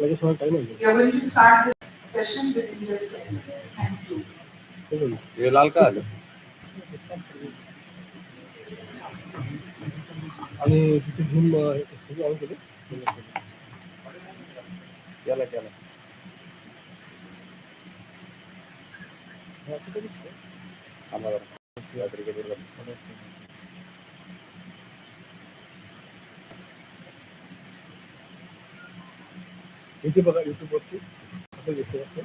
We are going to start this session within just 10 minutes. Thank you. ये लाल का आलं आणि तिथे झूम ऑन केले केला केला असं कधी दिसतं आम्हाला रात्री कधी इथे बघा युट्यूबवरती असं दिसतं असं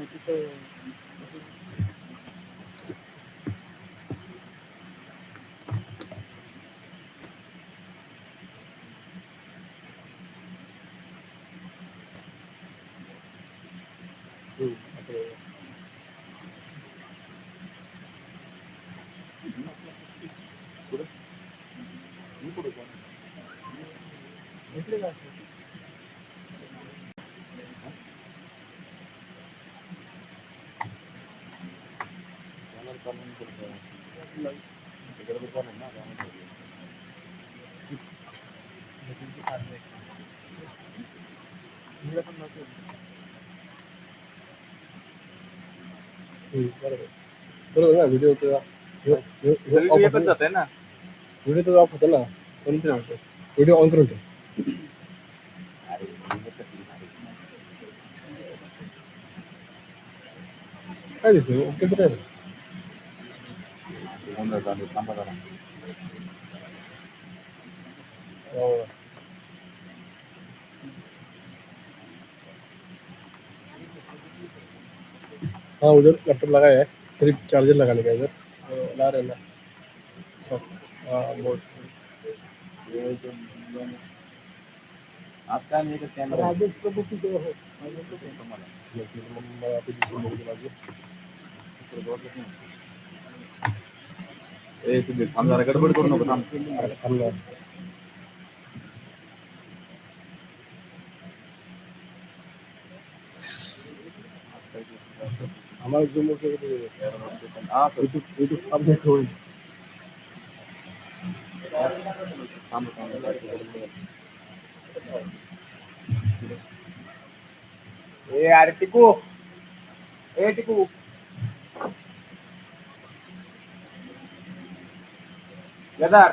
तिथं इकडे काय असं बरोबर ना व्हिडिओ एकच जात आहे ना व्हिडिओ तर ऑफ होतो ना कोणती नाही व्हिडिओ ऑन करून ठेव काय दिसतं ओके तर काय हाँ उधर लैपटॉप लगाया है सिर्फ चार्जर लगाने का इधर ला रहे ना हाँ बोर्ड आज काय नाही कॅमेरा जरा गडबड करू नको थांब हमारा जूम यूट्यूब अपडेट होईल ए अरे टिकू ए टिकू गदार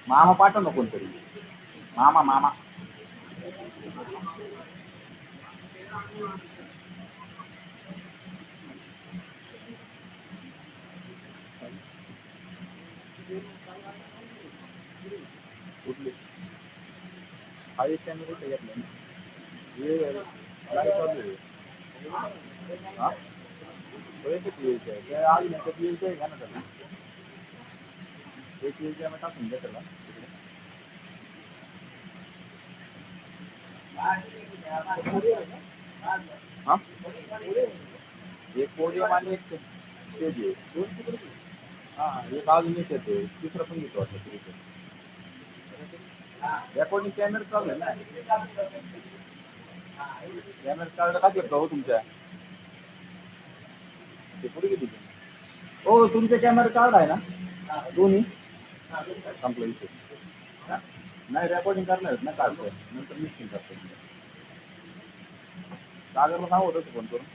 मामा पाठव ना कोणतरी मामा मामा हा एक कॅमेरा घेतला आज यायचंय घ्या ना त्याला एक यायचं टाकून द्या त्याला हा एक पोडियम आणि एक स्टेज आहे दोन तिकडे हा एक अजून एक येते तिसरं पण घेतो वाटतं रेकॉर्डिंग कॅमेरा चालू आहे ना कॅमेरा कार्ड का घेतो हो तुमच्या ते पुढे किती हो तुमचे कॅमेरा कार्ड आहे ना दोन्ही संपला विषय नाही रेकॉर्डिंग करणार ना काढतो नंतर मिक्सिंग करतो सागरला नाव होतं फोन करून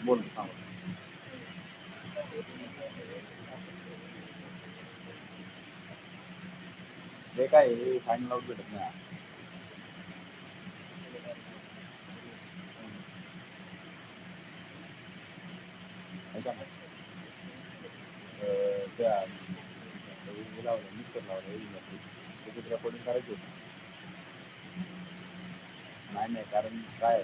बोल सांग हे काय फायनल आउट भेटत नाही त्या लावलं मिक्सर लावलं त्याच्यात रेकॉर्डिंग करायची होती नाही कारण काय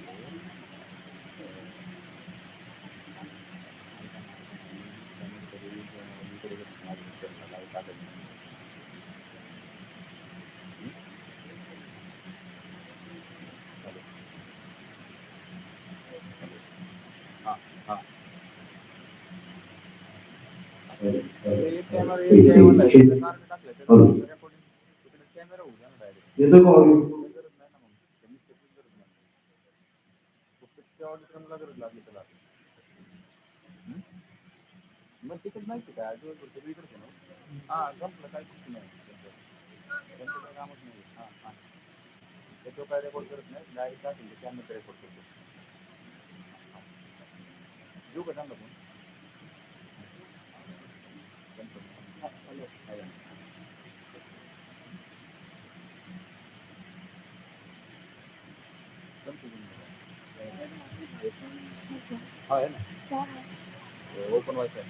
मग तिकीट माहिती काय सगळीकडे हा संपलं काय नाही कामच नाही. हां हां त्याच्यावर काय रेकॉर्ड करत नाही. डायरेक्ट असेल ते कॅमेरा रेकॉर्ड करतो. येऊ का त्यांना फोन? हाँ है ना. क्या है ओपन वाईफाई.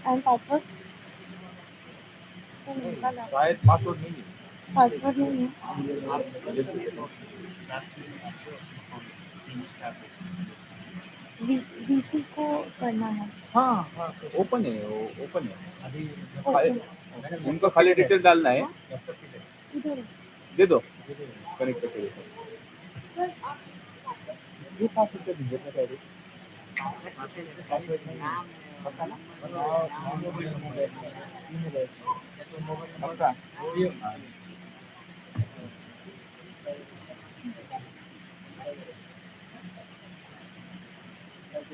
एंड पासवर्ड निकाला शायद पासवर्ड नहीं है. पासवर्ड नहीं है वीसी को करना है हाँ हाँ ओपन है. वो ओपन है. ओपन उनका खाली डिटेल डालना है. इधर दे दो कनेक्ट करके दे दो. सर ये पासवर्ड कर दीजिए. क्या कह रहे पासवर्ड नहीं है. पता ना. पक्का.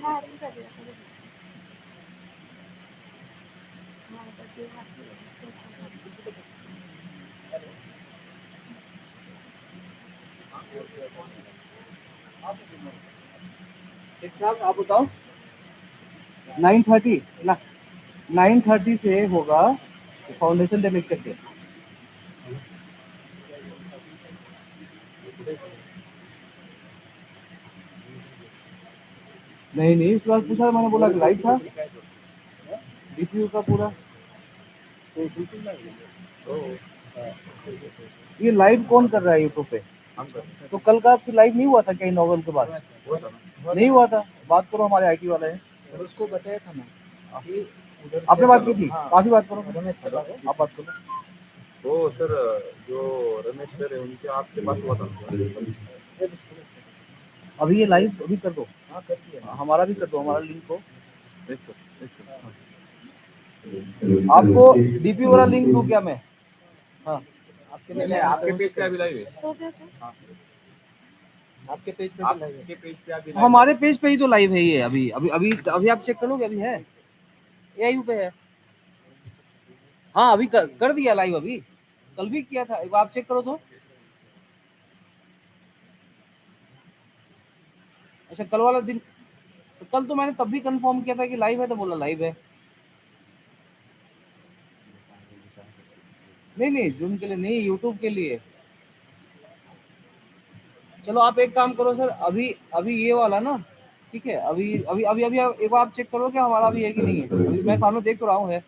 हाँ ठीक है जी हाँ but you have to register for something ठीक ठाक. आप बताओ. 9:30 ना 9:30 से होगा फाउंडेशन डे लेक्चर से. नहीं उसके बाद पूछा. मैंने बोला कि लाइव था डीपीयू का पूरा. ये लाइव कौन कर रहा है यूट्यूब पे? तो कल का फिर लाइव नहीं हुआ था क्या नॉवल के बाद? नहीं हुआ था. बात करो हमारे आईटी वाले हैं. और उसको बताया था ना कि उधर से आपने बात की थी. हाँ, काफी बात करो. रमेश से बात की आप बात करो. वो सर जो रमेश सर है उनके आपसे बात हुआ था. अभी ये लाइव अभी कर दो. हाँ कर दिया. हमारा भी कर दो. हमारा लिंक को आपको डीपी वाला लिंक दूं क्या मैं? हाँ आपके नहीं में आपके पेज पे अभी लाइव है. हो गया सर आपके पेज पे भी लाइव है. आपके पेज पे अभी live हमारे पेज पे ही तो लाइव है ये. अभी अभी अभी अभी आप चेक कर लोगे. अभी है AIU पे है. हाँ अभी कर दिया लाइव. अभी कल भी किया था. एक बार आप चेक करो तो. अच्छा कल वाला दिन. कल तो मैंने तब भी कंफर्म किया था कि लाइव है तो बोला लाइव है. नहीं जूम के लिए नहीं, यूट्यूब के लिए. चलो आप एक काम करो सर. अभी अभी ये वाला ना ठीक है. अभी अभी अभी अभी एक बार आप चेक करो कि हमारा भी है कि नहीं है. अभी मैं सामने देख तो रहा हूँ है.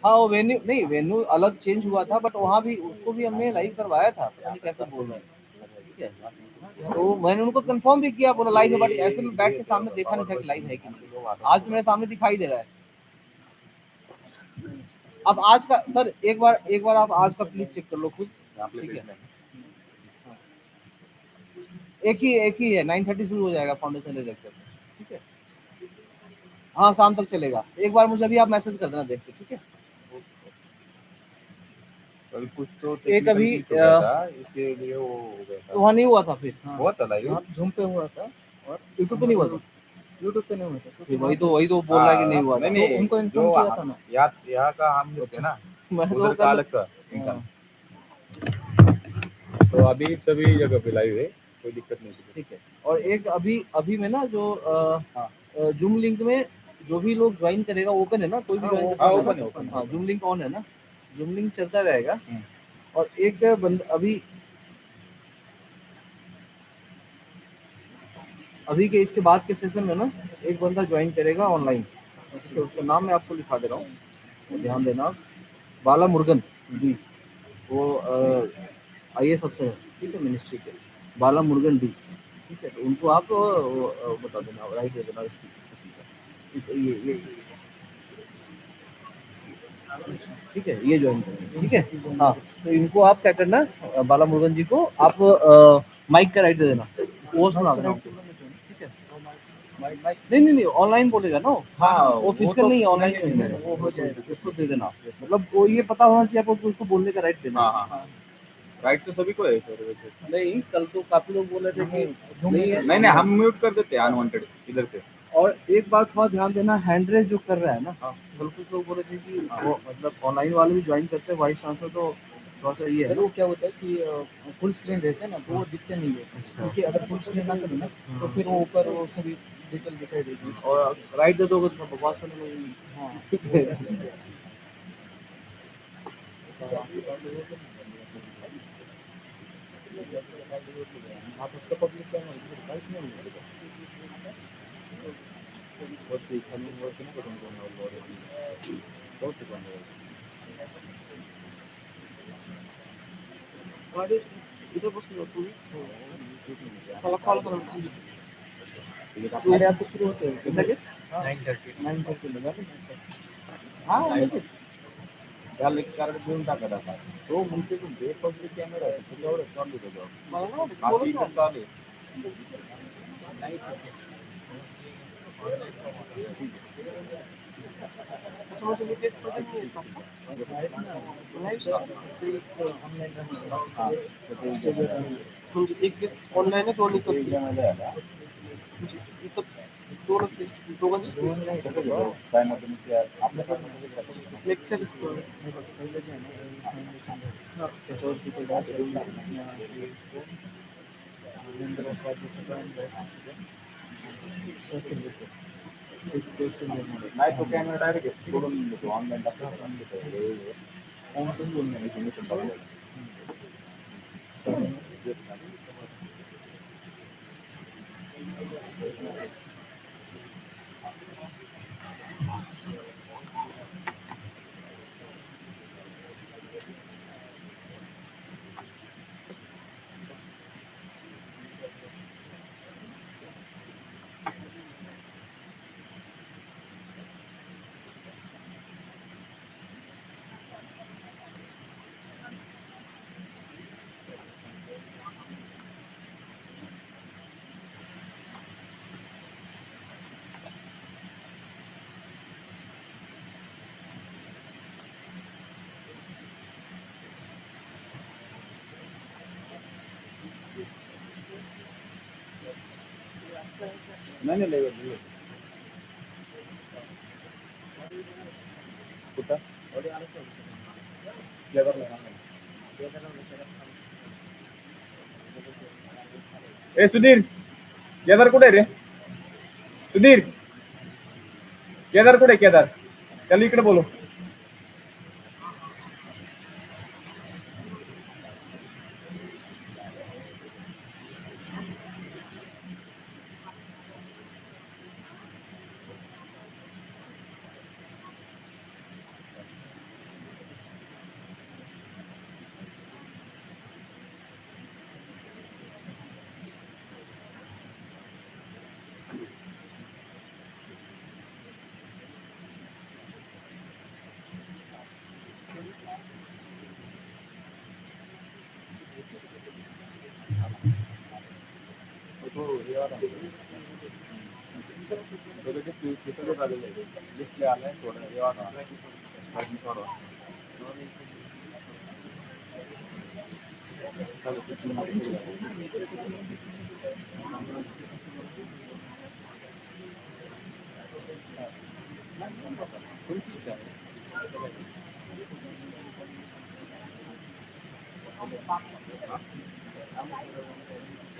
हाँ वो वेन्यू नहीं वेन्यू अलग चेंज हुआ था बट वहाँ भी उसको भी हमने लाइव करवाया था. पता नहीं कैसे बोल रहे हैं. ठीक है तो मैंने उनको कंफर्म भी किया बोला लाइव है. बट ऐसे में बैठ के सामने देखा नहीं था कि लाइव है कि नहीं. आज तो मेरे सामने दिखाई दे रहा है. अब आज का सर एक बार आप आज का प्लीज चेक कर लो खुद. ठीक है एक ही है. 9:30 शुरू हो जाएगा फाउंडेशन डे लेक्चर से. ठीक है हाँ शाम तक चलेगा. एक बार मुझे अभी आप मैसेज कर देना देख के. ठीक है कल कुछ तो एक अभी technical issue था, इसके लिए वो हो गया तो था. वहाँ नहीं हुआ था. फिर हाँ, हुआ था लाइव. हाँ, जूम पे हुआ था और यूट्यूब पे नहीं हुआ था. यूट्यूब पे नहीं हुआ था क्योंकि वही तो बोल रहा है कि नहीं हुआ था. नहीं उनको inform जो किया था ना. यहाँ का हम लोग थे ना मैं तो उधर का अलग का इंसान. तो अभी सभी जगह पे लाइव है. कोई दिक्कत नहीं. ठीक है. और एक अभी में ना जो जूम लिंक में जो भी लोग ज्वाइन करेगा ओपन है ना. कोई भी ज्वाइन कर सकता है ओपन ना? है ओपन. हाँ जूम लिंक ऑन है ना. जूम लिंक चलता रहेगा. और एक अभी के इसके बाद के सेशन में ना एक बंदा ज्वाइन करेगा ऑनलाइन. ठीक है उसका नाम मैं आपको लिखा दे रहा हूँ. ध्यान देना. बाला मुर्गन डी. वो IAS अफसर है. ठीक है मिनिस्ट्री के. बाला मुर्गन डी. ठीक है तो उनको आप बता देना. राइट दे देना ये ठीक है. ये ज्वाइन करेंगे. ठीक है हाँ. तो इनको आप क्या करना बाला मुर्गन जी को आप माइक का राइट दे देना. वो सुना देना. ठीक है नहीं ऑनलाइन बोलेगा ना. हाँ वो फिजिकल नहीं ऑनलाइन वो हो जाएगा. उसको दे देना. मतलब वो ये पता होना चाहिए आपको उसको बोलने का राइट देना. हाँ राइट तो सभी को है सर वैसे. नहीं कल तो काफी लोग बोल रहे थे कि Zoom नहीं है. नहीं हम म्यूट कर देते हैं अनवांटेड इधर से. और एक बात थोड़ा ध्यान देना, हैंड रेज जो कर रहा है ना, हाँ। कल कुछ लोग बोले थे कि वो मतलब ऑनलाइन वाले भी ज्वाइन करते हैं वाइस चांसलर, तो थोड़ा सा ये है सर ना। वो क्या होता है कि फुल स्क्रीन रहते हैं ना तो वो दिखते नहीं है, क्योंकि अगर फुल स्क्रीन ना करो ना तो फिर वो ऊपर वो सभी डिटेल दिखाई देगी। और राइट दे दोगे तो सब बकवास करने लगेंगे। हाँ आप फक्त पब्लिक काहीच नाही बोलू शकत. वरती खाली वरती नाही करून कोणावर बहुत शिकवणार. इधर बसलो तुम्ही, मला कॉल करा. अरे आता सुरू होते लगेच 9:30 ला झालं. हा लगेच त्या लेक्चर घेऊन टाकत आता तो म्हणते तुमचे पब्लिक कॅमेरा आहे त्याच्यावर चालू त्याच्यावर मला ना बाकी बोलत इकडे ना. चालू आहे. अच्छा म्हणजे मी तेच प्रेझेंट नाही येत आपको. आहेत ना नाही तर फक्त एक ऑनलाईन राहणार बाकी हा सगळे तर ते स्टेजवर राहणार. म्हणजे एक गेस्ट ऑनलाईन आहे, दोन ते इथंच आहे. exam ला आला. म्हणजे इथं दोनच गेस्ट, दोघांची दोन नाही सगळे बाबा. simultaneously आपल्याकडनं सगळे राहतात. लेक्चर्स. हे बघ पहिलं जे आहे ना फाउंडेशन हा. त्याच्यावरती ते डास नंतर वाद्य सगळं आणि शास्त्र घेतो ते तिथे एकटं निर्माण होतं. नाही तो कॅमेरा डायरेक्ट सोडून देतो ऑनलाईन टाकतो. कोणतंच बोलणार नाही. तुम्ही पण टाकू. नाही नाही लेवल कुठं फ्लेवरला ए सुधीर, केदार कुठे रे? सुधीर, केदार कुठे? केदार त्याला इकडे बोलू. डिस्प्ले आलाय थोडं हे वाढवा.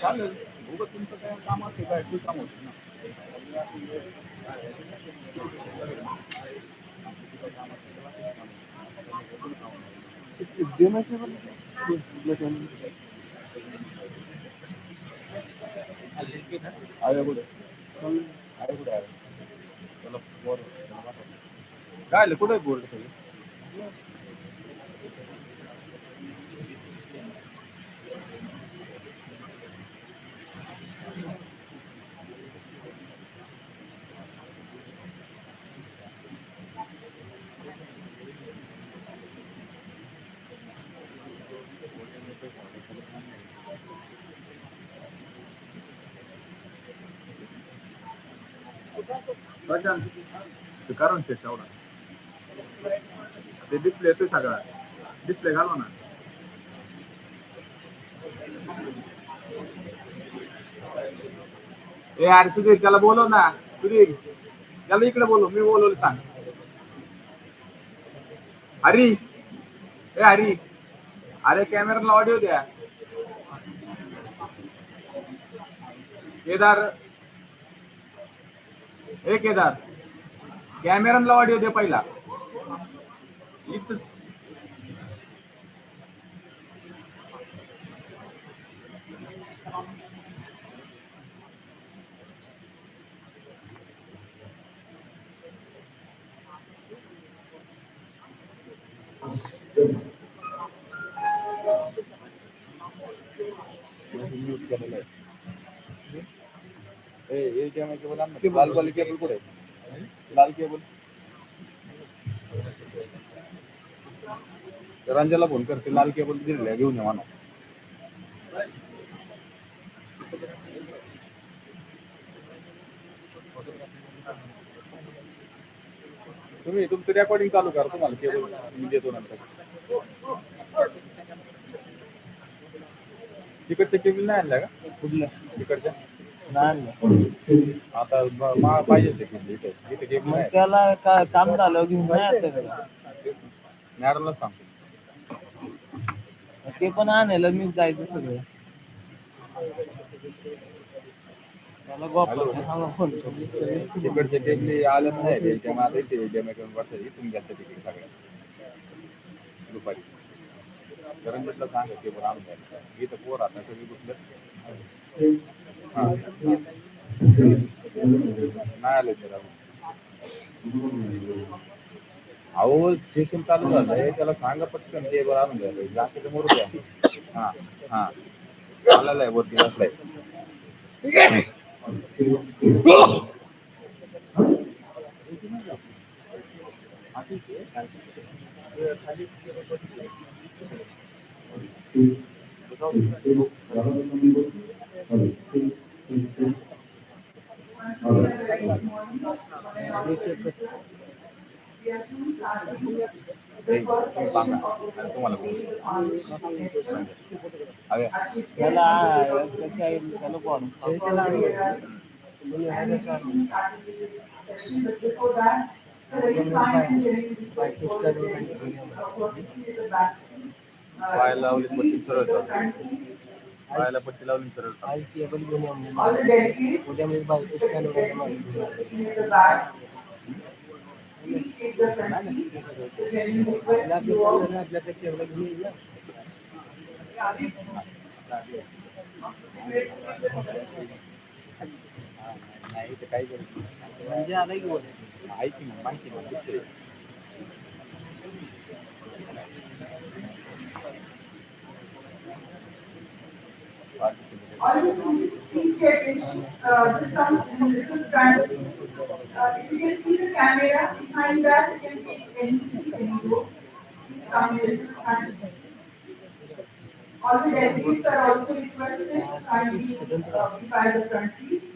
चालेल उगाच तुमचं काय काम असेल काय ते काम होतं ना. It's dinner table. आहे कुठे आहे कुठे आहे त्याला बोर्ड काय आलं कुठे बोर्ड सगळे ते कारण ते तेवढा ते डिस्प्ले येतोय सगळा डिस्प्ले घालवा ना. ए यार सुधीर त्याला बोलव ना. सुधीर याला इकडे बोलू, मी बोलवलं सांग. हरी, ए हरी, अरे कॅमेराला ऑडिओ द्या. केदार, ए केदार, कॅमेराला ऑडिओ दे पहिला. इथं म्यूट केलेलं आहे. ए केबल आण ना. लाल वाली केबल कुठे आहे? लाल केबल रंजनला फोन करते, लाल केबल दिलेला आहे, घेऊन ये म्हणा. तुम्ही तुमचं रेकॉर्डिंग चालू करा, तुम्हाला केबल मी देतो नंतर. तिकडच्या केबल नाही आणल्या का? कुठल्या तिकडच्या नाही. आता पाहिजे ते केबल इथे केबल नाही. त्याला काम झालं घेऊन मॅडमला सांगतो. ते पण आणायला मी जायचं सगळं. तिकडचे केबल आलं नाही रे, त्यामुळे आता इथे डेमेकन वाटतं इथून घ्यायचं तिकडे सगळ्या दुपारी. रंजितला सांगा केबल आणून द्यायला. इथं पोर आता सगळी दुखलं नाही आले सर. अहो सेशन चालू झालंय, त्याला सांगा पटकन केबल आणून द्यायला. जास्त मोर द्या. हा हा आलेला आहे वरती बसलाय. तुम्हाला पायाला लावली पट्टी सरळ चालते. पायाला पट्टी लावली सरळ चालते. नाही तर काही गरज नाही. म्हणजे आलाय की बोल ऐक ना, माहिती नाही. All the students, please pay attention. This some little front. If you can see the camera behind that, you can take any seat, any row. Please come a little front. All the delegates are also requested kindly occupy the front seats.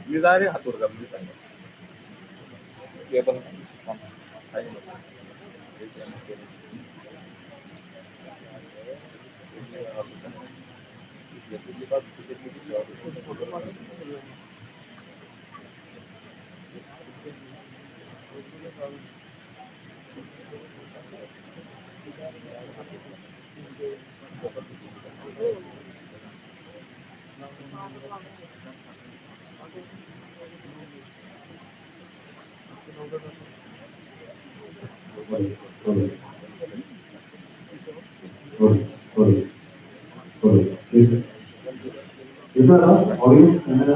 मी जा रे हातवर का मी सांगा ते पण काही audience camera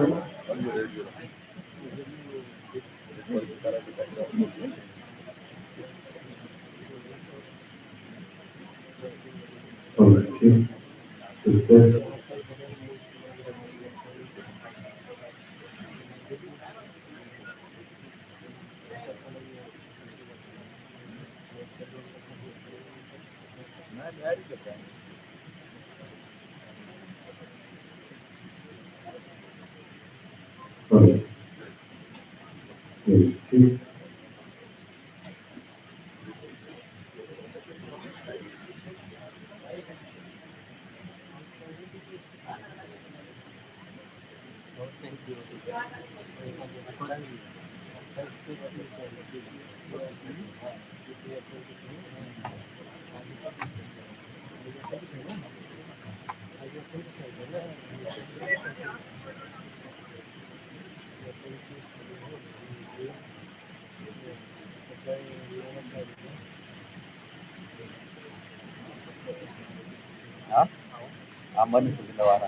Ambani सुद्धा वारा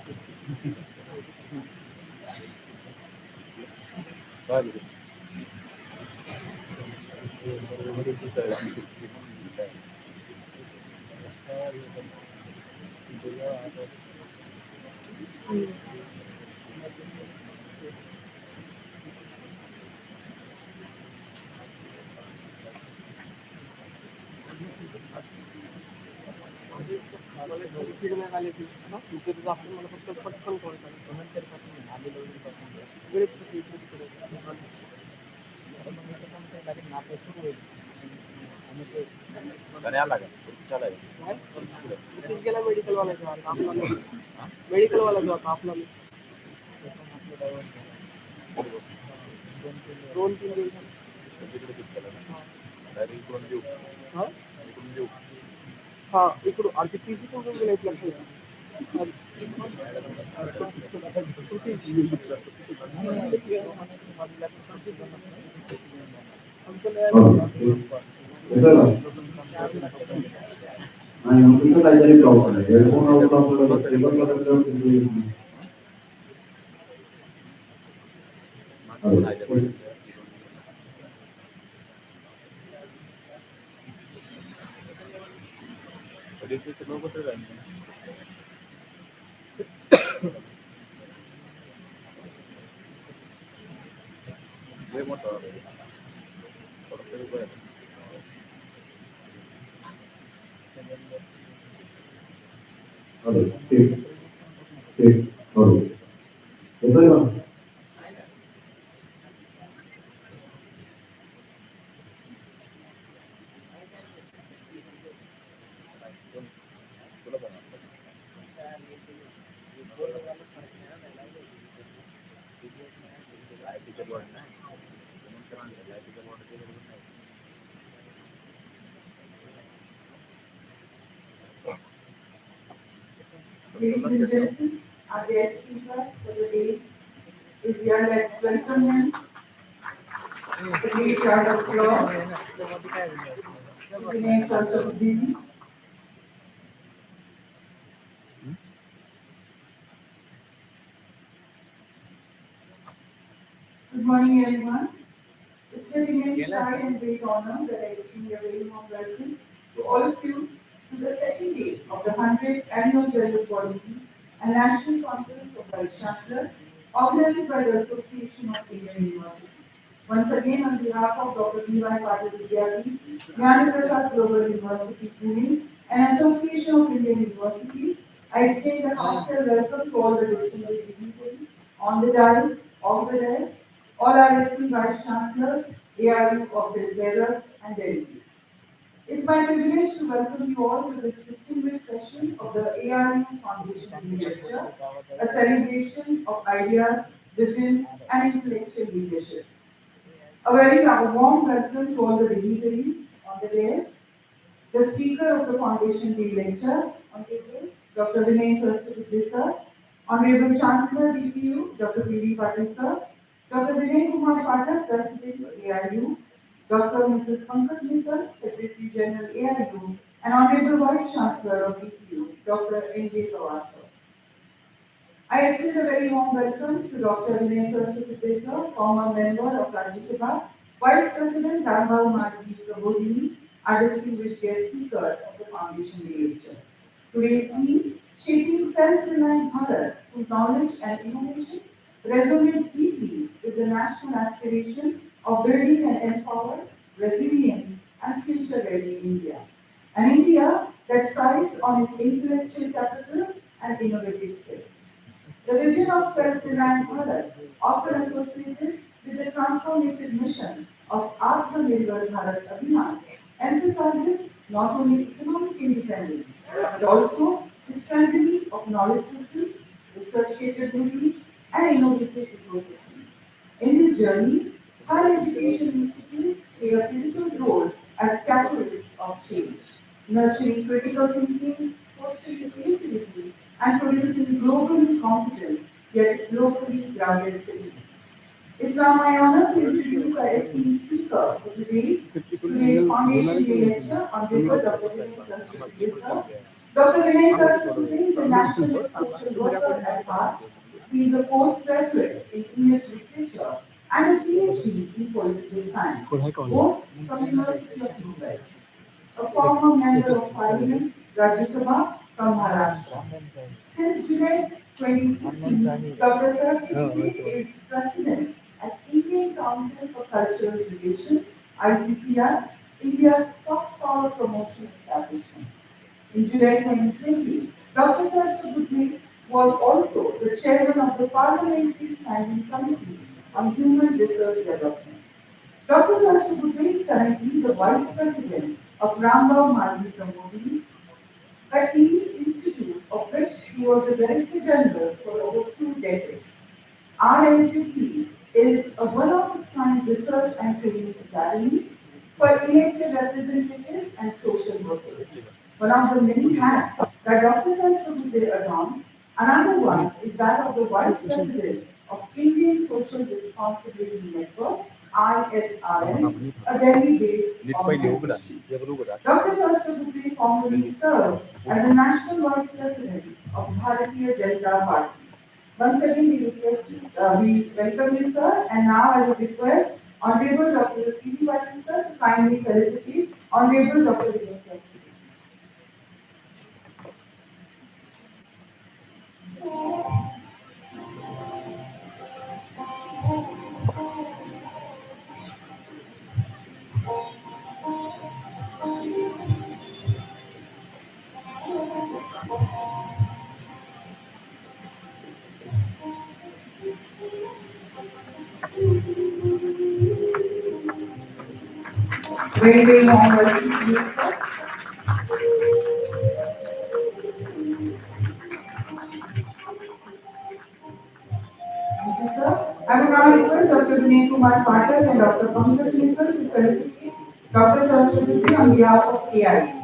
feedback आले की तिथे आपण मला फक्त पटकन कॉल करायचं नंतर आलेलं वेळेत सगळी इकडे तिकडे डायरेक्ट नातं सुरू होईल आणि ते आला का गेला मेडिकलवाला जो आता आपला मेडिकलवाला जो आता आपला दोन तीन दिवस हा इकडून आणि ते पीसी कुठून गेला इथला kita kaitari problem ya. Headphone out of the table Ladies and gentlemen, our guest speaker for the day is young. Let's welcome him. The great round of applause. Vinay Saraswati. Good morning, everyone. It's an immense pride and great honor that I extend a very warm welcome to all of you the second day of the 100th Annual General Body and National Conference of Vice Chancellors organized by the Association of Indian Universities. Once again, on behalf of Dr. B.Y. Patil Vidyarthi, Jnana Prasad Global University, Pune, and Association of Indian Universities, I extend a heartfelt welcome to all the distinguished dignitaries on the dais, off the dais, all our esteemed Vice Chancellors, AIU office bearers, and delegates. It's my privilege to welcome you all to this distinguished session of the AIU Foundation Lecture, a celebration of ideas, vision, and intellectual leadership. A very warm welcome to all the dignitaries on the dais, the speaker of the Foundation Day lecture, Honorable Dr. Vinay Saraswati sir, Honorable Chancellor DPU, Dr. B.V. Patil sir, Dr. Vinay Kumar Patil, President of AIU, Dr. Mrs. Pankaj Mittal, Secretary General AIU, and Honorable Vice Chancellor of DPU, Dr. N.J. Pawar sir. I extend a very warm welcome to Dr. Vinay Saraswati sir, former member of Rajya Sabha, Vice President Rambal Madhavi Prabodhini, our distinguished guest speaker of the Foundation Day lecture. Today's theme, Shaping Self-Reliant Bharat through Knowledge and Innovation, resonates deeply with the national aspiration of building an empowered, resilient, and future-ready India. An India that thrives on its intellectual capital and innovative spirit. The vision of self-reliant Bharat, often associated with the transformative mission of Atmanirbhar Bharat Abhiyan, emphasizes not only economic independence, but also the strengthening of knowledge systems, research capabilities, and innovative ecosystem. In this journey, higher education institutes play a critical role as catalysts of change, nurturing critical thinking, fostering creativity, and producing globally competent yet locally grounded citizens. It's now my honor to introduce our esteemed speaker for today's Foundation Day lecture on behalf of Dr. Vinay Saraswati sir. Dr. Vinay Saraswati is a nationalist social worker at heart. He is a postgraduate in English literature and a PhD in political science, both from University of Mumbai. A former member of Parliament, Rajya Sabha from Maharashtra. Since July 2016, Dr. Saraswati is president at Indian Council for Cultural Relations, ICCR, India's soft power promotion establishment. In July 2020, Dr. Saraswati was also the chairman of the Parliamentary Standing Committee on Human Resource Development. Dr. Saraswati is currently the vice president of Rambal Madhavi Prabodhini, a TV institute of which he was the director general for over 2 decades. RMTP is a one-of-its-kind research and training academy for elected representatives and social workers. One of the many hats that Dr. Saraswati adorns, another one is that of the Vice President of Indian Social Responsibility Network, ISRN, a Delhi-based organization. Dr. Saraswati formerly served as the National Vice President of Bharatiya Janata Party. Once again, we welcome you, sir, and now I would request Honorable Dr. P.V. Patil, sir, to kindly felicitate Honorable Dr. Vinay Saraswati. Very, very warm welcome to you, sir. Thank you, sir. I would now request Dr. Vinay Kumar Patil and Dr. Pankaj Mittal to felicitate Dr. Saraswati on behalf of AIU.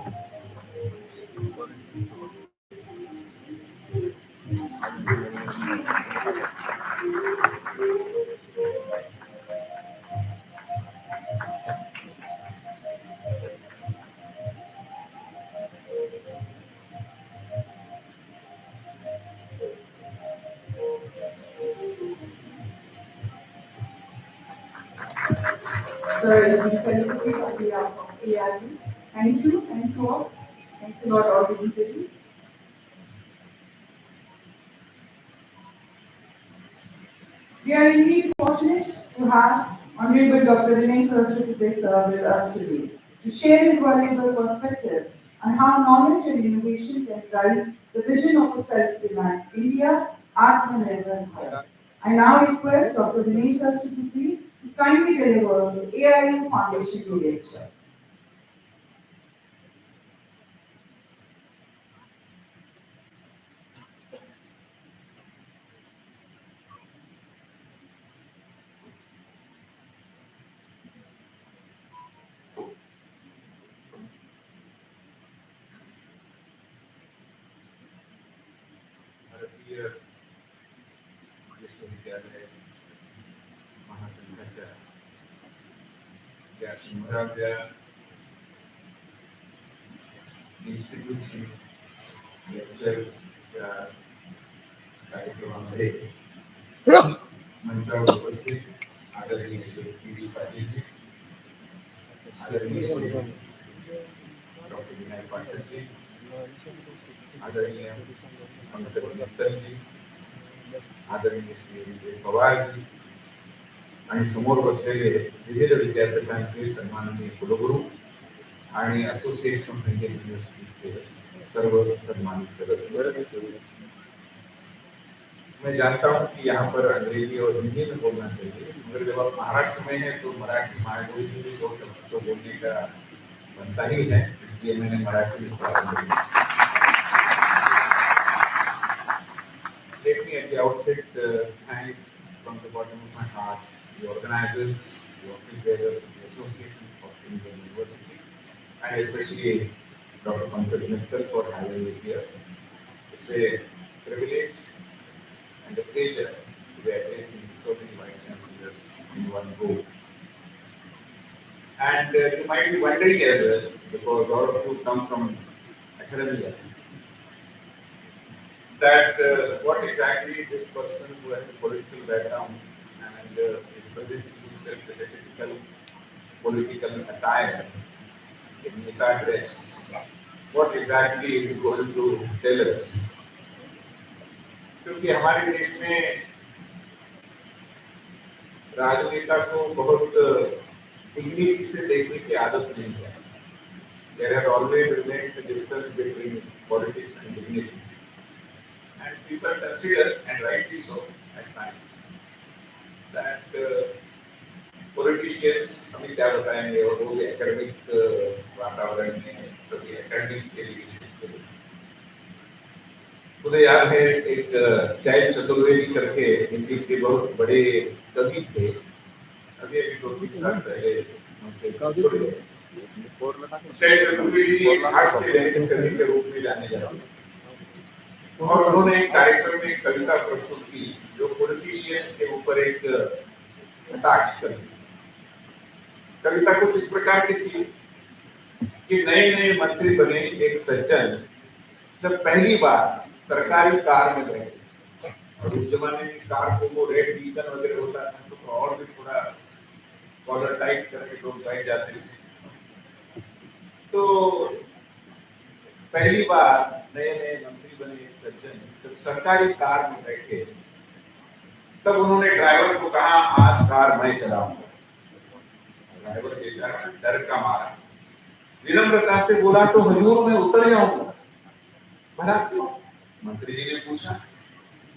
Sir, is being felicitate on behalf of AIU. Thank you all. Thank It's about all the details. We are indeed fortunate to have Honorable Dr. Vinay Saraswati with us today to share his valuable perspectives on how knowledge and innovation can drive the vision of a self-reliant India, Atmanirbhar Bharat. I now request Dr. Vinay Saraswati to kindly deliver the AIU Foundation Day lecture. भारतीय विश्वविद्यालय महासंघाच्या या 100व्या इन्स्टिट्यूटची लेक्चरच्या कार्यक्रमामध्ये मंचावर उपस्थित आदरणीय Shri P पाटीलजी, आदरणीय Shri doctor Vinayak पाठकजी, आदरणीय अमिताभ मित्तलजी, आदरणीय श्री विजय पवारजी आणि समोर बसलेले विविध विद्यापीठांचे सन्माननीय कुलगुरू आणि असोसिएशन ऑफ इंडियन युनिवर्सिटीचे सर्व सन्मानित सदस्य। मैं जानता हूँ कि यहाँ पर अंग्रेजी और हिंदी में बोलना चाहिए, मगर जब आप महाराष्ट्र में हैं तो मराठी मायबोली में भी 2 शब्द तो बोलने का बनता ही है, इसलिए मैंने मराठी में प्रारंभ किया। Let me at the outset thank from the bottom of my heart the organizers, the organizers, the Association of Indian University, and especially Dr. Pankaj Mittal for having me here. It's a privilege and a pleasure to be addressing so many vice chancellors in one go. And you might be wondering as well, because a lot of you come from academia, that what exactly this person who has a political background and is presenting himself with a typical political attire in Neta dress, what exactly is he going to tell us? क्योंकि हमारे देश में राजनेता को बहुत dignity से देखने की आदत नहीं है। There has always remained a distance between politics and dignity. And people consider, and rightly so at times, that politicians हमें क्या बताएंगे और वो भी एकेडमिक वातावरण में सभी एकेडमिक के लिए मुझे याद है एक चाइल्ड चतुर्वेदी करके हिंदी के बहुत बड़े कवि थे, अभी 2-3 साल पहले उनसे चाइल्ड चतुर्वेदी एक हास्य लेखक कवि के रूप में जाने जाते हैं और उन्होंने एक कार्यक्रम में कविता प्रस्तुत की जो पॉलिटिशियन के ऊपर एक कटाक्ष करी। कविता कुछ इस प्रकार की थी कि नए नए मंत्री बने एक सज्जन जब पहली बार सरकारी कार में बैठे, और उस जमाने में कार को वो रेड बीकन वगैरह होता था तो और भी थोड़ा कॉलर टाइट करके लोग बैठ जाते थे। तो पहली बार नए नए मंत्री बने एक सज्जन जब सरकारी कार में बैठे तब उन्होंने ड्राइवर को कहा आज कार मैं चलाऊंगा। ड्राइवर बेचारा डर का मारा विनम्रता से बोला तो हुजूर मैं उतर जाऊंगा। भला क्यों? मंत्री जी ने पूछा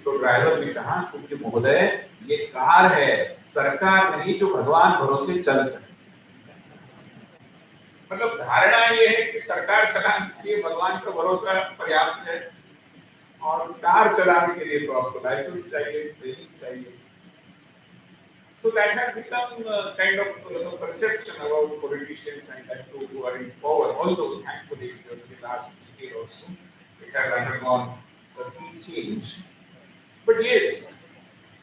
तो ड्राइवर ने कहा क्योंकि महोदय ये कार है, सरकार नहीं जो भगवान भरोसे चल सके। मतलब धारणा ये है कि सरकार चलाने के लिए भगवान का भरोसा पर्याप्त है और कार चलाने के लिए तो आपको लाइसेंस चाहिए, ट्रेनिंग चाहिए। So that has become kind of perception about politicians and that too who are in power. Although thankfully during the last decade or so it has undergone a sea change. But yes,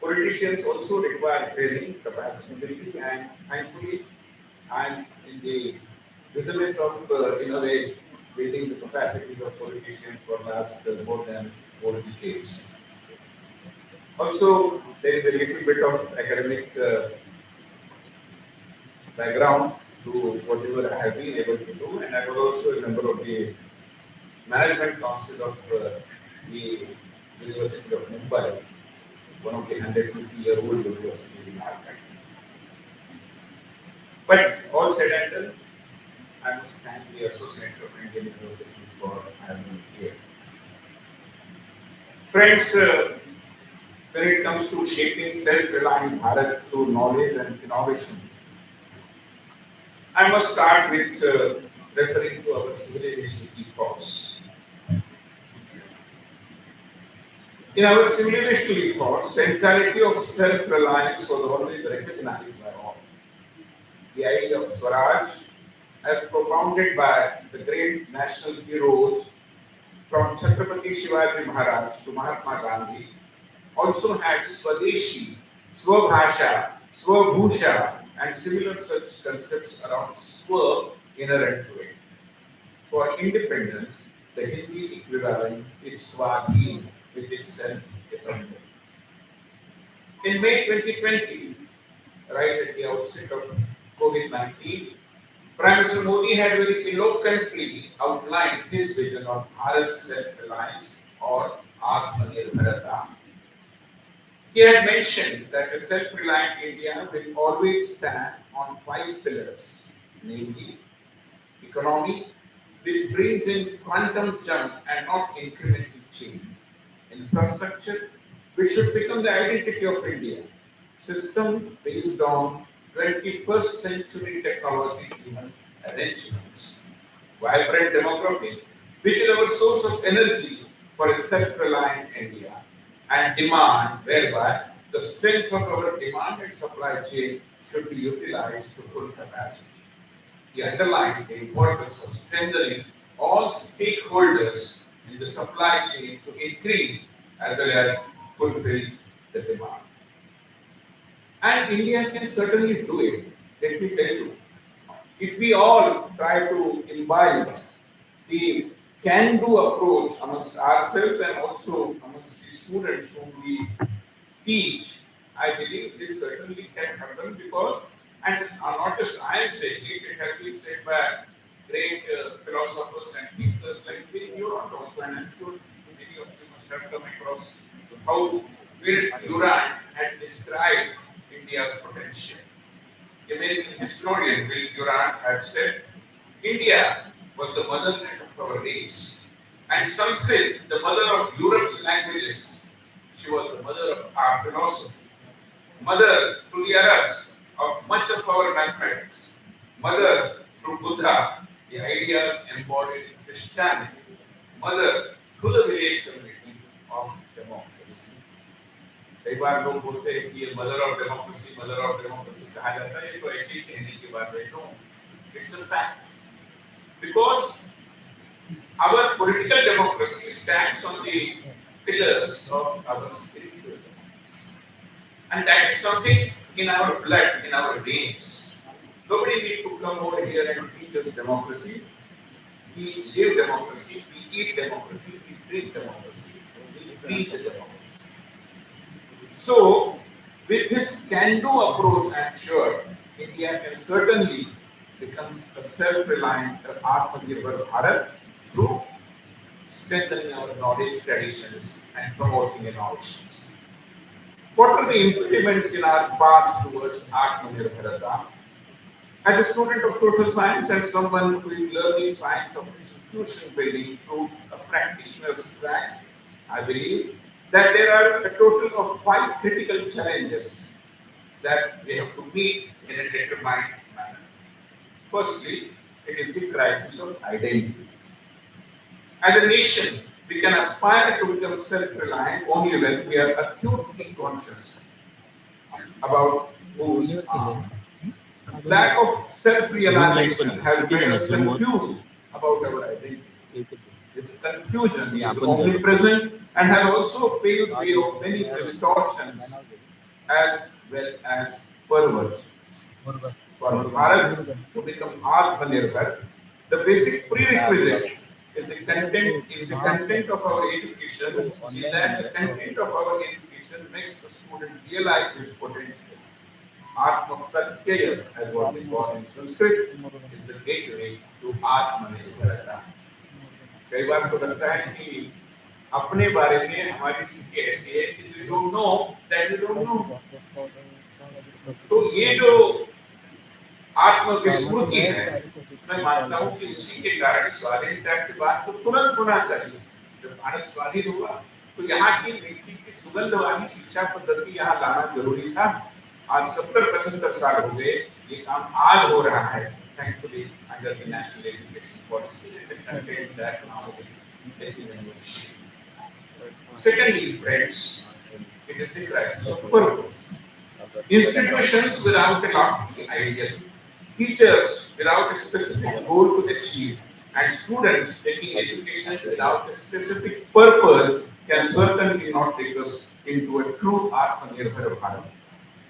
politicians also require training, capacity building, and thankfully I'm in the business of in a way building the capacities of politicians for last more than 4 decades. Also, there is a little bit of academic background to whatever I have been able to do, and I was also a member of the Management Council of the University of Mumbai, one of the 150-year-old universities in our country. But all said and done, I must thank the Association of Indian Universities for having me here. Friends, when it comes to shaping self-reliant Bharat through knowledge and innovation, I must start with referring to our civilization ethos. In our civilization ethos, centrality of self-reliance was always recognized by all. The idea of Swaraj, as propounded by the great national heroes from Chhatrapati Shivaji Maharaj to Mahatma Gandhi, also had Swadeshi, Swabhasha, Swabhusha, and similar such concepts around Swa inherent to it. For independence, the Hindi equivalent is Swadhin, which is self-dependent. In May 2020, right at the outset of COVID-19, Prime Minister Modi had very eloquently outlined his vision of Bharat self-reliance or Atmanirbharata. He had mentioned that a self-reliant India will always stand on 5 pillars, namely economy, which brings in quantum jump and not incremental change; infrastructure, which should become the identity of India; system based on 21st century technology-driven arrangements; vibrant demography, which is our source of energy for a self-reliant India; and demand, whereby the strength of our demand and supply chain should be utilized to full capacity. He underlined the importance of strengthening all stakeholders in the supply chain to increase as well as fulfill the demand. And India can certainly do it. Let me tell you, if we all try to imbibe the can-do approach amongst ourselves and also amongst the students whom we teach, I believe this certainly can happen because, and not just I am saying it, it has been said by great philosophers and thinkers like Keynote also, and I'm sure many of you must have come across how Will Durant had described India's potential. The American historian Will Durant had said, India was the motherland of our race, and Sanskrit, the mother of Europe's languages. She was the mother of our philosophy, mother through the Arabs of much of our mathematics, mother through Buddha, the ideas embodied in Christianity, mother through the village community of democracy. कई बार लोग बोलते हैं कि ये mother of democracy कहा जाता है, ये तो ऐसे ही कहने की बात है. No, it's a fact. Because our political democracy stands on the pillars of our spiritual democracy. And that is something in our blood, in our veins. Nobody needs to come over here and teach us democracy. We live democracy, we eat democracy, we drink democracy, we breathe the democracy. So, with this can-do approach, I am sure India can certainly become a self-reliant Atmanirbhar Bharat through strengthening our knowledge traditions and promoting innovations. What are the impediments in our path towards Atmanirbharata? As a student of social science and someone who is learning science of institution building through a practitioner's track, I believe that there are a total of 5 critical challenges that we have to meet in a determined manner. Firstly, it is the crisis of identity. As a nation, we can aspire to become self-reliant only when we are acutely conscious about who we are. Lack of self-realization has made us confused about our identity. This confusion is omnipresent and has also paved way of many distortions as well as perversions. For Bharat to become Atmanirbhar, the basic prerequisite is the content of our education, is that the content of our education makes the student realize his potential. Atma Pratyaya, as what we call in Sanskrit, is the gateway to Atmanirbharata. कई बार तो लगता है कि अपने बारे में हमारी स्थिति ऐसी है कि we don't know that we don't know. तो ये जो आत्मविस्मृति है, मैं मानता हूँ कि उसी के कारण स्वाधीनता के बाद तो तुरंत होना चाहिए। जब भारत स्वाधीन हुआ तो यहाँ की व्यक्ति की सुगंध वाली शिक्षा पद्धति यहाँ लाना जरूरी था। आज 70-75 साल हो गए, ये काम आज हो रहा है, thankfully under the national education policy that now is taking in. Secondly, friends, it is the crisis of purpose. Institutions without a lofty ideal, teachers without a specific goal to achieve, and students taking education without a specific purpose can certainly not take us into a true Atmanirbhar Bharat.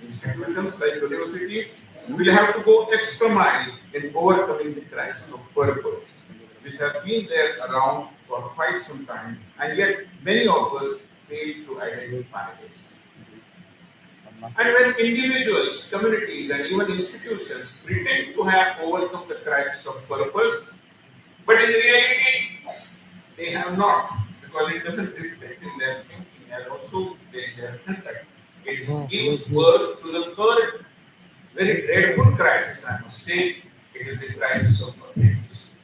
Institutions like universities will have to go extra mile in overcoming the crisis of purpose, which has been there around for quite some time, and yet many of us fail to identify this. And when individuals, communities, and even institutions pretend to have overcome the crisis of purpose, but in reality, they have not, because it doesn't reflect in their thinking and also in their conduct. It gives birth to the third, very dreadful crisis, I must say. It is the crisis of authenticity.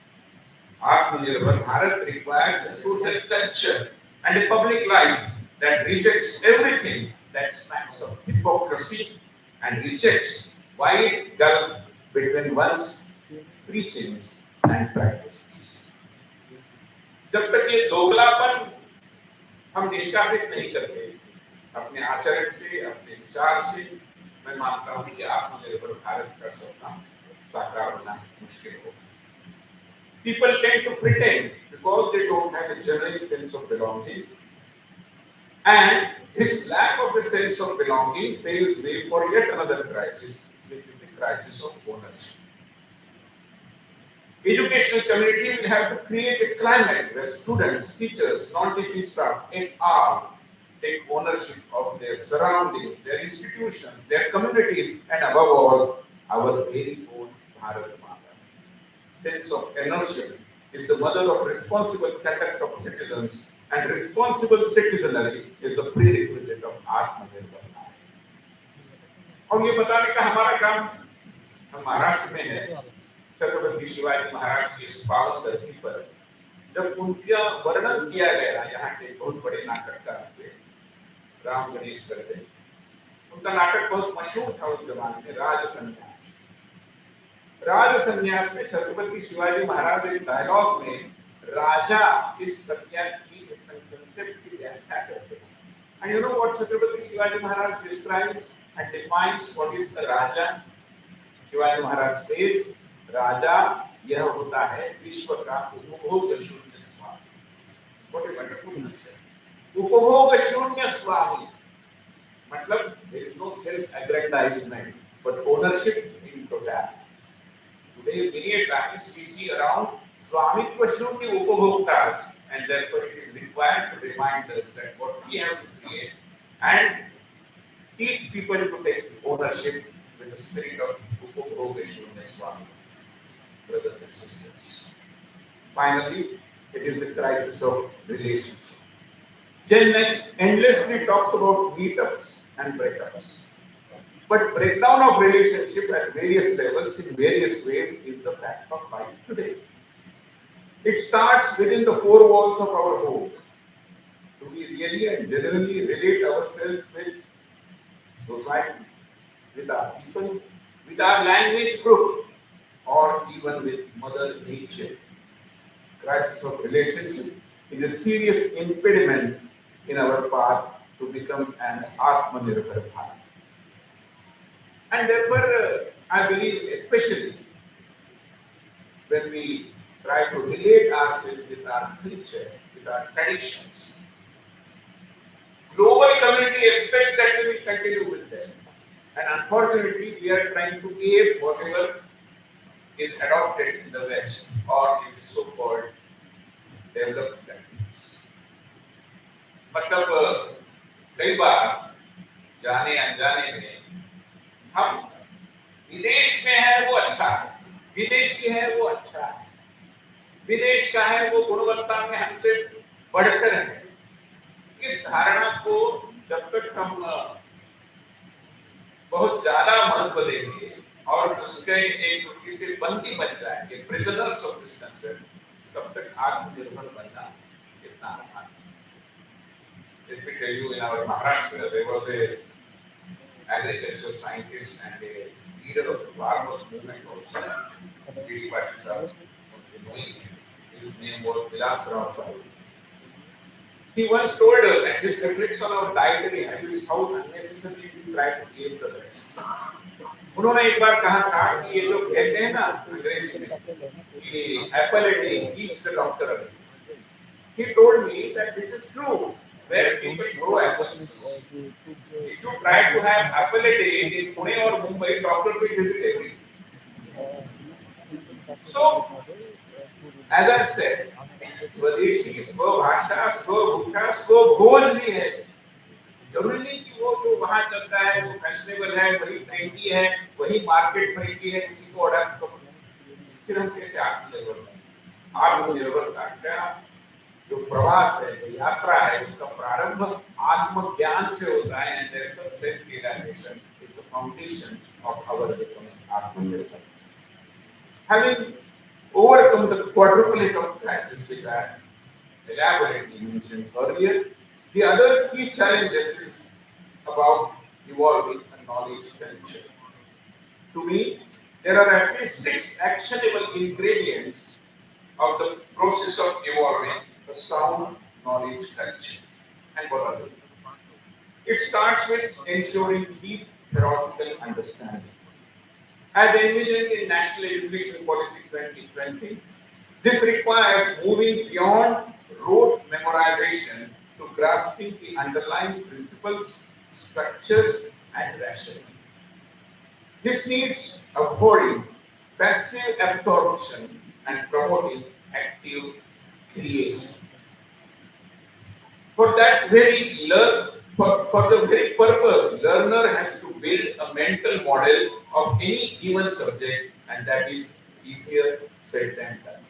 Atmanirbhar Bharat requires a social culture and a public life that rejects everything that smacks of hypocrisy and rejects wide gulf between one's preachings and practices. जब तक ये दोगलापन हम निष्कासित नहीं करते अपने आचरण से, अपने विचार से, मैं मानता हूँ कि आत्मनिर्भर भारत का सपना साकार होना मुश्किल होगा। People tend to pretend because they don't have a genuine sense of belonging, and this lack of a sense of belonging paves way for yet another crisis, which is the crisis of ownership. Educational community will have to create a climate where students, teachers, non-teaching staff, and all take ownership of their surroundings, their institutions, their communities, and above all, our very own Bharat Mata. Sense of ownership is the mother of responsible conduct of citizens, and responsible citizenry is the prerequisite of Atmanirbhar Bharat. और ये बताने का हमारा काम हम महाराष्ट्र में है। छत्रपति शिवाजी महाराज की इस पावन धरती पर जब उनका वर्णन किया गया, यहाँ के बहुत बड़े नाटककार थे राम गणेश करके, उनका नाटक बहुत मशहूर था उस जमाने में, राज संन्यास। राज संन्यास में छत्रपति शिवाजी महाराज एक डायलॉग में राजा इस संज्ञा की, इस कंसेप्ट की व्याख्या करते हैं। And you know what Chhatrapati Shivaji Maharaj describes and defines what is a Raja? Shivaji Maharaj says, राजा यह होता है विश्व का उपभोग शून्य स्वामी। What a wonderful message. उपभोग शून्य स्वामी मतलब there is no self-aggrandizement but ownership in totality. Today many times we see around स्वामित्व शून्य उपभोक्तास, and therefore it is required to remind us that what we have to create and teach people to take ownership with the spirit of उपभोग शून्य स्वामी. Brothers and sisters. Finally, it is the crisis of relationship. Gen X endlessly talks about meetups and breakups. But breakdown of relationship at various levels in various ways is the fact of life today. It starts within the four walls of our homes. Do we really and genuinely relate ourselves with society, with our people, with our language group, or even with Mother Nature? Crisis of relationship is a serious impediment in our path to become an Atmanirbhar Bharat. And therefore, I believe, especially when we try to relate ourselves with our culture, with our traditions, global community expects that we will continue with them. And unfortunately, we are trying to ape whatever is adopted in the West or in the so-called developed countries. मतलब कई बार जाने अनजाने में हम विदेश में है वो अच्छा है, विदेशी है वो अच्छा है, विदेश का है वो गुणवत्ता में हमसे बढ़कर है। इस धारणा को जब तक हम बहुत ज्यादा महत्व देंगे और उसके एक किसी बंदी बन जाएंगे, प्रिजनर्स ऑफ दिस कंसेप्ट, तब तक आत्मनिर्भर बनना इतना आसान है। Let me tell you, in our Maharashtra, there was a agriculture scientist and a leader of the farmers movement also. Really, knowing him. His name was Vilas. He once told us, and this reflects on our dietary habits, how unnecessarily we try to give the best. उन्होंने एक बार कहा था कि ये जो कहते हैं ना अंग्रेजी में कि Apple a day keeps the doctor away. He told me that this is true. Where people grow apples, if you try to have apple a day in Pune or Mumbai, doctor will visit every day. So, as I said, स्वदेशी, स्वभाषा, स्वभूषा, स्वभोज भी है। जरूरी नहीं कि वो जो वहाँ चलता है वो फैशनेबल है, वही ट्रेंडी है, वही मार्केट फ्रेंडली है, उसी को अडॉप्ट करो। फिर हम कैसे आत्मनिर्भर बनें? आत्मनिर्भरता क्या? जो प्रवास है, जो यात्रा है, उसका प्रारंभ आत्मज्ञान से होता है, and therefore self-realization is the foundation of our becoming आत्मनिर्भर। Having overcome the quadruplet of crises which I elaborately mentioned earlier, the other key challenges is about evolving a knowledge culture. To me, there are at least 6 actionable ingredients of the process of evolving a sound knowledge culture. And what are they? It starts with ensuring deep theoretical understanding. As envisioned in National Education Policy 2020, this requires moving beyond rote memorization to grasping the underlying principles, structures, and rationale. This needs avoiding passive absorption and promoting active creation. For that very for the very purpose, learner has to build a mental model of any given subject, and that is easier said than done.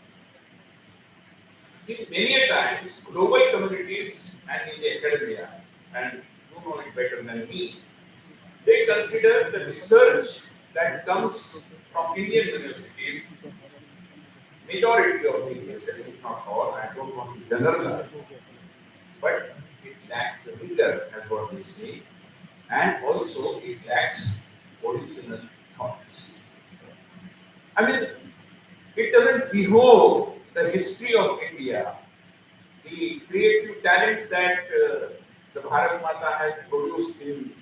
See, many a times, global communities and in the academia, and you know it better than me, they consider the research that comes from Indian universities, majority of the cases, if not all, I don't want to generalize, but it lacks rigor, as what we say, and also it lacks original thoughts. I mean, it doesn't behold the history of India, the creative talents that the Bharat Mata has produced in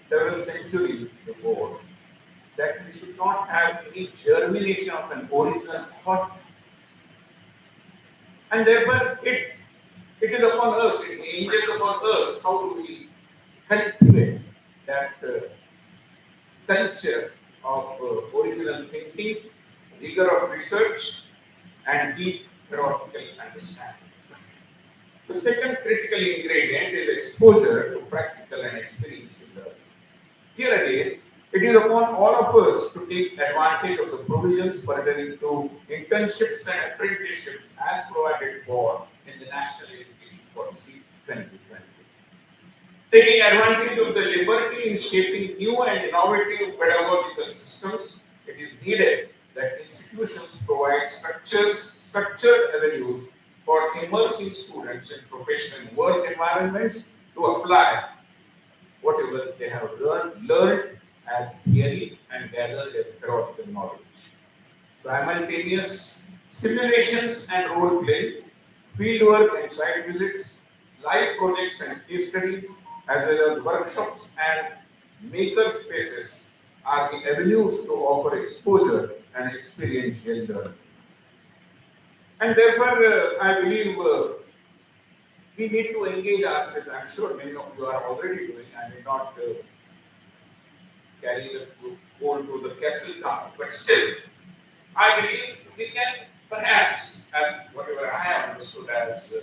several centuries before, that we should not have any germination of an original thought. And therefore, it is upon us, it hinges upon us, how do we cultivate that culture of original thinking, rigor of research, and deep theoretical understanding. The second critical ingredient is exposure to practical and experiential learning. Here again, it is upon all of us to take advantage of the provisions pertaining to internships and apprenticeships as provided for in the National Education Policy 2020. Taking advantage of the liberty in shaping new and innovative pedagogical systems, it is needed that institutions provide structured avenues for immersing students in professional work environments to apply whatever they have learned as theory and gathered as theoretical knowledge. Simultaneous simulations and role play, fieldwork and site visits, live projects and case studies, as well as workshops and maker spaces are the avenues to offer exposure and experiential learning. And therefore, I believe we need to engage ourselves. I'm sure many of you are already doing. I may not carry the goal to the castle top, but still, I believe we can perhaps, as whatever I have understood as the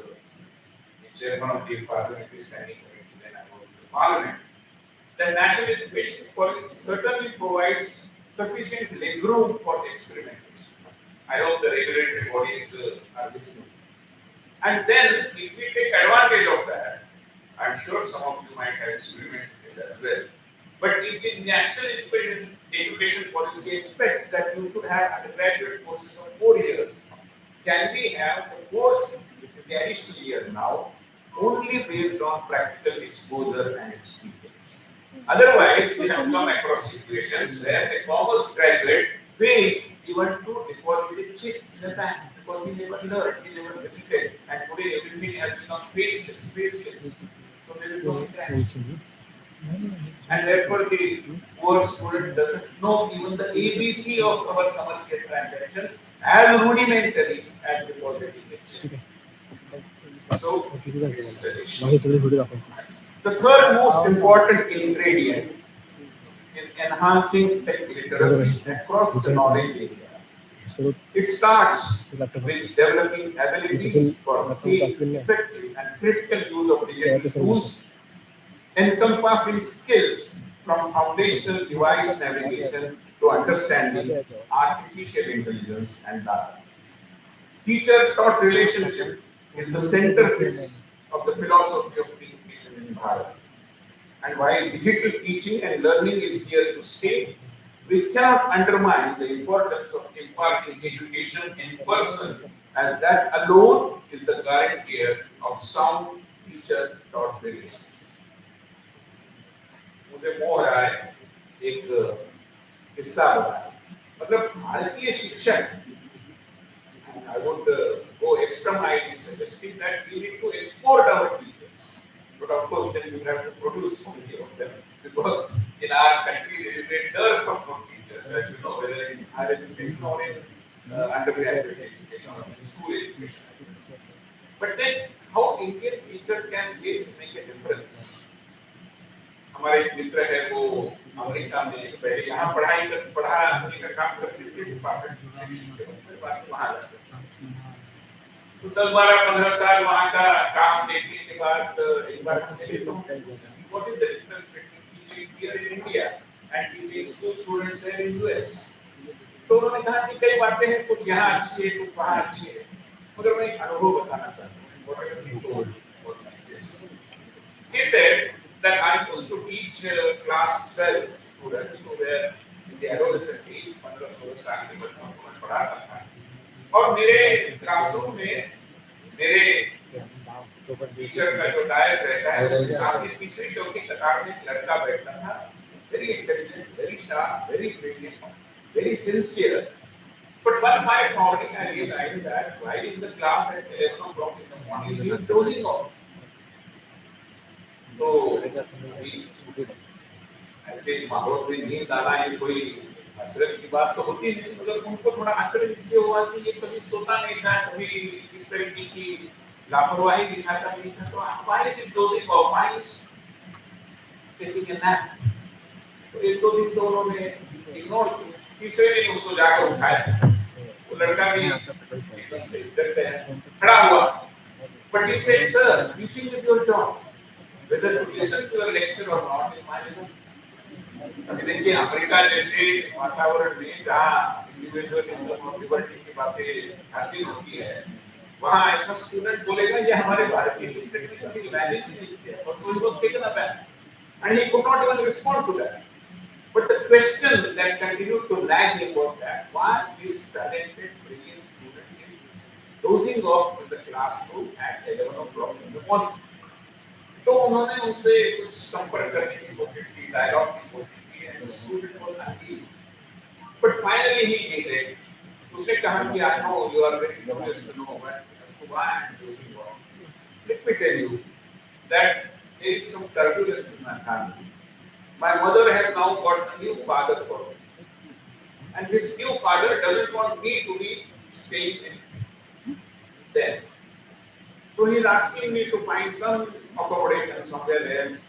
chairman of the parliamentary standing committee, then I was in the parliament, the national education policy certainly provides sufficient legroom for experimentation. I hope the regulatory bodies are listening. And then, if we take advantage of that, I'm sure some of you might have experimented this as well. But if the national education policy expects that you should have undergraduate courses of 4 years, can we have the fourth, which is the additional year now, only based on practical exposure and experience? Otherwise, we have come across situations where a commerce graduate fails even to deposit a check in the bank because he never learned, he never visited, and today everything has become faceless. So there is no interaction. And therefore, the poor student doesn't know even the ABC of our commercial transactions as rudimentary as depositing it. So, this is solution. The third most important ingredient is enhancing tech literacy across the knowledge areas. It starts with developing abilities for safe, effective, and critical use of digital tools, encompassing skills from foundational device navigation to understanding artificial intelligence and data. Teacher-taught relationship is the centerpiece of the philosophy of education in Bharat. And while digital teaching and learning is here to stay, we cannot undermine the importance of imparting education in person, as that alone is the guarantee of sound teacher-taught relations. मुझे मोह रहा है एक किस्सा बताएं, मतलब भारतीय शिक्षक, I would go extra mile in suggesting that we need to export our teachers, but of course then we have to produce only of them, because in our country there is a dearth of teachers, as you know, whether in higher education or in undergraduate education or in school education. But then how Indian teacher can make a difference? हमारे एक मित्र है वो America में पहले यहाँ पढ़ाने का काम करते थे डिपार्टमेंट वहाँ जाते तो 10-12-15 साल वहाँ का काम देखने के बाद एक बार हमने देखा what is the difference between teaching here in India and teaching students there in US? तो उन्होंने कहा कि कई बातें हैं, कुछ यहाँ अच्छी है, कुछ वहाँ अच्छी है, मगर मैं एक अनुभव बताना चाहता हूँ. He said that I used to teach class 12 students who were in the adolescent age, 15-16 साल के बच्चों को मैं पढ़ाता था. और मेरे क्लासरूम में मेरे टीचर का जो डायस रहता है उसके सामने तीसरी चौथी कतार में एक लड़का बैठता था, very intelligent, very sharp, very brilliant, very sincere. But one fine morning I realized that while in the class at 11 o'clock in the morning he was dozing off. तो ऐसे माहौल में नींद आना ये कोई अचरज की बात तो होती नहीं, मगर उनको थोड़ा अचरज इसलिए हुआ कि ये कभी सोता नहीं था, कभी इस तरीके की लापरवाही दिखाता नहीं था. तो why is it dozing off? Why is taking a nap? तो एक दो दिन तो उन्होंने इग्नोर किया, तीसरे दिन उसको जाकर उठाया. वो लड़का भी एकदम से डरते हैं खड़ा हुआ. But he said, sir, teaching is your job. Whether to listen to a lecture or not is my job. अभी देखिए अमेरिका जैसे वातावरण में जहाँ इंडिविजुअलिज्म और लिबर्टी की बातें आती होती है, वहाँ ऐसा स्टूडेंट बोलेगा ये हमारे भारतीय शिक्षक ने कभी इमेजिन नहीं किया, और so he was taken aback and he could not even respond to that. But the question that continued to nag him was that why this talented, brilliant student is dozing off in the classroom at 11 o'clock in the morning. तो उन्होंने उनसे कुछ संपर्क करने की कोशिश की, dialogue की कोशिश की, and the student was angry. But finally he gave it. उसने कहा कि I know you are very curious to know why I am dozing off. Let me tell you that there is some turbulence in my family. My mother has now got a new father for me, and this new father doesn't want me to be staying in there. So he is asking me to find some accommodation somewhere else,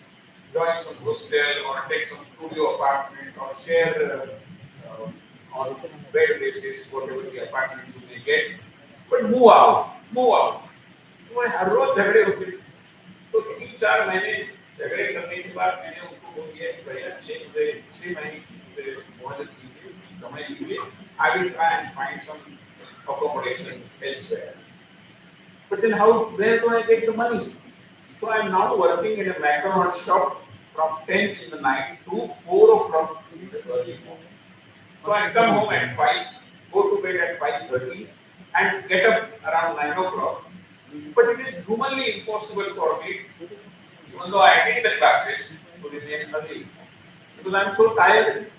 join some hostel or take some studio apartment or share on bed basis whatever the apartment you may get. But move out. तो मैं हर रोज झगड़े होते थे. तो 3-4 महीने झगड़े करने के बाद मैंने उनको बोल दिया कि भैया 6 महीने की मोहलत कीजिए, समय लीजिए. I will try and find some accommodation elsewhere. But then where do I get the money? So I'm now working in a macaroni shop from 10 in the night to 4 o'clock in the early morning. So I come home at 5, go to bed at 5:30 and get up around 9 o'clock. But it is humanly impossible for me, even though I attend the classes, to remain early. Because I'm so tired.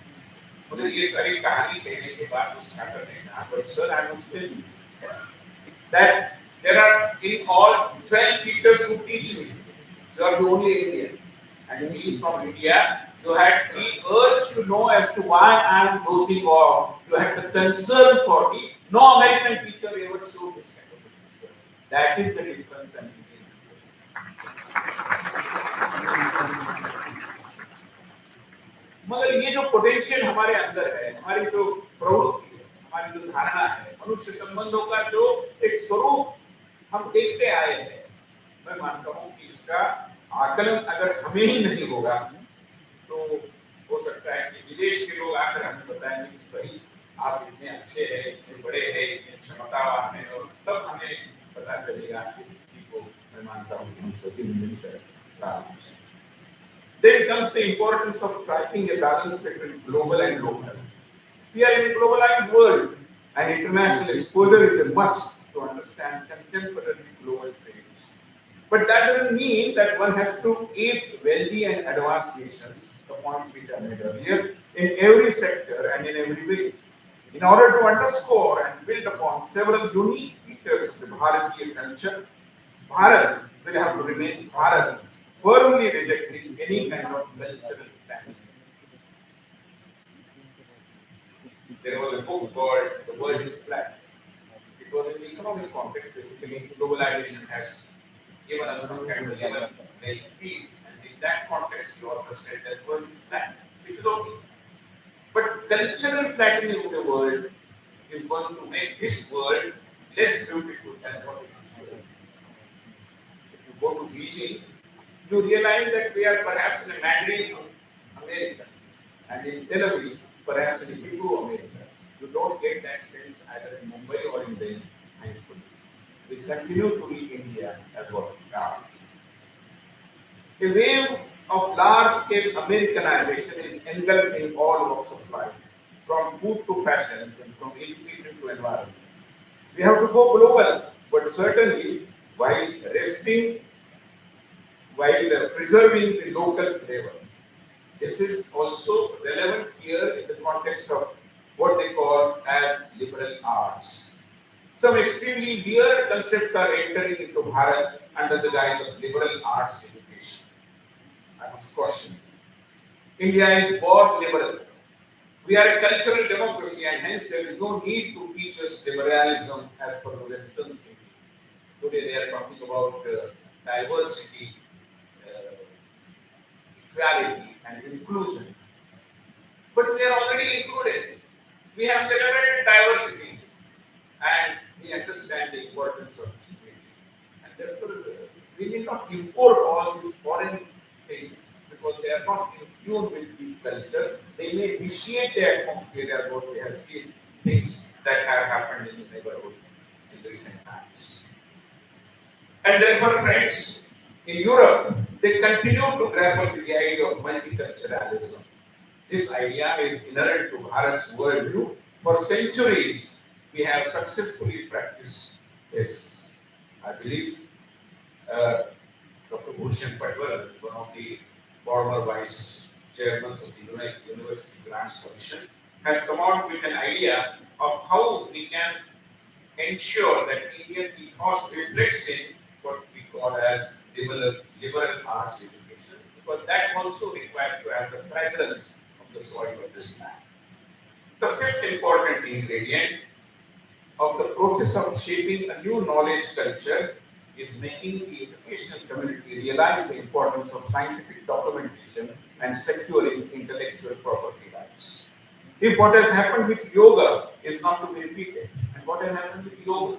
मुझे ये सारी कहानी कहने के बाद उसका करने का, but sir, I must tell you that there are in all 12 teachers who teach me. You are the only Indian, and being from India, you had the urge to know as to why I am dozing off. You had the concern for me. No American teacher ever showed this kind of concern. That is the difference. And मगर ये जो potential हमारे अंदर है, हमारी जो प्रवृत्ति है, हमारी जो धारणा है, मनुष्य संबंधों का जो एक स्वरूप हम देखते आए हैं, मैं मानता हूँ कि इसका आकलन अगर हमें ही नहीं होगा तो हो सकता है कि विदेश के लोग आकर हमें बताएंगे कि भाई आप इतने अच्छे हैं, इतने बड़े हैं, इतने क्षमतावान हैं, और तब हमें पता चलेगा इस चीज को। मैं मानता हूँ कि हम सभी मिलकर काम करें। Then comes the importance of striking a balance between global and local. We are in a globalized world, and international exposure is a must to understand contemporary global trends. But that doesn't mean that one has to ape wealthy and advanced nations, the point which I made earlier, in every sector and in every way. In order to underscore and build upon several unique features of the Bharatiya culture, Bharat will have to remain Bharat, firmly rejecting any kind of cultural plan. There was a book called The World is Flat. It was in the economic context, basically, globalization has given us some kind of level playing field, and in that context, the author said that the world is flat, which is okay. But cultural flattening of the world is going to make this world less beautiful than what it is today. If you go to Beijing, you realize that we are perhaps in a Mandarin America, and in Tel Aviv, perhaps in Hebrew America. You don't get that sense either in Mumbai or in Delhi. We continue to be India as what we are. A wave of large-scale Americanization is engulfing all walks of life, from food to fashions and from education to environment. We have to go global, but certainly while preserving the local flavor. This is also relevant here in the context of what they call as liberal arts. Some extremely weird concepts are entering into Bharat under the guise of liberal arts education. I must caution. India is born liberal. We are a cultural democracy, and hence there is no need to teach us liberalism as per the Western thinking. Today they are talking about diversity, equality, and inclusion. But we are already included. We have celebrated diversities, and we understand the importance of equality. And therefore, we need not import all these foreign things because they are not in tune with the culture. They may vitiate the atmosphere as what we have seen, things that have happened in the neighborhood in recent times. And therefore, friends, in Europe, they continue to grapple with the idea of multiculturalism. This idea is inherent to Bharat's worldview. For centuries, we have successfully practiced this. I believe Dr. Bhushan Patwar, one of the former vice chairmen of the University Grants Commission, has come out with an idea of how we can ensure that Indian ethos reflects in what we call as liberal arts education, because that also requires to have the fragrance of the soil of this land. The fifth important ingredient of the process of shaping a new knowledge culture is making the educational community realize the importance of scientific documentation and securing intellectual property rights. If what has happened with yoga is not to be repeated, and what has happened with yoga?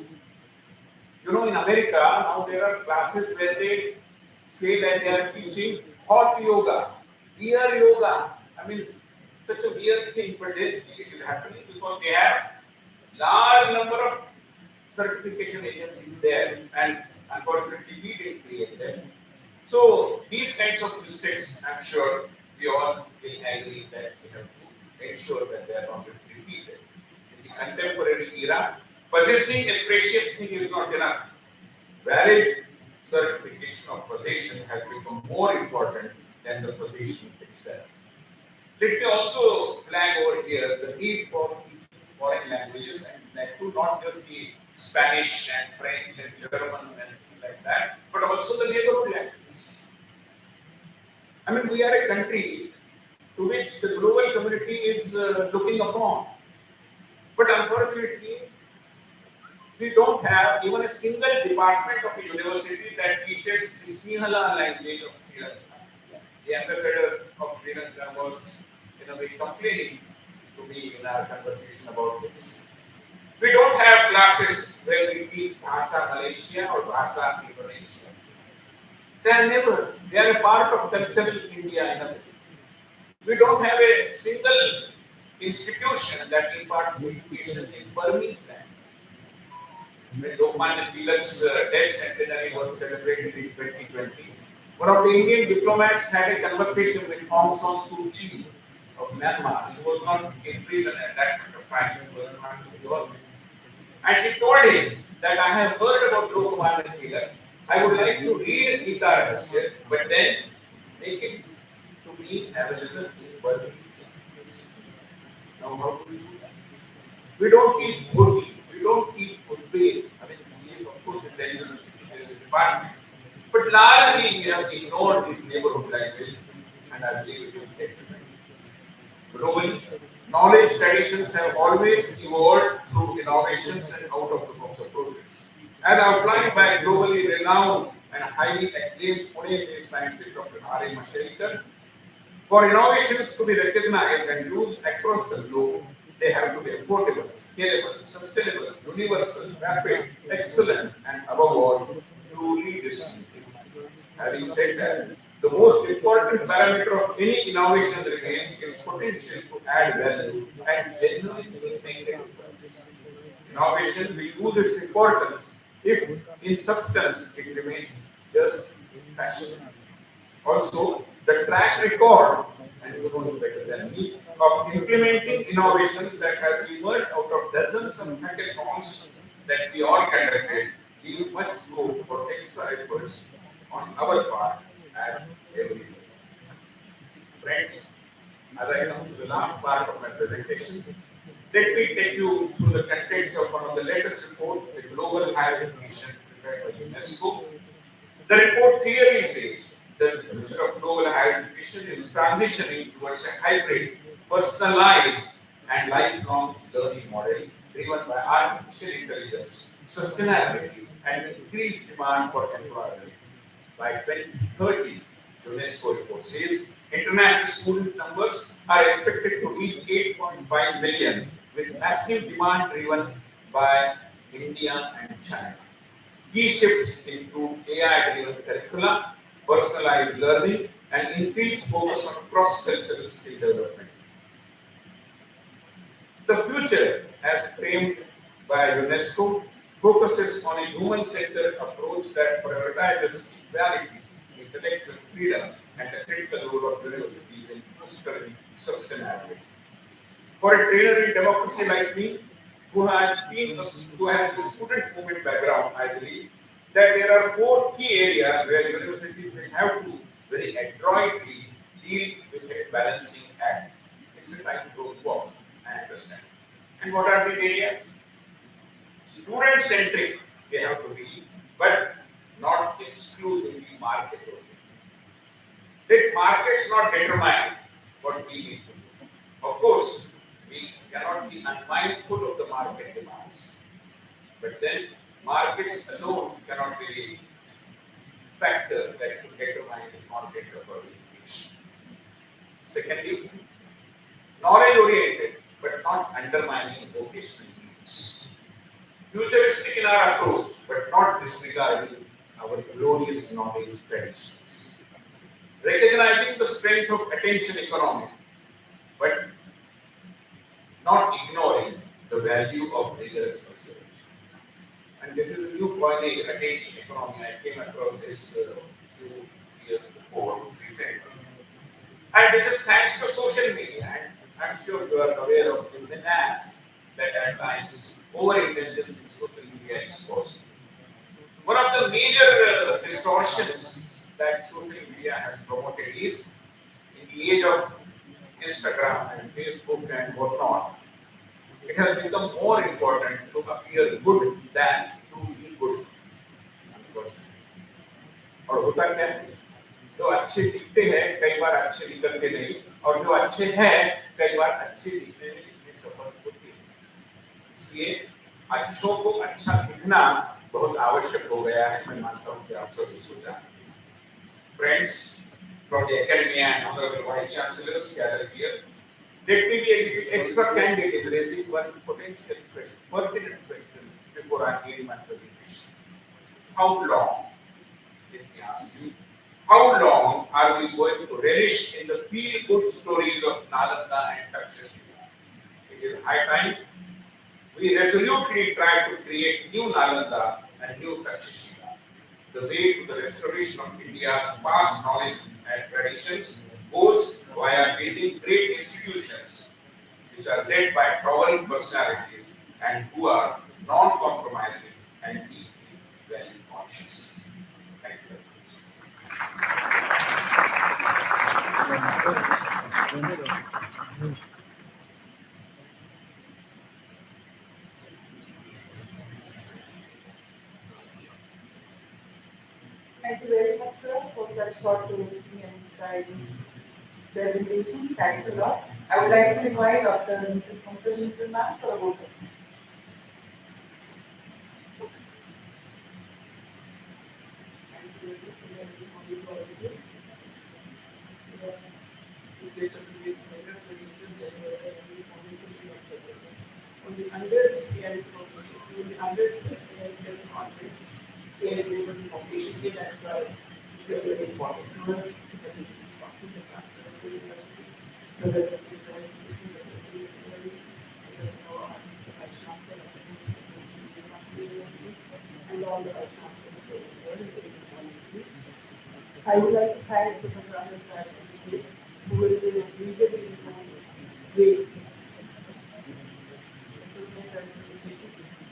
You know, in America, now there are classes where they say that they are teaching hot yoga, beer yoga. I mean, such a weird thing, but it is happening because they have large number of certification agencies there, and unfortunately we didn't create them. So these kinds of mistakes, I'm sure we all will agree that we have to ensure that they are not repeated. In the contemporary era, possessing a precious thing is not enough. Valid certification of possession has become more important than the possession itself. Let me also flag over here the need for teaching foreign languages, and that too not just the Spanish and French and German and things like that, but also the neighborhood languages. I mean, we are a country to which the global community is looking upon, but unfortunately, we don't have even a single department of a university that teaches the Sinhala language of Sri Lanka. The ambassador of Sri Lanka was, in a way, complaining to me in our conversation about this. We don't have classes where we teach Bhasa Malaysia or Bhasa Indonesia. They are neighbors. They are a part of cultural India in a way. We don't have a single institution that imparts education in Burmese language. When Lokmanya Tilak's death centenary was celebrated in 2020, one of the Indian diplomats had a conversation with Aung San Suu Kyi of Myanmar. She was not in prison at that point of time. She was not in the government. And she told him that I have heard about Lokmanya Tilak. I would like to read Gita Rahasya, but then make it to be available in Burmese. Now, how do we do that? We don't teach Urdu. We don't teach Urdu. I mean, yes, of course, in the university there is a department. But largely, we have ignored these neighborhood languages, and I believe it is detrimental. Globally, knowledge traditions have always evolved through innovations and out-of-the-box approaches. As outlined by globally renowned and highly acclaimed Pune-based scientist Dr. R.A. Mashelkar, for innovations to be recognized and used across the globe, they have to be affordable, scalable, sustainable, universal, rapid, excellent, and above all, truly distributed. Having said that, the most important parameter of any innovation remains its potential to add value and genuinely make a difference. Innovation will lose its importance if, in substance, it remains just passion. Also, the track record, and you know better than me, of implementing innovations that have emerged out of dozens of hackathons that we all conducted leave much scope for extra efforts on our part at every level. Friends, as I come to the last part of my presentation, let me take you through the contents of one of the latest reports, the Global Higher Education prepared by UNESCO. The report clearly says that the future of global higher education is transitioning towards a hybrid, personalized, and lifelong learning model driven by artificial intelligence, sustainability, and increased demand for employability. By 2030, UNESCO report says international student numbers are expected to reach 8.5 million, with massive demand driven by India and China. Key shifts include AI-driven curricula, personalized learning, and increased focus on cross-cultural skill development. The future, as framed by UNESCO, focuses on a human-centered approach that prioritizes equality, intellectual freedom, and the critical role of universities in fostering sustainability. For a trainer in democracy like me, who has a student movement background, I believe that there are four key areas where universities will have to very adroitly deal with a balancing act. It's a time to work, I understand. And what are these areas? Student-centric, they have to be, but not exclusively market-oriented. Let markets not determine what we need to do. Of course, we cannot be unmindful of the market demands. But then, markets alone cannot be a factor that should determine the market of our education. Secondly, knowledge-oriented, but not undermining vocational needs. Futuristic in our approach, but not disregarding our glorious knowledge traditions. Recognizing the strength of attention economy, but not ignoring the value of rigorous research. and this is a new coinage, attention economy. I came across this few years before, recently. And this is thanks to social media. And I'm sure you are aware of the menace that at times overindulgence in social media is caused. One of the major distortions that social media has promoted is in the age of Instagram and Facebook and whatnot, it has become more important to appear good than to be good. और होता क्या है, जो अच्छे दिखते हैं कई बार अच्छे निकलते नहीं, और जो अच्छे हैं कई बार अच्छे दिखने में इतनी सफल होती है। इसलिए अच्छों को अच्छा दिखना बहुत आवश्यक हो गया है। मैं मानता हूँ कि आप सब इसको जानते हैं। Friends from the academy and honorable vice chancellors gathered here, let me be a little extra candid in raising one potential question, pertinent question before I begin my presentation. How long? Let me ask you, how long are we going to relish in the feel-good stories of Nalanda and Takshashila? It is high time we resolutely try to create new Nalanda and new Takshashila. The way to the restoration of India's past knowledge and traditions goes via building great institutions which are led by towering personalities and who are non-compromising and deeply value conscious. Thank you very much. Thank you very much, sir, for such thought-provoking and inspiring presentation. Thanks a lot. I would like to invite Dr. Mrs. Pankaj Mittal for a vote of thanks. On the 100th AIU Conference, AIU was in competition here, that's why it's very important. And all the vice chancellors. I would like to thank the Professor Sir, who will be reasonably informed way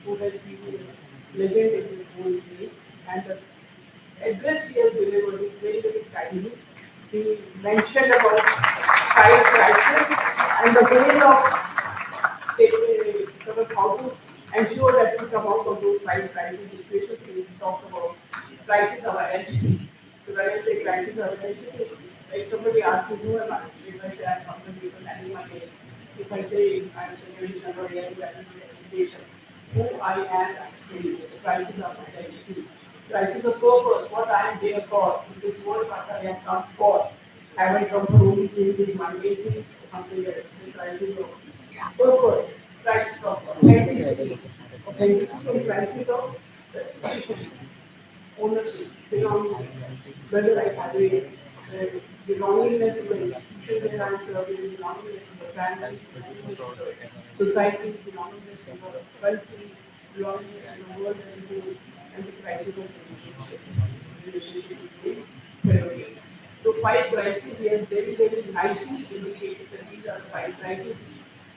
who has been a legend in his whole way, and the address he has delivered is very, very timely. He mentioned about five crises and the way of sort of how to ensure that we come out of those five crises situations. He talked about crisis of identity. So when I say crisis of identity, if somebody asks me who am I, if I say I'm from the people and my name, if I say I'm secretary general representation, who I am actually, crisis of identity, crisis of purpose, what I am there for, in this world, what I have come for. Have I come for only doing these mundane things or something else? Crisis of purpose, crisis of authenticity, and crisis of ownership, belongingness, whether I have a belongingness to the institution that I'm serving, belongingness to the family, belongingness to the society, belongingness to the country, belongingness to the world and the crisis of relationship between terrorists. So five crises here very, very nicely indicated that these are the five crises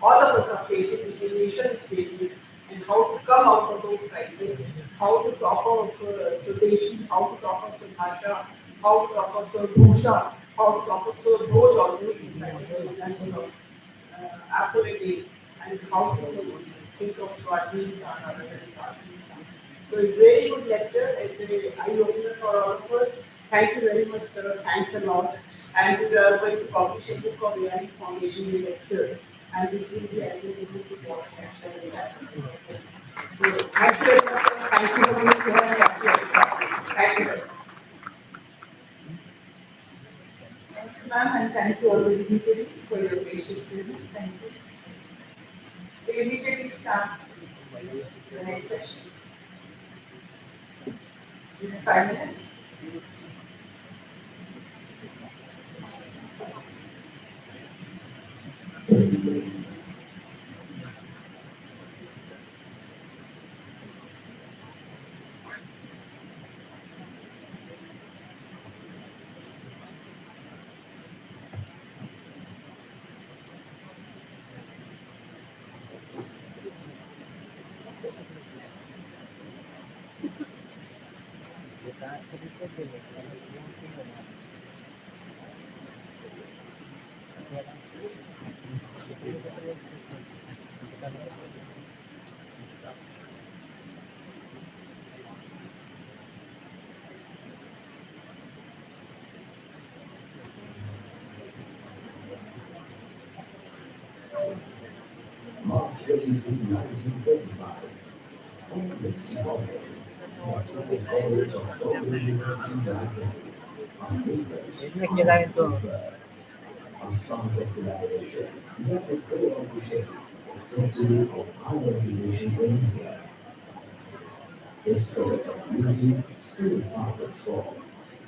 all of us are facing, which the nation is facing, and how to come out of those crises, how to talk of Swadeshi, how to talk of Subhasha, how to talk of Bhusha, how to talk of Doj also inside the example of authority, and how to think of Swati rather than Swati. So a very good lecture, an eye-opener for all of us. Thank you very much, sir. Thanks a lot. And we are going to publish a book of AI Foundation lectures. And this will be available to all capture in that. So, thank you very much. Thank you very much. Thank you very much. Thank you, ma'am, and thank you all the dignitaries for your gracious presence. Thank you. We immediately start the next session. In 5 minutes. March 23, 1925. On this morning, the college of all universities library on England, a stronger collaboration that will go on to shape the destiny of higher education in India. The spirit of unity soon found its form,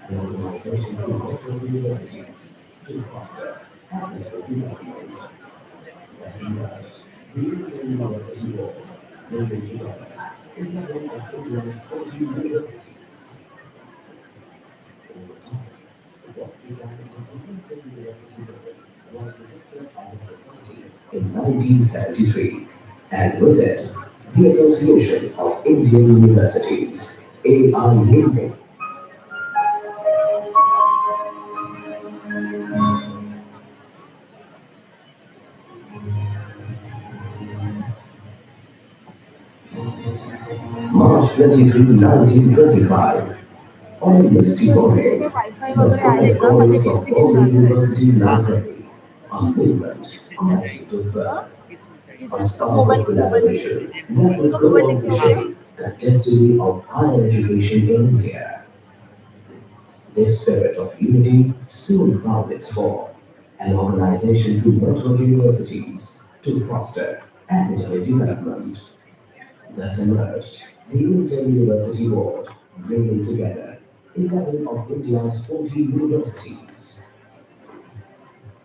an organization to better universities, to foster habitable development. As emerged, the Indian University Board, bringing together 11 of India's 40 universities. Over time, what began as the Indian University Board was registered as a society in 1973, and with it, the Association of Indian Universities, AIU. March 23, 1925. On a misty morning, the wifi वगैरे आहे का college म्हणजे of DC all चालू आहे universities library, a movement quietly took birth. A spark of collaboration that would go on to shape the destiny of higher education in India. This spirit of unity soon found its form, an organization to network universities to foster academic development. Thus emerged the Inter-University Board, bringing together 11 of India's 40 universities.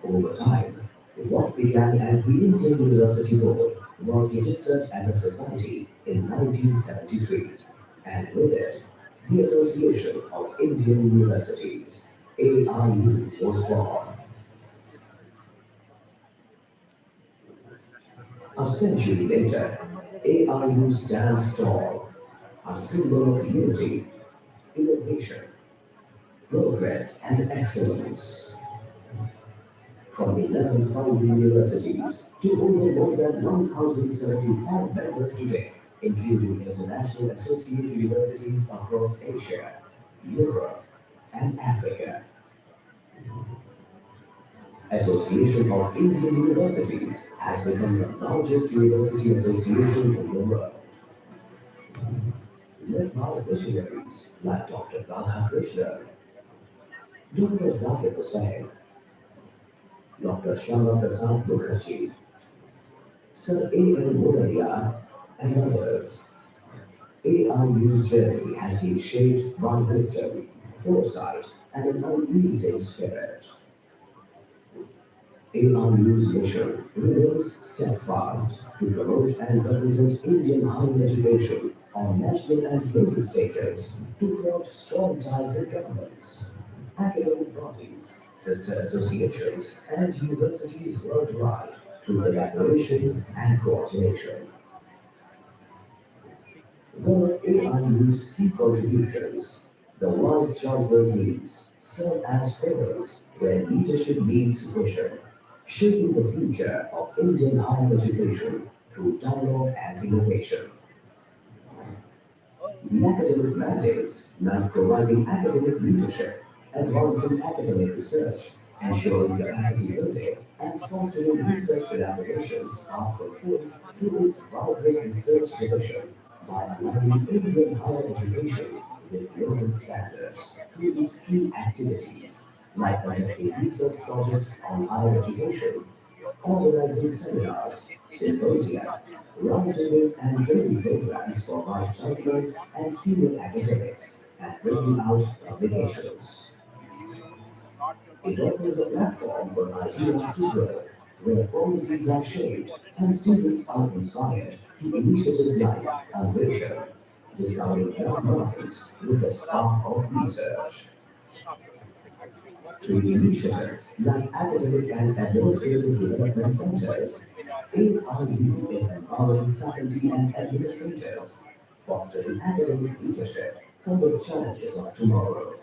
Over time, what began as the Inter-University Board was registered as a society in 1973, and with it, the Association of Indian Universities, AIU, was born. A century later, AIU stands tall, a symbol of unity, innovation, progress, and excellence. From 11 founding universities to over more than 1,075 members today, including international associate universities across Asia, Europe, and Africa. Association of Indian Universities has become the largest university association in the world. Led by visionaries like Dr. Radha Krishnan, Dr. Zakir Hussain, Dr. Shyama Prasad Mukherjee, Sir A.L. Muraliya, and others, AIU's journey has been shaped by wisdom, foresight, and an unyielding spirit. AIU's mission remains steadfast to promote and represent Indian higher education on national and global stages, to forge strong ties with governments, academic bodies, sister associations, and universities worldwide through collaboration and coordination. One of AIU's key contributions, the Vice Chancellor's meetings, serve as forums where leadership meets vision, shaping the future of Indian higher education through dialogue and innovation. The academic mandates, like providing academic leadership, advancing academic research, ensuring capacity building, and fostering research collaborations are fulfilled through its vibrant research division by aligning Indian higher education with global standards through its key activities, like conducting research projects on higher education, organizing seminars, symposia, roundtables, and training programs for vice chancellors and senior academics, and bringing out publications. It offers a platform for ideas to grow, where policies are shaped and students are inspired through initiatives like Innovation, discovering young minds with the spark of research. Through initiatives like academic and administrative development centers, AIU is empowering faculty and administrators, fostering academic leadership for the challenges of tomorrow.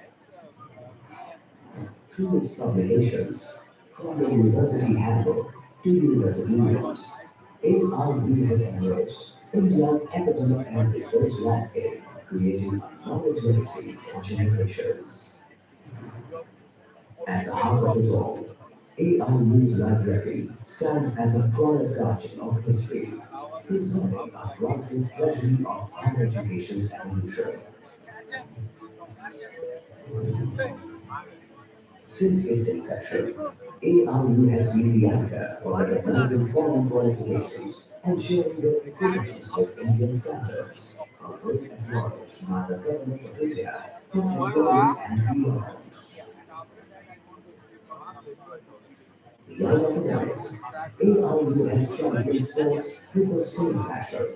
through its publications, from the University Handbook to University Rooms. AIU has enriched India's academic and research landscape, creating a knowledge legacy for generations. At the heart of it all, AIU's library stands as a quiet guardian of history, preserving a priceless treasury of higher education's evolution. Since its inception, AIU has been the anchor for recognizing foreign qualifications and sharing their equivalence with Indian standards, covering and acknowledged by the Government of India from employment and beyond. Beyond academics, AIU has championed sports with the same passion.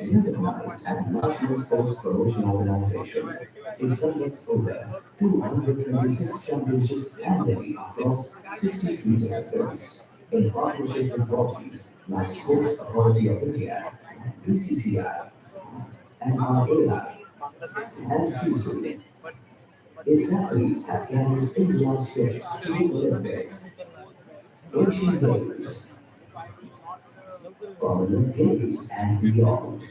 Recognized as a national sports promotion organization, it conducts over 226 championships annually across 63 disciplines in partnership with bodies like Sports Authority of India, BCCI, NRAI, and FISU. Its athletes have carried India's spirit to the Olympics, Asian Games, Commonwealth Games, and beyond.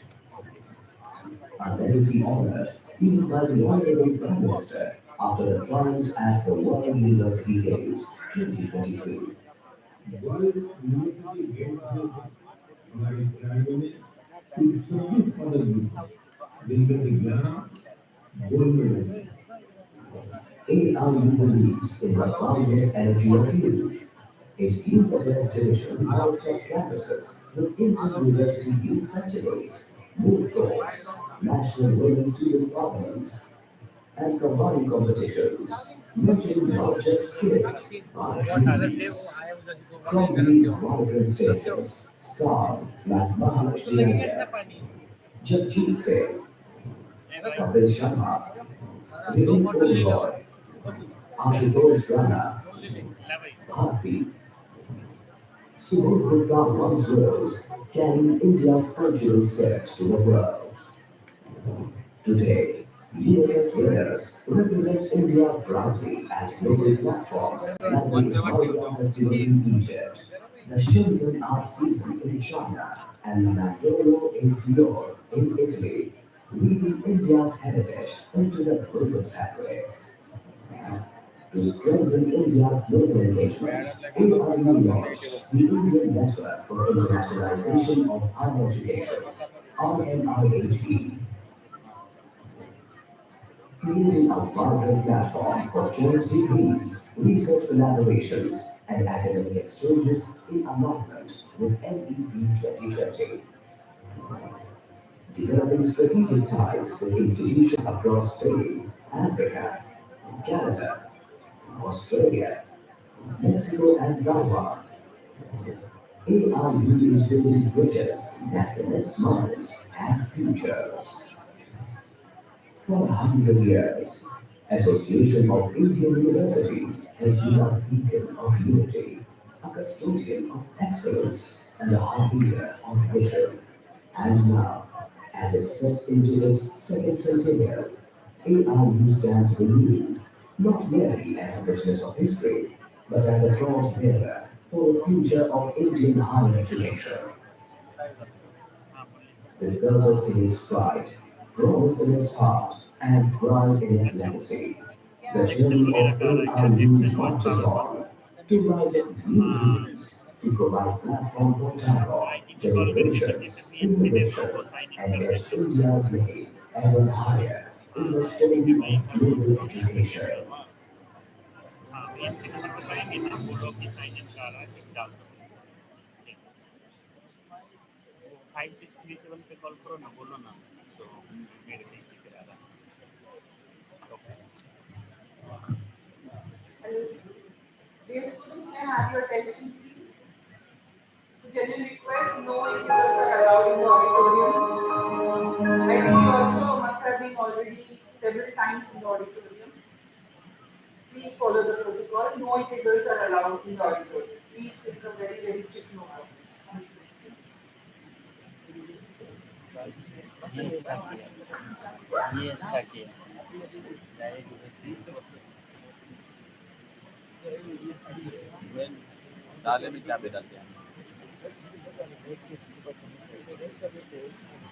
A legacy honored even by the Honorable Prime Minister after the triumphs at the World University Games 2023. World University Games हमारे खिलाड़ियों ने कुछ पदक जीते जिनमें से 11 gold medal AIU believes in the boundless energy of youth. Its Youth Affairs Division lights up campuses with inter-university youth festivals, moot courts, national women's student parliaments, and kabaddi competitions, nurturing not just skills, but dreams. From these vibrant stations, stars like Mahalakshmi Iyer, Javjit Singh, Kapil Sharma, Vinod Oberoi, Ashutosh Rana, Bharti, Subodh Gupta once rose, carrying India's cultural spirit to the world. Today, UFS winners represent India proudly at global platforms like the Ismailia Festival in Egypt, the Shenzhen Art Season in China, and the Mandolo in Fior in Italy, weaving India's heritage into the global fabric. To strengthen India's global engagement, AIU launched the Indian Network for Internationalization of Higher Education, RNIHE, creating a vibrant platform for joint degrees, research collaborations, and academic exchanges in alignment with NEP 2020. Developing strategic ties with institutions across Spain, Africa, Canada, Australia, Mexico, and Taiwan. AIU is building bridges that connect minds and futures. For 100 years, Association of Indian Universities has been a beacon of unity, a custodian of excellence, and a harbinger of vision. And now, as it steps into its second centennial, AIU stands renewed, not merely as a witness of history, but as a torchbearer for the future of Indian higher education. With purpose in its stride, promise in its heart, and pride in its legacy, the journey of AIU marches on to write new dreams, to provide platform for dialogue, deliberations, innovation, and edge India's name ever higher in the story of global education. Dear students, may I have your attention, please? It's a genuine request. No individuals are allowed in the auditorium. I think you also must have been already several times in the auditorium. Please follow the protocol. No individuals are allowed in the auditorium. Please take a very, very strict note of this. डाले में चाबी डालते हैं एक एक के बाद कौन सा है? सब एक साथ।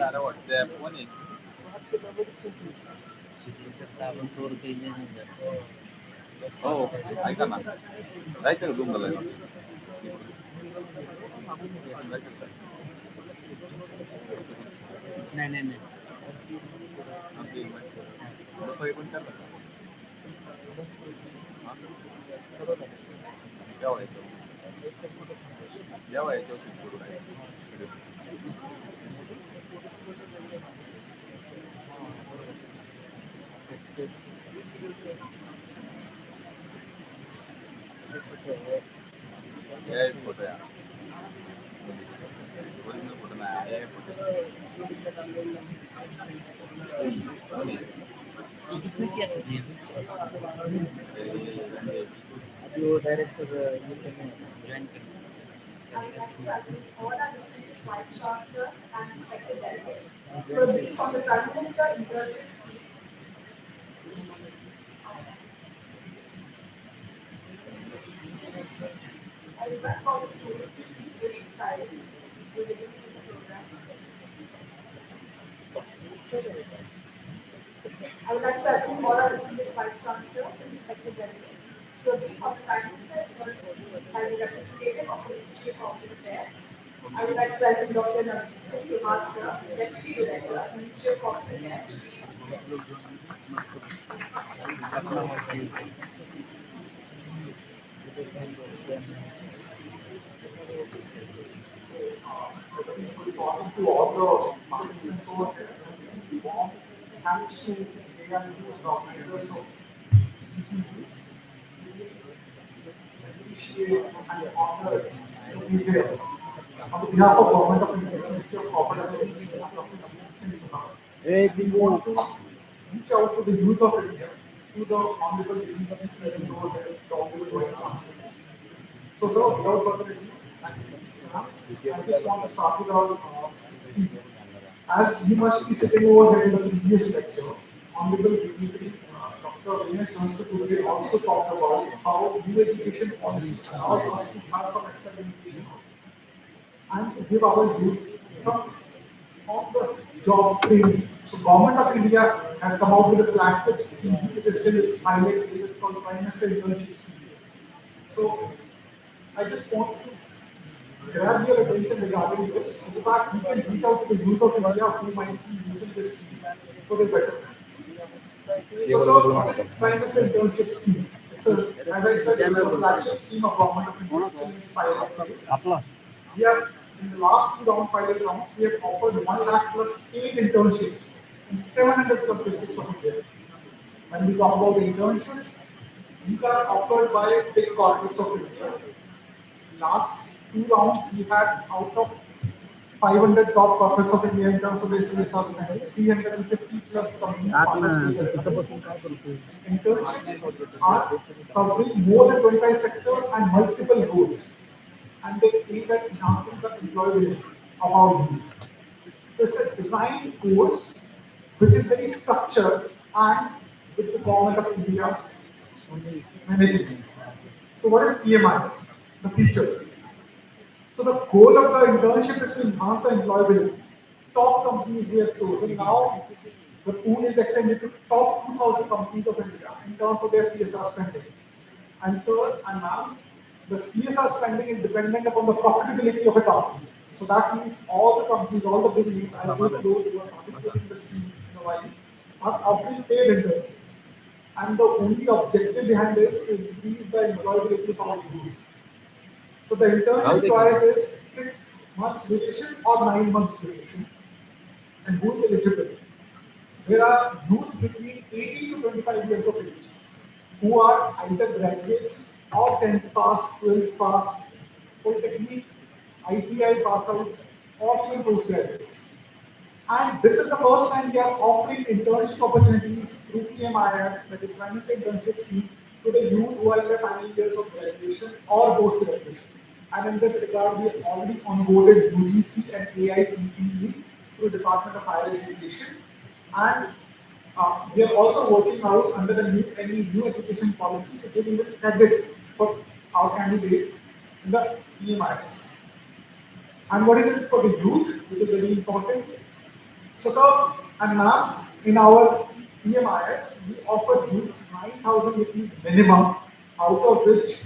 अरे व्हाट्सएप कोण आहे हो ऐका ना जायचं का तुम्हाला नाही नाही नाही रुपये पण करता का? हा? केव्हा यायचं केव्हा यायचं सुरू आहे हे फोटो आहे ओरिजिनल फोटो नाही हे फोटो तो किसने किया था ये? हे अभी वो डायरेक्टर ये करने ज्वाइन कर I would like to welcome all our distinguished vice chancellors and respected delegates for a brief on the Prime Minister Internship Scheme. I request all the students to please remain silent. We will begin with the program. I would like to welcome all our distinguished vice chancellors and respected delegates to a brief on the Prime Minister Internship Scheme by the representative of the Ministry of Corporate Affairs. I would like to welcome Dr. Navneet Singh Sihal, sir, Deputy Director, Ministry of Corporate Affairs. Important to all the participants over there. Warm thanks to AIU, the organizers of appreciate and honor to be there. On behalf of Government of India, Ministry of Corporate Affairs, we want to reach out to the youth of India, to the Honorable Minister, the Honorable Vice Chancellors. So, sir, without further ado, I just want to start with our speech. As you must be sitting over here in the previous lecture, Honorable Deputy Dr. Vinesh Namaste also talked about how new education policy allows us to have some extra education and to give our youth some of the job training. So, Government of India has come out with a flagship scheme which is still its pilot phase. It's called Prime Minister Internship Scheme. So, I just want to grab your attention regarding this, so that we can reach out to the youth of India who might be using this scheme for the better. So, what is Prime Minister Internship Scheme? It's a, as I said, it's a flagship scheme of Government of India. It's pilot phase. We are in the last two pilot rounds. We have offered 1 lakh plus paid internships in 700 plus districts of India. When we talk about the internships, these are offered by big corporates of India. Last two rounds, we had out of 500 top corporates of India in terms of their CSR spending, 350 plus companies participated. Internships are covering more than 25 sectors and multiple roles, and they aim at enhancing the employability of our youth. It's a design course which is very structured and with the Government of India managing. So, what is PMIS? The features. So the goal of the internship is to enhance the employability. Top companies we have chosen. Now the pool is extended to top 2,000 companies of India in terms of their CSR spending. And sirs and ma'ams, the CSR spending is dependent upon the profitability of a company. So that means all the companies, all the big names, I'll go those who are participating in the scheme in a while, are offering paid internships. And the only objective behind this is to increase the employability of our youth. So the internship choice is 6 months duration or 9 months duration. And who is eligible? there are youth between 18 to 25 years of age who are either graduates or 10th pass, 12th pass, polytechnic, ITI pass outs, or even postgraduates. And this is the first time we are offering internship opportunities through PMIS, that is Prime Internship Scheme, to the youth who are in their final years of graduation or post-graduation. And in this regard, we have already onboarded UGC and AICTE through Department of Higher Education. And we are also working out under the new education policy to give even credits for our candidates in the PMIS. And what is it for the youth, which is very important? So, sir and ma'ams, in our PMIS, we offer youths 9,000 rupees minimum, out of which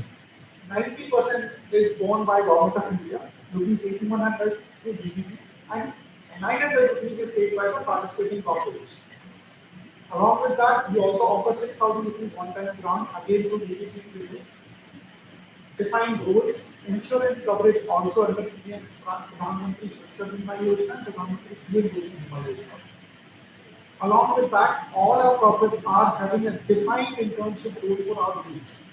90% is borne by Government of India, rupees 8,100 through BBP, and 900 rupees is paid by the participating corporation. Along with that, we also offer 6,000 rupees one-time grant again to BBP. Defined goals, insurance coverage also under PM Pradhan Mantri Shiksha Bima Yojana, Pradhan Mantri Jeevan Jyoti Bima Yojana. Along with that, all our corporates are having a defined internship goal for our youths.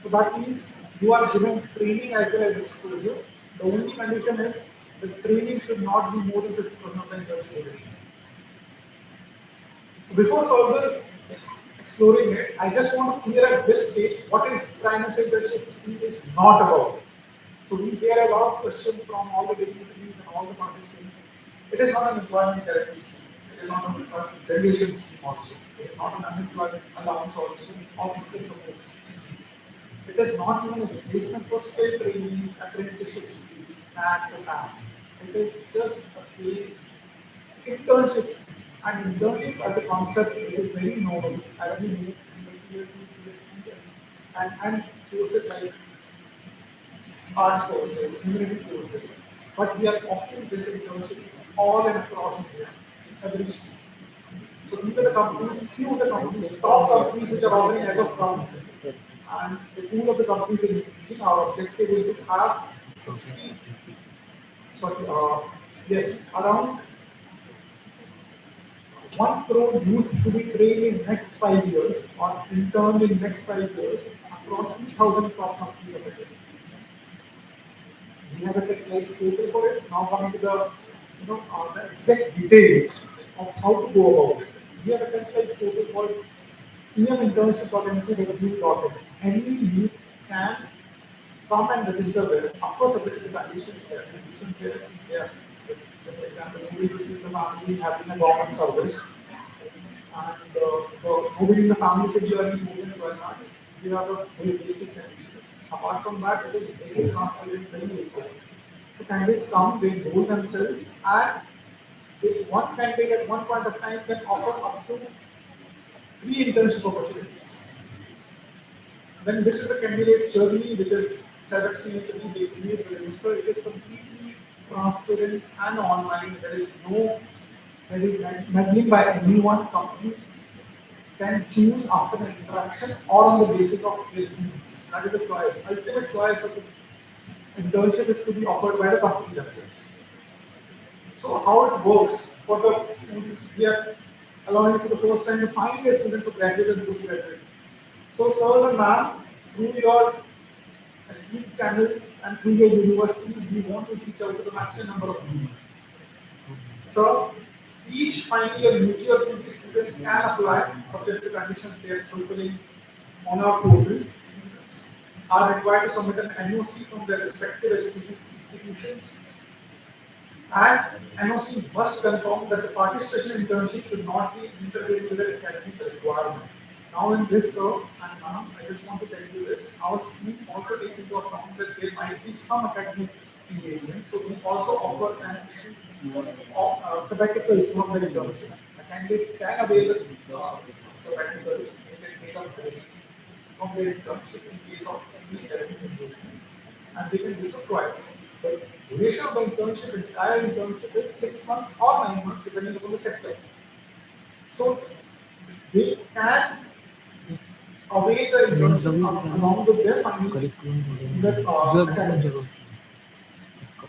So that means you are given training as well as exposure. The only condition is the training should not be more than 50% of the internship duration. So before further exploring it, I just want to clear at this stage what is Prime Internship Scheme is not about. So we hear a lot of questions from all the dignitaries and all the participants. It is not an employment guarantee scheme. It is not an generation scheme also. It is not an unemployment allowance also or income support scheme. It is not even a replacement for skill training, apprenticeship schemes, NATs and apps. It is just a paid internship scheme. And internship as a concept which is very novel as we move in and courses like arts courses, humanity courses. But we are offering this internship all and across India, every street. So these are the companies, few of the companies, top companies which are offering as of now. And the pool of the companies is increasing. Our objective is to have 60, around 1 crore youth to be trained in next 5 years or interned in next 5 years across 2,000 top companies of India. We have a centralized portal for it. Now coming to the exact details of how to go about it. We have a centralized portal called pminternship.mc.gov.in. Any youth can come and register there. Of course, subject to the conditions there. Yeah. So, for example, nobody within the family having a government service, and nobody in the family should be earning more than 12 months. These are the very basic conditions. Apart from that, it is very transparent, very open. So candidates come, they enroll themselves, and one candidate at one point of time can offer up to 3 internship opportunities. Then this is the candidate's journey, which is they create the register. It is completely transparent and online. There is no meddling by anyone. Company can choose after an interaction or on the basis of placements. That is the choice. Ultimate choice of the internship is to be offered by the company themselves. So how it works for the students, we are allowing for the first time to find their students who graduate and postgraduate. So sirs and ma'am, through your esteemed channels and through your universities, we want to reach out to the maximum number of people. So each final year mutual PG students can apply subject to conditions they are fulfilling on our portal. Students are required to submit an NOC from their respective education institutions, and NOC must confirm that the participation internship should not be interfering with the academic requirements. Now in this sir and ma'am, I just want to tell you this. Our scheme also takes into account that there might be some academic engagement. So we also offer an sabbaticals from the internship. The candidates can avail the sabbaticals in their take up from their internship in case of any academic engagement. And they can do so twice. The duration of the internship, entire internship is 6 months or 9 months depending upon the sector. So they can away the internship along with their family.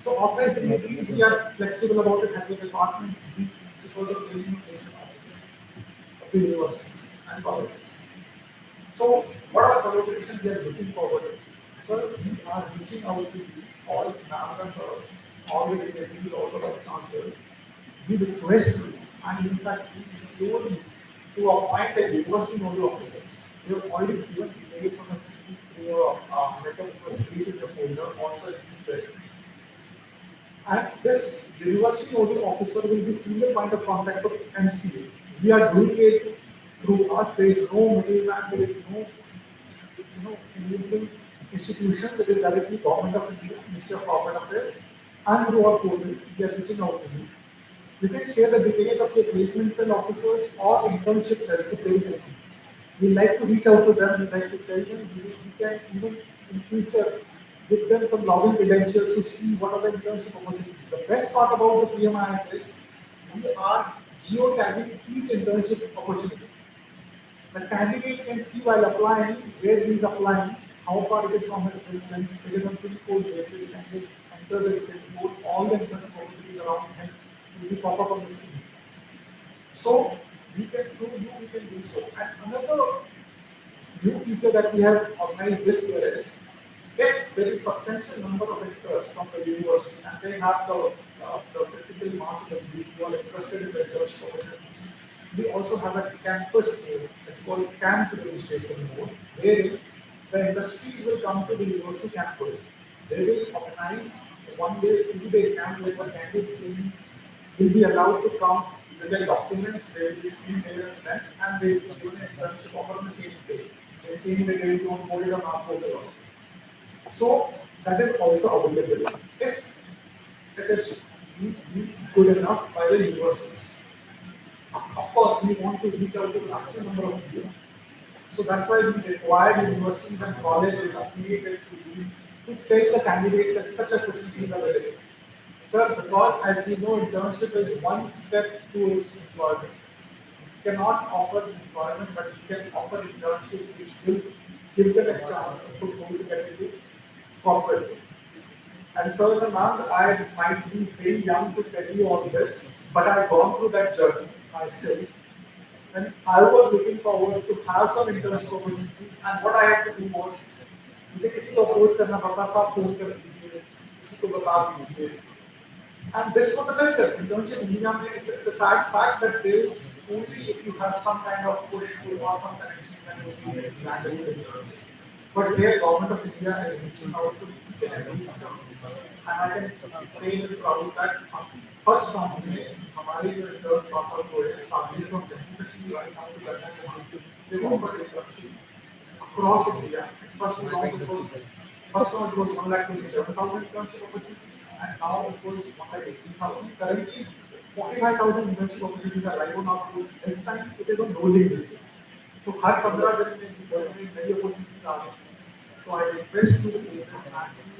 So authorized degrees, we are flexible about it, having departments, principles of training, placement officers. the universities and colleges. So, what are the collaborations we are looking forward to? So, we are reaching out to all ma'ams and sirs, all the deputies, all the vice chancellors. We request you, and in fact, we implore you to appoint a university nodal officers. We have already given details on the CV through a letter which was released in the folder, also in. And this university nodal officer will be single point of contact for MCA. We are doing it through us. There is no middleman. There is no, enabling institutions. It is directly Government of India, Ministry of Corporate Affairs, and through our portal, we are reaching out to you. You can share the details of your placements and officers or internships as the place. We like to reach out to them. We like to tell them we can even in future give them some login credentials to see what are the internship opportunities. The best part about the PMIS is we are geo-tagging each internship opportunity. The candidate can see while applying where he is applying, how far it is from his residence. It is on pin code basis. The candidate enters his pin code. All the internship opportunities around him will be pop up on the screen. So we can through you we can do so. And another new feature that we have organized this year is if there is substantial number of interest from the university and they have the critical mass of people who are interested in the internship opportunities, we also have a campus mode. It's called camp registration mode, where the industries will come to the university campus. They will organize 1 day, 2 day camp where the candidates will be allowed to come with their documents, they will be seen there and then, and they will be given an internship offer on the same day. The same way they will onboard it on our portal. So that is also available if it is good enough by the universities. Of course, we want to reach out to the maximum number of people. So that's why we require universities and colleges affiliated to tell the candidates that such opportunities are available. Sir, because as you know, internship is one step towards employment. You cannot offer employment, but you can offer internship which will give them a chance to go to get into corporate. And so, as a man, I might be very young to tell you all this, but I've gone through that journey myself. And I was looking forward to have some internship opportunities. And what I had to do was, मुझे किसी को approach करना पड़ता था, phone कर दीजिए, किसी को बता दीजिए. And this was the culture. Internship in India, it's a sad fact that there is only if you have some kind of push pull or some connection that will be landed in the internship. But here, Government of India is reaching out to each and every intern. And I can say with proud that first round में हमारे जो interns pass out हुए हैं, starting from Jammu Kashmir right now to Kanyakumari, they offered internship across India. First round it was 1,27,000 internship opportunities, and now it was 1,18,000. Currently, 45,000 internship opportunities are live on our group. This time it is on rolling basis. So हर 15 दिन में नई opportunities आ रही हैं. So I request you to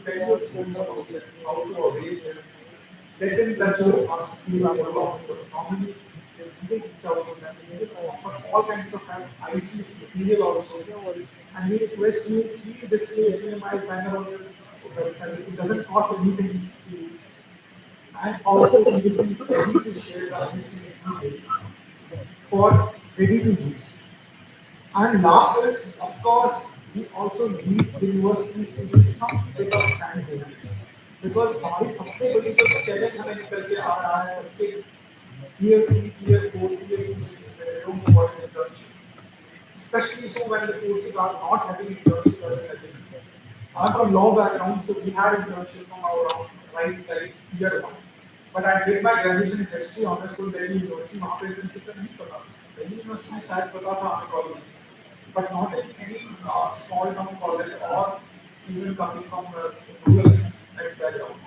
tell your students about it, how to avail them. Get in touch with us, school officers. Normally, they reach out to them. They offer all kinds of help. I see material also. And we request you, please display a minimized banner on your website. It doesn't cost anything to you. And also, we will be ready to share the IC for ready to use. And last is, of course, we also need universities to do some bit of handholding. Because हमारी सबसे बड़ी जो challenge हमें निकल के आ रहा है बच्चे tier 3, tier 4, tier 2 cities where they don't know what is internship. Especially so when the courses are not having internship as a thing. I'm from law background, so we had internship from our right year 1. But I did my graduation in history honors from Delhi University. वहाँ पे internship का नहीं पता. Delhi University में शायद पता था हमें college, but not in any small town college or even coming from rural background.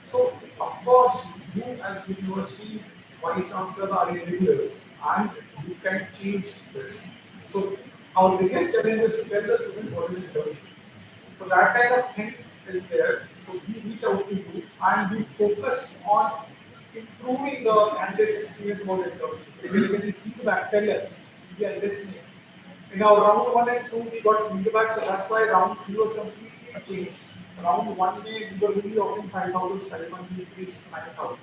So of course, you as universities, vice chancellors are individuals, and you can change this. So our biggest challenge is to tell the students what is internship. So that kind of thing is there. So we reach out to you and we focus on improving the candidate's experience about internship. If there is any feedback, tell us. We are listening. In our round 1 and 2, we got feedback, so that's why round 3 was completely changed. Round 1 we were really offering 5,000 stipend, we increased to 9,000.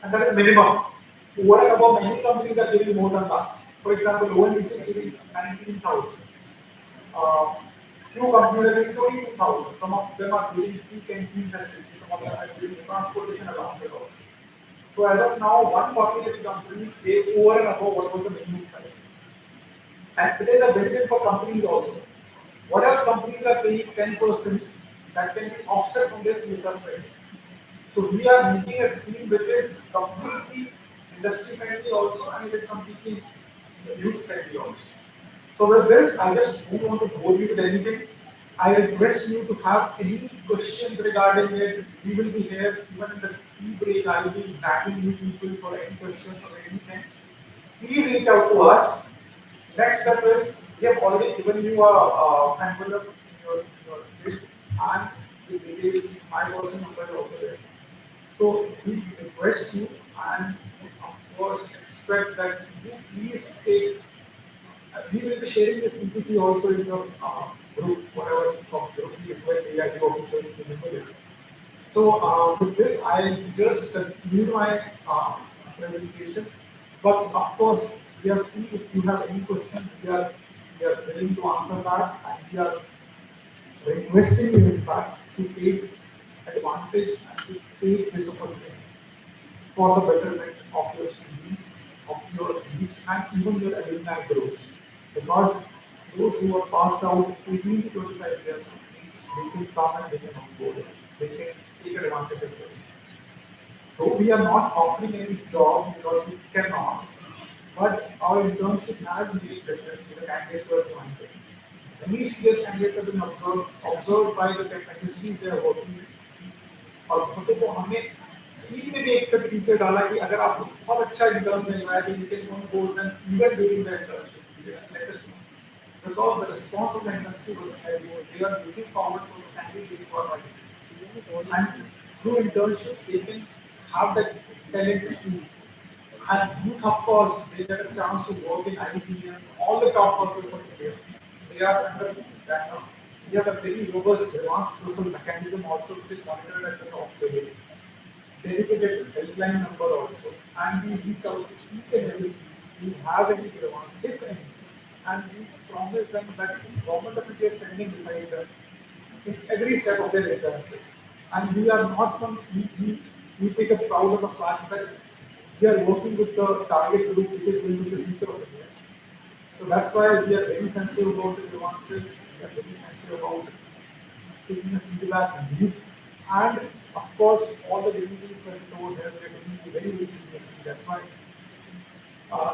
And that is minimum. Over and above, many companies are giving more than that. For example, ONDC is giving 19,000. Few companies are giving 22,000. Some of them are giving free canteen facilities. Some of them are giving transportation allowances also. So as of now, 148 companies pay over and above what was the minimum salary. And it is a benefit for companies also. Whatever companies are paying 10%, that can be offset from this visa spending. So we are making a scheme which is completely industry friendly also, and it is completely youth friendly also. So with this, I just don't want to bore you with anything. I request you to have any questions regarding it. We will be here even in the tea break. I will be battling you people for any questions or anything. Please reach out to us. Next step is we have already given you a envelope in your bill, and the details, my personal number is also there. So we request you, and of course expect that you please take. We will be sharing this PPT also in your group, whatever from group we request AIU officials to remember it. So with this, I just conclude my presentation. But of course, we are free. If you have any questions, we are willing to answer that, and we are requesting you in fact to take advantage and to take this opportunity for the betterment of your students, of your youth, and even your alumni groups. Because those who are passed out 18 to 25 years of age, they can come and they can onboard. They can take advantage of this. So we are not offering any job because we cannot, but our internship has made difference to the candidates who are joining it. Many CS candidates have been observed by the industries they are working with. और खुद को हमने scheme में भी एक तक teacher डाला कि अगर आपको बहुत अच्छा इंटर्न मिल रहा है तो you can go gold and even during the internship let us know because the response of the industry was heavy. They are looking forward for the candidates who are writing. And through internship, they can have that talent too. And youth, of course, they get a chance to work in IIT and all the top hospitals of India. They are under that now. We have a very robust advanced social mechanism also, which is monitored at the top level. Dedicated helpline number also, and we reach out to each and every who has any advance, if any, and we promise them that government of India is standing beside them in every step of their internship. And we are not some, we take a proud of the fact that we are working with the target group which is going to be the future of India. So that's why we are very sensitive about the nuances, we are very sensitive about taking the feedback and and of course all the dignitaries present over here we are taking it very, very seriously. That's why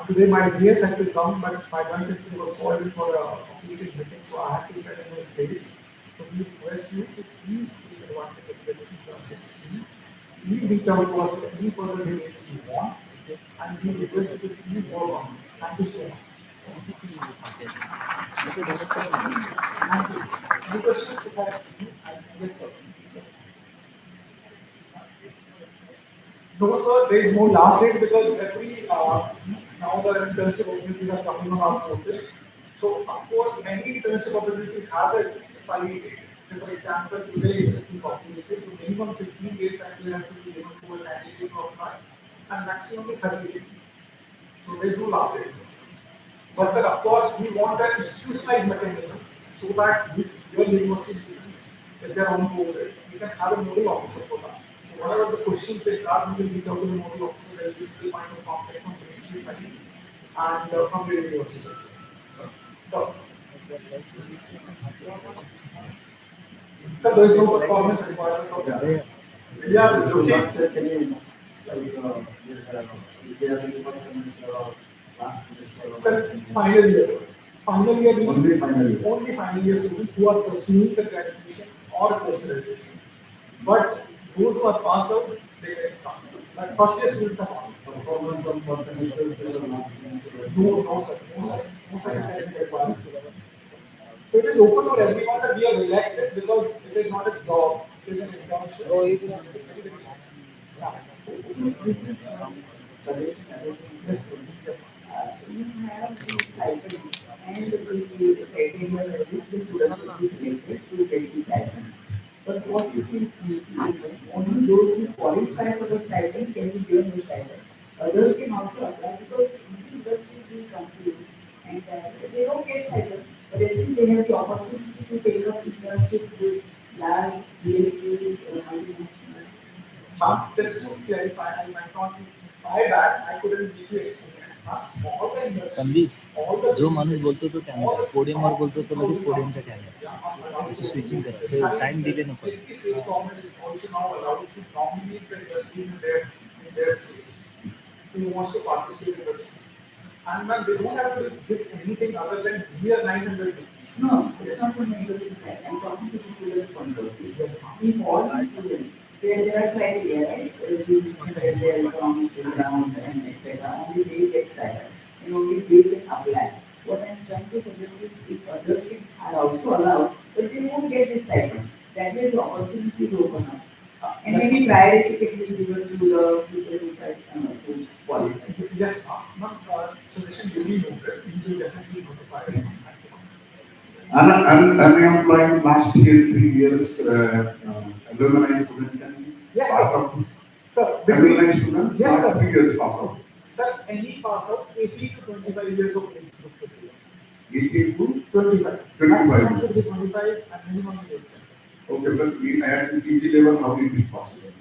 today my GS had to come, but my lunch actually was called for a official meeting, so I had to set in his place. So we request you to please take advantage of this internship scheme. Please reach out to us for any further details you want, and we request you to please work on it. Thank you so much. Any questions? Yes, sir. Yes, sir. No, sir, there is no last date because every now the internship opportunities are coming on our portal. So, of course, any internship opportunity has a expiry date. So, for example, today it is populated to minimum 15 days that we have to be given to a candidate to apply, and maximum is 30 days. So, there is no last date. But, sir, of course, we want an institutionalized mechanism so that with your university students, if they are on board, you can have a nodal officer for that. So whatever the questions they have, we will reach out to the nodal officer, they will basically find a contact from the ministry side and from the universities. So there is no performance requirement of that. Yeah, okay. Sir, final year, sir. Final year means only final year students who are pursuing the graduation or post graduation. But those who are passed out, they get passed out. But first year students are passed. Performance of first semester no, sir, no, sir, no such academic requirement. So it is open for everyone, sir. We are relaxed it because it is not a job, it is an internship. Oh, it is not very, very nice. You have these stipends and the criteria that the student will be selected to get the stipends. But what if you only those who qualify for the stipend can be given the stipend. Others can also apply because the industry will come to you They don't get stipend, but at least they have the opportunity to take up internships with large PSUs or multinationals. But just to clarify, I might not be my bad, I couldn't give you explain. All the industries, all the जो माणूस बोलतो तो camera पोडियमवर बोलतो तो लगेच पोडियमचा camera असं switching करा ते टाइम डिले नको the state government is also now allowed to nominate the industries in their states who wants to participate in this. And then they don't have to give anything other than year 900 rupees. No, it's not to make the suicide. I'm talking to the students point of view. Yes, ma'am. If all the students, there are criteria, right? You mentioned that their economic background and etc. Only they get stipend, and only they can apply. What I'm trying to suggest is if others are also allowed, but they won't get this stipend. That way the opportunities open up. And maybe priority can be given to the people who try to qualify. Yes, ma'am. Suggestion duly noted. We will definitely notify them. And unemployed last year, 3 years, alumni student can be Yes, part sir. of this. Sir, Alumni students, Yes, last sir. 3 years pass out. sir, any pass out 18 to 25 years of age group should be. 18 to 25. 25. Maximum should be 25 and minimum is 25. Okay, but we at the PG level, how it is possible?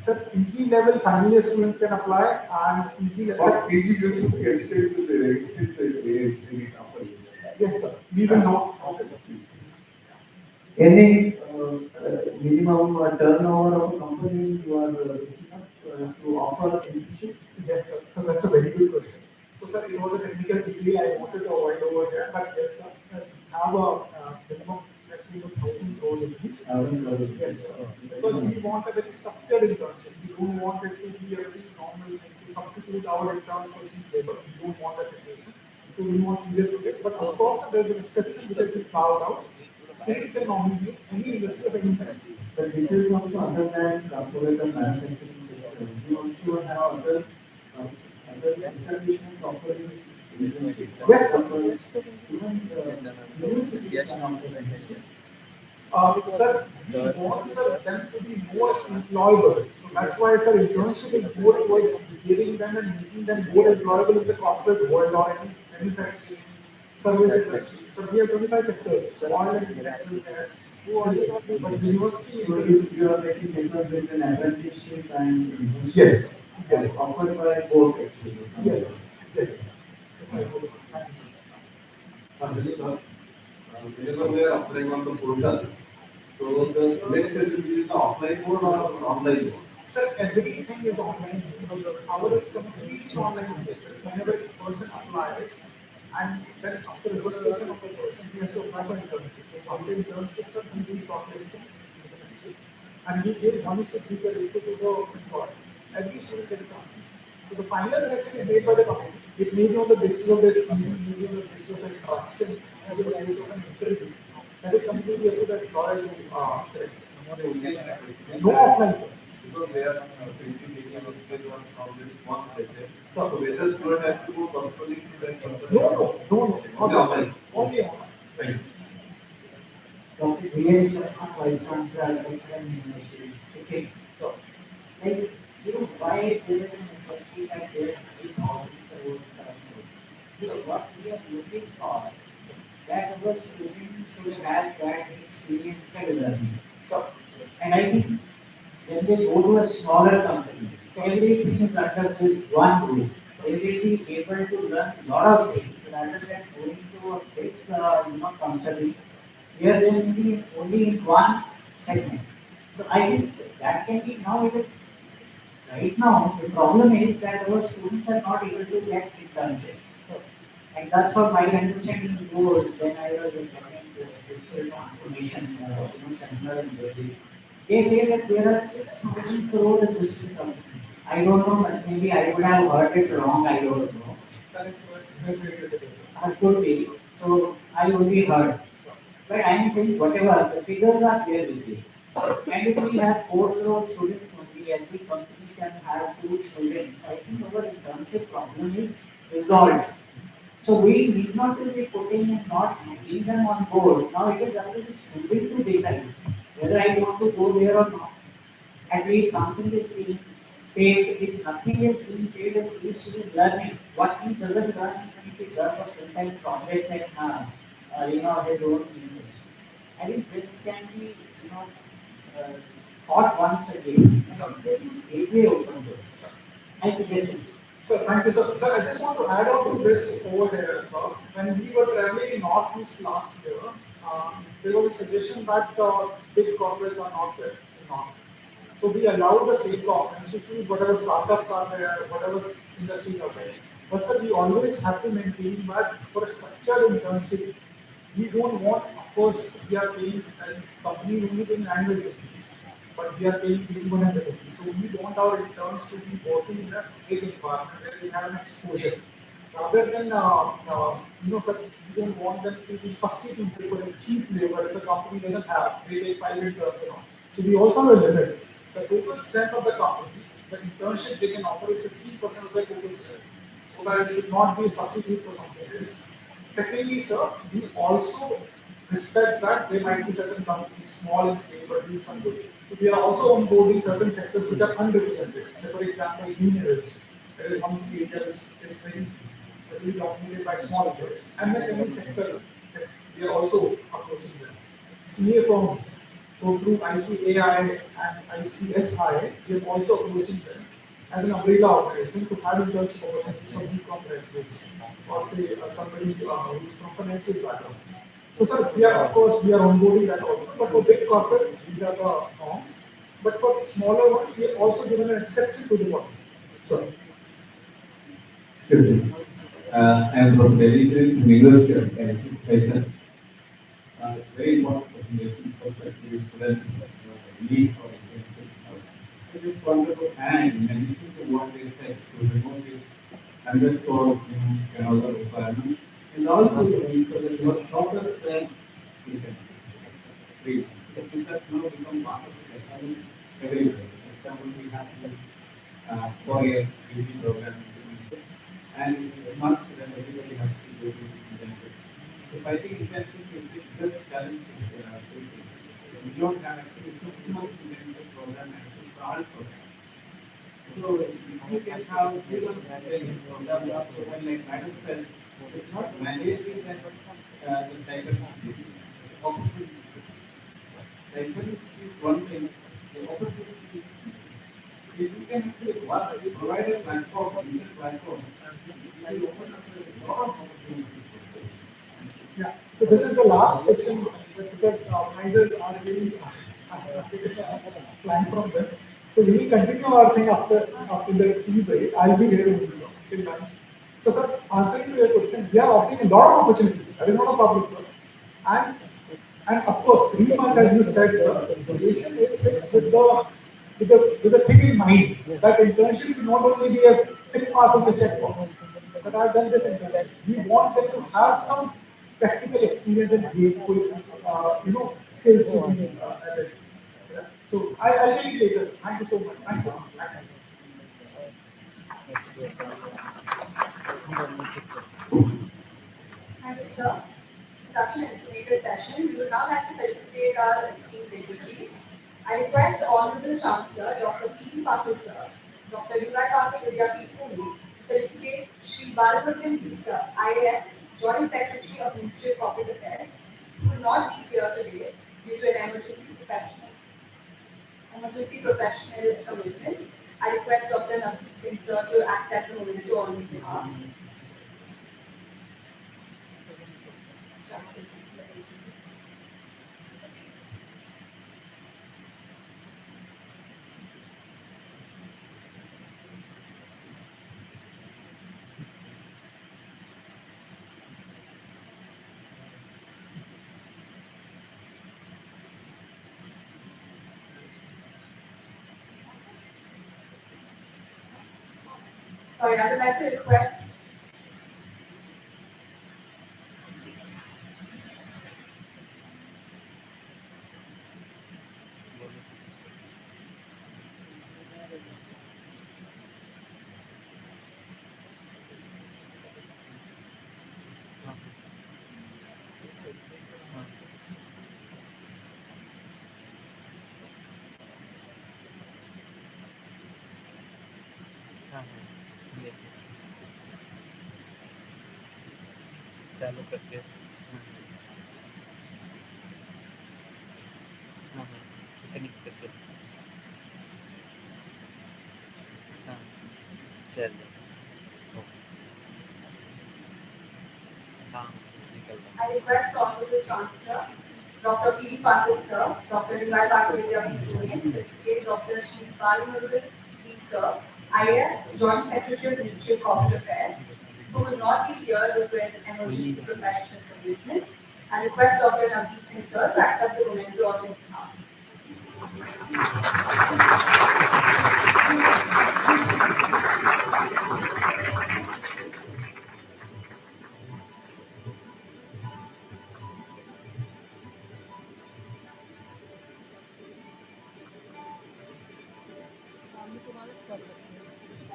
Sir, PG level final year students can apply and PG level. Or PG you should extend to the age limit after. Yes, sir. We will know. Okay. Any minimum turnover of a company you are setting up to offer internship? Yes, sir. So that's a very good question. So, sir, it was a technical detail I wanted to avoid over here, but yes, sir. Have a minimum maximum 1,000 crore rupees. Yes, sir. Because we want a very structured internship. We don't want it to be a very normal thing to substitute our interns for cheap labor. We don't want that situation. So we want serious case. But of course, there's an exception which has been carved out. States can nominate any industry of any size. But this is also other than corporate and manufacturing sector. You also have other establishments offering internship. Yes, sir. Even universities can offer internship. Sir, we want them to be more employable. So that's why, sir, internship is more towards getting them and making them more employable in the corporate world or any manufacturing, service industry. So we have 25 sectors: oil and natural gas. But university is You are making difference between apprenticeship and internship. Yes. Yes, offered by both actually. yes, yes. Thank you, sir. Whenever we are applying on the portal, so the selection will be the offline mode or online mode. Sir, everything is online. Our is completely online. Whenever a person applies, and then after registration of the person, he has to apply for internship. After internships are completely shortlisted, and we give 1:3 ratio to the employer. Every student gets a chance. So the final selection is made by the company. It may be on the basis of their CV, may be on the basis of their interaction, may be on the basis of an interview. That is something we have to the employer to select. No offline, sir. Because they are printing media on stage on this one essay. So whether student has to go personally to that company. No, Only online. Only online. Thank you. Dr. Dinesh, Vice Chancellor, Western University. Okay, so, like, why there is a necessity that there is a knowledge about curriculum? So, what we are looking for, that our students should have that experiential learning. So, and I think when they go to a smaller company, so everything is under this one roof. So, they will be able to learn a lot of things rather than going to a big, company. Here they will be only in one segment. So I think that can be now it is right now the problem is that our students are not able to get internships. So, and that's what my understanding goes when I was attending this digital transformation seminar in Delhi. They say that there are 6,000 crore registered companies. I don't know, but maybe I would have heard it wrong. I don't know. That is what exaggerated it is. Could be. So I only heard. But I am saying whatever, the figures are there with you. And if we have 4 crore students only, every company can have 2 students. I think our internship problem is resolved. So we need not to be putting and not having them on board. Now it is up to the student to decide whether I want to go there or not. At least something is being paid, if nothing is being paid, and each student is learning, what he doesn't learn, if he does a full-time project at his own university. I think this can be, uh, thought once again. So it's a gateway open doors. I suggest it. Sir, thank you, sir. Sir, I just want to add on to this over here, sir. When we were traveling in Northeast last year, there was a suggestion that big corporates are not there in Northeast. So we allowed the state governments to choose whatever startups are there, whatever industries are there. But sir, we always have to maintain that for a structured internship, we don't want, of course, we are paying companies only paying annual fees, but we are paying people 100 rupees. So we want our interns to be working in a big environment where they have an exposure. Rather than, sir, we don't want them to be substituted for a cheap labor if the company doesn't have. They take 5 interns and all. So we also have a limit. The total strength of the company, the internship they can offer is 15% of the total strength. So that it should not be a substitute for something else. Secondly, sir, we also respect that there might be certain companies, small and stable, doing some good. So we are also onboarding certain sectors which are underrepresented. So, for example, minerals. There is one state that is very dominated by small players. MSME sector, we are also approaching them. CA firms. So through ICAI and ICSI, we are also approaching them as an umbrella organization to have internship opportunities for BCom graduates or say somebody who's from financial background. So sir, of course, we are onboarding that also, but for big corporates, these are the norms. But for smaller ones, we are also given an exception to the ones. So, Excuse me. I am from Delhi University of California. It's very important presentation. First, actually, students need for internships. I just wanted to add, in addition to what they said, to remove this 100 crore another requirement, and also because you are shorter than you can read. These are now become part of the economy everywhere. For example, we have this 4 year UG program, and must that everybody has to go to this internship. If I think internship is the biggest challenge facing. We don't have actually 6 months internship program actually for all programs. So if you can have 3 months internship program, and like Madam said, it's not mandatory that the stipend should be opportunity. Stipend is one thing, the opportunity is if you can actually provide a platform, decent platform, it will open up a lot of opportunities. yeah. So this is the last question because organizers are really plan from them. So we will continue our thing after the tea break. I'll be here with you till 9. So sir, answering to your question, we are offering a lot of opportunities. That is not a problem, sir. And of course, 3 months, as you said, sir, duration is fixed with the thing in mind that internship should not only be a tick mark of the checkbox, but I've done this internship. We want them to have some practical experience and grateful, skills to be added. Yeah. So I'll take it later. Thank you so much. Thank you. Thank you, sir. Such an informative session. We would now like to felicitate our esteemed dignitaries. I request Honorable Chancellor Dr. P. Patil sir, Dr. Levi Patil Vidyapith Pune, to felicitate Shri Balabhadran P. sir, IAS, Joint Secretary of Ministry of Corporate Affairs, who could not be here today due to an emergency professional commitment. I request Dr. Navdeep Singh sir to accept the memento on his behalf. Sorry, I would like to request yes चालू करके हाँ हाँ connect करके हाँ चलिए हाँ निकल रहा I request also the Chancellor, Dr. P. Patil Sir, Dr. Nilay Patil, Principal Dr. Shri Palimurgal P. Sir, IAS, Joint Secretary of Ministry of Corporate Affairs, who will not be here due to an emergency professional commitment. I request Dr. Navdeep Singh Sir to accept the memento on his behalf.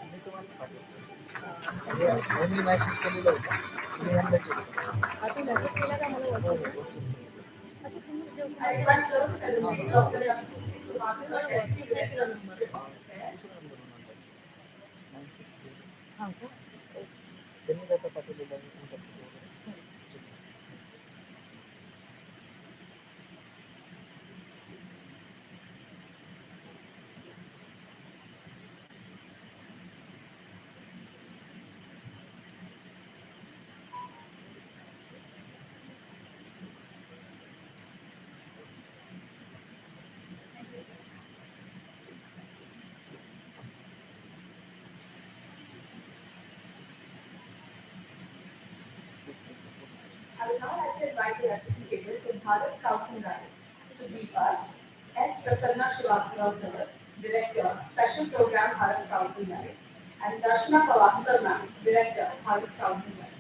मी तुम्हालाच पाठवतो मी message केलेला होता तुम्ही यांना check तू message केला का मला व्हॉट्सअपला अच्छा तुम्ही I request Sir to felicitate Dr. Navdeep Singh Sir, व्हॉट्सअपला केला नंबर दुसरा नंबर होणार 960 हां का त्यांनीच आता पाठवलेला आहे कॉन्टॅक्ट वगैरे I would now like to invite the representatives of Bharat Scouts and Guides to brief us. S. Prasanna Srivastava Sir, Director, Special Program Bharat Scouts and Guides, and Darshana Pavaskar Ma'am, Director, Bharat Scouts and Guides.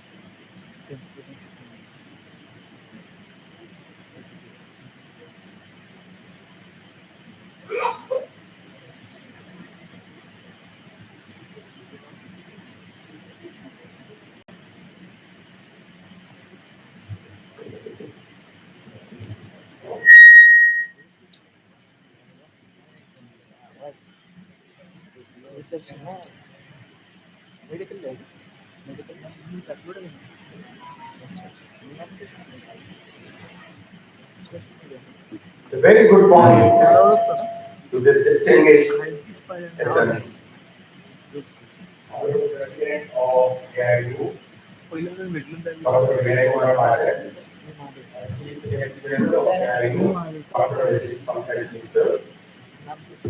Reception है medical जाएगी medical में computer में A very good morning to this distinguished assembly. Honorable President of AIU, Dr. Vinay Secretary of AIU, Dr. Mrs. Pankaj Mittal,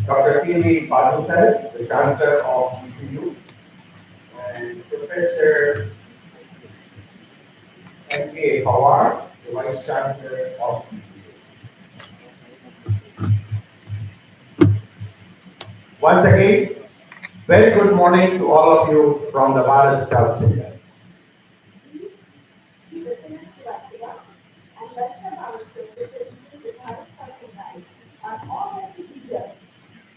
Dr. P. Patil Sir, the Chancellor of AIU, and Professor M.K. Pawar, the Vice Chancellor of AIU. Once again, very good morning to all of you from the Bharat Scouts and Guides. Shri Prasanna Srivastava and Darshana Pavaskar, representing the Bharat Scouts and Guides, are all happy to be here.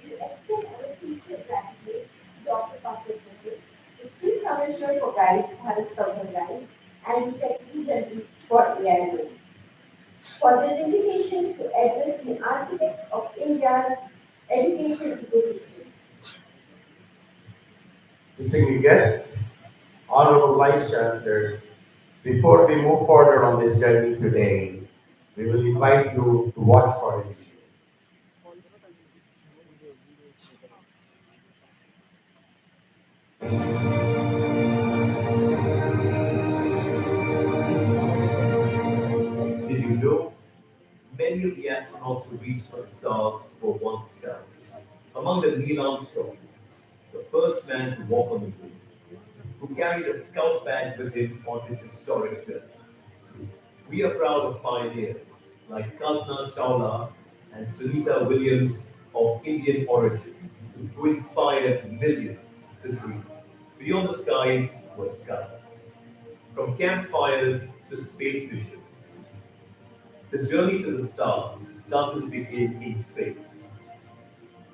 We extend our sincere gratitude to Dr. Pankaj Mittal, the Chief Commissioner for Guides, Bharat Scouts and Guides, and the Secretary General for AIU, for this invitation to address the architect of India's education ecosystem. Distinguished guests, honorable vice chancellors, before we move further on this journey today, we will invite you to watch for a video. Did you know? Many of the astronauts who reached for the stars were once scouts. Among them, Neil Armstrong, the first man to walk on the moon, who carried a scout badge with him on his historic journey. We are proud of pioneers like Kalpana Chawla and Sunita Williams of Indian origin, who inspired millions to dream. Beyond the skies were scouts. From campfires to space missions, the journey to the stars doesn't begin in space.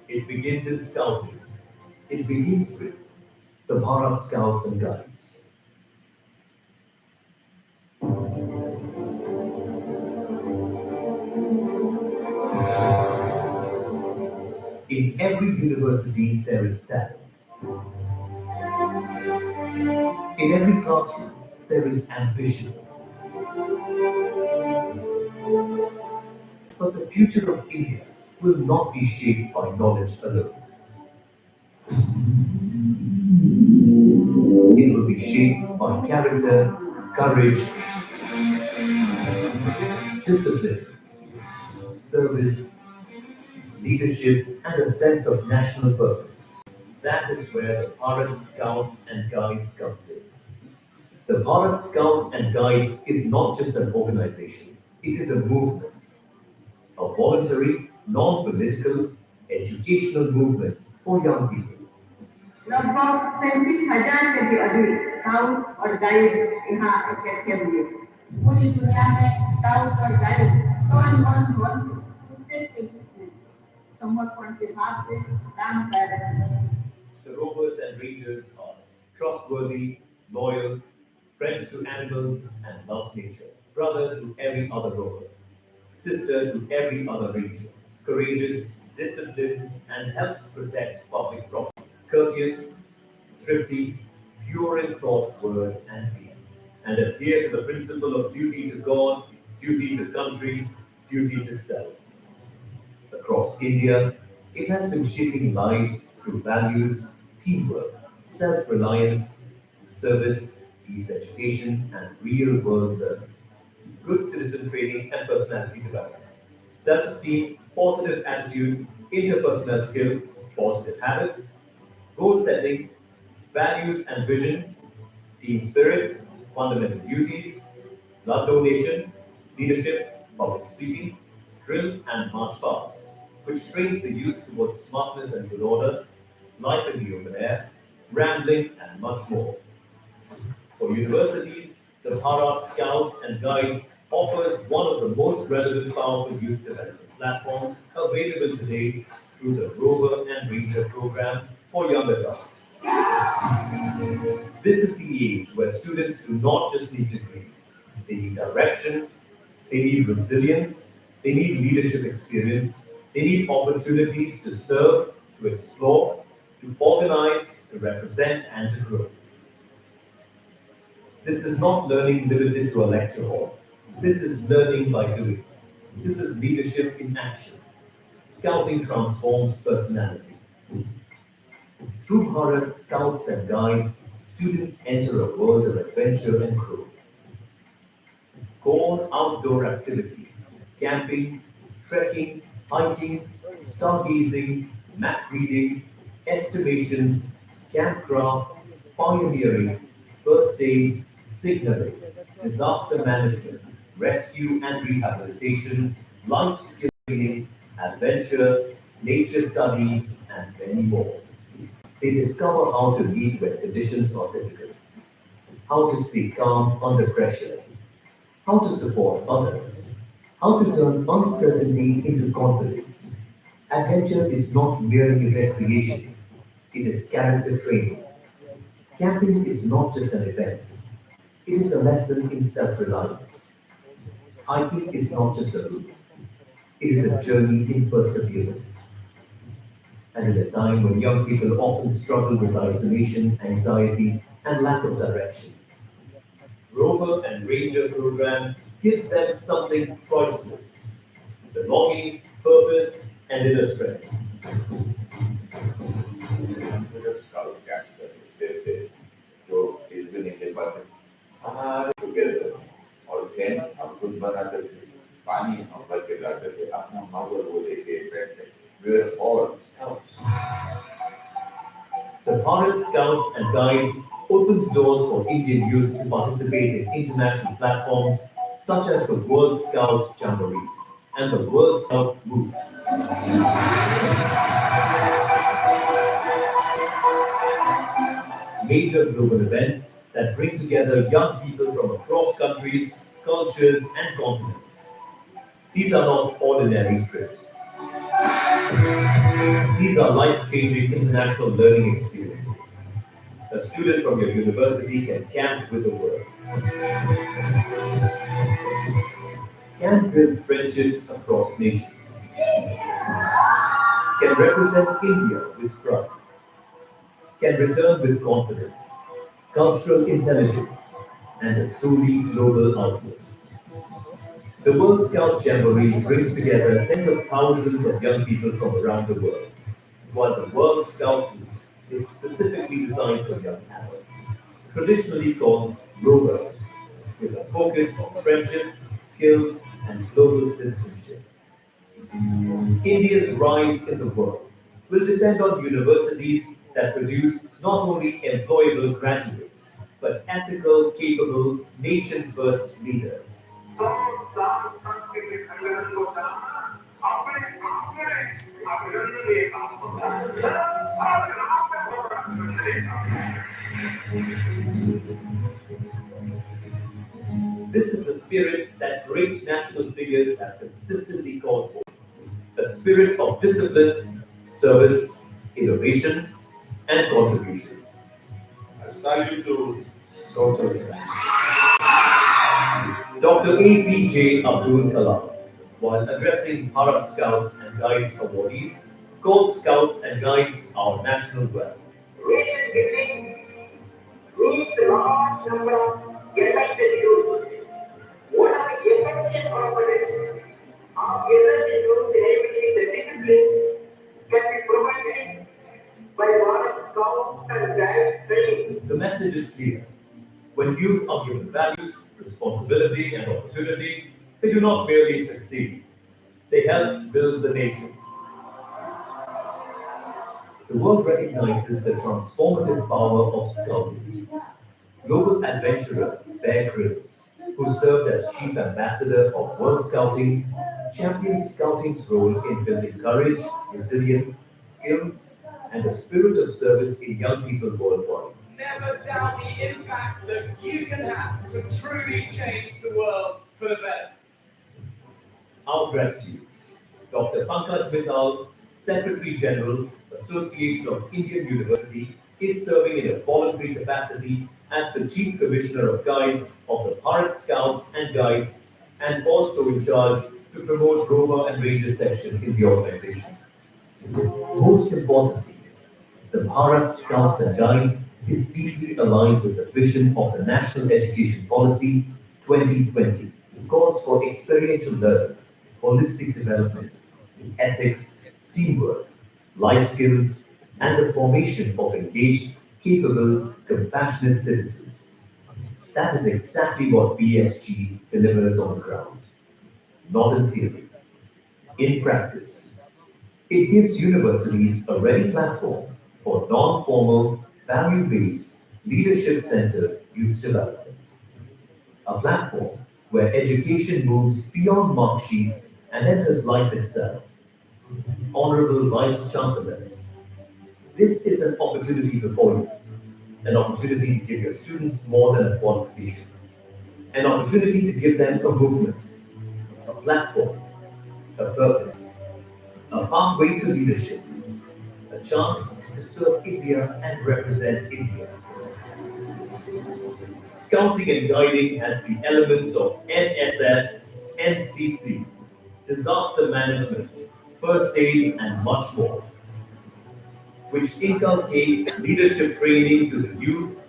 It begins in scouting. It begins with the Bharat Scouts and Guides. In every university, there is talent. In every classroom, there is ambition. But the future of India will not be shaped by knowledge alone. It will be shaped by character, courage, discipline, service, leadership, and a sense of national purpose. That is where the Bharat Scouts and Guides comes in. The Bharat Scouts and Guides is not just an organization, it is a movement. A voluntary, non-political, educational movement for young people. लगभग 37,000 से भी अधिक scout और guide यहाँ इकट्ठे हुए। पूरी दुनिया में स्काउट और गाइड तन मन दूसरे के समर्पण के भाव से काम कर रहे हैं। The rovers and rangers are trustworthy, loyal, friends to animals, and loves nature. Brother to every other rover, sister to every other ranger, courageous, disciplined, and helps protect public property. Courteous, thrifty, pure in thought, word, and deed, and adhere to the principle of duty to God, duty to country, duty to self. Across India, it has been shaping lives through values, teamwork, self-reliance, service, peace education, and real-world learning. Good citizen training and personality development. Self-esteem, positive attitude, interpersonal skill, positive habits, goal setting, values and vision, team spirit, fundamental duties, blood donation, leadership, public speaking, drill and march past, which trains the youth towards smartness and good order, life in the open air, rambling, and much more. For universities, the Bharat Scouts and Guides offers one of the most relevant, powerful youth development platforms available today through the Rover and Ranger program for young adults. This is the age where students do not just need degrees. They need direction, they need resilience, they need leadership experience, they need opportunities to serve, to explore, to organize, to represent, and to grow. This is not learning limited to a lecture hall. This is learning by doing. This is leadership in action. Scouting transforms personality. Through Bharat Scouts and Guides, students enter a world of adventure and growth. Core outdoor activities, camping, trekking, hiking, stargazing, map reading, estimation, campcraft, pioneering, first aid, signaling, disaster management, rescue and rehabilitation, life skill training, adventure, nature study, and many more. They discover how to lead when conditions are difficult, how to stay calm under pressure, how to support others, how to turn uncertainty into confidence. Adventure is not merely recreation, it is character training. Camping is not just an event, it is a lesson in self-reliance. Hiking is not just a route, it is a journey in perseverance. And in a time when young people often struggle with isolation, anxiety, and lack of direction, Rover and Ranger program gives them something priceless: belonging, purpose, and inner strength. जो इस भी नहीं ले पाते सारे together और tents हम खुद बनाते थे पानी हम भर के लाते थे अपना माहौल वो लेके बैठते we were all scouts. The Bharat Scouts and Guides opens doors for Indian youth to participate in international platforms such as the World Scout Jamboree and the World Scout Move. Major global events that bring together young people from across countries, cultures, and continents. These are not ordinary trips. These are life-changing international learning experiences. A student from your university can camp with the world, can build friendships across nations, can represent India with pride, can return with confidence, cultural intelligence, and a truly global outlook. The World Scout Jamboree brings together tens of thousands of young people from around the world, while the World Scout route is specifically designed for young adults, traditionally called rovers, with a focus on friendship, skills, and global citizenship. India's rise in the world will depend on universities that produce not only employable graduates, but ethical, capable, nation-first leaders. This is the spirit that great national figures have consistently called for. A spirit of discipline, service, innovation, and contribution. I salute to Scouts and Guides. Dr. APJ Abdul Kalam, while addressing Bharat Scouts and Guides awardees, called Scouts and Guides our national wealth. The message is clear. When youth are given values, responsibility, and opportunity, they do not merely succeed. They help build the nation. The world recognizes the transformative power of scouting. Global adventurer Bear Grylls, who served as chief ambassador of World Scouting, championed scouting's role in building courage, resilience, skills, and a spirit of service in young people worldwide. Never doubt the impact that you can have to truly change the world for the better. Our gratitudes. Dr. Pankaj Mittal, Secretary General, Association of Indian University, is serving in a voluntary capacity as the Chief Commissioner of Guides of the Bharat Scouts and Guides, and also in charge to promote Rover and Ranger section in the organization. Most importantly, the Bharat Scouts and Guides is deeply aligned with the vision of the National Education Policy 2020. It calls for experiential learning, holistic development, ethics, teamwork, life skills, and the formation of engaged, capable, compassionate citizens. That is exactly what BSG delivers on the ground. Not in theory, in practice. It gives universities a ready platform for non-formal, value-based, leadership-centered youth development. A platform where education moves beyond mark sheets and enters life itself. Honorable Vice Chancellors, this is an opportunity before you. An opportunity to give your students more than a qualification. An opportunity to give them a movement, a platform, a purpose, a pathway to leadership, a chance to serve India and represent India. Scouting and guiding has the elements of NSS, NCC, disaster management, first aid, and much more, which inculcates leadership training to the youth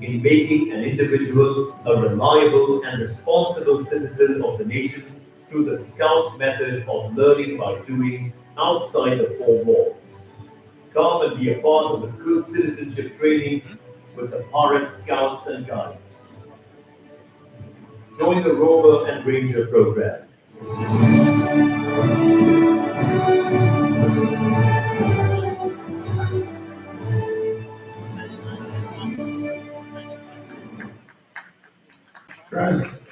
in making an individual a reliable and responsible citizen of the nation through the Scout method of learning by doing outside the four walls. Come and be a part of the good citizenship training with the Bharat Scouts and Guides. Join the Rover and Ranger program. Trust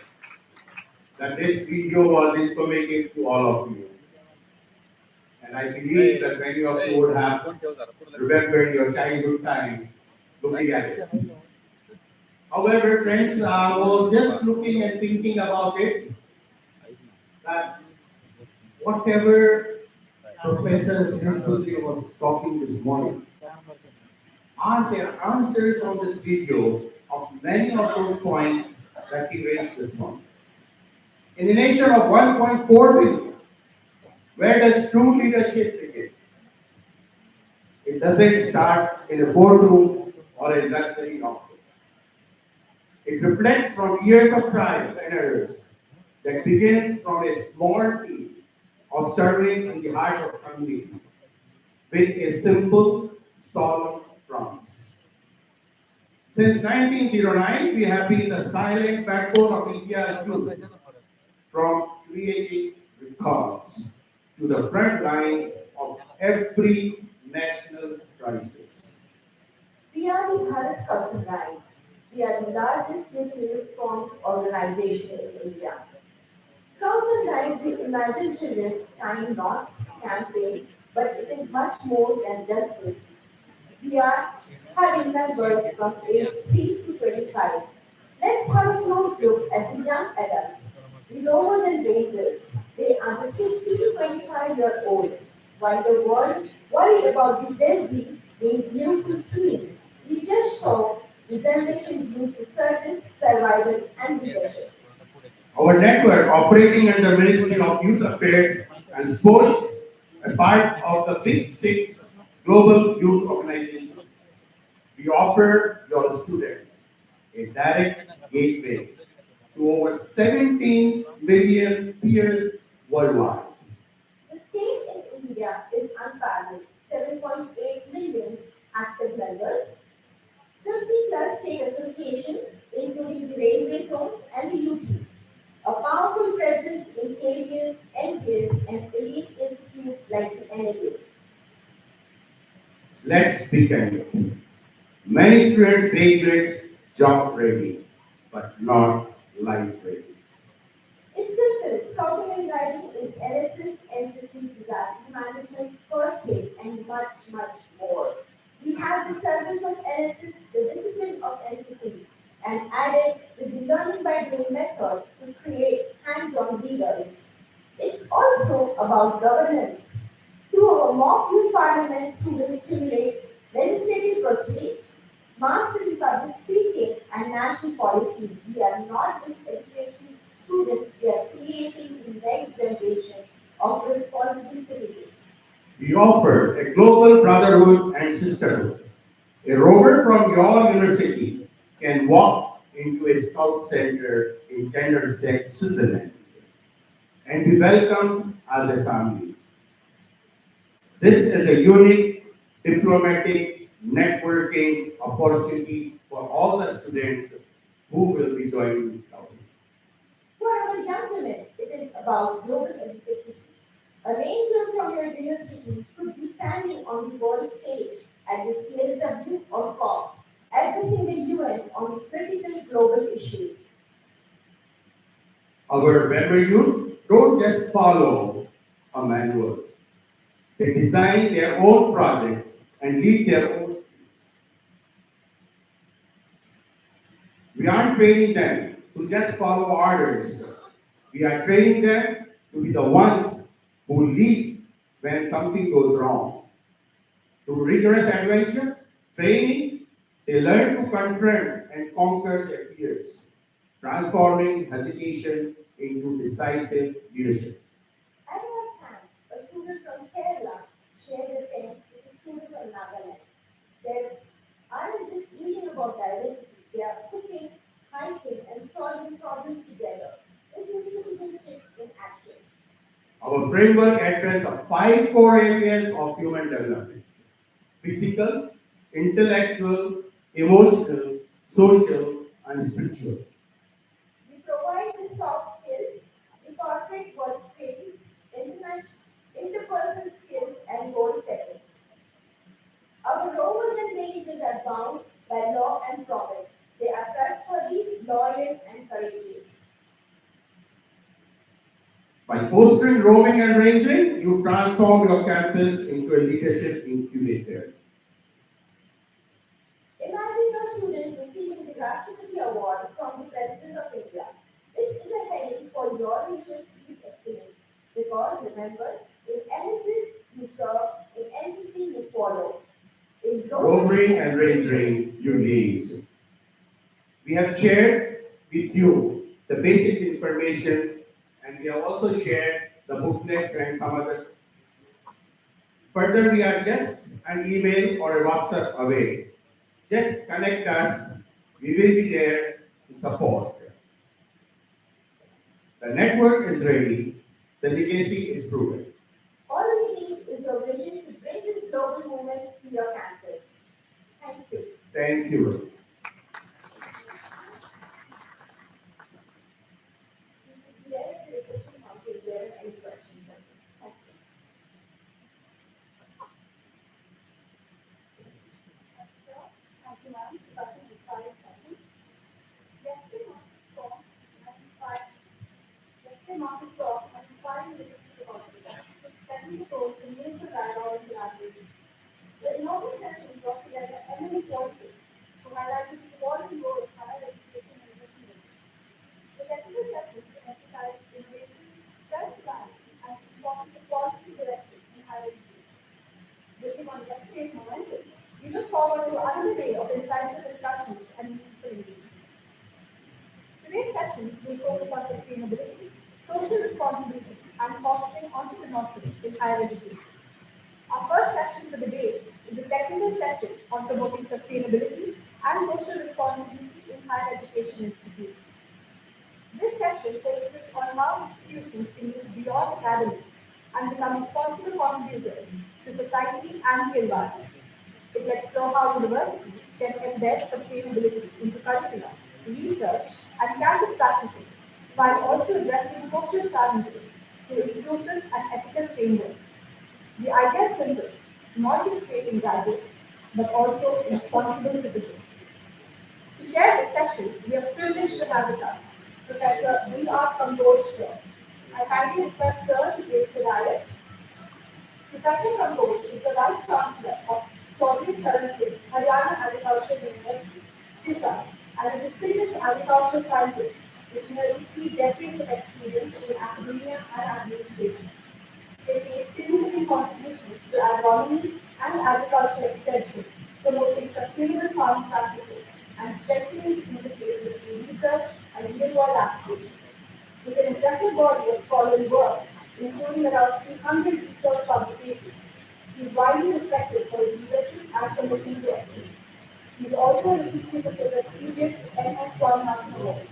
that this video was informative to all of you. And I believe that many of you would have remembered your childhood time looking at it. However, friends, I was just looking and thinking about it, that whatever Professor Srinivas was talking this morning, are there answers on this video of many of those points that he raised this morning? In a nation of 1.4 billion, where does true leadership begin? It doesn't start in a boardroom or a luxury office. It reflects from years of trial and errors that begins from a small team of serving in the heart of community with a simple, solemn promise. Since 1909, we have been the silent backbone of India's youth, from creating records to the front lines of every national crisis. We are the Bharat Scouts and Guides. We are the largest youth reform organization in India. Scouts and Guides reimagine children, tying knots, campaign, but it is much more than just this. We are having members from age 3 to 25. Let's have a close look at the young adults, the rovers and rangers. They are the 60 to 25-year-old. While the world worried about the Gen Z being glued to screens, we just saw the generation glued to service, survival, and leadership. Our network, operating under Ministry of Youth Affairs and Sports, a part of the Big Six global youth organizations. We offer your students a direct gateway to over 17 million peers worldwide. The scale in India is unparalleled. 7.8 million active members, 50 plus state associations, including the railway zones and the UT. A powerful presence in KVS, NPS, and elite institutes like the NAU. Let's be candid. Many students graduate job ready, but not life ready. It's simple. Scouting and guiding is NSS, NCC, disaster management, first aid, and much, much more. We have the service of NSS, the discipline of NCC, and added with the learning by doing method to create hands-on leaders. It's also about governance. Through our mock youth parliament, students stimulate legislative proceedings, master in public speaking, and national policies. We are not just educating students, we are creating the next generation of responsible citizens. We offer a global brotherhood and sisterhood. A rover from your university can walk into a scout center in Tenderstedt, Switzerland, and be welcomed as a family. This is a unique diplomatic networking opportunity for all the students who will be joining Scouting. For our young women, it is about global advocacy. A ranger from your university could be standing on the world stage at the CSW or COP, addressing the UN on the critical global issues. Our member youth don't just follow a manual. They design their own projects and lead their own. We aren't training them to just follow orders. We are training them to be the ones who lead when something goes wrong. Through rigorous adventure, training, they learn to confront and conquer their fears, transforming hesitation into decisive leadership. At our camps, a student from Kerala shared a tent with a student from Nagaland. They aren't just reading about diversity, they are cooking, hiking, and solving problems together. This is citizenship in action. Our framework addresses the 5 core areas of human development: physical, intellectual, emotional, social, and spiritual. We provide the soft skills, the corporate workplace, interpersonal skills, and goal setting. Our rovers and rangers are bound by law and promise. They are trustworthy, loyal, and courageous. By fostering roaming and ranging, you transform your campus into a leadership incubator. Imagine your student receiving the Rashtrapati Award from the President of India. This is a heading for your university's excellence. Because remember, in NSS you serve, in NCC you follow. In Roaming and ranging, you lead. We have shared with you the basic information, and we have also shared the booklets and some other. Further, we are just an email or a WhatsApp away. Just connect us. We will be there to support. The network is ready, the legacy is proven. All we need is your vision to bring this global movement to your campus. Thank you. Thank you. Any questions? Thank you. Thank you, ma'am. Such an inspiring session. Yesterday Marcus talk and inspiring living to the confidence, setting the tone for meaningful dialogue and collaboration. The inaugural session brought together eminent voices who highlighted the evolving role of higher education and mission building. The technical sessions emphasized innovation, self-reliance, and the importance of policy direction in higher education. Building on yesterday's momentum, we look forward to another day of insightful discussions and meaningful engagement. Today's sessions will focus on sustainability, social responsibility, and fostering entrepreneurship in higher education. Our first session for the day is a technical session on promoting sustainability and social responsibility in higher education institutions. This session focuses on how institutions can move beyond academics and become responsible contributors to society and the environment. It will explore how universities can embed sustainability into curricula, research, and campus practices, while also addressing social challenges through inclusive and ethical frameworks. The idea is simple, not just creating graduates, but also responsible citizens. To chair this session, we are privileged to have with us Professor V.R. Kamboj here. I kindly request Sir to take the dais. Professor Kamboj is the Vice Chancellor of Chaudhry Charan Singh, Haryana Agricultural University, SISA, and a distinguished agricultural scientist with nearly 3 decades of experience in academia and administration. He has made significant contributions to agronomy and agricultural extension, promoting sustainable farming practices and strengthening the interface between research and real-world application. With an impressive body of scholarly work, including around 300 research publications, he is widely respected for his leadership and commitment to excellence. He is also a recipient of the prestigious N.S. Swaminathan Award.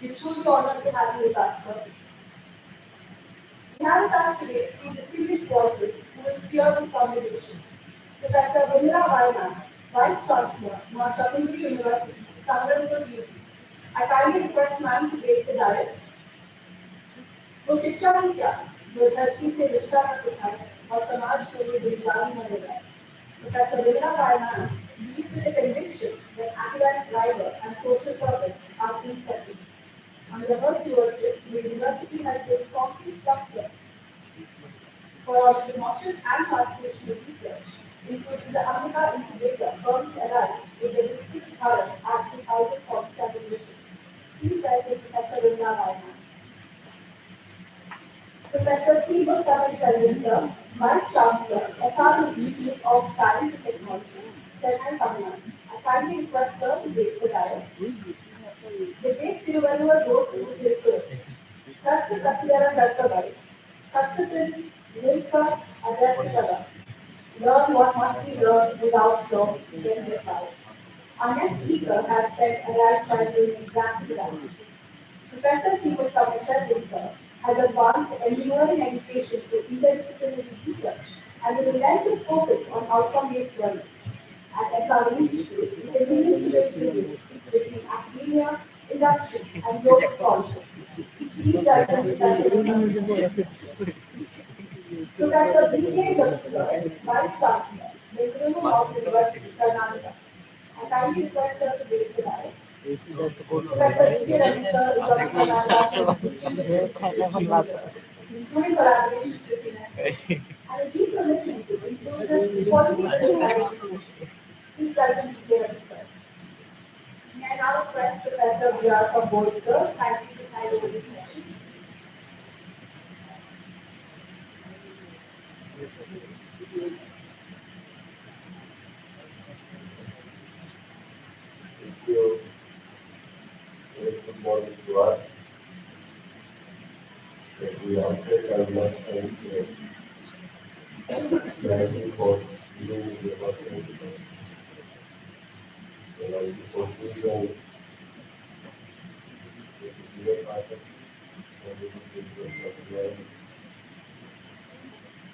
We are truly honored to have you with us, sir. We have with us today 3 distinguished voices who will steer this conversation. Professor Vimla Vaina, Vice Chancellor, Mahashakundri University, Sangarampur, UP. I kindly request ma'am to place the dais. वो शिक्षा ही क्या जो धरती से रिश्ता का सिखाए और समाज के लिए बुनियादी नजर आए. Professor Vimla Vaina leads with a conviction that academic rigor and social purpose are inseparable. Under her stewardship, the university has built concrete structures for entrepreneurship and translational research, including the Amrita Incubator, firmly aligned with the Viksit Bharat at 2047 mission. Please welcome Professor Vimla Vaina. Professor C. Bhattacharya, sir, Vice Chancellor, SR Institute of Science and Technology, Chennai, Tamil Nadu. I kindly request sir to place the dais. The great Tiruvalluvar wrote to Tirupur, Tattva Kasiyara Tattvagai, Tattva Nilka Adhyatmataga. Learn what must be learned without flow, then be applied. Our next speaker has spent a lifetime doing exactly that. Professor C. Bhattacharya, sir, has advanced engineering education through interdisciplinary research and with a relentless focus on outcome-based learning. At SR Institute, he continues to build bridges between academia, industry, and global scholarship. Please welcome Professor Bhattacharya. Professor B.K. Gupta, Vice Chancellor, Bengaluru of University, Karnataka. I kindly request sir to raise the dais. Professor B.K. Reddy, sir, is of Karnataka, including collaborations with UNESCO, and a deep commitment to inclusive, quality-driven education. Please welcome B.K. Reddy, sir. May I now request Professor V.R. Kamboj, sir, kindly to preside over this session. Thank you. Good morning to us. At the outset, I must thank you for giving me the opportunity. And I will so pleased and bigger pattern, and we will be able to apply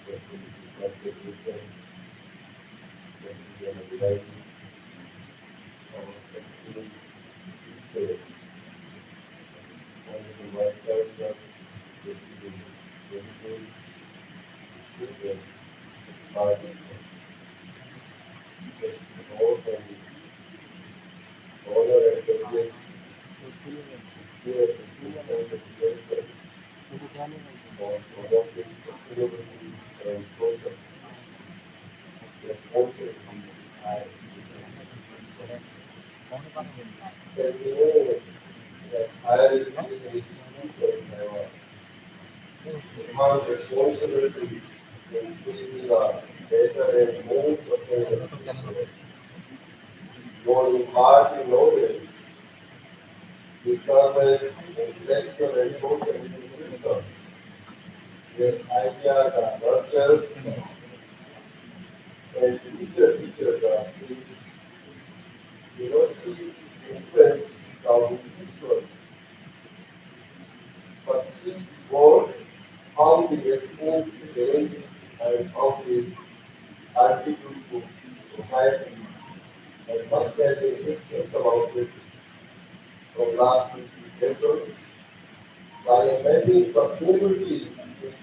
the policy contribution, something on a variety of extreme speakers, and the white culture, delegates, students, participants. It's more than all our activities here in the center for promoting sustainability and social responsibility. And we know that higher education institutions have a responsibility in saving our better and more sustainable future. Going hard in knowledge, we serve as intellectual and social ecosystems where ideas are nurtured and future teachers are seen. Universities influence how individuals perceive world, how they respond to challenges, and how they contribute to society. And much has been discussed about this from last few sessions. By embedding sustainability in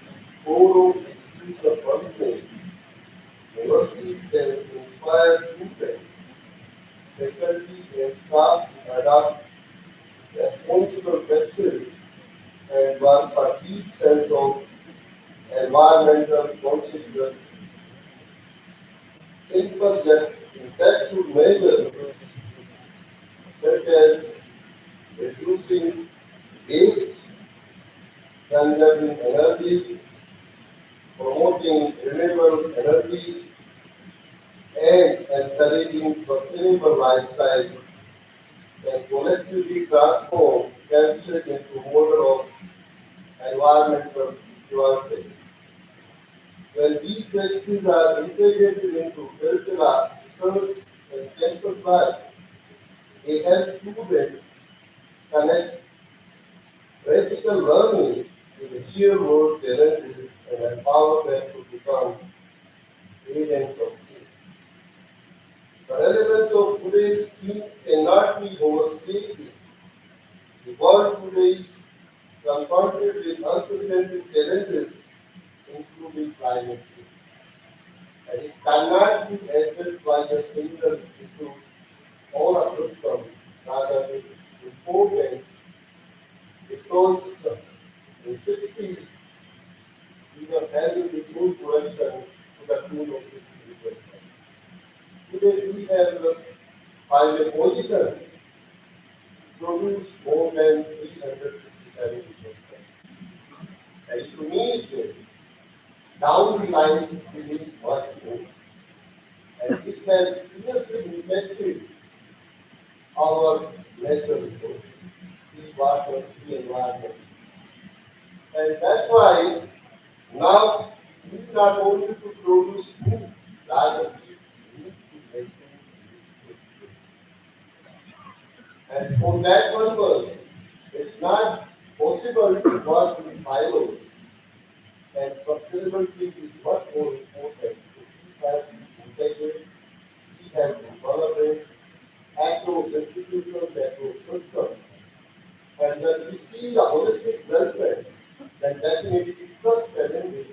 core of institutional functioning, universities can inspire students, faculty, and staff to adopt responsible practices and work for deep sense of environmental consequences. Simple yet effective measures such as reducing waste, conserving energy, promoting renewable energy, and encouraging sustainable lifestyles can collectively transform campus into a model of environmental stewardship. When these practices are integrated into curricula, research, and campus life, they help students connect practical learning with real-world challenges and empower them to become agents of change. The relevance of today's theme cannot be overstated. The world today is confronted with unprecedented challenges, including climate change. And it cannot be addressed by a single institute or a system. Rather, it's important because in the 60s, we were having the food production to the tune of 50%. Today, we have just by the position produce more than 357 million tons. And if you need down the lines, we need much more. And it has seriously impacted our natural resources, the water, the environment. And that's why now we not only to produce food, rather we need to maintain food. And for that purpose, it's not possible to work in silos. And sustainability is much more important. So we have to integrate, we have to collaborate across institutions, across systems. And when we see the holistic development, then definitely such challenges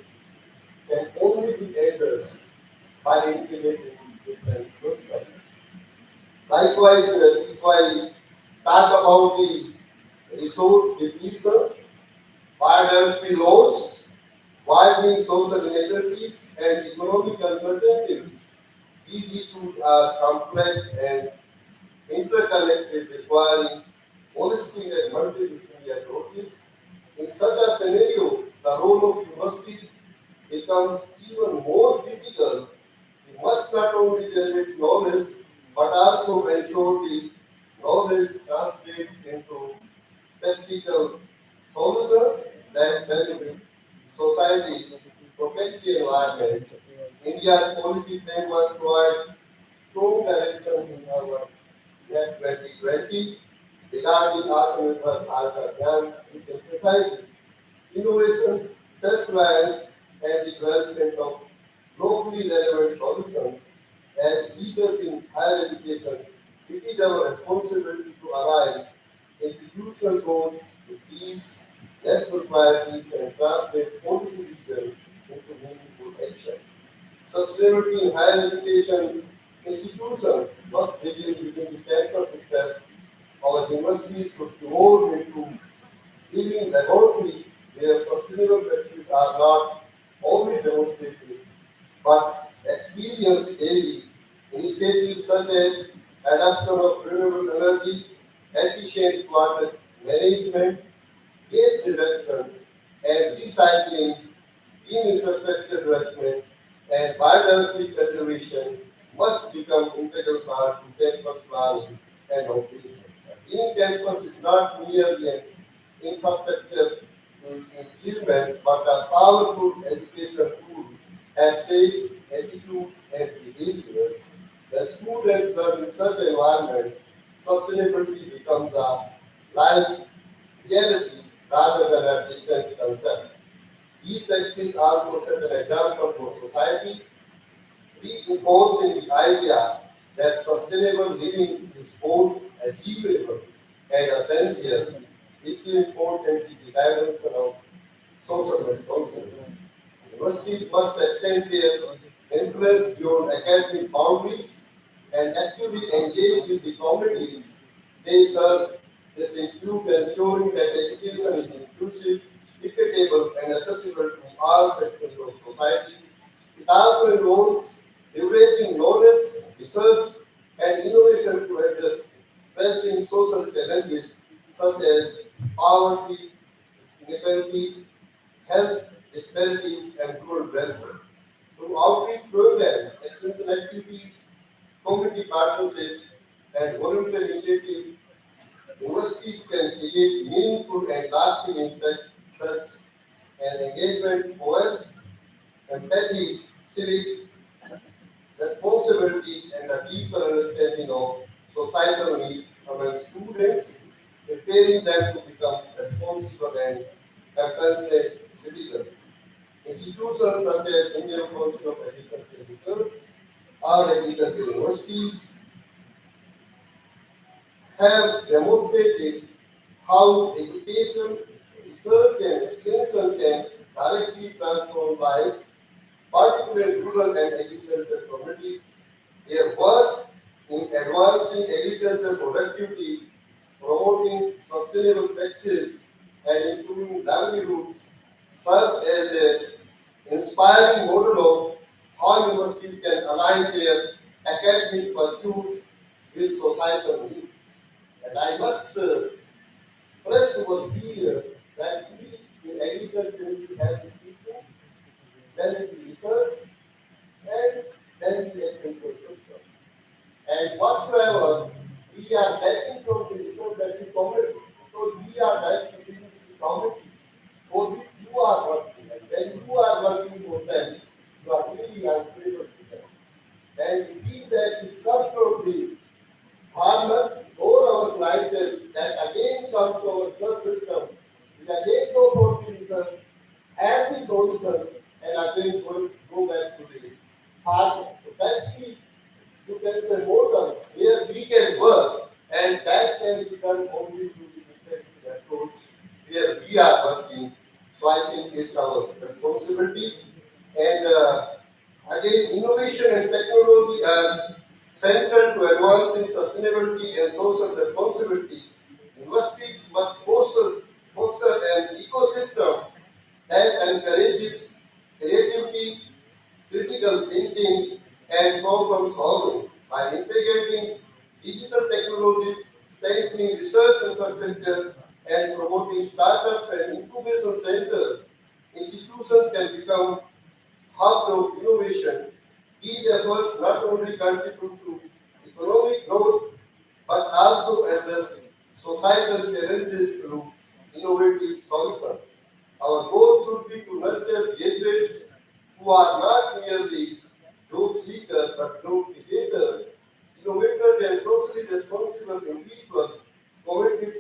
can only be addressed by integrating different systems. Likewise, if I talk about the resource depletions, biodiversity loss, widening social inequalities, and economic uncertainties, these issues are complex and interconnected, requiring holistic and multidisciplinary approaches. In such a scenario, the role of universities becomes even more critical. We must not only generate knowledge, but also ensure the knowledge translates into practical solutions that benefit society, protect the environment. India's policy framework provides strong direction in our Net 2020 regarding Atmanirbhar Bharat Abhiyan, which emphasizes innovation, self-reliance, and the development of locally relevant solutions. As leaders in higher education, it is our responsibility to align institutional goals with these national priorities and translate policy vision into meaningful action. Sustainability in higher education institutions must begin within the campus itself. Our universities should evolve into living laboratories where sustainable practices are not only demonstrated but experienced daily. Initiatives such as adoption of renewable energy, efficient water management, waste reduction, and recycling, green infrastructure development, and biodiversity conservation must become integral part of campus planning and operations. Green campus is not merely an infrastructure improvement, but a powerful education tool that shapes attitudes and behaviors. When students learn in such an environment, sustainability becomes a life reality rather than a distant concept. These vaccines also set an example for society, reinforcing the idea that sustainable living is both achievable and essential. Equally important is the dimension of social responsibility. Universities must extend their influence beyond academic boundaries and actively engage with the communities they serve. This includes ensuring that education is inclusive, equitable, and accessible to all sections of society. It also involves leveraging knowledge, research, and innovation to address pressing social challenges such as poverty, inequality, health disparities, and rural welfare. Through outreach programs, extension activities, community partnerships, and voluntary initiatives, universities can create meaningful and lasting impact such as engagement, focus, empathy, civic responsibility, and a deeper understanding of societal needs among students, preparing them to become responsible and compassionate citizens. Institutions such as Indian Council of Agricultural Research or agricultural universities have demonstrated how education, research, and extension can directly transform lives, particularly in rural and agricultural communities. Their work in advancing agricultural productivity, promoting sustainable practices, and improving livelihoods serve as an inspiring model of how universities can align their academic pursuits with societal needs. And I must press over here that we in agriculture we have the people, then the research, and then the agricultural system. And whatsoever we are getting from the research that we commit, so we are directly giving to the community for which you are working. And when you are working for them, you are really answerable to them. And the feedback which comes from the farmers or our clientele that again comes to our research system, we again go for the research, have the solution, and again go back to the farmer. So that's the, you can say, model where we can work, and that can be done only through the effective approach where we are working. So I think it's our responsibility. And again, innovation and technology are central to advancing sustainability and social responsibility. Universities must foster an ecosystem that encourages creativity, critical thinking, and problem solving by integrating digital technologies, strengthening research infrastructure, and promoting startups and incubation centers. Institutions can become hubs of innovation. These efforts not only contribute to economic growth but also address societal challenges through innovative solutions. Our goal should be to nurture graduates who are not merely job seekers but job creators, innovators, and socially responsible individuals committed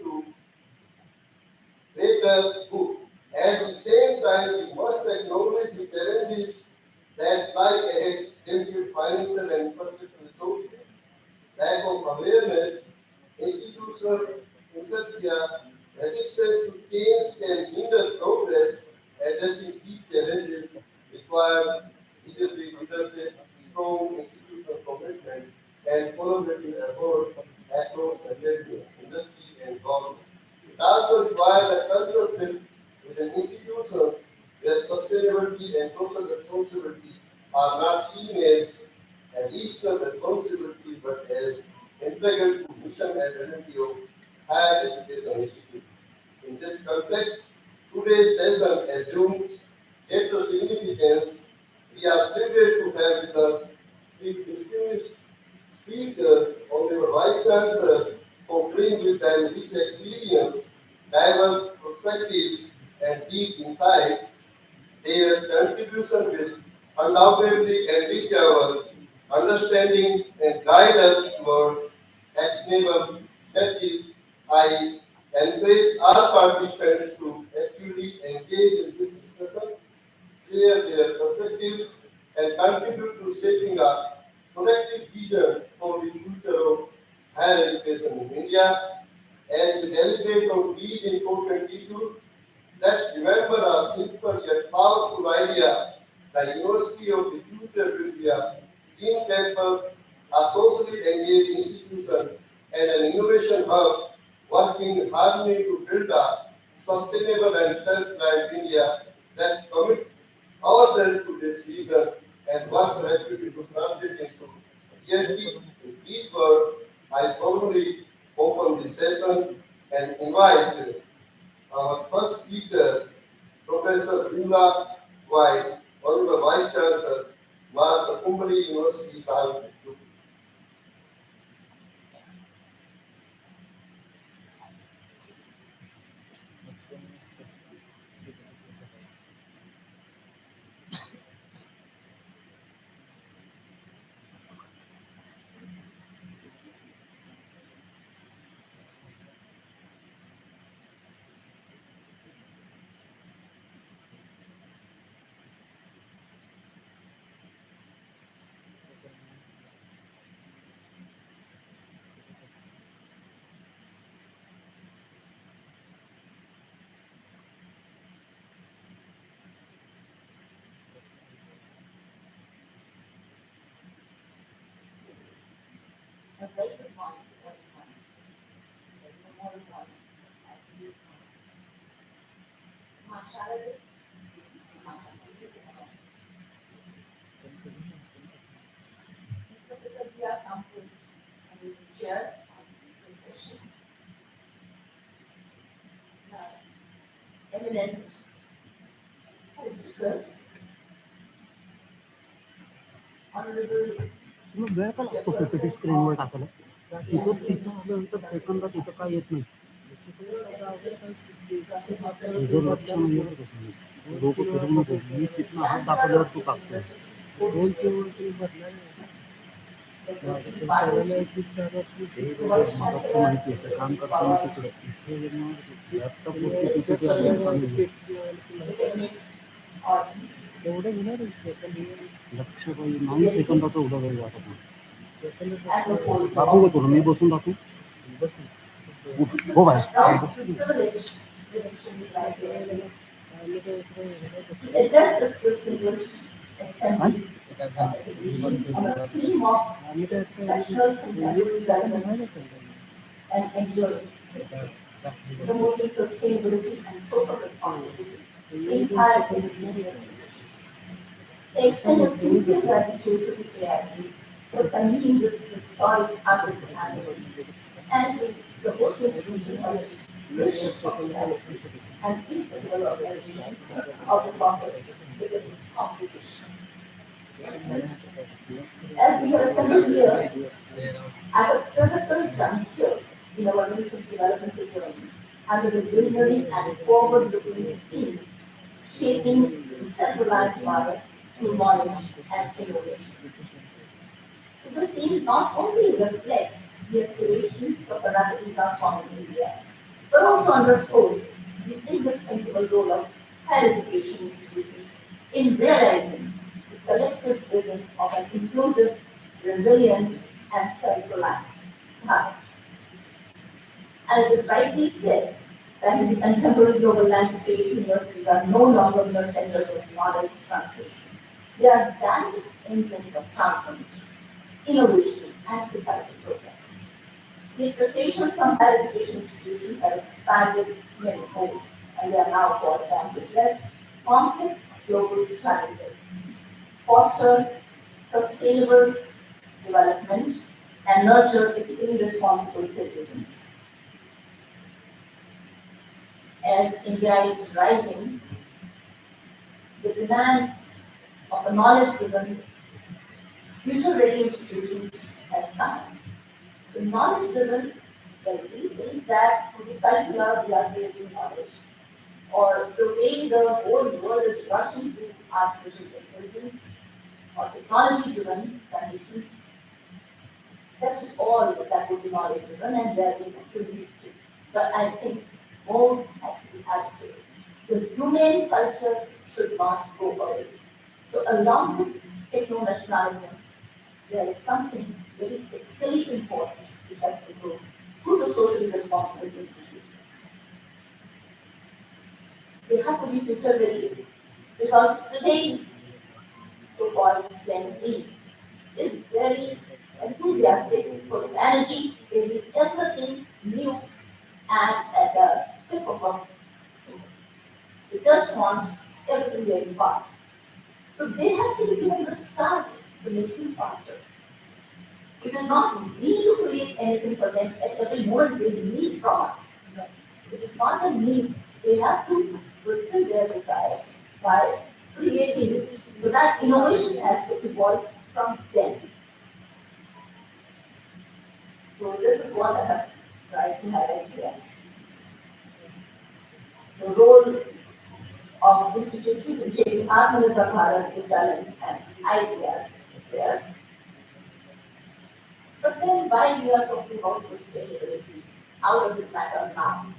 time, we must acknowledge the challenges that lie ahead, limited financial and infrastructure resources, lack of awareness, institutional inertia, resistance to change can hinder progress. Addressing these challenges require leadership, strong institutional commitment, and collaborative efforts across academia, industry, and government. It also requires a cultural shift within institutions where sustainability and social responsibility are not seen as additional responsibility but as integral to mission and identity of higher education institutes. In this context, today's session assumes greater significance. We are privileged to have with us three distinguished speakers, Honorable Vice Chancellor, who bring with them rich experience, diverse perspectives, and deep insights. Their contribution will undoubtedly enrich our understanding and guide us towards actionable strategies. I encourage all participants to actively engage in this discussion, share their perspectives, and contribute to shaping a collective vision for the future of higher education in India. As we deliberate on these important issues, let's remember a simple yet powerful idea. The University of the future will be a clean campus, a socially engaged institution, and an innovation hub working in harmony to build a sustainable and self-reliant India. Let's commit ourselves to this vision and work collectively to translate into reality. With these words, I formally open this session and invite our first speaker, Professor Bimla White, Honorable Vice Chancellor, Master Kumbari University, Sahib. A very good morning to everyone. Good morning, at this Mashallah. Professor, we are come to and we will share this session. Eminent speakers, Honorable मग वेळ का लागतो PPT स्क्रीनवर टाकायला तिथं तिथं आल्यानंतर सेकंदात तिथं काय येत नाही तुझं लक्ष नाही आहे बरं कसं डोकं फिरून नको मी तिथनं हात दाखवल्यावर तू टाकतो दोन किंवा माहिती आहे काम करताना तिकडे लॅपटॉपवरती तिथे एवढं घेणार लक्ष पाहिजे नाही सेकंदाचा एवढा वेळ वाटत नाही दाखवू का तुला मी बसून दाखवू हो bye address this distinguished assembly on a theme of exceptional contemporary relevance and enduring significance, promoting sustainability and social responsibility in higher education. I extend a sincere gratitude to the AIU for convening this historic annual and to the host institution for its gracious hospitality and integral organization of this office with its obligation. As we have assembled here at a pivotal juncture in our nation's developmental journey, under the visionary and forward-looking theme, shaping the self-reliant Bharat through knowledge and innovation. So this theme not only reflects the aspirations of a rapidly transforming India, but also underscores the indispensable role of higher education institutions in realizing the collective vision of an inclusive, resilient, and self-reliant Bharat. And it is rightly said that in the contemporary global landscape, universities are no longer mere centers of knowledge transmission. They are dynamic engines of transformation, innovation, and societal progress. The expectations from higher education institutions have expanded manifold, and they are now called upon to address complex global challenges, foster sustainable development, and nurture ethically responsible citizens. As India is rising, the demands of a knowledge-driven, future-ready institutions has come. So knowledge-driven, when we think that through the curricula we are creating knowledge, or the way the whole world is rushing to artificial intelligence or technology-driven conditions, that is all that would be knowledge-driven and where we contribute to. But I think more has to be added to it. The humane culture should not go away. So along with techno-nationalism, there is something very ethically important which has to go through the socially responsible institutions. They have to be future ready because today's so-called Gen Z is very enthusiastic, full of energy, they need everything new and at the tip of a finger. They just want everything very fast. So they have to be given the stars to make things faster. It is not we to create anything for them at every moment they need from us. No. It is not a need. They have to fulfill their desires by creating it. So that innovation has to evolve from them. So this is what I have tried to highlight here. The role of institutions in shaping Atmanirbhar Bharat through talent and ideas is there. But then why we are talking about sustainability? How does it matter now?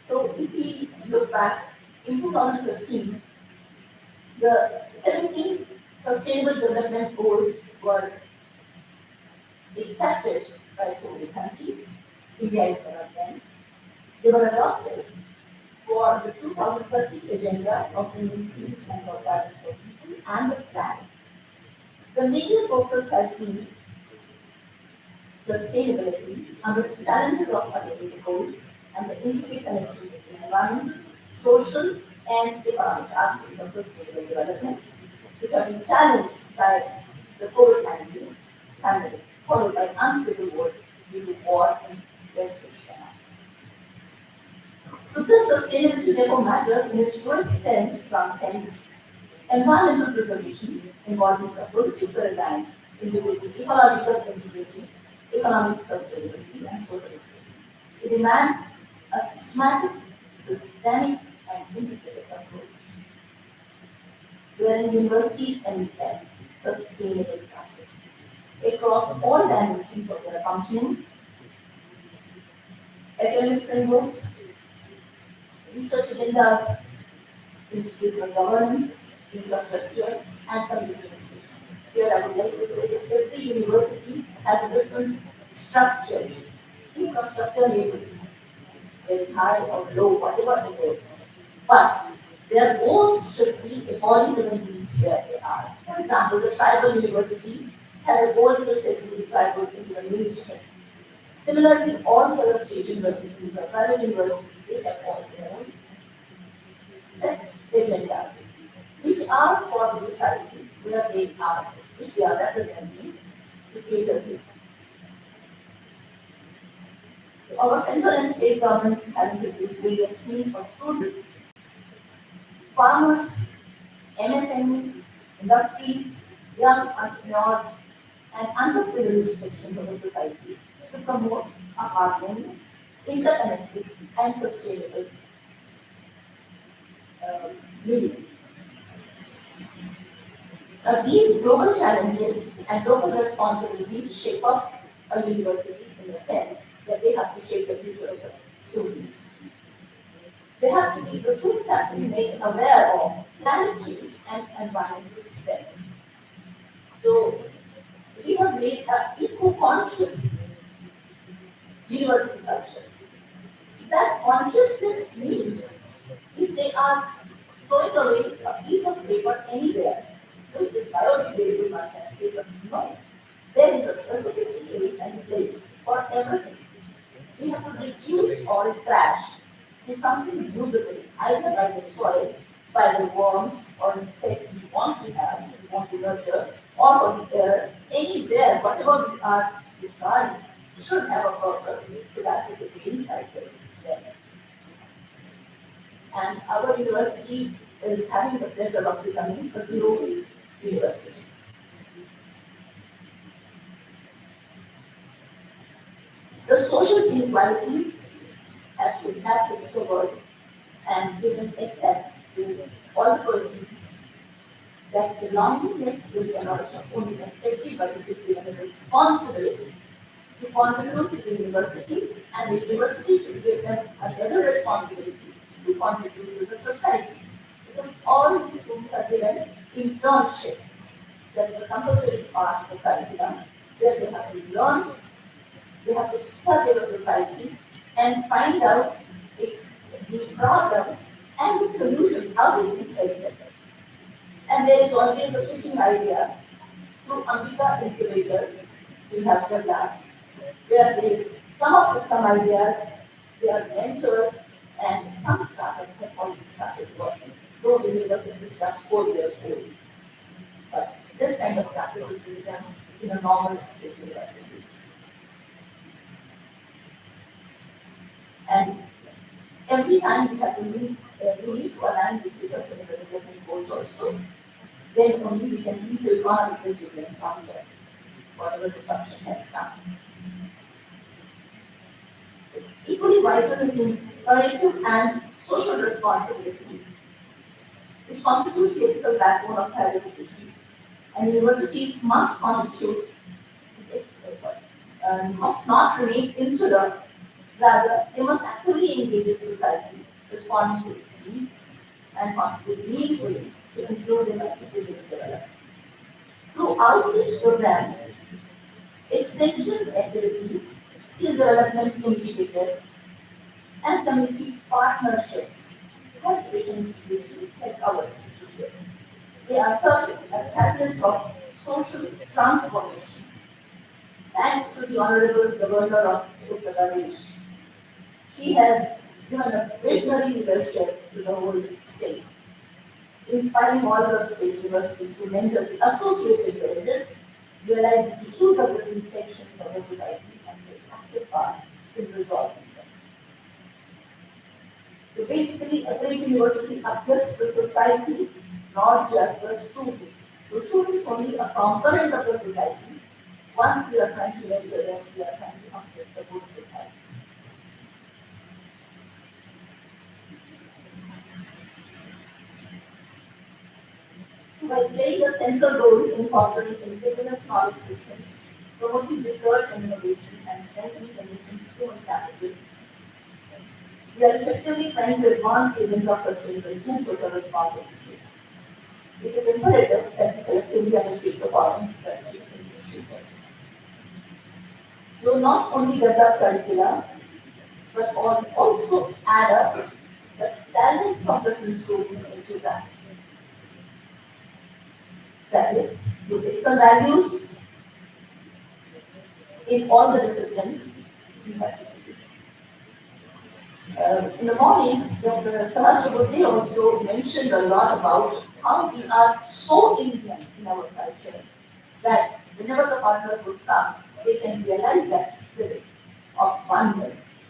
So if we look back in 2015, the 17 Sustainable Development Goals were accepted by so many countries. India is one of them. They were adopted for the 2030 agenda of bringing peace and prosperity for people and the planet. The major focus has been sustainability amidst challenges of attaining the goals and the intricate connection between environment, social, and economic aspects of sustainable development, which have been challenged by the COVID-19 pandemic, followed by unstable world due to war in West Asia. So this sustainability therefore matters in its truest sense transcends environmental preservation, involving a holistic paradigm integrating ecological integrity, economic sustainability, and social equity. It demands a systematic, systemic, and integrated approach, wherein universities embed sustainable practices across all dimensions of their functioning, academic frameworks, research agendas, institutional governance, infrastructure, and community education. Here I would like to say that every university has a different structure. Infrastructure may be very high or low, whatever it is, but their goals should be according to the needs where they are. For example, the tribal university has a goal to settle the tribals into the mainstream. Similarly, all the other state universities, the private universities, they have all their own set agendas, which are for the society where they are, which they are representing to cater to. So our central and state governments have introduced various schemes for students, farmers, MSMEs, industries, young entrepreneurs, and underprivileged sections of the society to promote a harmonious, interconnected, and sustainable living. These global challenges and local responsibilities shape up a university in the sense that they have to shape the future of the students. The students have to be made aware of climate change and environmental stress. So we have made an eco-conscious university culture. So that consciousness means if they are throwing away a piece of paper anywhere, so it is biodegradable, one can say, but no. There is a specific space and place for everything. We have to reduce all trash to something usable, either by the soil, by the worms or insects we want to have, we want to nurture, or for the air, anywhere, whatever we are discarding should have a purpose so that it is recycled. There. And our university is having the pleasure of becoming a zero-waste university. The social inequalities have to be covered and given access to all the persons. That belongingness will be acknowledged only when everybody is given a responsibility to contribute to the university, and the university should give them another responsibility to contribute to the society. Because all the students are given internships. That's a compulsory part of the curriculum where they have to learn, they have to study the society and find out the problems and the solutions, how they can help them. And there is always a pitching idea through Ambika Incubator, we have done that, where they come up with some ideas, they are mentored, and some startups have already started working, though the university is just 4 years old. But this kind of practice is being done in a normal state university. And every time we have to meet, we need to align with the sustainable development goals also. Then only we can lead to economic resilience somewhere, whatever disruption has come. Equally vital is the collective and social responsibility, which constitutes the ethical backbone of higher education. And universities must must not remain insular. Rather, they must actively engage with society, responding to its needs, and contribute meaningfully to inclusive and equitable development. Through outreach programs, extension activities, skill development initiatives, and community partnerships, higher education institutions like our institution, they are serving as catalysts of social transformation. Thanks to the Honorable Governor of Uttar Pradesh, she has given a visionary leadership to the whole state, inspiring all the state universities to mentor the associated villages, realize the issues of different sections of the society, and take active part in resolving them. So basically, a great university uplifts the society, not just the students. So students only a component of the society. Once we are trying to mentor them, we are trying to uplift the whole society. So by playing a central role in fostering indigenous knowledge systems, promoting research and innovation, and strengthening the nation's human capital, we are effectively trying to advance the agenda of sustainability and social responsibility. It is imperative that we collectively undertake the following strategic initiatives. So not only develop curricula, but also add up the talents of different students into that. That is, the ethical values in all the disciplines we have to do. In the morning, Dr. Sahasrabudhe also mentioned a lot about how we are so Indian in our culture that whenever the partners would come, they can realize that spirit of oneness.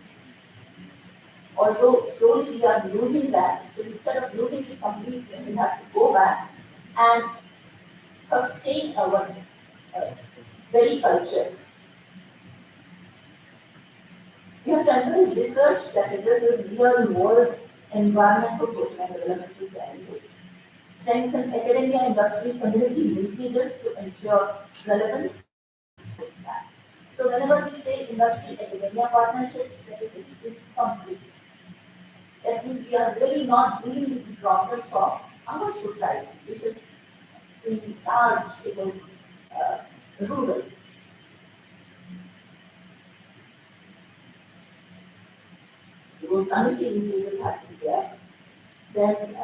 Although slowly we are losing that, so instead of losing it completely, we have to go back and sustain our very culture. We have to encourage research that addresses real-world environmental, social, and developmental challenges. Strengthen academia, industry, community linkages to ensure relevance. So whenever we say industry academia partnerships, that is very incomplete. That means we are really not dealing with the problems of our society, which is in large, it is rural. So those community linkages have to be there. Then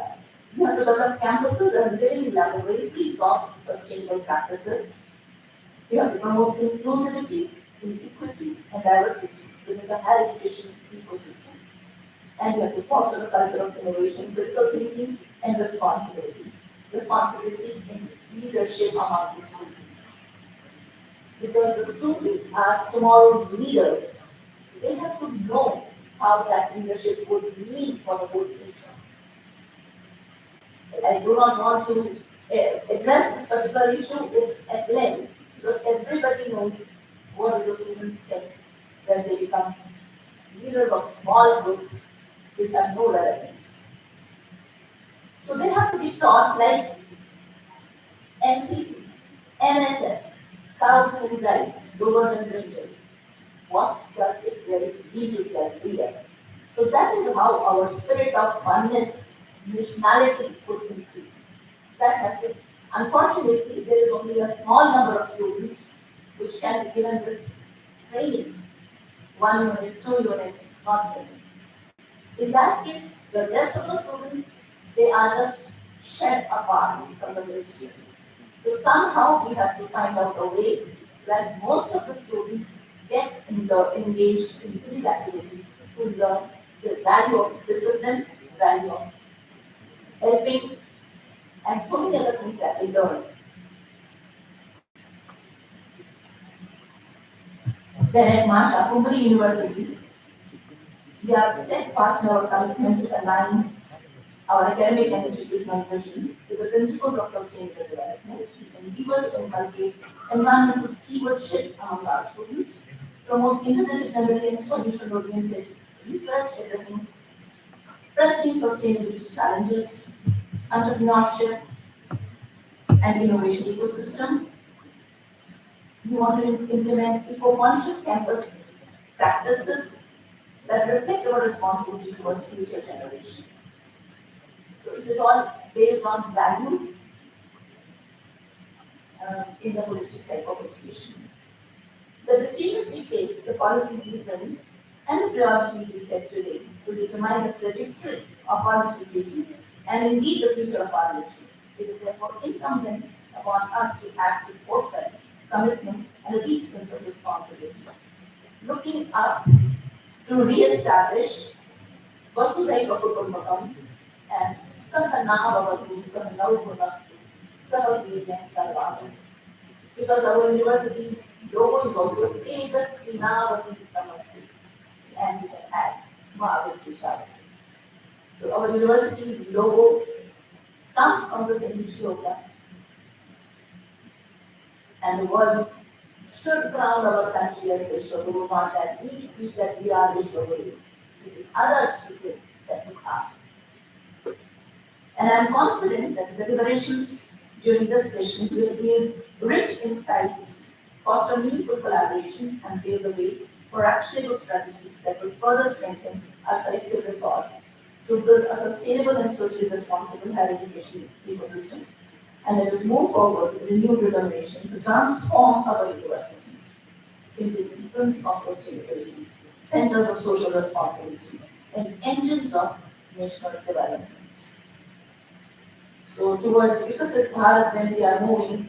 you have to develop campuses as living laboratories of sustainable practices. You have to promote inclusivity, equity, and diversity within the higher education ecosystem. And you have to foster a culture of innovation, critical thinking, and responsibility. Responsibility in leadership among the students. Because the students are tomorrow's leaders. They have to know how that leadership would mean for the whole nation. I do not want to address this particular issue at length because everybody knows what do the students think when they become leaders of small groups which have no relevance. So they have to be taught like NCC, NSS, Scouts and Guides, Rovers and Rangers. What does it really mean to be a leader? So that is how our spirit of oneness, missionality would increase. That has to, unfortunately, there is only a small number of students which can be given this training. 1 unit, 2 units, not many. In that case, the rest of the students, they are just shed apart from the ministry. So somehow we have to find out a way that most of the students get engaged in these activities to learn the value of discipline, value of helping, and so many other things that they learn. Then at Masha Kumbari University, we are steadfast in our commitment to align our academic and institutional vision with the principles of sustainable development, endeavor to inculcate environmental stewardship among our students, promote interdisciplinary and solution-oriented research addressing pressing sustainability challenges, entrepreneurship, and innovation ecosystem. We want to implement eco-conscious campus practices that reflect our responsibility towards future generations. So it is all based on values in the holistic type of education. The decisions we take, the policies we frame, and the priorities we set today will determine the trajectory of our institutions and indeed the future of our nation. It is therefore incumbent upon us to act with foresight, commitment, and a deep sense of responsibility. Looking up to re-establish Vasudhaiva Kutumbakam and Sahana Bhavatu Sahanau Bhunaktu Sahaviryam Karvanu. Because our university's logo is also Tejas Vinavati Namaste, and we can add Mahavir Shakti. So our university's logo comes from the same shloka, and the world should crown our country as Vishwaguru, not that we speak that we are Vishwagurus. It is others to think that we are. And I am confident that the deliberations during this session will give rich insights, foster meaningful collaborations, and pave the way for actionable strategies that will further strengthen our collective resolve to build a sustainable and socially responsible higher education ecosystem. And let us move forward with renewed determination to transform our universities into beacons of sustainability, centers of social responsibility, and engines of national development. So towards Vikasit Bharat, when we are moving,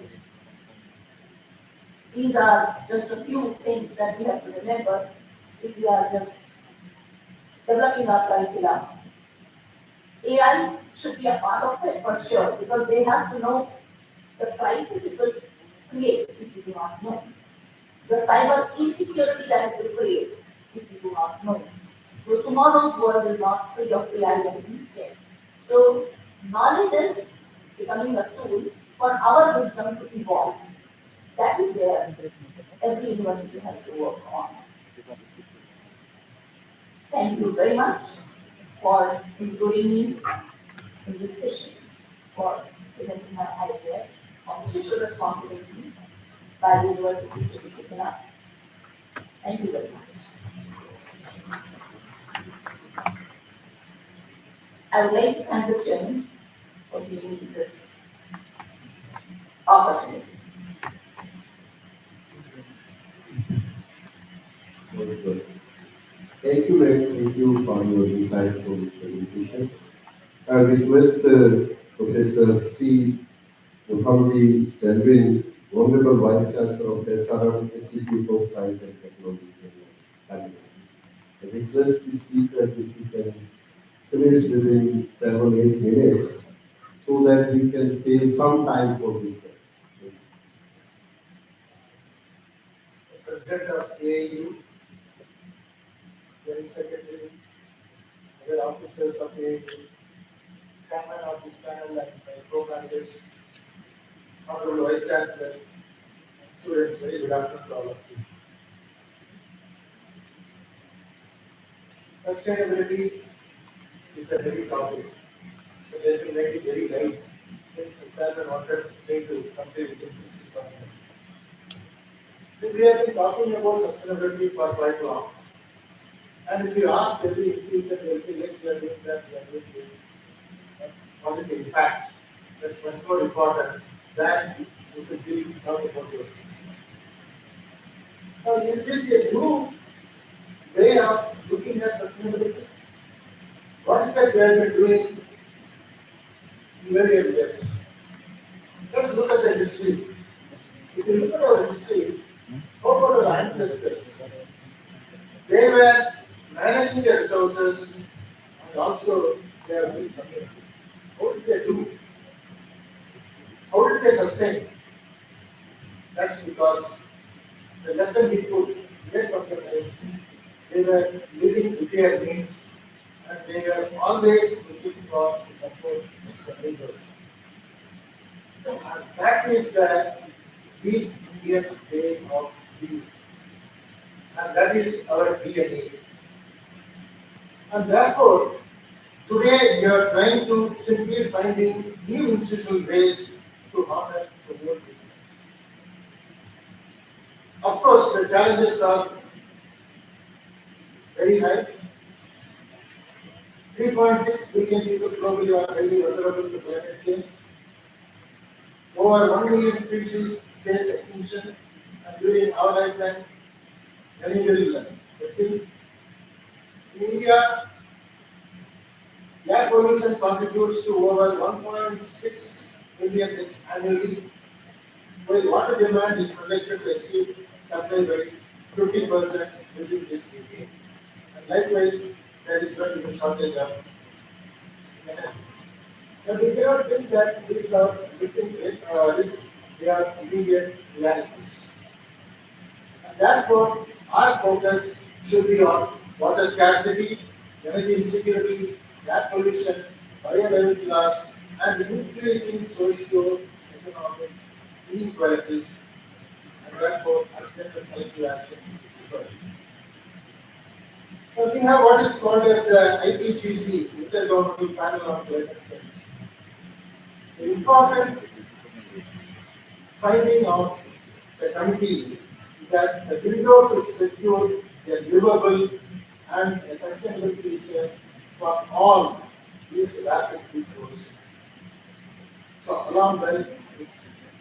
these are just a few things that we have to remember if we are just developing our curriculum. AI should be a part of it for sure, because they have to know the crisis it will create if you do not know. The cyber insecurity that it will create if you do not know. So tomorrow's world is not free of AI and deep tech. So knowledge is becoming a tool for our wisdom to evolve. That is where every university has to work on. Thank you very much for including me in this session, for presenting my ideas on social responsibility by the university to be taken up. Thank you very much. I would like to thank the chairman for giving me this opportunity. Very good. Thank you, ma'am. Thank you for your insightful presentation. I request Professor C. Muhammadi Selvin, Honorable Vice Chancellor of SRM Institute of Science and Technology, Kenya. I request the speaker if you can finish within 7-8 minutes so that we can save some time for discussion. President of AIU, General Secretary, other officers of AIU, chairman of this panel and my co-panelists, honorable vice chancellors, students, very good afternoon to all of you. Sustainability is a heavy topic, but let me make it very light since the chairman wanted me to complete within 67 minutes. We have been talking about sustainability for quite long. And if you ask every institution, they will say, yes, we are doing that, we are doing this. But what is the impact? That's much more important than this is being talked about your things. Now, is this a new way of looking at sustainability? What is that we have been doing in earlier years? Let's look at the history. If you look at our history, how about our ancestors? They were managing their resources and also their communities. How did they do? How did they sustain? That's because the lesson we could get from them is they were living with their means and they were always looking for support from neighbors. And that is the deep Indian way of being. And that is our DNA. And therefore, today we are trying to simply finding new institutional ways to honor the world vision. Of course, the challenges are very high. 3.6 billion people globally are highly vulnerable to climate change. Over 1 million species face extinction, and during our lifetime, many will extinct. In India, air pollution contributes to over 1.6 million deaths annually, while water demand is projected to exceed supply by 50% within this decade. And likewise, there is going to be a shortage of energy. But we cannot think that these are they are immediate realities. And therefore, our focus should be on water scarcity, energy insecurity, air pollution, biodiversity loss, and increasing socio-economic inequalities, and therefore urgent and collective action is required. Now, we have what is called as the IPCC, Intergovernmental Panel on Climate Change. The important finding of the committee is that the window to secure a livable and a sustainable future for all is rapidly closing. So, alarm bell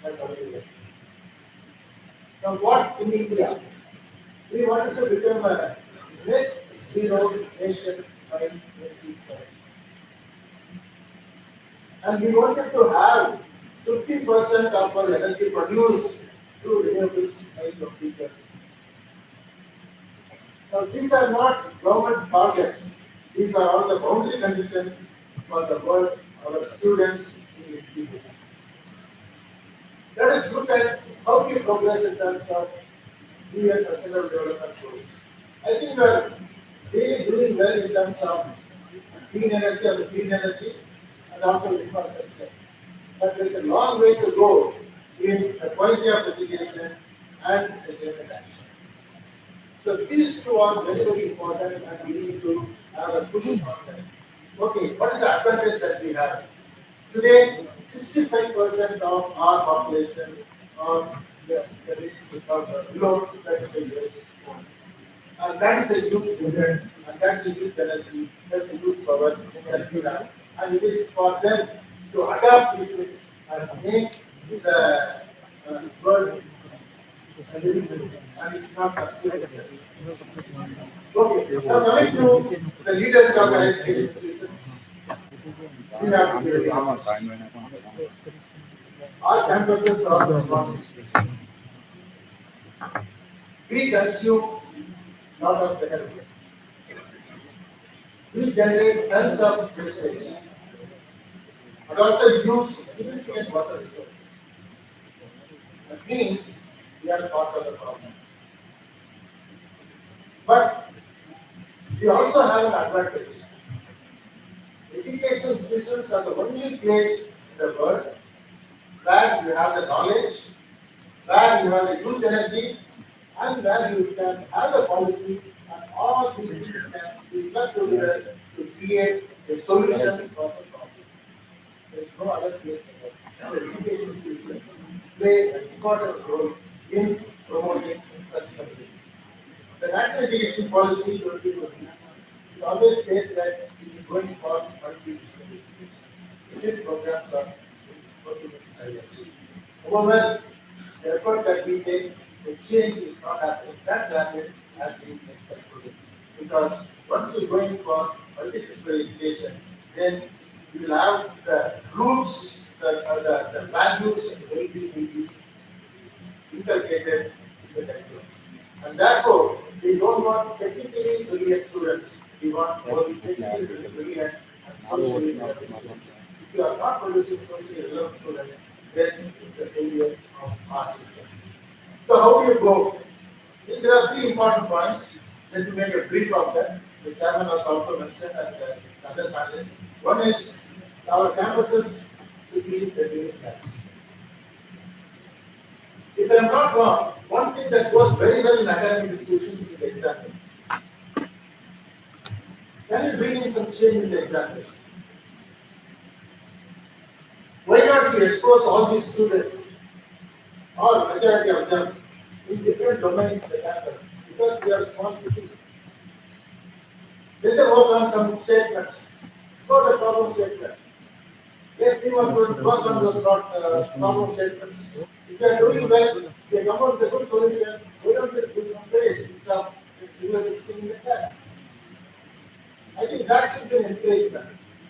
has already been. Now, what in India? We wanted to become a net zero nation by 2070. And we wanted to have 50% of our energy produced through renewables by 2030. Now, these are not government targets. These are all the boundary conditions for the work our students will do. Let us look at how we progress in terms of UN Sustainable Development Goals. I think we are really doing well in terms of clean energy and also infrastructure. But there is a long way to go in the quality of education and the climate action. So these two are very, very important and we need to have a push on them. Okay, what is the advantage that we have? Today, 65% of our population are below 35 years old. And that is a huge difference, and that's a huge energy, that's a huge power that we have. and it is for them to adapt these things and make the world living, and it's not absolute. Okay, so coming to the leaders of higher education institutions, we have to give it honest. Our campuses are responsible. We consume lot of energy. We generate tons of wastage and also use significant water resources. That means we are part of the problem. But we also have an advantage. Educational institutions are the only place in the world where you have the knowledge, where you have the youth energy, and where you can have a policy, and all these things can be clubbed together to create a solution for the problem. There is no other place in the world. So education institutions play an important role in promoting sustainability. The National Education Policy 2020, it always says that it is going for multi-disciplinary education. Teaching programs are working with science. However, the effort that we take, the change is not happening that rapid as we expect. Because once you're going for multidisciplinary education, then you will have the roots, the values and well-being will be inculcated in the curriculum. And therefore, we don't want technically brilliant students. We want more technically brilliant and socially relevant students. If you are not producing socially relevant students, then it's a failure of our system. So how do you go? There are three important points. Let me make a brief of them. The chairman has also mentioned and other panelists. One is our campuses should be the living labs. If I am not wrong, one thing that goes very well in academic institutions is the examination. Can you bring in some change in the examination? Why not we expose all these students, or majority of them, in different domains in the campus? Because we are a small city. Let them work on some statements. It's not a problem statement. Let team of students work on those problem statements. If they are doing well, they come up with a good solution. We don't get good grade instead of in the class. I think that should be an encouragement.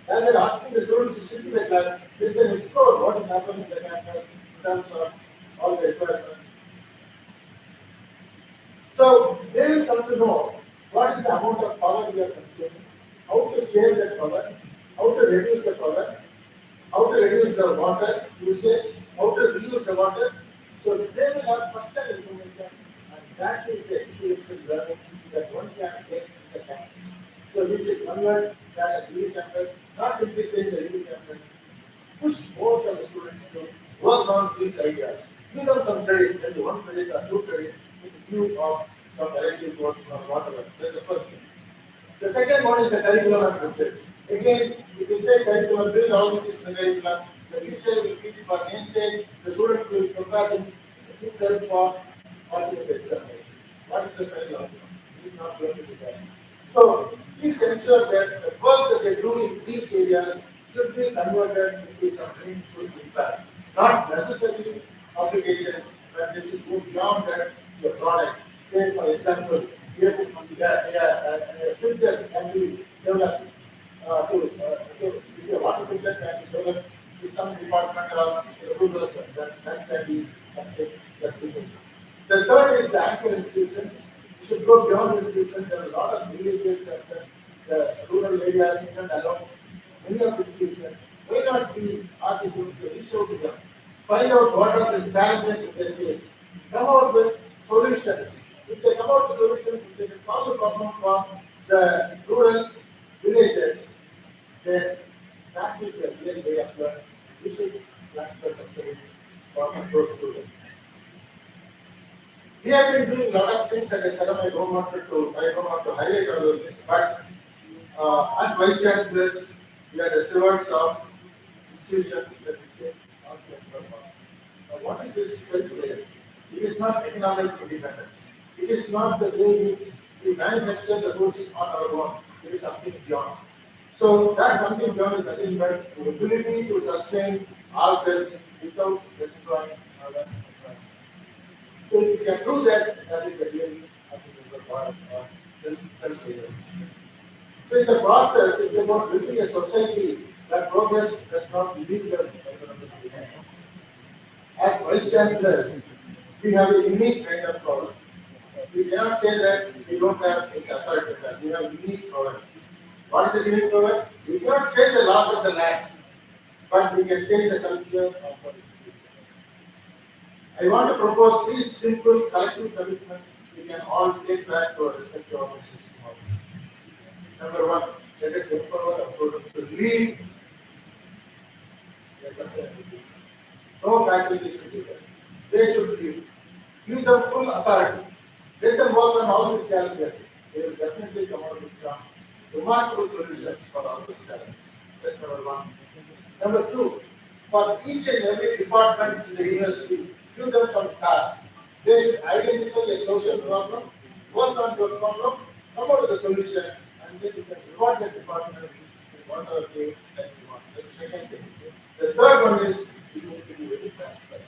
Rather than asking the students to sit in the class, let them explore what is happening in the campus in terms of all the requirements. So they will come to know what is the amount of power we are consuming, how to save that power, how to reduce the power, how to reduce the water usage, how to reuse the water. So they will have first-hand information, and that is the experiential learning that one can get in the campus. So we should convert that as living campus, not simply saying the living campus. Push more of the students to work on these ideas. Give them some credit, maybe 1 credit or 2 credit, with view of some elective works or whatever. That's the first thing. The second one is the curriculum and research. Again, if you say curriculum, build all these things in the curriculum, the teacher will teach for name change, the student will prepare himself for passing the examination. What is the curriculum? It is not going to be done. So please ensure that the work that they do in these areas should be converted into some meaningful impact. Not necessarily applications, but they should go beyond that to the product. Say, for example, yes, a filter can be developed if a water filter can be developed in some department or rural that can be something that's significant. The third is the anchor institutions. You should go beyond institutions. There are a lot of villages and the rural areas in and around many of the institutions. Why not be asked to reach out to them, find out what are the challenges in their case, come out with solutions. If they come out with solutions, if they can solve the problem for the rural villages, then that is the real way of learning. We should transfer something for those students. We have been doing a lot of things at SRM. I don't want to highlight all those things, but as vice chancellors, we are the stewards of institutions that we take on the what is this self-reliance? It is not economic independence. It is not the way we manufacture the goods on our own. It is something beyond. So that's something done is nothing but the ability to sustain ourselves without destroying our environment. So if you can do that, that is the real self-reliance. So in the process, it's about building a society where progress does not leave the environment behind. As Vice Chancellors, we have a unique kind of power. We cannot say that we don't have any authority. We have unique power. What is the unique power? We cannot change the laws of the land, but we can change the culture of our institution. I want to propose three simple collective commitments we can all take back to our respective organizations tomorrow. Number one, let us empower our students to lead the sustainability. No faculty should do that. They should lead. Give them full authority. Let them work on all these challenges. They will definitely come out with some remarkable solutions for all those challenges. That's number one. Number two, for each and every department in the university, give them some tasks. They should identify a social problem, work on those problems, come out with a solution, and then you can reward the department in whatever way that you want. That's the second thing. The third one is we need to be very transparent.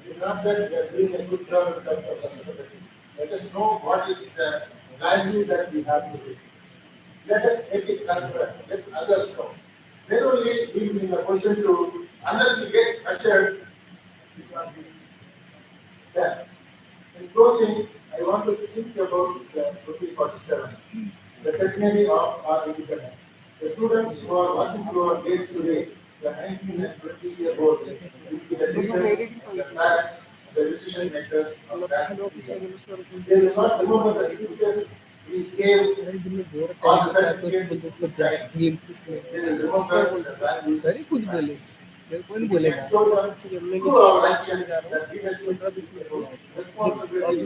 It's not that we are doing a good job in terms of sustainability. Let us know what is the value that we have to do. Let us make it transparent. Let others know. Then only we will be in a position to, unless we get measured, we can't be there. In closing, I want to think about the 2047, the centenary of our independence. The students who are working through our gates today, the 19 and 20-year-olds, will be the leaders, the parents, the decision makers of that future. They will not remember the speeches we gave on the certificate we signed. They will remember the values and values. We can show them through our actions that leadership is about responsibility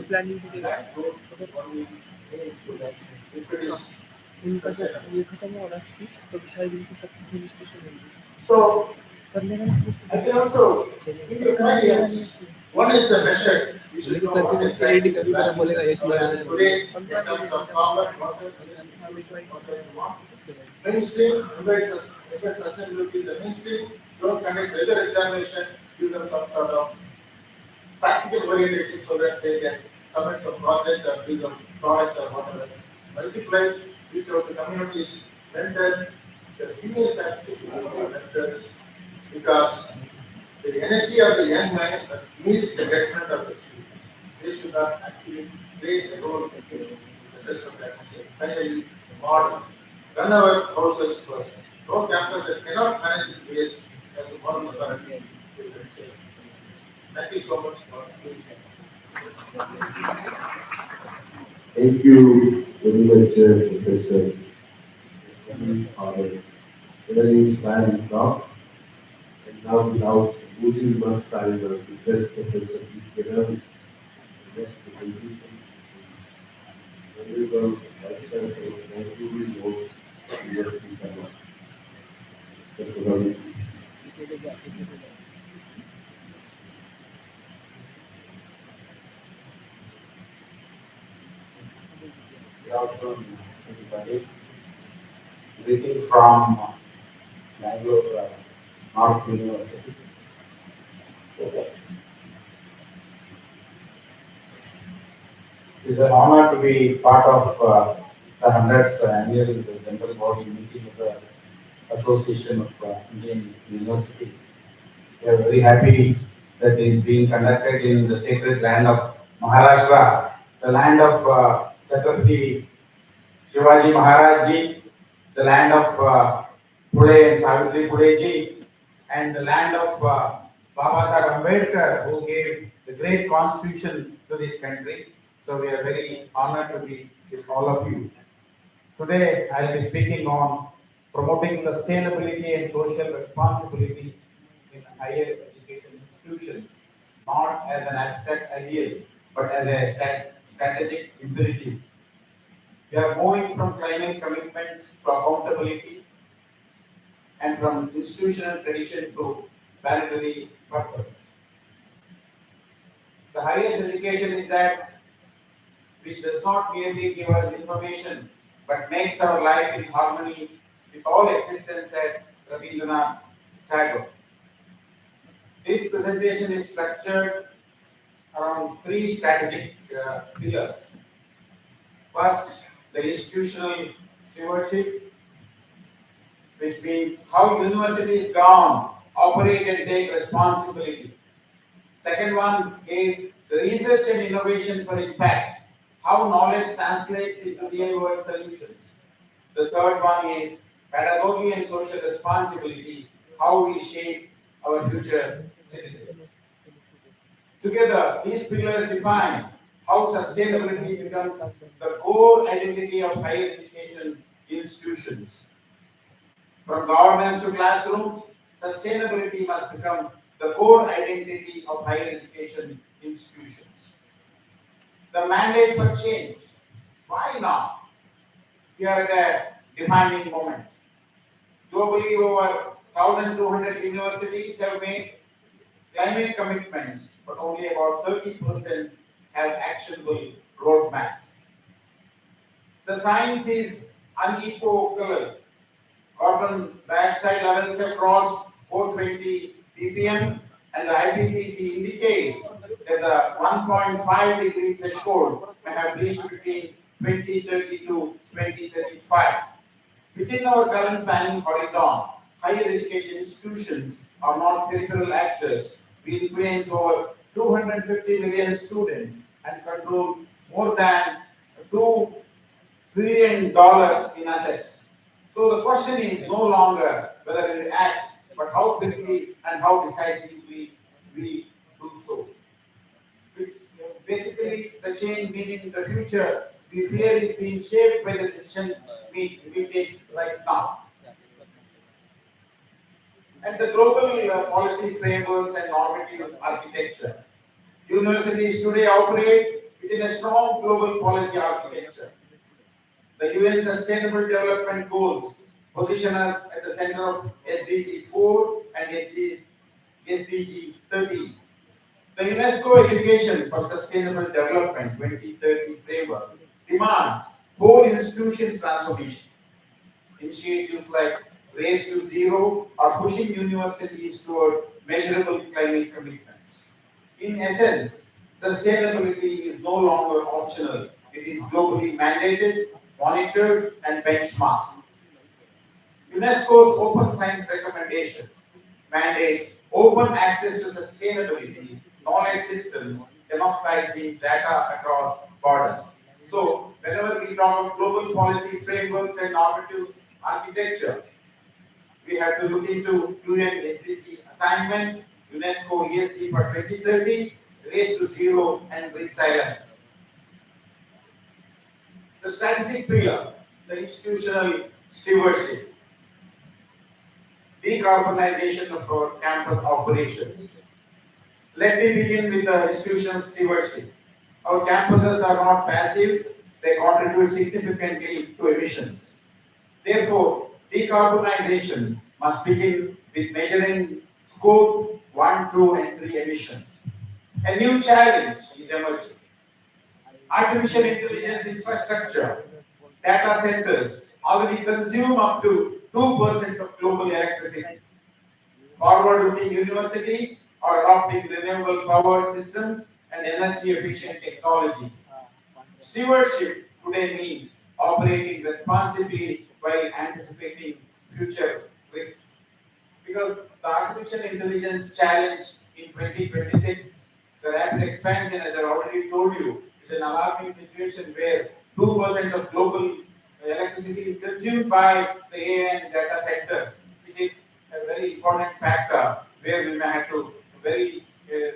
and that growth only meaningful if it is sustainable. So, I can also give you 5 years. One is the measure. You should know what exactly the value today in terms of carbon, water, energy, water, and water. Mainstream embeds sustainability in the mainstream. Don't conduct regular examination. Give them some sort of practical orientation so that they can commit some project or do some product or whatever. Multiply, reach out to communities, mentor the senior faculty, mentors, because the energy of the young mind needs the judgment of the students. They should not actually play a role in the system that finally model. Run our houses first. No campus that cannot manage this waste as a model authority will change. Thank you so much for doing that. Thank you very much, Professor. Our very inspiring talk. And now, without losing much time, I request Professor Kiran the next presentation. Honorable Vice Chancellor, thank you very much. University Canada. Good afternoon, everybody. Greetings from Bangalore, North University. It is an honor to be part of the 100th annual General Body meeting of the Association of Indian Universities. We are very happy that it is being conducted in the sacred land of Maharashtra, the land of Chhatrapati Shivaji Maharaj Ji, the land of Pune and Savitri Pune Ji, and the land of Baba Saheb Ambedkar, who gave the great constitution to this country. So we are very honored to be with all of you. Today I will be speaking on promoting sustainability and social responsibility in higher education institutions, not as an abstract ideal, but as a strategic imperative. We are moving from claiming commitments to accountability and from institutional tradition to planetary purpose. The highest education is that which does not merely give us information but makes our life in harmony with all existence at Rabindranath Tagore. This presentation is structured around three strategic pillars. First, the institutional stewardship, which means how universities govern, operate and take responsibility. Second one is the research and innovation for impact, how knowledge translates into real world solutions. The third one is pedagogy and social responsibility, how we shape our future citizens. Together, these pillars define how sustainability becomes the core identity of higher education institutions. From governance to classrooms, sustainability must become the core identity of higher education institutions. The mandate for change. Why now? We are at a defining moment. Globally, over 1,200 universities have made climate commitments, but only about 30% have actionable roadmaps. The science is unequivocal. Carbon dioxide levels have crossed 420 ppm, and the IPCC indicates that the 1.5 degree threshold may have reached between 2030 to 2035. Within our current planning horizon, higher education institutions are not peripheral actors. We influence over 250 million students and control more than $2 trillion in assets. So the question is no longer whether we act, but how quickly and how decisively we do so. Basically, the change meaning the future we fear is being shaped by the decisions we take right now. And the global policy frameworks and normative architecture. Universities today operate within a strong global policy architecture. The UN Sustainable Development Goals position us at the center of SDG 4 and SDG 13. The UNESCO Education for Sustainable Development 2030 framework demands whole institution transformation. Initiatives like Race to Zero are pushing universities toward measurable climate commitments. In essence, sustainability is no longer optional. It is globally mandated, monitored, and benchmarked. UNESCO's Open Science Recommendation mandates open access to sustainability, knowledge systems, democratizing data across borders. So, whenever we talk of global policy frameworks and normative architecture, we have to look into UN SDG assignment, UNESCO ESG for 2030, Race to Zero, and resilience. The strategic pillar, the institutional stewardship, decarbonization of our campus operations. Let me begin with the institutional stewardship. Our campuses are not passive, they contribute significantly to emissions. Therefore, decarbonization must begin with measuring scope 1, 2, and 3 emissions. A new challenge is emerging. Artificial intelligence infrastructure, data centers already consume up to 2% of global electricity. Forward-looking universities are adopting renewable power systems and energy-efficient technologies. Stewardship today means operating responsibly while anticipating future risks. Because the artificial intelligence challenge in 2026, the rapid expansion, as I already told you, is an alarming situation where 2% of global electricity is consumed by the AI and data sectors, which is a very important factor where we may have to very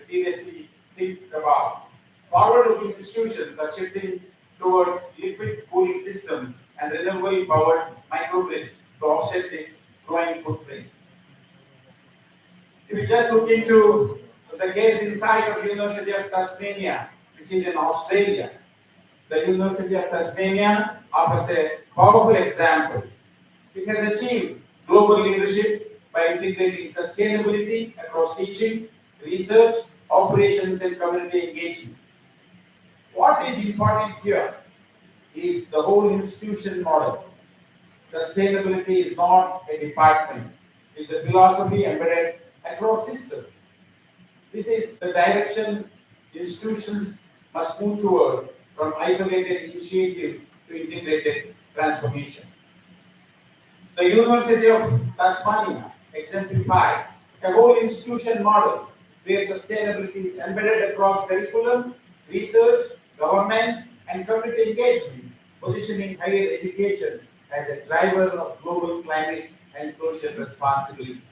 seriously think about. Forward-looking institutions are shifting towards liquid cooling systems and renewable powered microgrids to offset this growing footprint. If you just look into the case inside of University of Tasmania, which is in Australia, the University of Tasmania offers a powerful example. It has achieved global leadership by integrating sustainability across teaching, research, operations, and community engagement. What is important here is the whole institution model. Sustainability is not a department, it's a philosophy embedded across systems. This is the direction institutions must move toward, from isolated initiative to integrated transformation. The University of Tasmania exemplifies a whole institution model where sustainability is embedded across curriculum, research, governance, and community engagement, positioning higher education as a driver of global climate and social responsibility.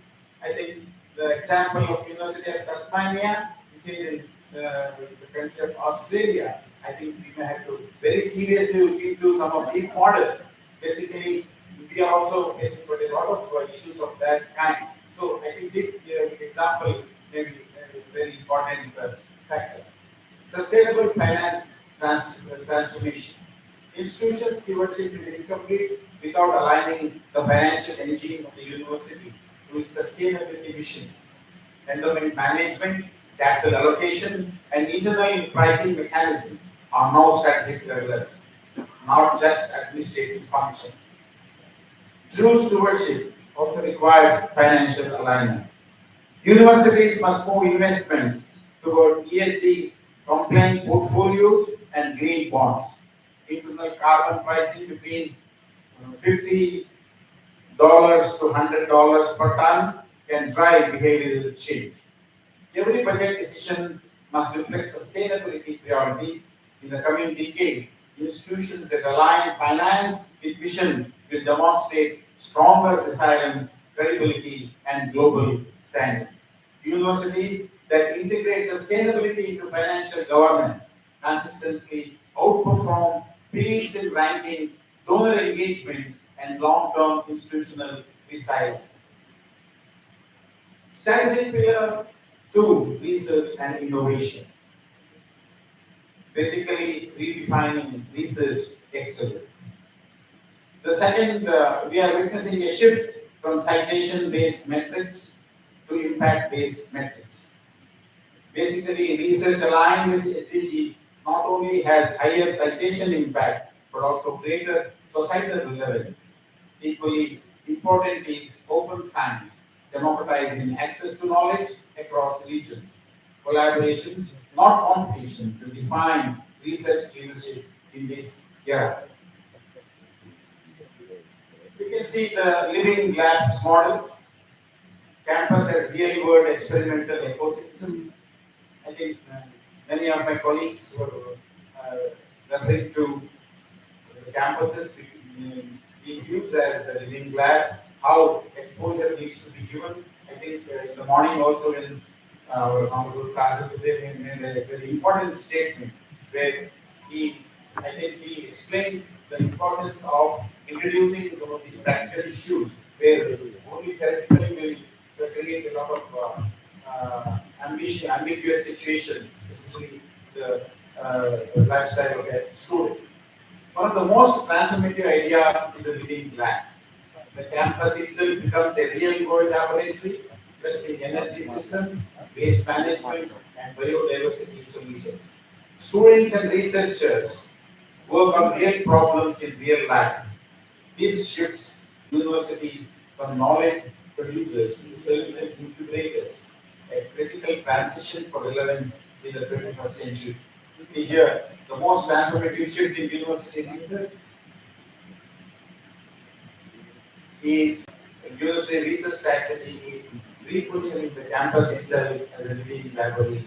I think the example of University of Tasmania, which is in the country of Australia, I think we may have to very seriously look into some of these models. Basically, we are also facing quite a lot of issues of that kind. So I think this example may be a very important factor. Sustainable finance transformation. Institutional stewardship is incomplete without aligning the financial engine of the university to its sustainability mission. Endowment management, capital allocation, and internal pricing mechanisms are now strategic levels, not just administrative functions. True stewardship also requires financial alignment. Universities must move investments toward ESG compliant portfolios and green bonds. Internal carbon pricing between $50 to $100 per ton can drive behavioral change. Every budget decision must reflect sustainability priorities. In the coming decade, institutions that align finance with vision will demonstrate stronger resilience, credibility, and global standing. Universities that integrate sustainability into financial governance consistently outperform peers in rankings, donor engagement, and long-term institutional resilience. Strategic pillar 2, research and innovation. Basically, redefining research excellence. The second, we are witnessing a shift from citation-based metrics to impact-based metrics. Basically, research aligned with SDGs not only has higher citation impact, but also greater societal relevance. Equally important is open science, democratizing access to knowledge across regions. Collaborations, not competition, to define research leadership in this era. We can see the living labs models. Campus as real-world experimental ecosystem. I think many of my colleagues were referring to the campuses being used as the living labs, how exposure needs to be given. I think in the morning also when our Honorable Sazat made a very important statement where I think he explained the importance of introducing some of these practical issues where only theoretically will create a lot of ambiguous situation, especially the lifestyle of a student. One of the most transformative ideas is the living lab. The campus itself becomes a real-world laboratory, testing energy systems, waste management, and biodiversity solutions. Students and researchers work on real problems in real life. This shifts universities from knowledge producers to solution incubators, a critical transition for relevance in the 21st century. See here, the most transformative shift in university research is university research strategy is repositioning the campus itself as a living laboratory.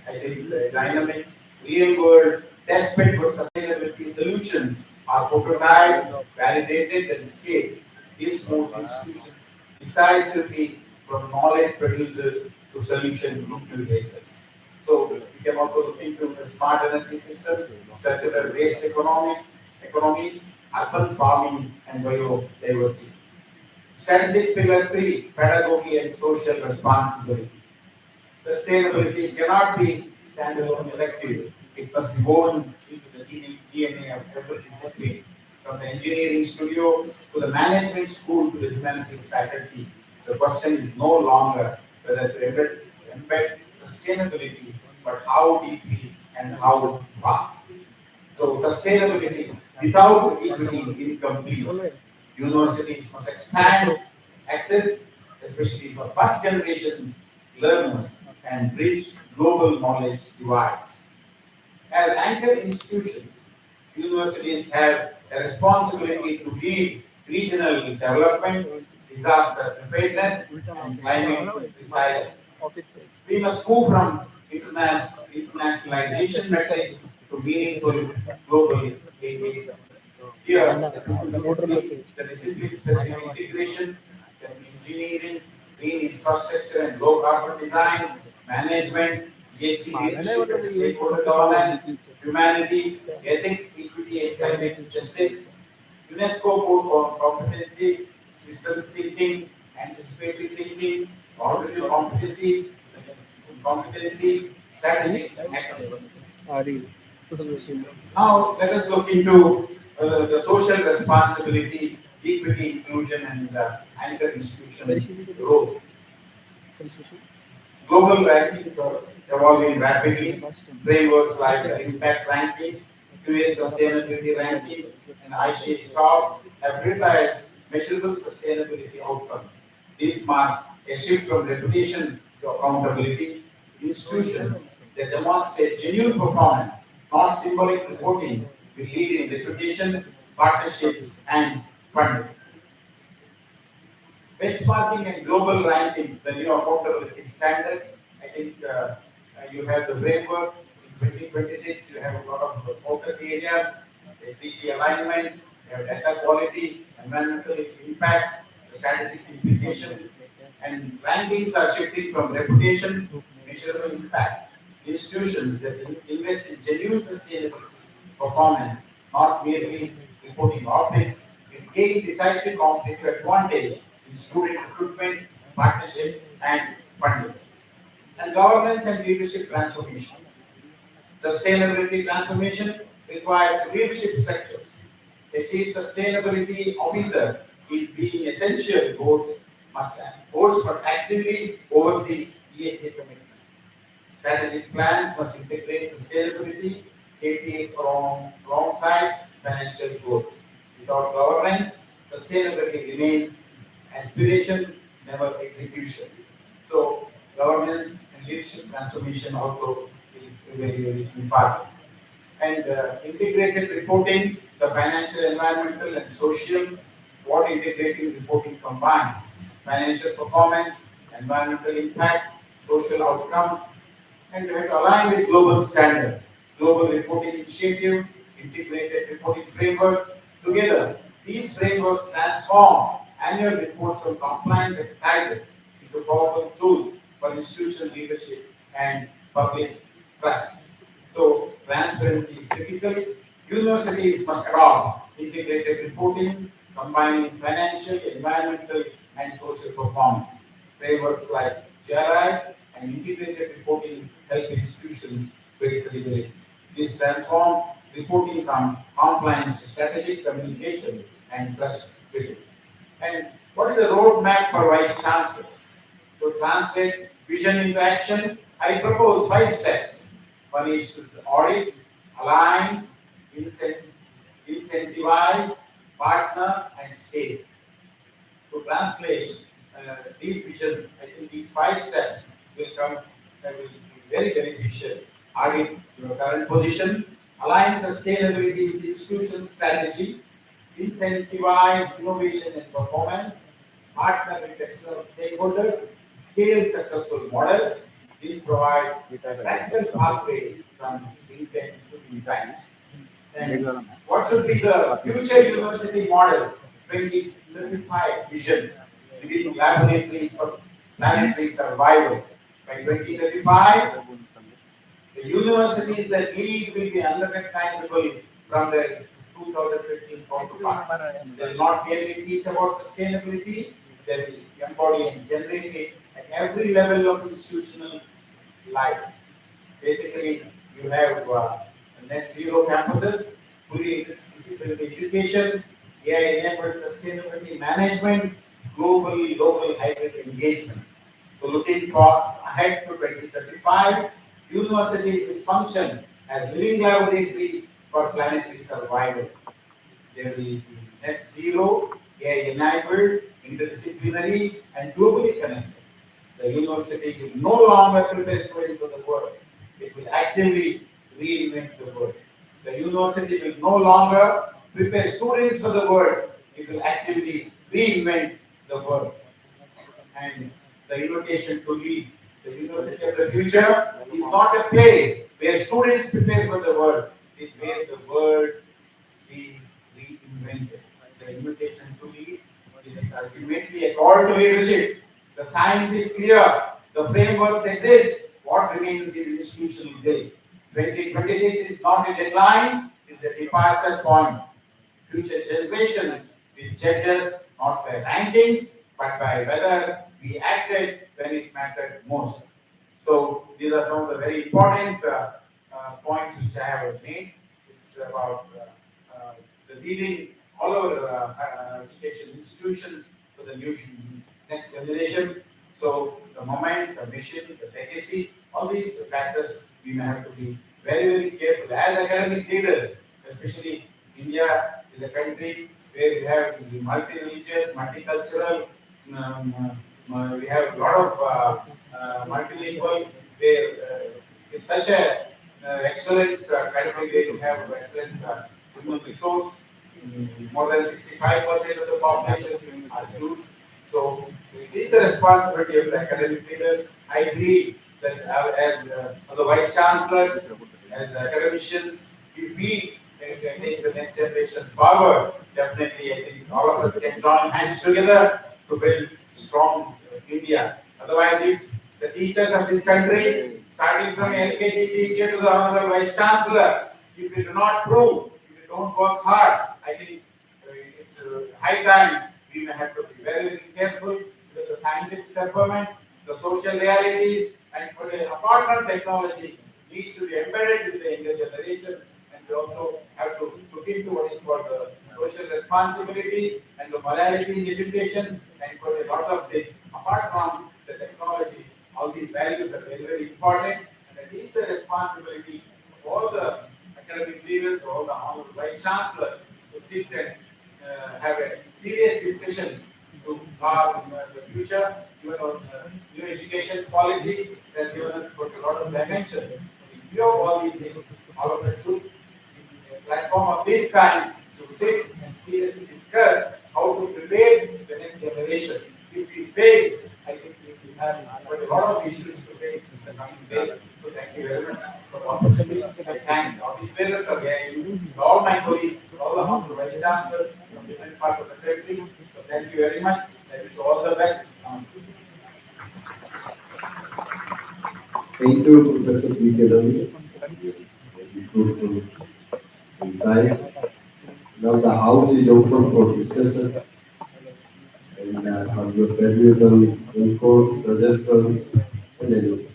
I think the dynamic, real-world test-bed for sustainability solutions are prototyped, validated, and scaled. This moves institutions decisively from knowledge producers to solution incubators. So we can also look into the smart energy systems, circular waste economies, urban farming, and biodiversity. Strategic pillar 3, pedagogy and social responsibility. Sustainability cannot be standalone elective. It must be woven into the DNA of every discipline, from the engineering studio to the management school to the humanities faculty. The question is no longer whether to embed sustainability, but how deeply and how fast. So sustainability without equity is incomplete. Universities must expand access, especially for first generation learners, and bridge global knowledge divides. As anchor institutions, universities have a responsibility to lead regional development, disaster preparedness, and climate resilience. We must move from internationalization metrics to meaningful global engagement. Here, the discipline-specific integration, the engineering, green infrastructure and low carbon design, management, ESG leadership and stakeholder governance, humanities, ethics, equity and climate justice, UNESCO core competencies, systems thinking, anticipatory thinking, cognitive competency, strategic action. Now let us look into the social responsibility, equity, inclusion, and the anchor institution role. Global rankings are evolving rapidly. Frameworks like the impact rankings, US sustainability rankings, and ICA stars have realized measurable sustainability outcomes. This marks a shift from reputation to accountability. Institutions that demonstrate genuine performance, not symbolic reporting, will lead in reputation, partnerships, and funding. Benchmarking and global rankings, the new accountability standard. I think you have the framework. In 2026, you have a lot of focus areas, SDG alignment, you have data quality, environmental impact, the strategic implication, and rankings are shifting from reputation to measurable impact. Institutions that invest in genuine sustainable performance, not merely reporting optics, will gain decisive competitive advantage in student recruitment, partnerships, and funding. And governance and leadership transformation. Sustainability transformation requires leadership structures. A chief sustainability officer is being essential. Boards must actively oversee ESG commitments. Strategic plans must integrate sustainability KPIs alongside financial goals. Without governance, sustainability remains aspiration, never execution. So, governance and leadership transformation also is very, very important. And integrated reporting, the financial, environmental, and social, what integrated reporting combines financial performance, environmental impact, social outcomes, and we have to align with global standards, global reporting initiative, integrated reporting framework. Together, these frameworks transform annual reports from compliance exercises into powerful tools for institutional leadership and public trust. So, transparency is critical. Universities must adopt integrated reporting, combining financial, environmental, and social performance. Frameworks like GRI and integrated reporting help institutions build credibility. This transforms reporting from compliance to strategic communication and trust building. And what is the roadmap for vice chancellors? To translate vision into action, I propose 5 steps. One is to audit, align, incentivize, partner, and scale. To translate these visions, I think these 5 steps will be very beneficial. Audit your current position, align sustainability with institution strategy, incentivize innovation and performance, partner with external stakeholders, scale successful models. This provides a practical pathway from intent to impact. And what should be the future university model 2035 vision within laboratories for planetary survival? By 2035, the universities that lead will be unrecognizable from their 2015 counterparts. They will not merely teach about sustainability, they will embody and generate it at every level of institutional life. Basically, you have net zero campuses, fully interdisciplinary education, AI-enabled sustainability management, global, local hybrid engagement. So looking ahead to 2035, universities will function as living laboratories for planetary survival. There will be net zero AI-enabled, interdisciplinary, and globally connected. The university will no longer prepare students for the world. It will actively reinvent the world. The university will no longer prepare students for the world. It will actively reinvent the world. And the invitation to lead the university of the future is not a place where students prepare for the world. It is where the world is reinvented. The invitation to lead is ultimately a call to leadership. The science is clear. The frameworks exist. What remains is institutional will. 2026 is not a deadline, it's a departure point. Future generations will judge us not by rankings, but by whether we acted when it mattered most. So these are some of the very important points which I have made. It's about the leading all our education institutions for the new next generation. So the moment, the mission, the legacy, all these factors we may have to be very, very careful as academic leaders, especially India is a country where we have multi-religious, multicultural, we have a lot of multilingual, where it's such a excellent country where we have excellent human resource. More than 65% of the population are youth. So it is the responsibility of the academic leaders. I believe that as the vice chancellors, as academicians, if we can take the next generation forward, definitely I think all of us can join hands together to build strong India. Otherwise, if the teachers of this country, starting from LKG teacher to the honorable vice chancellor, if we do not prove, if we don't work hard, I think it's high time we may have to be very, very careful with the scientific development, the social realities, and for apart from technology, needs to be embedded with the younger generation, and we also have to look into what is called the social responsibility and the morality in education, and for a lot of things. Apart from the technology, all these values are very, very important, and it is the responsibility of all the academic leaders, all the honorable vice chancellors to sit and have a serious discussion to carve the future, even on new education policy, has given us got a lot of dimensions. In view of all these things, all of us should, in a platform of this kind, should sit and seriously discuss how to prepare the next generation. If we fail, I think we will have got a lot of issues to face in the coming days. So thank you very much for the opportunity. I thank all these parents of AIU, all my colleagues, all the honorable vice chancellors from different parts of the country. So thank you very much. I wish you all the best. Thank you, Professor P. K. Ravi. Very fruitful insights. Now the house is open for discussion and from your valuable inputs, suggestions, and anything.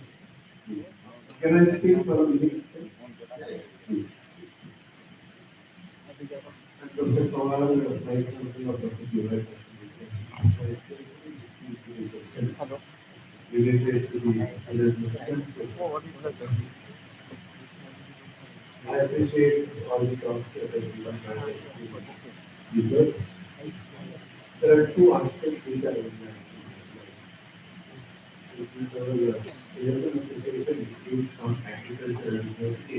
Can I speak for a minute? Please. And Professor Pawar, Vice Chancellor of the Hello. Related to the I appreciate all the talks that have been done by the speakers. There are two aspects which I would like to This is our Singapore Association Youth from Agricultural University.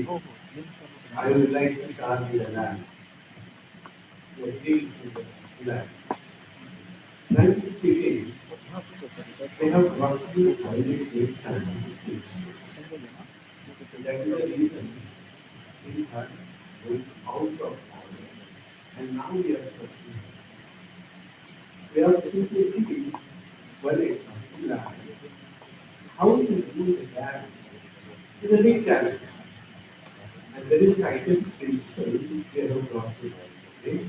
I would like to start with the land. What deals with the land. Frankly speaking, they have vastly highlighted scientific principles. That is the reason we have went out of order, and now we are searching. We have to simply see, for example, land. How to use land is a big challenge, and there is scientific principle we have lost it. Okay?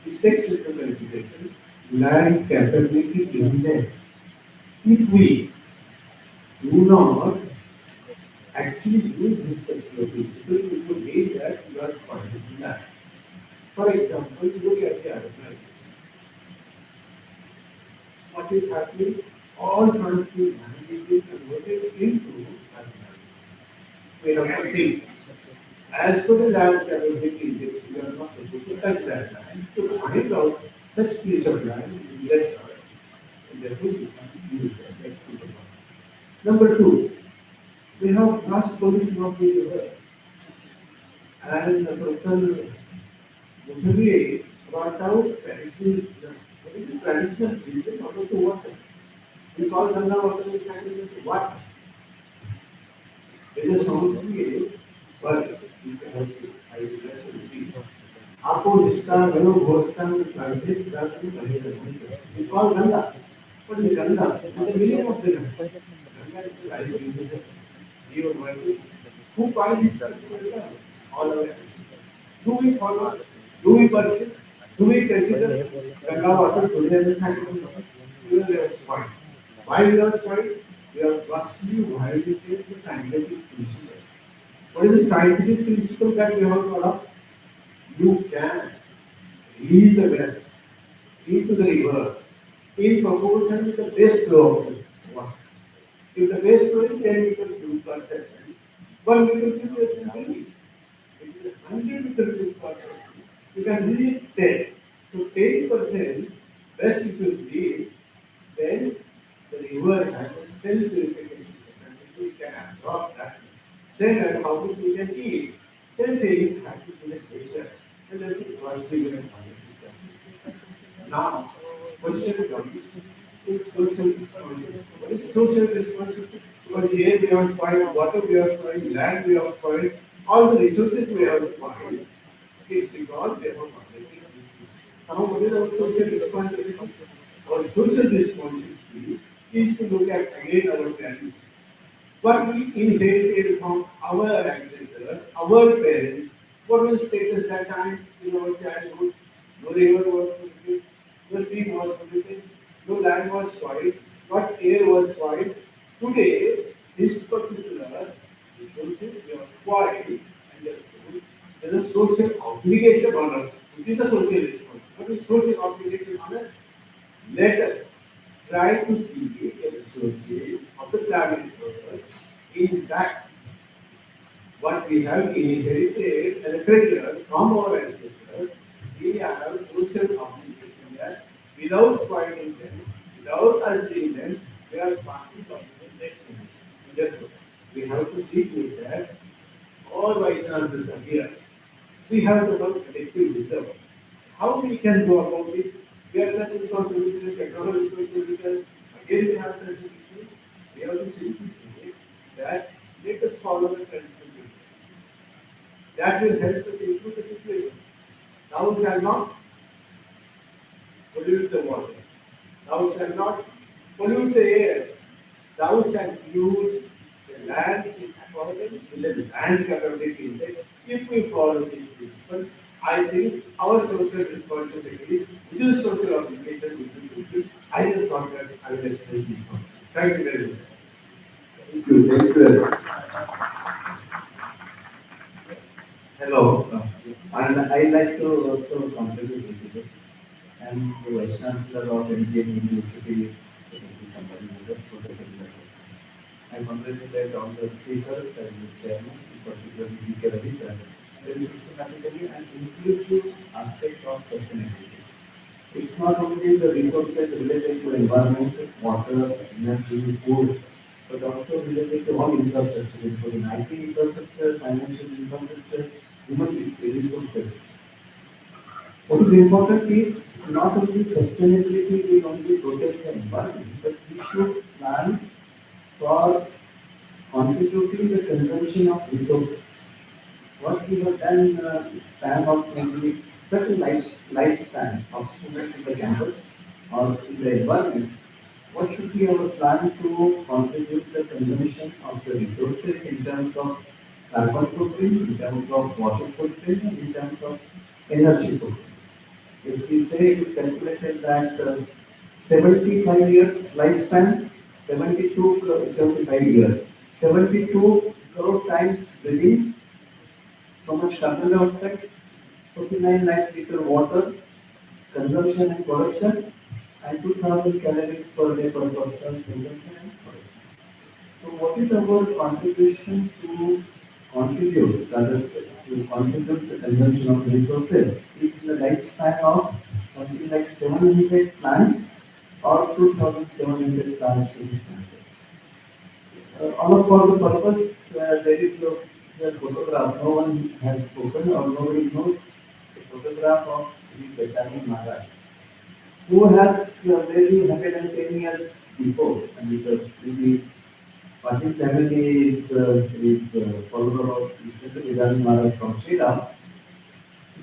It takes into consideration land capability index. If we do not actually use this particular principle, we could mean that you are spoiling land. For example, look at the urbanization. What is happening? All productive land is being converted into urbanization. We have to think. As for the land capability index, we are not supposed to touch that land to find out such piece of land is lesser, and therefore we can't use that. That's number one. Number two, we have mass pollution of the rivers. And Professor Muthubi brought out traditional wisdom. What is the traditional wisdom out of the water? We call Ganga water is sacred what? There is someone say, but I will repeat. आपको जिसका गलो घोषणा में translate करते हैं पहले we call Ganga. What is Ganga? What is the meaning of the Ganga? Ganga is the life of Jesus. Jiva Maya. Who calls this particular all our actions? Do we follow? Do we pursue? Do we consider Ganga water to be as a sacred water? We are spoiled. Why we are spoiled? We are vastly violated the scientific principle. What is the scientific principle that we have to adopt? You can release the waste into the river in proportion with the base flow of the water. If the base flow is 10 meter cube per second, 1 meter cube is released. If it is 100 meter cube per second, you can release 10. So 10% waste if you release, then the river has a self-purification capacity, it can absorb that. Same as how much we can eat. Same thing has to do with nature. And then it was given. Now, question comes to social responsibility. What is social responsibility? Because air we have spoiled, water we have spoiled, land we have spoiled, all the resources we have spoiled. It's because they have violated. Now, what is our social responsibility? Our social responsibility is to look at again our values. What we inherited from our ancestors, our parents, what was the status that time in our childhood? No river was polluted, no stream was polluted, no land was spoiled, what air was spoiled. Today, this particular resources they are spoiled, and therefore there is a social obligation on us, which is the social responsibility. What is social obligation on us? Let us try to keep the resources of the planet Earth intact. What we have inherited as a treasure from our ancestors, we have social obligation that without spoiling them, without altering them, we are passing on to the next generation. Therefore, we have to see to that all vice chances are here. We have to have collective wisdom. How we can go about it? We are searching for solutions, technological solutions. Again, we have certain issues. We have to simply say that let us follow the traditional wisdom. That will help us improve the situation. Thou shalt not pollute the water. Thou shalt not pollute the air. Thou shalt use the land in accordance with the land capability index. If we follow these principles, I think our social responsibility, which is social obligation, will be fulfilled. I just thought that I will explain this one. Thank you very much. Thank you. Thank you. Hello. And I like to also contribute this bit. I'm the Vice Chancellor of Indian University, Professor Nasser. I congratulate all the speakers and the chairman, particularly V.K. Ravi sir. Very systematically and inclusive aspect of sustainability. It's not only the resources related to environment, water, energy, food, but also related to all infrastructure, including IT infrastructure, financial infrastructure, human resources. What is important is not only sustainability will only protect the environment, but we should plan for contributing the consumption of resources. What we have done span of maybe certain lifespan of student in the campus or in the environment, what should be our plan to contribute the consumption of the resources in terms of carbon footprint, in terms of water footprint, and in terms of energy footprint. If we say it is calculated that 75 years lifespan, 75 years, 72 crore times breathing, so much carbon dioxide, 49 lakhs liter water, consumption and production, and 2000 calories per day per person, consumption and production. So what is our contribution to contribute the consumption of resources? It's the lifespan of something like 700 plants or 2,700 plants to be planted. All for the purpose, there is a photograph. No one has spoken or nobody knows the photograph of Sri Bechani Maharaj, who has maybe 110 years before, and the Patil family is follower of Sri Bechani Maharaj from Sri Ram.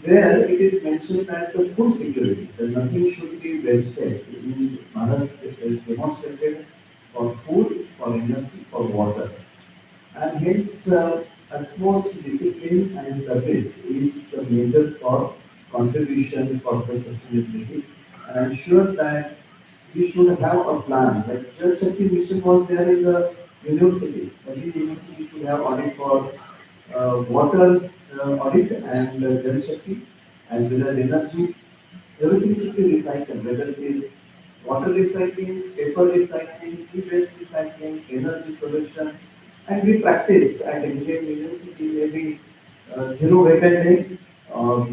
There it is mentioned that the food security, that nothing should be wasted. Maharaj demonstrated for food, for energy, for water. And hence, utmost discipline and service is the major for contribution for the sustainability. And I'm sure that we should have a plan. Like Jal Shakti mission was there in the university. Every university should have audit for water audit and Jal Shakti as well as energy. Everything should be recycled, whether it is water recycling, paper recycling, e-waste recycling, energy production, and we practice at Indian University maybe zero vacant day,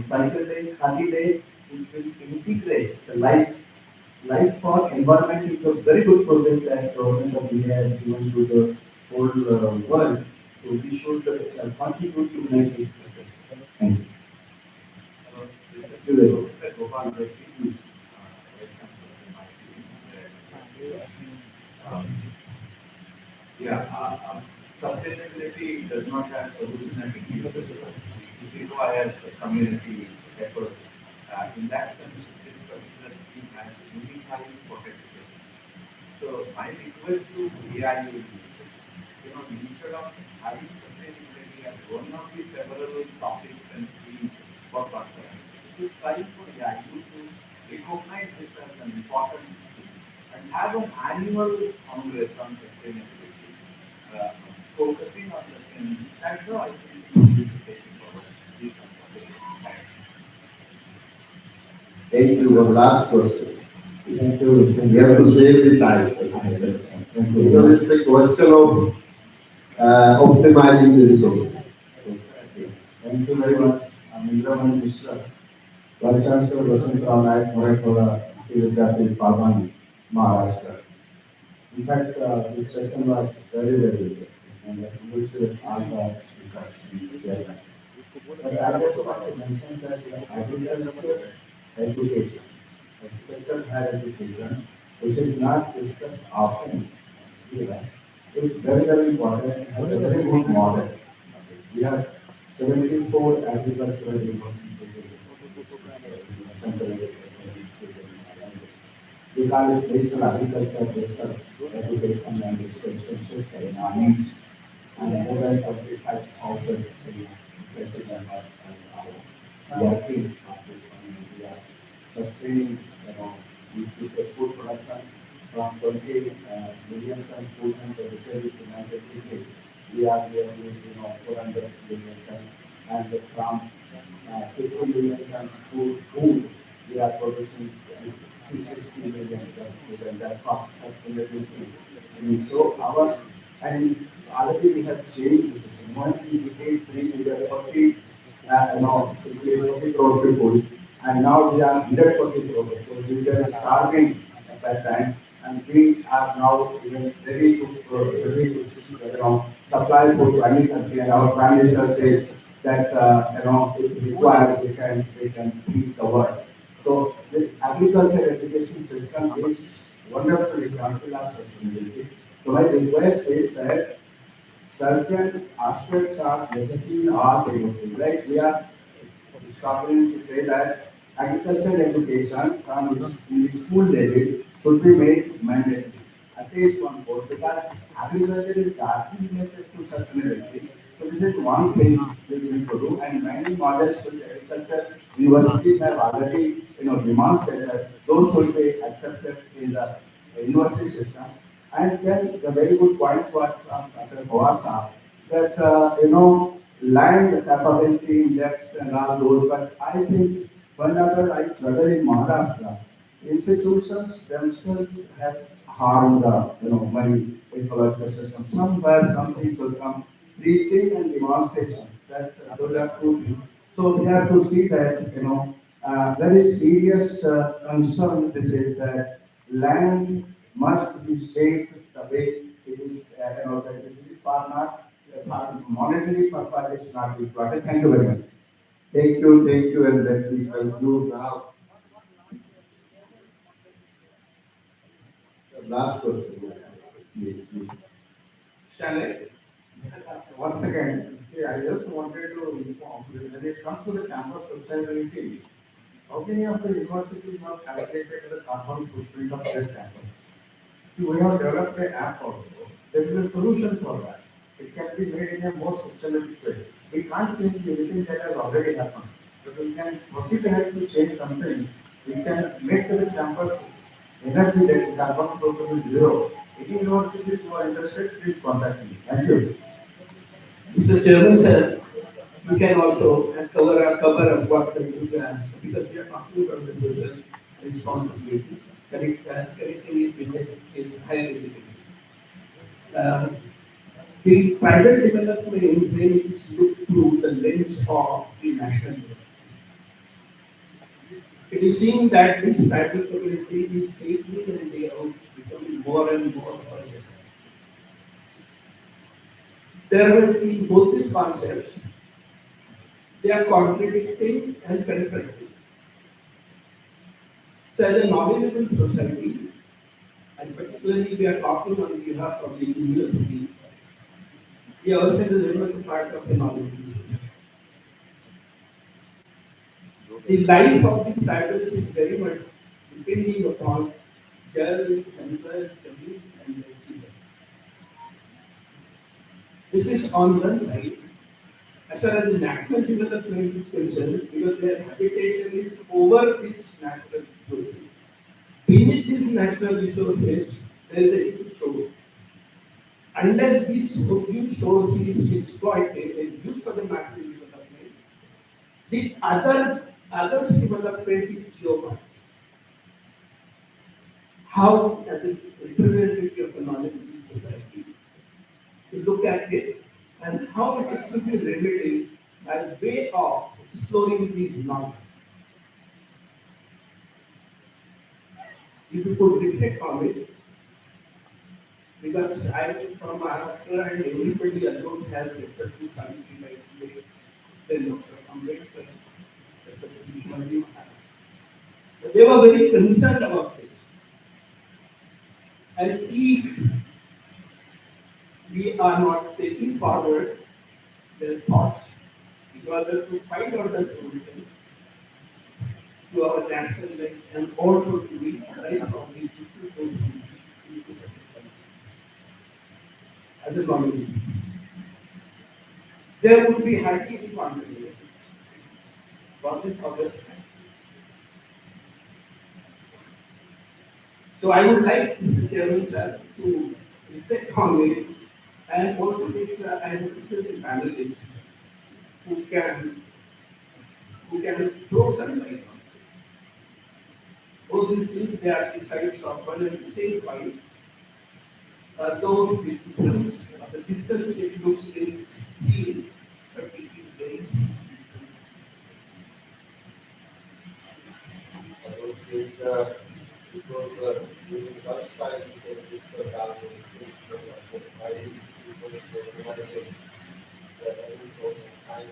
cycle day, khadi day, which will integrate the life for environment is a very good project that government of India has given to the whole world. So we should contribute to make it successful. Thank you. Sustainability does not have solution at individual level. It requires a community approach. In that sense, this particular theme has unified potential. So my request to AIU is, instead of having sustainability as one of the several topics and themes for conference, it is time for AIU to recognize this as an important theme and have an annual congress on sustainability. Focusing on sustainability. That's how I think we should take it forward. These conversations. Thank you. One last question. We have to save the time. Because it's a question of optimizing the resources. Thank you very much. I'm Indraman Mishra, Vice Chancellor Vasantrao Naik Morakula, Sri Vidyapith Palmani, Maharashtra. In fact, this session was very, very interesting, and I wish all the speakers in the chairman. But I just want to mention that agriculture education, agriculture higher education, which is not discussed often, is very, very important and a very good model. We have 74 agricultural universities, central we call it basic agriculture research, education and extension system in our needs, and more than 35,000 working on this one. We are sustaining, we say food production from 20 million ton food and vegetarian is United Kingdom. We are nearly 400 million ton, and from 50 million ton food we are producing 360 million ton food, and that's what sustainability means. So and already we have changed the system. When we became 3 million, 40 crore people, and now we are 140 crore people. We were starving at that time, and we are now even ready to supply food to any country. And our Prime Minister says that if required, we can feed the world. So the agriculture education system is wonderful example of sustainability. So my request is that certain aspects are necessary in all the universities. Like we are starting to say that agriculture education from the school level should be made mandatory, at least one course, because agriculture is directly related to sustainability. So this is one thing we need to do, and many models which agriculture universities have already demonstrated that those should be accepted in the university system. And then the very good point was from Dr. Bawar that land capability index and all those, but I think whenever I travel in Maharashtra, institutions themselves have harmed the my ecological system. Somewhere some things will come, preaching and demonstration that those have to. So we have to see that very serious concern this is that land must be saved the way it is, that it is for not for monetary purpose, it's not destroyed. Thank you very much. Thank you, and let me conclude now. The last question, please. Shall I? Once again, see, I just wanted to inform that when it comes to the campus sustainability, how many of the universities have calculated the carbon footprint of their campus? See, we have developed an app also. There is a solution for that. It can be made in a more systematic way. We can't change anything that has already happened, but we can proceed ahead to change something. We can make the campus energy that is carbon footprint zero. Any universities who are interested, please contact me. Thank you. Mr. Chairman, sir, you can also cover up what the because we are talking about the social responsibility. Connecting it with the higher education. The private development when it is looked through the lens of the national development. It is seen that this private community is day in and day out becoming more and more urgent. There will be both these concepts. They are contradicting and conflicting. So as a knowledgeable society, and particularly we are talking on behalf of the university, we are also very much part of the knowledge. The life of these tribals is very much depending upon Jal, Temple, Jamil, and Chiba. This is on one side. As far as the national development is concerned, because their habitation is over these natural resources. Beneath these natural resources, there is a huge source. Unless this huge source is exploited and used for the national development, the others development is jeopardized. How, as a representative of the knowledge society, to look at it and how it is to be remedied by way of exploring the knowledge. If you could reflect on it, because I am from Maharashtra and everybody almost has referred to something like the Dr. Ambedkar, Chhatrapati Shivaji Maharaj. But they were very concerned about this. And if we are not taking forward their thoughts in order to find out the solution to our national life and also to the life of the people as a community. There would be hardly any contribution for this August. So I would like Mr. Chairman sir to reflect on it and also take the panelists who can throw some light on this. All these things they are inside of one and the same point. Though the difference of the distance it looks in steel, but it is very simple. I don't think because during lunch time we can discuss all those things. I people so humanities that I use all my time.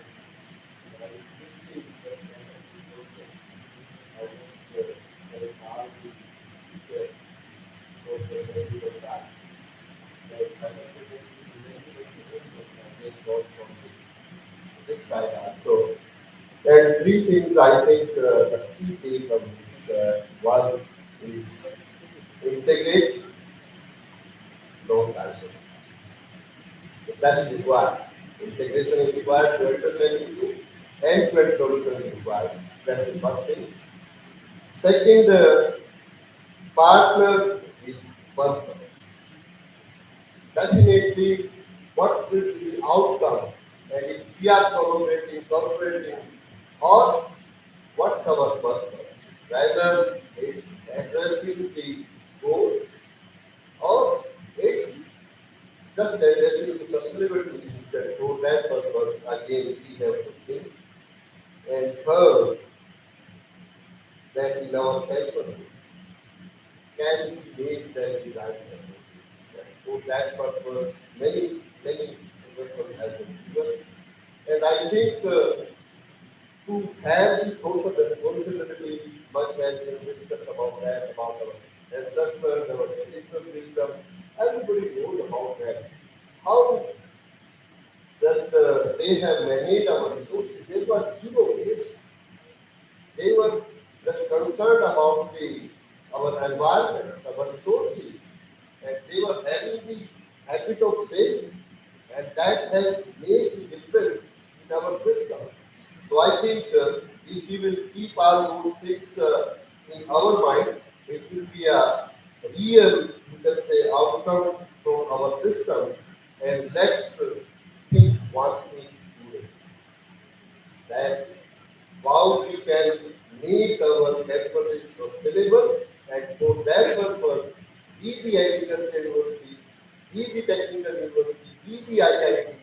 And I quickly just kind of the session. I just get all the details for the regular tasks. There's simultaneously many exhibitions and then go from this side also. And three things I think the key takeaway is one is integrate, don't cancel. That's required. Integration is required to understand issue, end-to-end solution is required. That's the first thing. Second, partner with purpose. Definitely, what will be the outcome? And if we are collaborating, cooperating, or what's our purpose? Whether it's addressing the goals or it's just addressing the sustainability issue that for that purpose again we have to think. And third, that in our campuses can we make them the right campuses. And for that purpose, many suggestions have been given. And I think to have the social responsibility, much has been discussed about that, about our ancestors, our traditional wisdoms. Everybody knows about that. How that they have managed our resources. They were zero waste. They were just concerned about our environments, our resources, and they were having the habit of saving, and that has made the difference in our systems. So I think if we will keep all those things in our mind, it will be a real, you can say, outcome from our systems. And let's think one thing today, that how we can make our campuses sustainable, and for that purpose, be the agriculture university, be the technical university, be the IITs,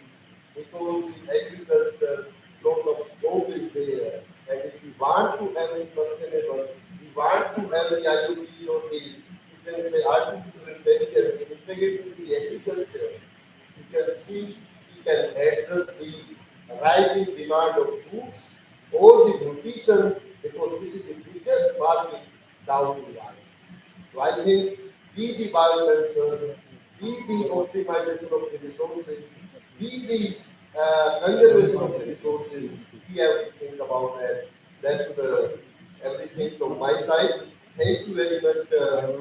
because in agriculture, lot of scope is there, and if we want to have it sustainable, we want to have the IoT or the, you can say, artificial intelligence integrated in the agriculture, you can see we can address the rising demand of foods or the nutrition, because this is the biggest market down the lines. So I think be the biosensors, be the optimization of the resources, be the conservation of the resources, we have to think about that. That's everything from my side. Thank you very much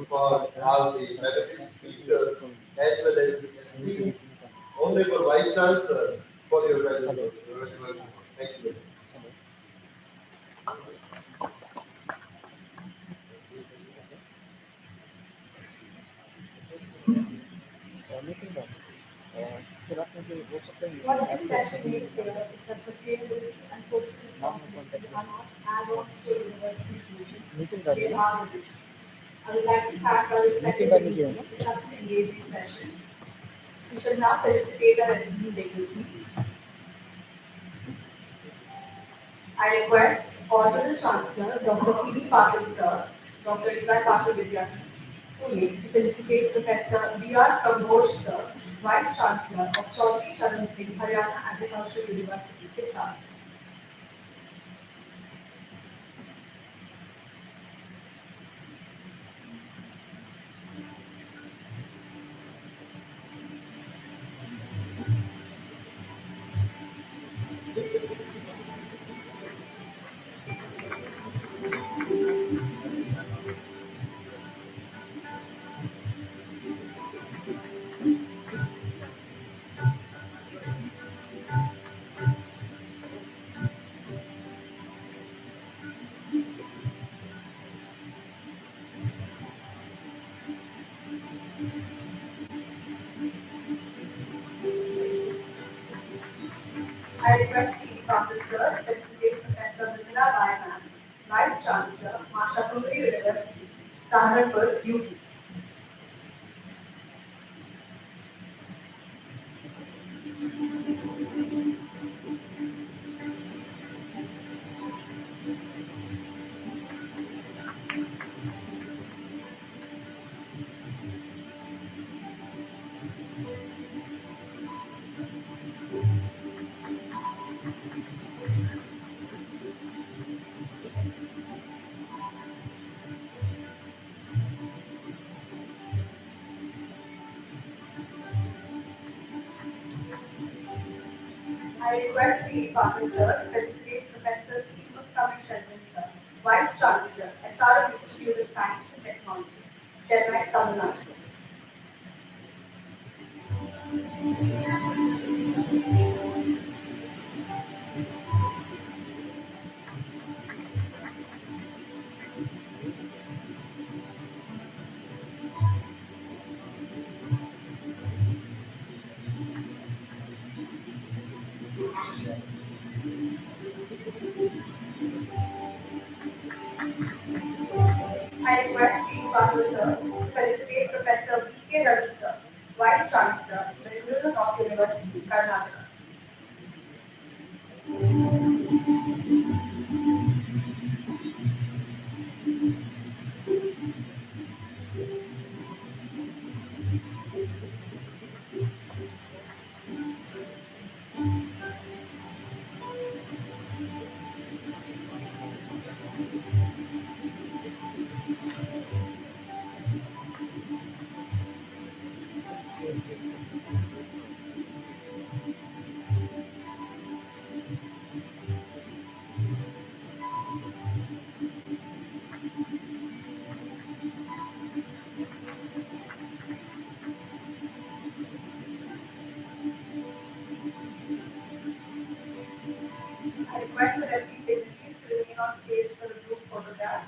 for all the panelist speakers as well as the esteemed Honorable Vice Chancellors for your valuable. Thank you very much. What this session made clear is that sustainability and social responsibility are not add-ons to a university's mission. They are the vision. I would like to thank our respected attendees for such an engaging session. We shall now felicitate our esteemed dignitaries. I request Honorable Chancellor Dr. P.D. Patil Sir, Dr. Levi Patil Vidyapeeth, Pune, to felicitate Professor B.R. Kamboj Sir, Vice Chancellor of Chaudhry Charan Singh Haryana Agricultural University, Hisar. I request the Patil Sir to felicitate Professor Vimala Raiman, Vice Chancellor, Mashapuri University, Saharanpur, UP. I request the Patil Sir to felicitate Professor Stephen Kamishandan Sir, Vice Chancellor, SRM Institute of Science and Technology, Chennai, Tamil Nadu. I request the Patil Sir to felicitate Professor B.K. Ravi Sir, Vice Chancellor, Bengaluru North University, Karnataka. request the Resident dignitaries to remain on stage for the group photograph.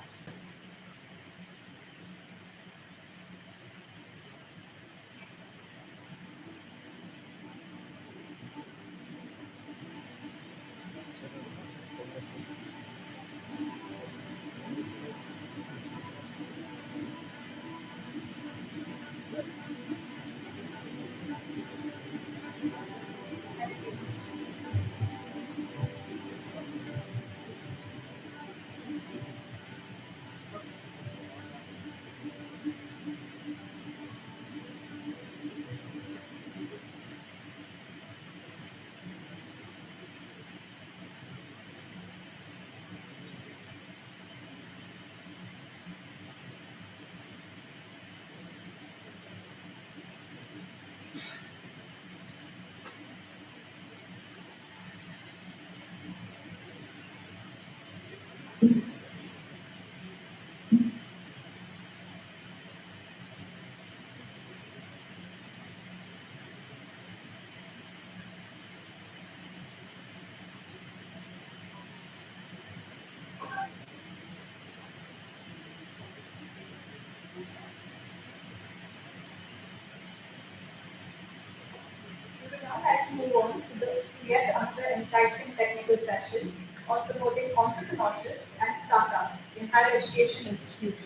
We would now like to move on to the yet another enticing technical session on promoting entrepreneurship and startups in higher education institutions.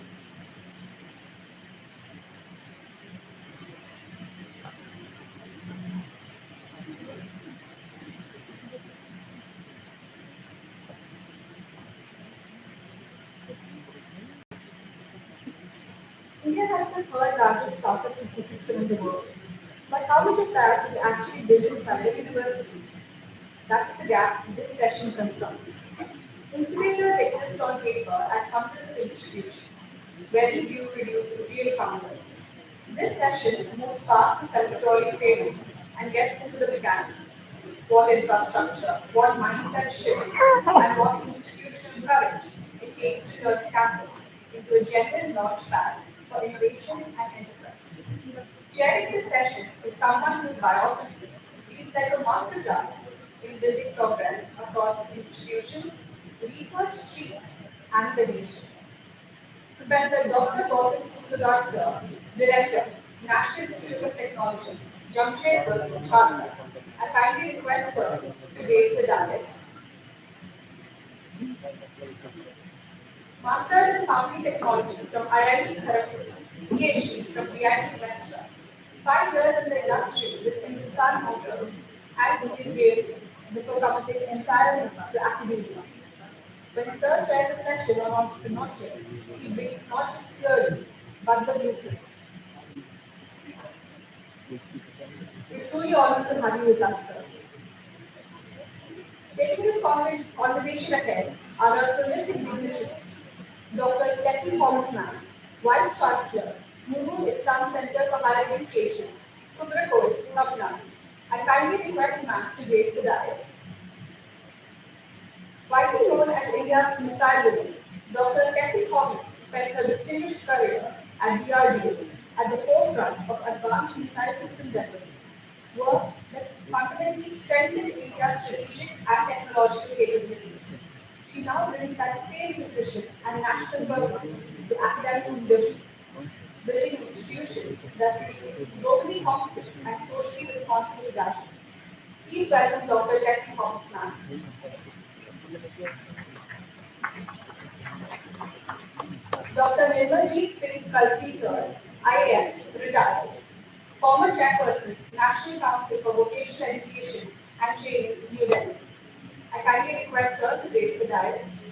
India has the third largest startup ecosystem in the world. But how is it that it's actually built inside a university? That's the gap this session confronts. Incubators exist on paper at hundreds of institutions. Very few produce real founders. This session moves past the celebratory framing and gets into the mechanics. What infrastructure, what mindset shift, and what institutional courage it takes to turn campus into a genuine launchpad for innovation and enterprise. Chairing this session is someone whose biography feels like a masterclass in building progress across institutions, research streams, and the nation. Professor Dr. Gautam Sukhdar Sir, Director, National Institute of Technology, Jamshedpur, Jharkhand. I kindly request Sir to raise the dais. Masters in Foundry Technology from IIT Kharagpur, PhD from IIT Western. 5 years in the industry with Hindustan Motors and Indian Railways before committing entirely to academia. When Sir chairs a session on entrepreneurship, he brings not just theory, but the blueprint. We're truly honored to have you with us, Sir. Taking this conversation ahead are our prolific dignitaries, Dr. Kathy Thomas-Mann, Vice Chancellor, Muru Islam Center for Higher Education, Kubrakoi, Tamil Nadu. I kindly request Ma'am to raise the dais. Widely known as India's missile woman, Dr. Cassie Thomas spent her distinguished career at DRDO at the forefront of advanced missile system development, work that fundamentally strengthened India's strategic and technological capabilities. She now brings that same precision and national purpose to academic leadership, building institutions that produce globally competent and socially responsible graduates. Please welcome Dr. Kathy Thomas-Mann. Dr. Nirmaljeet Singh Kalsi Sir, IAS, retired. Former Chairperson, National Council for Vocational Education and Training, New Delhi. I kindly request Sir to raise the dais.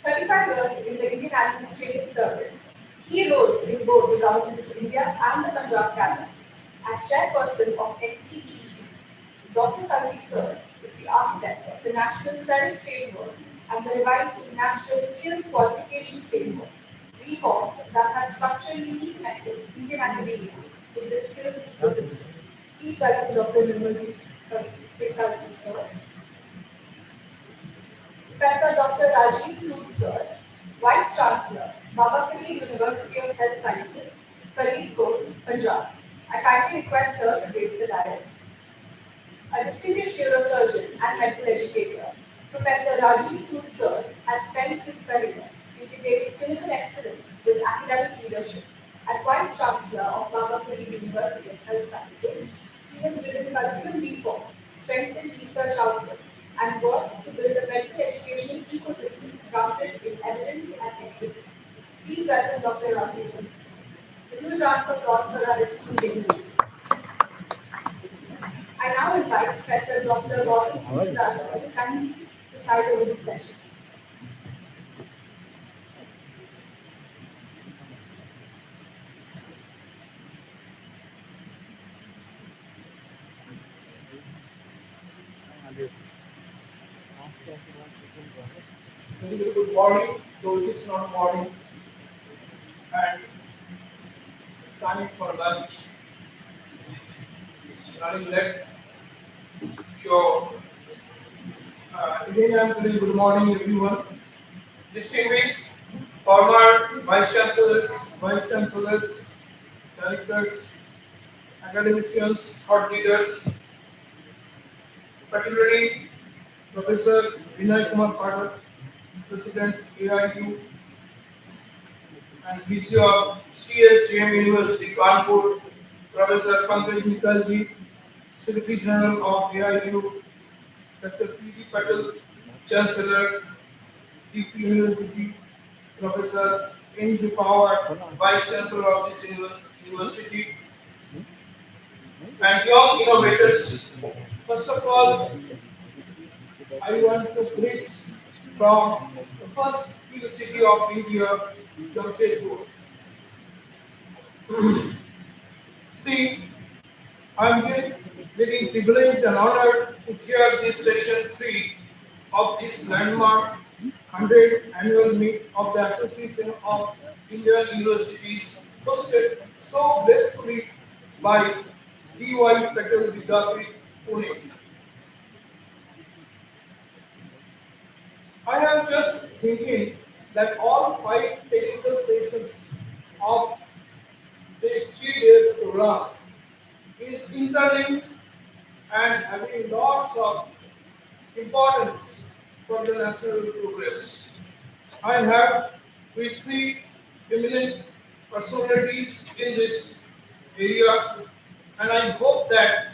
35 years in the Indian Administrative Service, key roles in both the Government of India and the Punjab Cabinet. As Chairperson of NCEET, Dr. Kalsi Sir is the architect of the National Credit Framework and the revised National Skills Qualification Framework, reforms that have structurally reconnected Indian academia with the skills ecosystem. Please welcome Dr. Nirmaljeet Kalsi Sir. Professor Dr. Rajiv Sood Sir, Vice Chancellor, Baba Fareed University of Health Sciences, Fareedkot, Punjab. I kindly request Sir to raise the dais. A distinguished neurosurgeon and medical educator, Professor Rajiv Sood sir has spent his career integrating clinical excellence with academic leadership. As Vice Chancellor of Baba Farid University of Health Sciences, he has driven curriculum reform, strengthened research output, and worked to build a medical education ecosystem grounded in evidence and equity. Please welcome Dr. Rajiv Sood. A huge round of applause for our esteemed dignitaries. I now invite Professor Dr. Gautam Sridhar sir to kindly preside over the session. Very good morning, though it is not morning, and time for lunch. It's running late. So, again, I'm telling good morning, everyone. Distinguished former vice chancellors, directors, academicians, thought leaders, particularly Professor Vinay Kumar Pathak, President AIU and VC of CSGM University, Kanpur, Professor Pankaj Mittalji, Secretary General of AIU, Dr. P.D. Patel, Chancellor, DP University, Professor N.J. Pawar, Vice Chancellor of this university, and young innovators. First of all, I want to greet from the first big city of India, Jamshedpur. See, I'm getting privileged and honored to chair this session 3 of this landmark 100th annual meet of the Association of Indian Universities, hosted so blissfully by D.Y. Patel Vidyapith, Pune. I am just thinking that all 5 technical sessions of this 3 days program is interlinked and having lots of importance for the national progress. I have with 3 eminent personalities in this area, and I hope that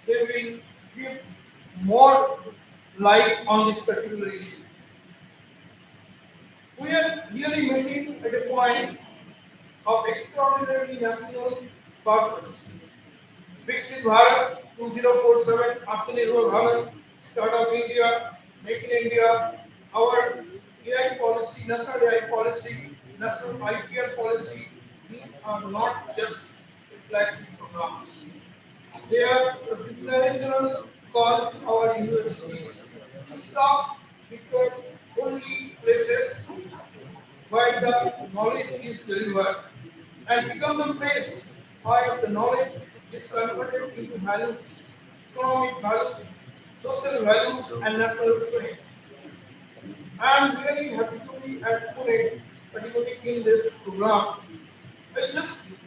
they will give more light on this particular issue. We are really meeting at a point of extraordinary national purpose. Viksit Bharat 2047, Atmanirbhar Bharat, Startup India, Make in India, our AI policy, national AI policy, national IPL policy, these are not just reflexive programs. They are a civilizational call to our universities to stop become only places where the knowledge is delivered and become the place where the knowledge is converted into values, economic values, social values, and national strength. I am really happy to be at Pune, particularly in this program. I just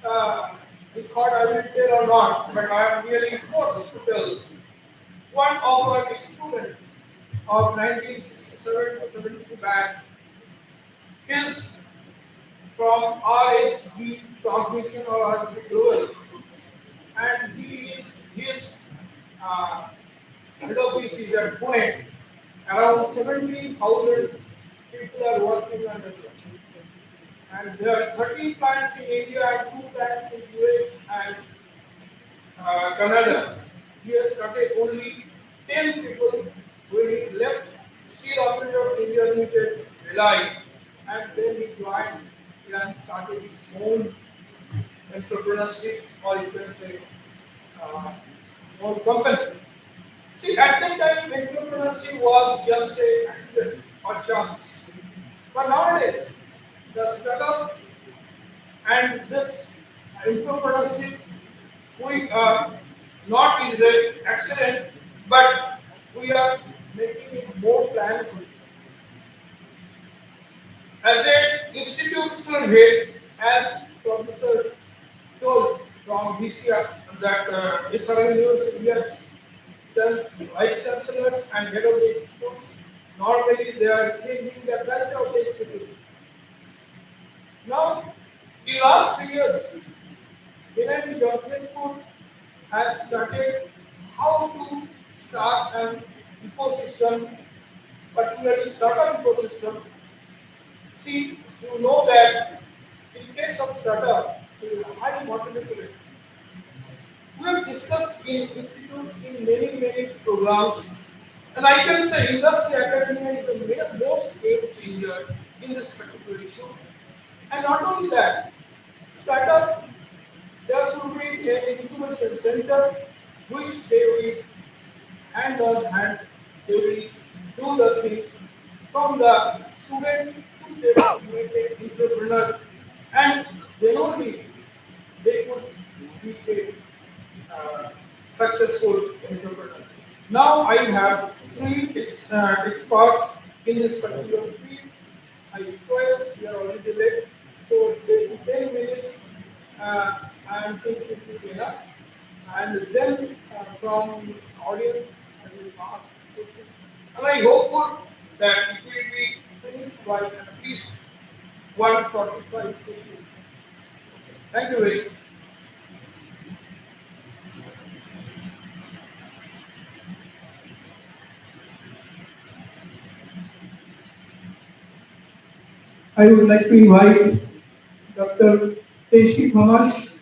I thought I will tell or not, but I am really forced to tell. One of our students of 1967 to 72 batch is from RSB transmission or RSB global, and he is his head office is at Pune. Around 17,000 people are working under it. And there are 13 plants in India and 2 plants in US and Canada. He has started only 10 people when he left Steel Operator of India Limited, Relied, and then he joined and started his own entrepreneurship, or you can say own company. See, at that time, entrepreneurship was just an accident or chance. But nowadays, the startup and this entrepreneurship, we are not is an accident, but we are making it more planful. As an institutional head, as Professor told from BCR that SRM University, yes, vice chancellors and head of the institutes, normally they are changing the culture of the institute. Now, in the last 3 years, NIT Jamshedpur has started how to start an ecosystem, particularly startup ecosystem. See, you know that in case of startup, we are highly motivated. We have discussed in institutes in many programs, and I can say industry academia is the most game changer in this particular issue. And not only that, startup, there should be an incubation center which they will hand on hand, they will do the thing from the student to the entrepreneur, and then only they could be a successful entrepreneur. Now I have three experts in this particular field. I request, we are already late, so 10 minutes I think it will be enough. And then from audience, I will ask questions. And I hope that it will be finished by at least 1:45. Thank you very much. I would like to invite Dr. Teshi Thomas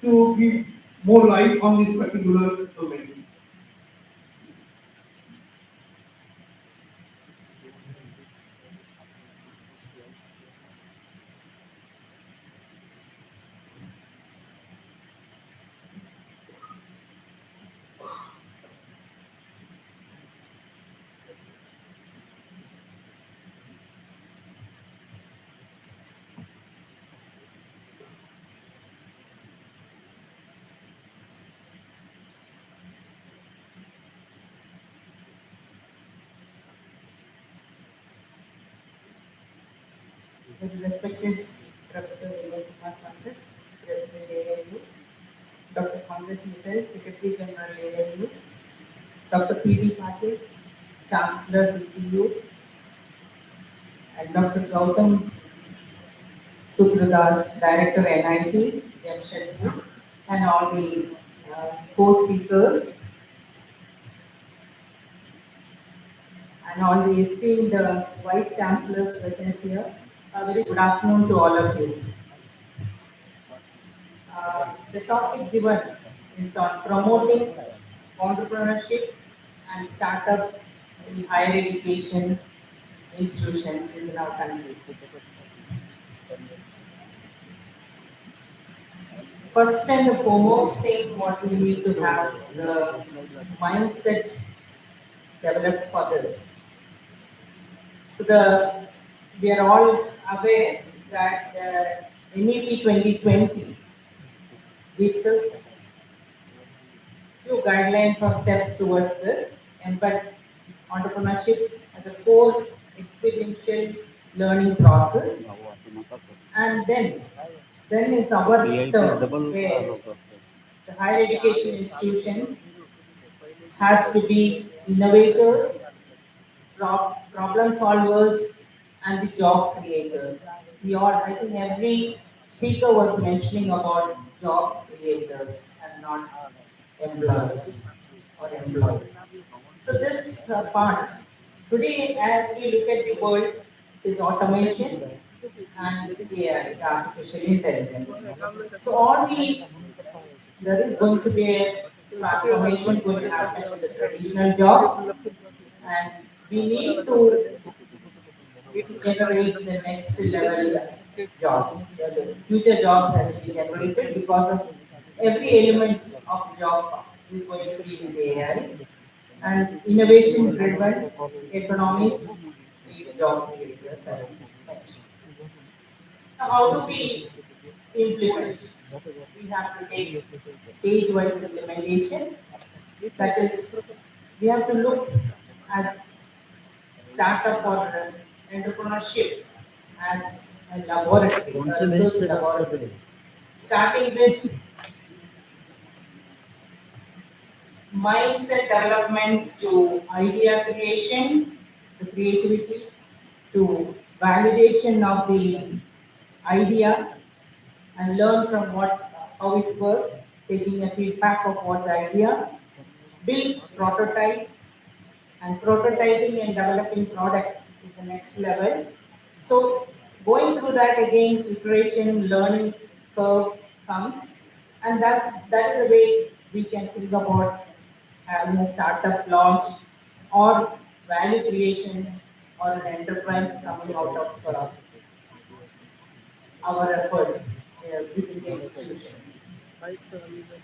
to give more light on this particular domain. Respected Professor Vinay Kumar Pandit, President AIU, Dr. Pankaj Mittal, Secretary General AIU, Dr. P.D. Patil, Chancellor BPU, and Dr. Gautam Sutradar, Director NIT, Jamshedpur, and all the co-speakers, and all the esteemed Vice Chancellors present here. A very good afternoon to all of you. The topic given is on promoting entrepreneurship and startups in higher education institutions in our country. First and the foremost thing what we need to have the mindset developed for this. So we are all aware that NEP 2020 gives us few guidelines or steps towards this, but entrepreneurship as a core experiential learning process, and then is our term where the higher education institutions has to be innovators, problem solvers, and the job creators. I think every speaker was mentioning about job creators and not employers or employees. So this part, today as we look at the world, is automation and AI, artificial intelligence. So there is going to be a transformation going to happen with the traditional jobs, and we need to generate the next level jobs. The future jobs has to be generated because of every element of job is going to be in the AI, and innovation driven economies need job creators as mentioned. Now, how do we implement? We have to take stage-wise implementation. That is, we have to look as startup or entrepreneurship as a laboratory, a research laboratory. Starting with mindset development to idea creation, the creativity, to validation of the idea and learn from how it works, taking a feedback of what the idea, build prototype, and prototyping and developing product is the next level. So going through that again, iteration, learning curve comes, and that is the way we can think about having a startup launch or value creation or an enterprise coming out of our effort within the institutions.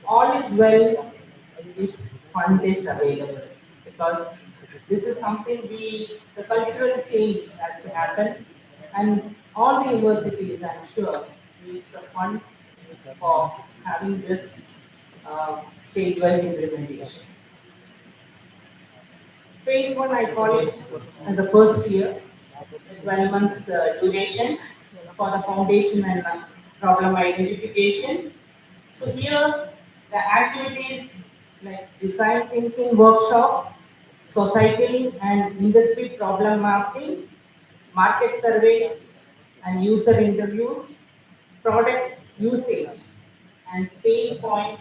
All is well if fund is available, because this is something the cultural change has to happen, and all the universities, I'm sure, needs the fund for having this stage-wise implementation. Phase 1, I call it the first year, 12 months duration for the foundation and problem identification. So here, the activities like design thinking workshops, societal and industry problem mapping, market surveys and user interviews, product usage and pain point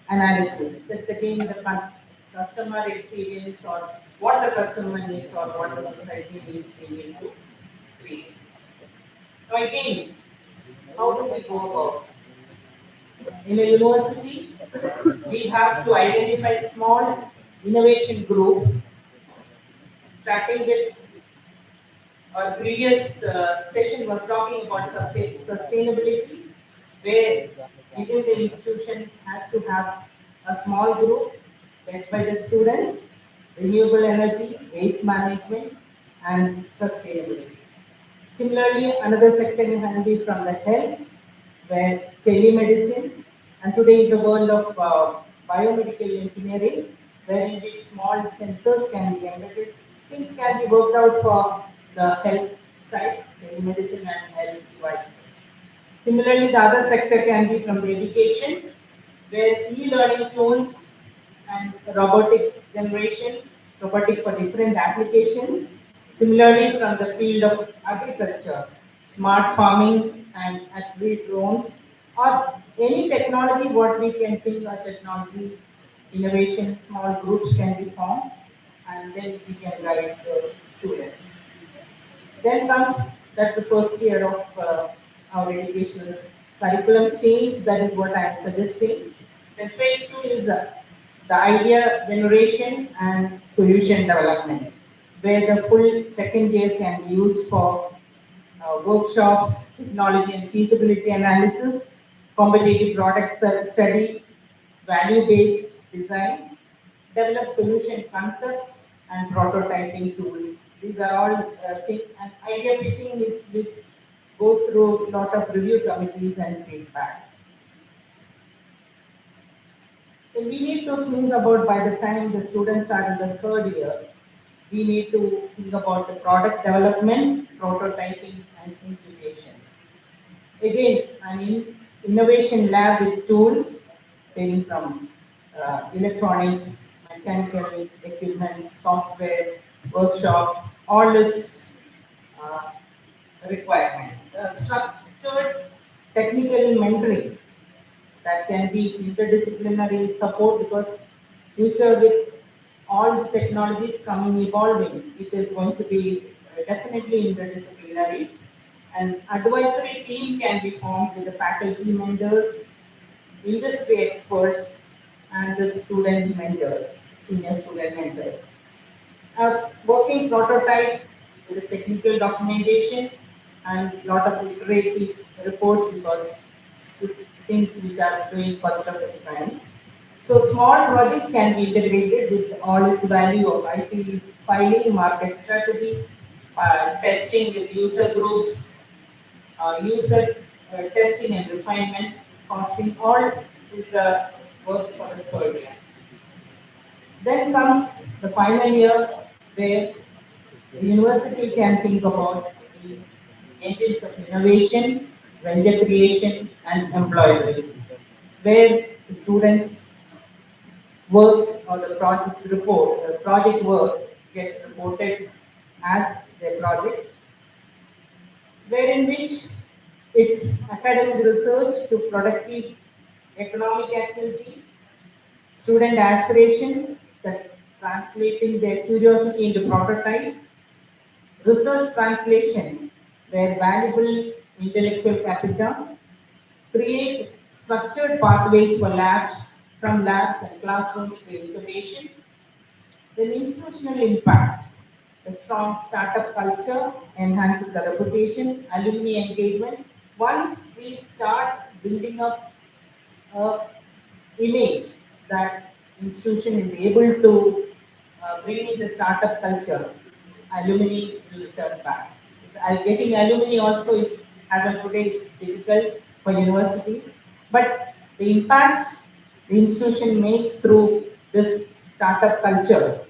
analysis. That's again the customer experience or what the customer needs or what the society needs we need to create. Now again, how do we go about? In a university, we have to identify small innovation groups, starting with our previous session was talking about sustainability, where within the institution has to have a small group led by the students, renewable energy, waste management, and sustainability. Similarly, another sector can be from the health, where telemedicine, and today is the world of biomedical engineering, where indeed small sensors can be embedded. Things can be worked out for the health side, telemedicine and health devices. Similarly, the other sector can be from the education, where e-learning tools and robotic generation, robotic for different applications. Similarly, from the field of agriculture, smart farming and agri drones, or any technology what we can think of technology innovation, small groups can be formed, and then we can guide the students. Then comes, that's the first year of our educational curriculum change, that is what I am suggesting. Then phase 2 is the idea generation and solution development, where the full second year can be used for workshops, technology and feasibility analysis, competitive product study, value-based design, develop solution concepts, and prototyping tools. These are all things, and idea pitching which goes through a lot of review committees and feedback. Then we need to think about, by the time the students are in the third year, we need to think about the product development, prototyping, and integration. Again, an innovation lab with tools, ranging from electronics, mechanical equipment, software, workshop, all this requirement. Structured technical mentoring, that can be interdisciplinary support, because future with all the technologies coming evolving, it is going to be definitely interdisciplinary. An advisory team can be formed with the faculty mentors, industry experts, and the student mentors, senior student mentors. A working prototype with the technical documentation and lot of iterative reports, because things which are doing first of its kind. So small projects can be integrated with all its value of IP filing, market strategy, testing with user groups, user testing and refinement, costing, all is the work for the third year. Then comes the final year, where the university can think about the engines of innovation, venture creation, and employability, where the students works or the project report, the project work gets reported as their project, wherein which it academic research to productive economic activity, student aspiration, that translating their curiosity into prototypes, research translation, where valuable intellectual capital, create structured pathways for labs, from labs and classrooms to incubation, then institutional impact, a strong startup culture enhances the reputation, alumni engagement. Once we start building up a image that institution is able to bring in the startup culture, alumni will return back. Getting alumni also is, as of today, it's difficult for universities, but the impact the institution makes through this startup culture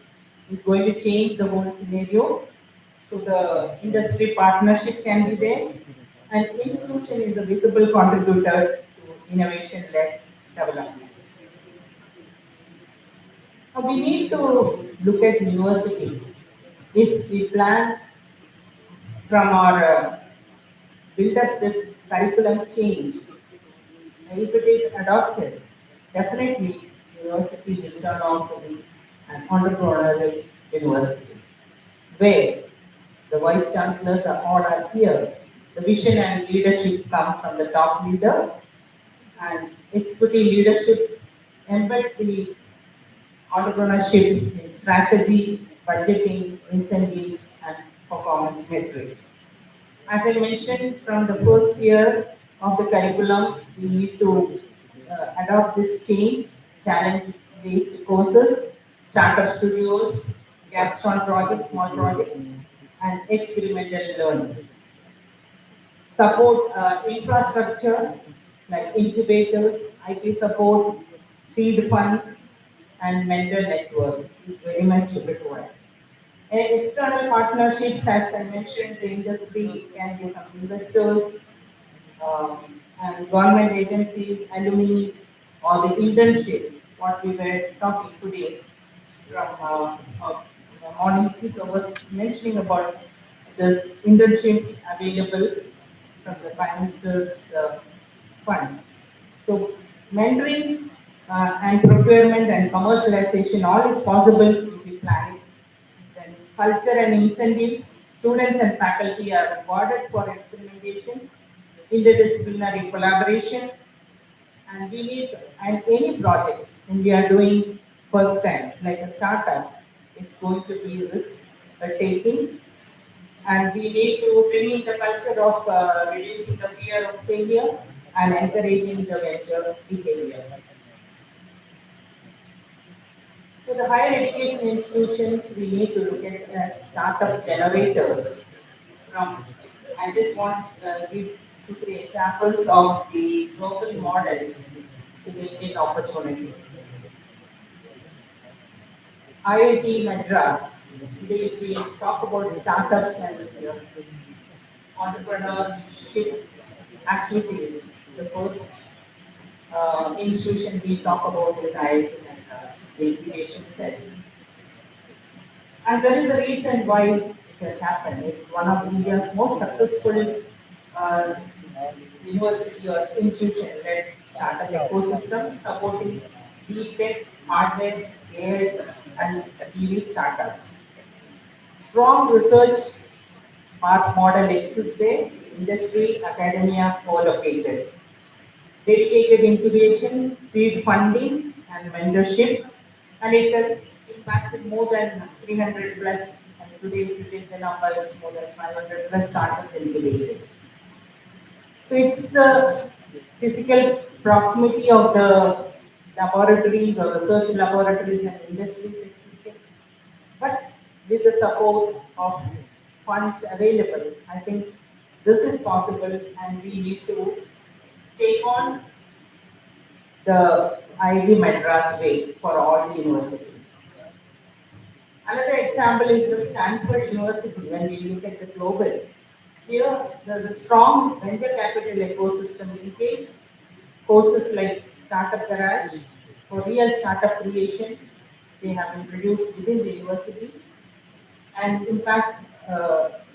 is going to change the whole scenario. So the industry partnerships can be there, and institution is a visible contributor to innovation-led development. Now we need to look at university. If we plan from our build up this curriculum change, if it is adopted, definitely university will turn out to be an entrepreneurial university, where the vice chancellors are all are here. The vision and leadership come from the top leader, and executive leadership embeds the entrepreneurship in strategy, budgeting, incentives, and performance metrics. As I mentioned, from the first year of the curriculum, we need to adopt this change, challenge-based courses, startup studios, capstone projects, small projects, and experimental learning. Support infrastructure like incubators, IP support, seed funds, and mentor networks is very much required. External partnerships, as I mentioned, the industry can be some investors and government agencies, alumni, or the internship, what we were talking today from the morning speaker was mentioning about this internships available from the Prime Minister's fund. So mentoring and procurement and commercialization, all is possible if we plan it. Then culture and incentives, students and faculty are rewarded for experimentation, interdisciplinary collaboration, and we need, and any project when we are doing first time, like a startup, it's going to be risk taking, and we need to bring in the culture of reducing the fear of failure and encouraging the venture behavior. So the higher education institutions, we need to look at as startup generators. I just want to give 2-3 examples of the global models to bring in opportunities. IIT Madras, today if we talk about startups and entrepreneurship activities, the first institution we talk about is IIT Madras, the incubation center. And there is a reason why it has happened. It's one of India's most successful university or institution-led startup ecosystem supporting deep tech, hardware, AI, and EV startups. Strong research path model exists there, industry, academia, co-located. Dedicated incubation, seed funding, and mentorship, and it has impacted more than 300 plus, and today if you take the number, it's more than 500 plus startups incubated. So it's the physical proximity of the laboratories or research laboratories and industries existing, but with the support of funds available, I think this is possible, and we need to take on the IIT Madras way for all the universities. Another example is the Stanford University. When we look at the global, here there's a strong venture capital ecosystem linkage, courses like Startup Garage, for real startup creation. They have been produced within the university. And in fact,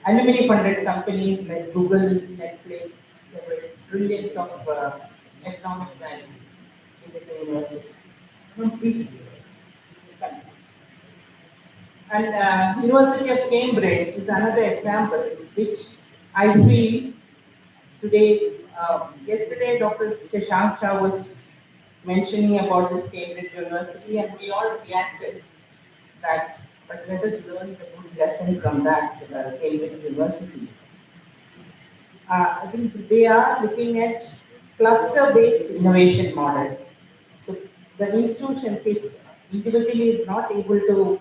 alumni funded companies like Google, Netflix, there were brilliance of economic value within the university. Please. And University of Cambridge is another example which I feel today, yesterday Dr. Shashank Shah was mentioning about this Cambridge University and we all reacted that, but let us learn the good lesson from that Cambridge University. I think they are looking at cluster-based innovation model. So the institution, if individually is not able to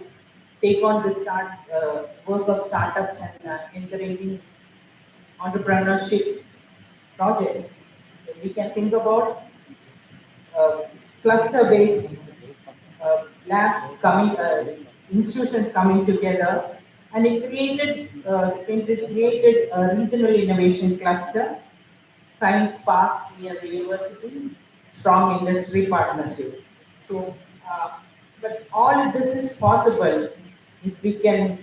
take on the work of startups and encouraging entrepreneurship projects, then we can think about cluster-based labs coming, institutions coming together, and it created a regional innovation cluster, science parks near the university, strong industry partnership. So, but all of this is possible if we can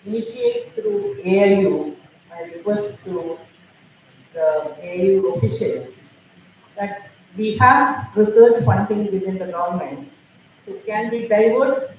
initiate through AIU. I request to the AIU officials that we have research funding within the government. So can we divert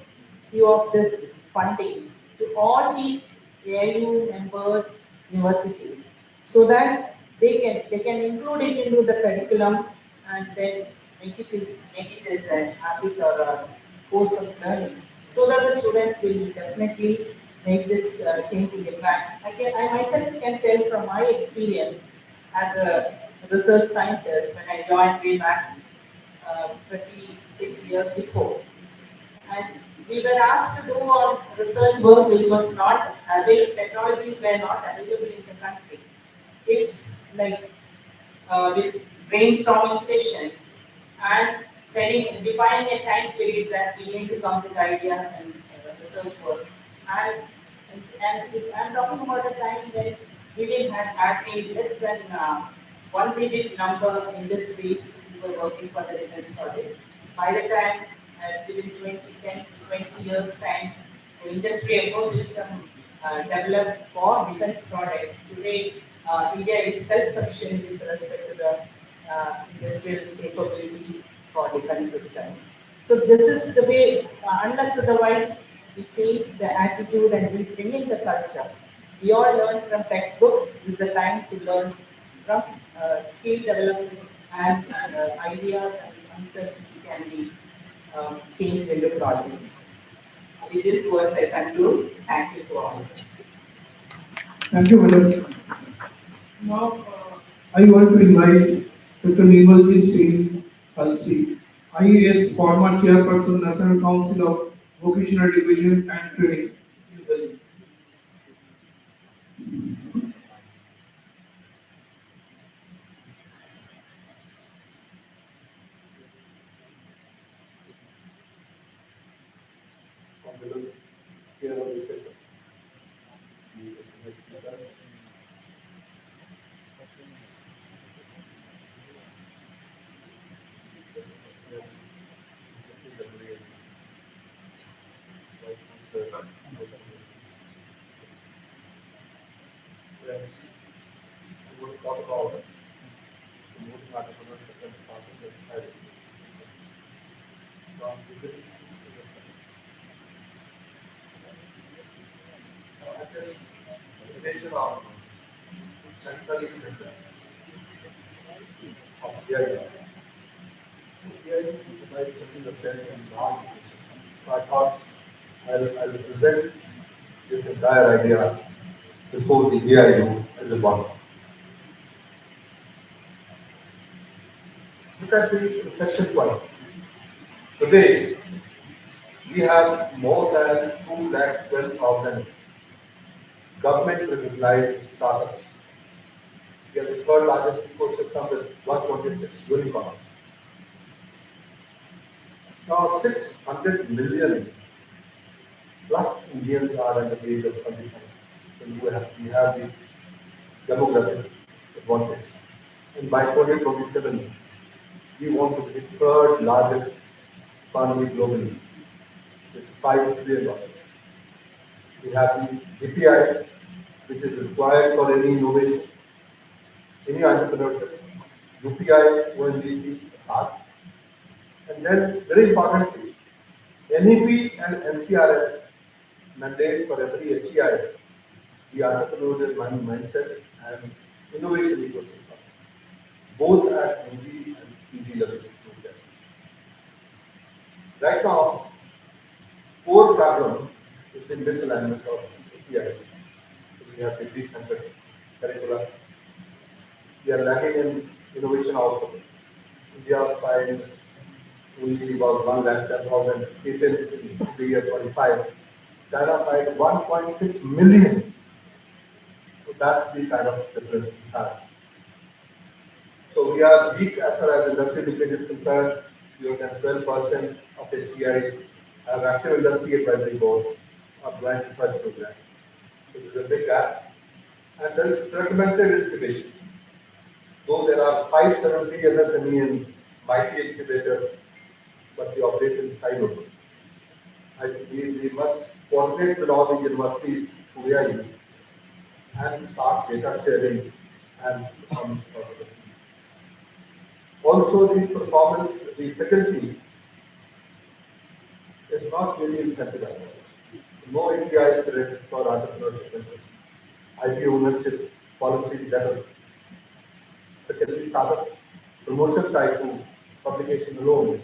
few of this funding to all the AIU member universities so that they can include it into the curriculum and then make it as a habit or a course of learning so that the students will definitely make this change in impact. I myself can tell from my experience as a research scientist when I joined way back 36 years before. And we were asked to do on research work which was not available, technologies were not available in the country. It's like with brainstorming sessions and defining a time period that we need to come with ideas and research work. And I'm talking about a time when we didn't have hardly less than one-digit number industries who were working for the defense project. By the time, within 10 to 20 years' time, the industry ecosystem developed for defense products. Today, India is self-sufficient with respect to the industrial capability for defense systems. So this is the way, unless otherwise we change the attitude and we bring in the culture. We all learn from textbooks. This is the time to learn from skill development and ideas and concepts which can be changed into projects. With these words, I conclude. Thank you to all. Thank you, madam. Now, I want to invite Dr. Nirmalji Singh Halsi, IAS former chairperson, National Council of Vocational Division and Training, New Delhi. Yes, we will talk about promoting entrepreneurship and starting the private from beginning to the at this invitation of central event of AIU. AIU provides something of very large ecosystem. So I thought I'll present this entire idea before the AIU as a body. Look at the reflection point. Today, we have more than 212,000 government recognized startups. We are the third largest ecosystem with 126 unicorns. Now, 600 million plus Indians are under the age of 25. So we have the demographic advantage. And by 2027, we want to be the third largest economy globally with $5 trillion. We have the DPI, which is required for any innovation, any entrepreneurship. UPI, ONDC, HART. And then, very importantly, NEP and NCRF mandates for every HEI, the entrepreneurial mindset and innovation ecosystem, both at UG and PG level programs. Right now, core problem is the misalignment of HEIs. We have degree-centered curricula. We are lagging in innovation output. India filed only about 1,10,000 patents in the year 25. China filed 1.6 million. So that's the kind of difference we have. So we are weak as far as industry linkage is concerned. Fewer than 12% of HCIs have active industry advisory boards or blind research programs. So there's a big gap. And there is fragmented incubation. Though there are 570 MSME and mighty incubators, but they operate in silos. I think we must coordinate with all the universities through AIU and start data sharing and performance monitoring. Also, the performance, the faculty is not really incentivized. No APIs created for entrepreneurship. IP ownership policies that are faculty startups, promotion tied to publication alone,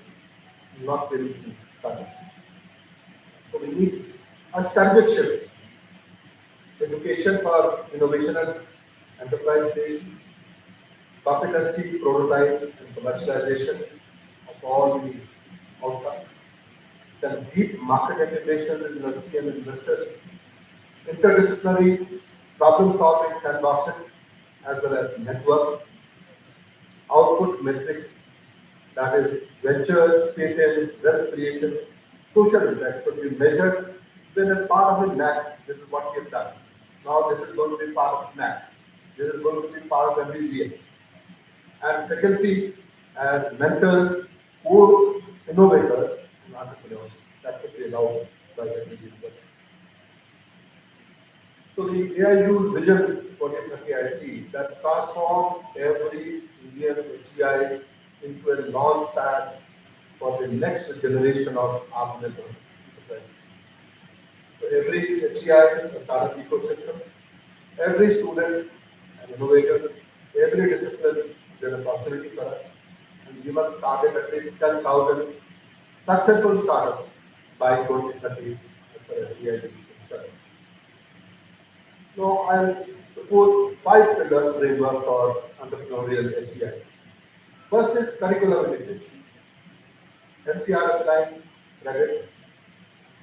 not really to startups. So we need a strategic shift. Education for innovation and enterprise based, competency, prototype, and commercialization of all the outcomes. Then deep market integration with industry and investors, interdisciplinary problem solving sandboxes, as well as networks, output metric, that is ventures, patents, wealth creation, social impact should be measured. Then as part of the NAC, this is what we have done. Now this is going to be part of NAC. This is going to be part of MBGA. And faculty as mentors, co-innovators, and entrepreneurs. That should be allowed by the university. So the AIU's vision 2030 I see that transform every Indian HCI into a launch pad for the next generation of entrepreneurs. So every HCI, a startup ecosystem, every student, an innovator, every discipline is an opportunity for us. And we must target at least 10,000 successful startups by 2030 for AIU. Now, I'll propose 5 pillars framework for entrepreneurial HCIs. First is curriculum integration. NCRF line credits,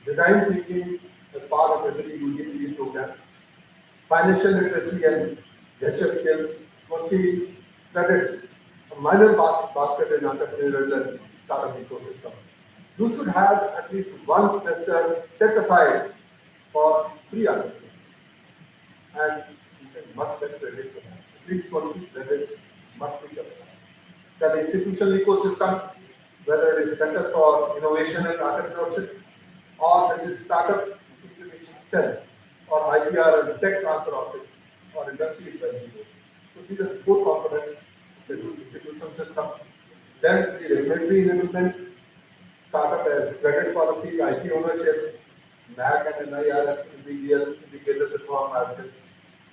design thinking as part of every UGPG program, financial literacy and venture skills, 20 credits, a minor basket in entrepreneurial and startup ecosystem. You should have at least one semester set aside for free entrepreneurs. And you must get credit for that. At least 20 credits must be kept aside. The institutional ecosystem, whether it is Center for Innovation and Entrepreneurship, or this is Startup Incubation Cell, or IPR and Tech Transfer Office, or Industry Advisory Board. So these are 4 components of this institutional system. Then the regulatory enablement, startup as credit policy, IP ownership, MAC and NIR and BGL indicators reform, I have just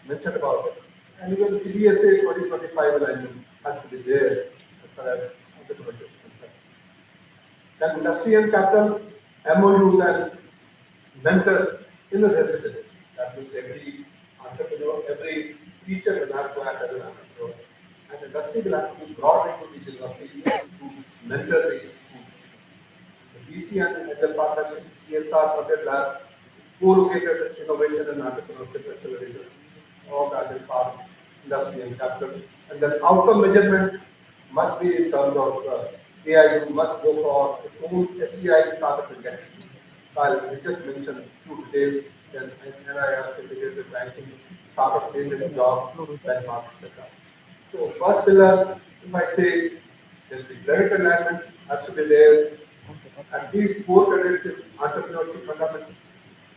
mentioned about it. And even PDSA 2025 alignment has to be there as far as entrepreneurship is concerned. Then industry and capital, MOU and mentor in the residence. That means every entrepreneur, every teacher will have to act as an entrepreneur. And industry will have to be brought into the university to mentor the students. The BC and HL partnerships, CSR funded labs, co-located innovation and entrepreneurship accelerators, all that is part of industry and capital. And then outcome measurement must be in terms of AIU must go for its own HCI startup index. I just mentioned 2 details, then NIR integrated ranking, startup index job, benchmark, etc. So first pillar, if I say Then the credit alignment has to be there. At least 4 credits in entrepreneurship fundamental,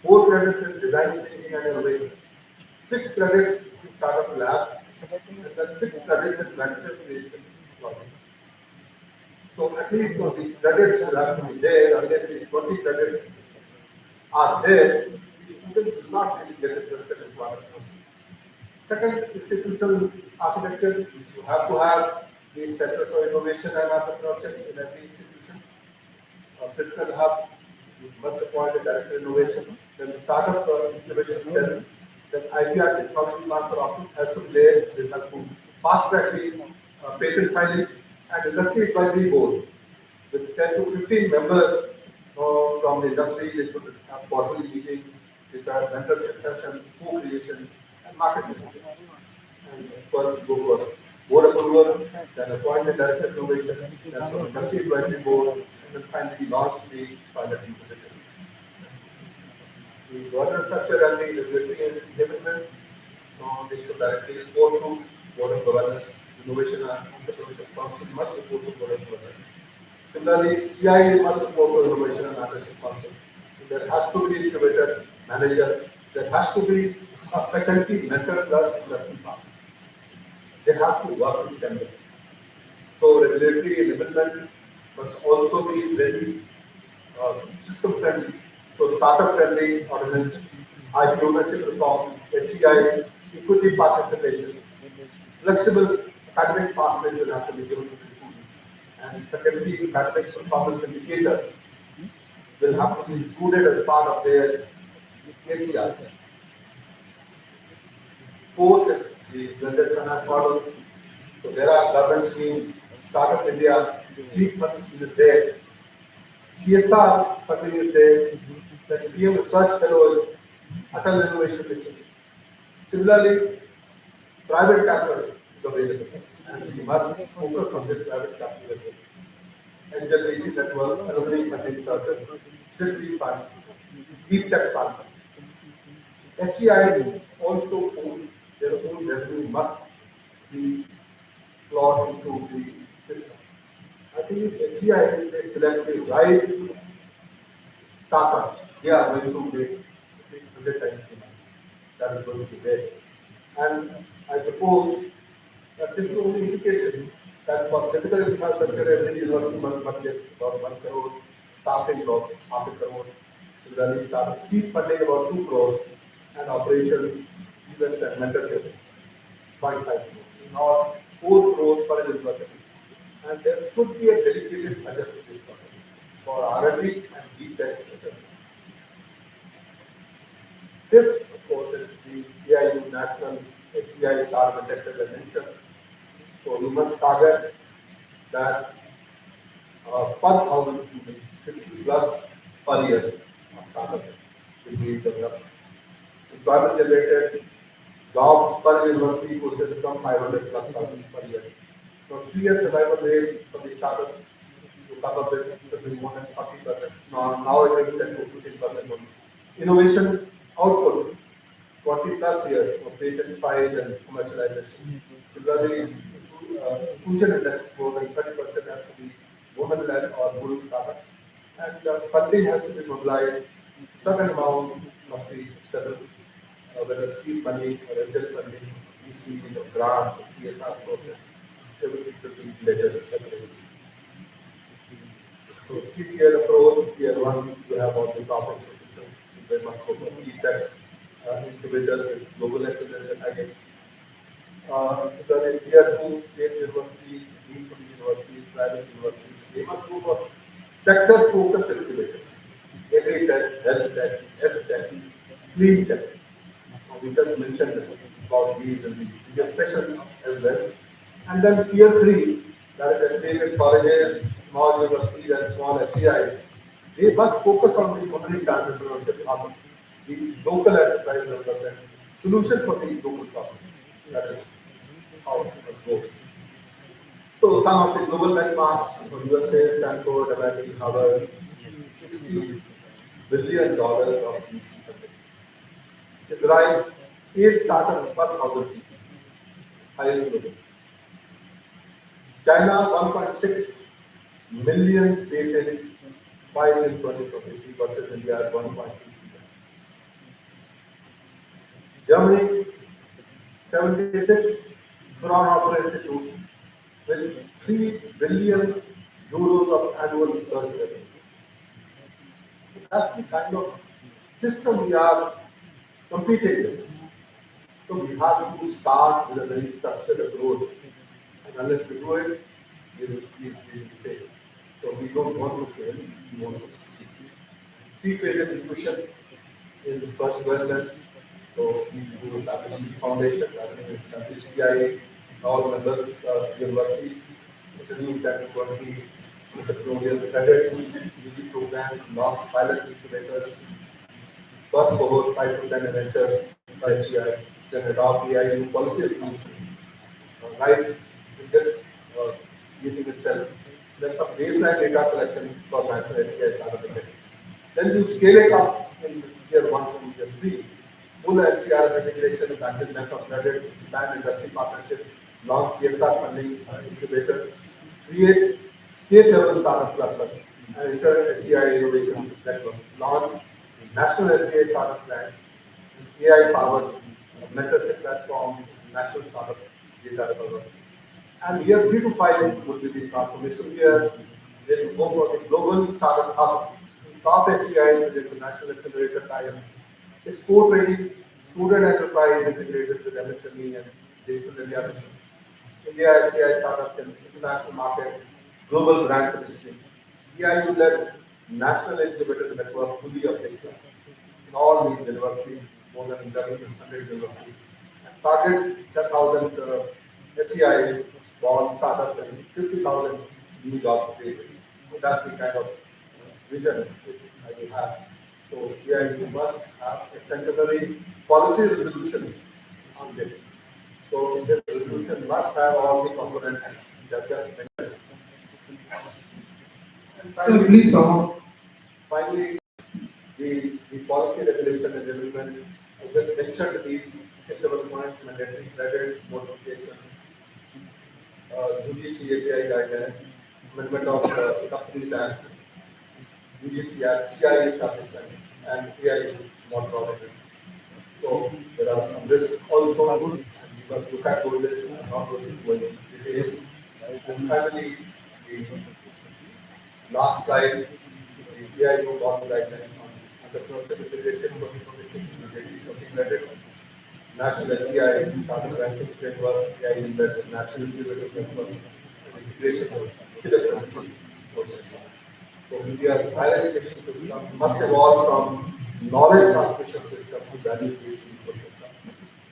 4 credits in design thinking and innovation, 6 credits in startup labs, and then 6 credits in venture creation project. So at least these credits will have to be there. Unless these 20 credits are there, the students will not really get interested in entrepreneurship. Second, institutional architecture. You have to have the Center for Innovation and Entrepreneurship in every institution. Fiscal hub, you must appoint a director of innovation. Then the startup innovation cell. Then IPR technology transfer office has to be there. This has to fast track the patent filing and industry advisory board with 10 to 15 members from the industry. They should have quarterly meetings. These are mentorship sessions, co-creation, and marketing. And of course, go for board approval, then appoint the director of innovation, then for industry advisory board, and then finally launch the pilot implementation. The governance structure and the regulatory enablement, this should directly report to board of governance. Innovation and Entrepreneurship Council must report to board of governance. Similarly, CIA must report to Innovation and Entrepreneurship Council. There has to be incubator manager. There has to be a faculty mentor plus industry partner. They have to work in tandem. So regulatory enablement must also be very system friendly. So startup friendly ordinance, IP ownership reform, HEI, equity participation, flexible academic pathways will have to be given to the student, and faculty academic performance indicator will have to be included as part of their ACRs. Fourth is the blended finance model. So there are government schemes, Startup India, seed funds scheme is there, CSR funding is there, the PM Research Fellows, Atal Innovation Mission. Similarly, private capital is available, and we must focus on this private capital as well. Angel VC networks, alumni funding circles, City Fund, Deep Tech Fund. HEI also owns their own revenue must be plot into the system. I think if HEI, if they select the right startups, they are going to make at least 100 times the money. That is going to be there. And I suppose that this is only indication that for physical infrastructure, every university must budget about 1 crore, staffing about half a crore. Similarly, startup seed funding about 2 crores, and operations, events and mentorship 0.5 crores. In all, 4 crores per university. And there should be a dedicated budget for this purpose for R&D and deep tech. Fifth, of course, is the AIU National HEI Startup Index, as I mentioned. So you must target that per 1,000 students, 50 plus per year of startup will be developed. Employment generated, jobs per university ecosystem 500 plus thousand per year. So 3 year survival rate for the startup to come up with should be more than 40%. Now it is 10 to 15% only. Innovation output 20 plus years of patents filed and commercialization. Similarly, inclusion index more than 30% has to be women-led or women startup. And funding has to be mobilized. Certain amount must be settled, whether seed money or angel funding, VC, grants, or CSR sources. Everything should be ledger separately. So 3-tier approach, tier 1, you have all the top institutions, very much focus on tech incubators with global excellence and targets. So in tier 2, state universities, deemed to be universities, private universities, they must go for sector-focused incubators. Agri-tech, health tech, tech, clean tech. We just mentioned about these in the previous session as well. And then tier 3, that is affiliated colleges, small universities and small HEI, they must focus on the community entrepreneurship problem, the local enterprise development, solution for the local problem. That is how it must go. So some of the global benchmarks for USA, Stanford, MIT, Harvard, $60 billion of VC funding. Israel, 8 startups per 1,000 people, highest global. China, 1.6 million patents filed in 2023 versus India at 1.2 million. Germany, 76 Fraunhofer Institute with 3 billion euros of annual research revenue. That's the kind of system we are competing with. So we have to start with a very structured approach. And unless we do it, we fail. So we don't want to fail, we want to succeed. Three-phase execution in the first 12 months. So we establish the foundation, that means establish CIA, all members, universities, introduce that to 20 entrepreneurial credits, UG programs, launch pilot incubators, first cohort 5 to 10 ventures by HCI, then adopt AIU policy solution. Right in this meeting itself, then some baseline data collection for national HCI startup academy. Then you scale it up in year 1 to year 3. Full HCR integration, active net of credits, expand industry partnership, launch CSR funding incubators, create state-level startup cluster, and enter HCI innovation network, launch national HCI startup plan, AI-powered mentorship platform, national startup data recovery. And year 3 to 5 would be the transformation year. Then go for the global startup hub, top HCI with international accelerator tie-ups, export ready, student enterprise integrated with MSME and digital India mission. India HCI startups in international markets, global brand positioning. AIU led national incubator network fully operational in all these universities, more than 1,100 universities. And targets 10,000 HCI born startups and 50,000 new jobs created. So that's the kind of vision I will have. So here you must have a centenary policy resolution on this. So this resolution must have all the components that just mentioned. So please finally, the policy regulation and development, I just mentioned these 6 7 points, mandatory credits, notifications, UGC API guidelines, amendment of Companies Act, UGC Act, CIA establishment, and AIU more products. So there are some risks also, and we must look at those risks and not going into details. And finally, the last slide, the AIU body guidelines on entrepreneurship integration 2026 credits, national HCI startup ranking framework, AIU led national innovative network, and integration of skill acquisition process. So India's higher education system must evolve from knowledge transmission system to value creation ecosystem.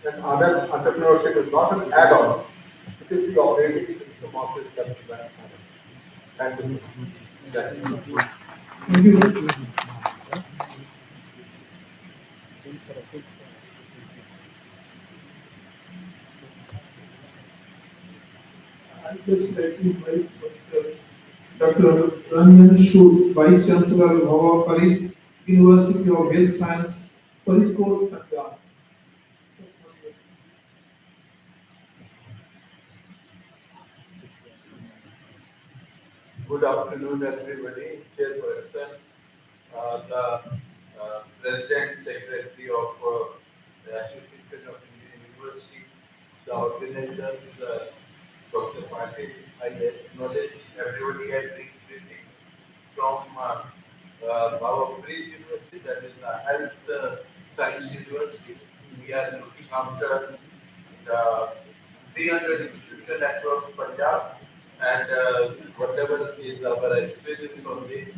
And entrepreneurship is not an add-on, it is the operating system of this development. Thank you. Thank you. I just let you invite Dr. Ranjan Shud, Vice Chancellor of Farid University of Health Science, Faridkot, Punjab. Good afternoon, everybody. Chairperson, the President, Secretary of the Association of Indian University, the organizers, Dr. Patil, I acknowledge everybody has been greeting from our pre-university, that is the Health Science University. We are looking after the 300 institutions across Punjab, and whatever is our experience on this,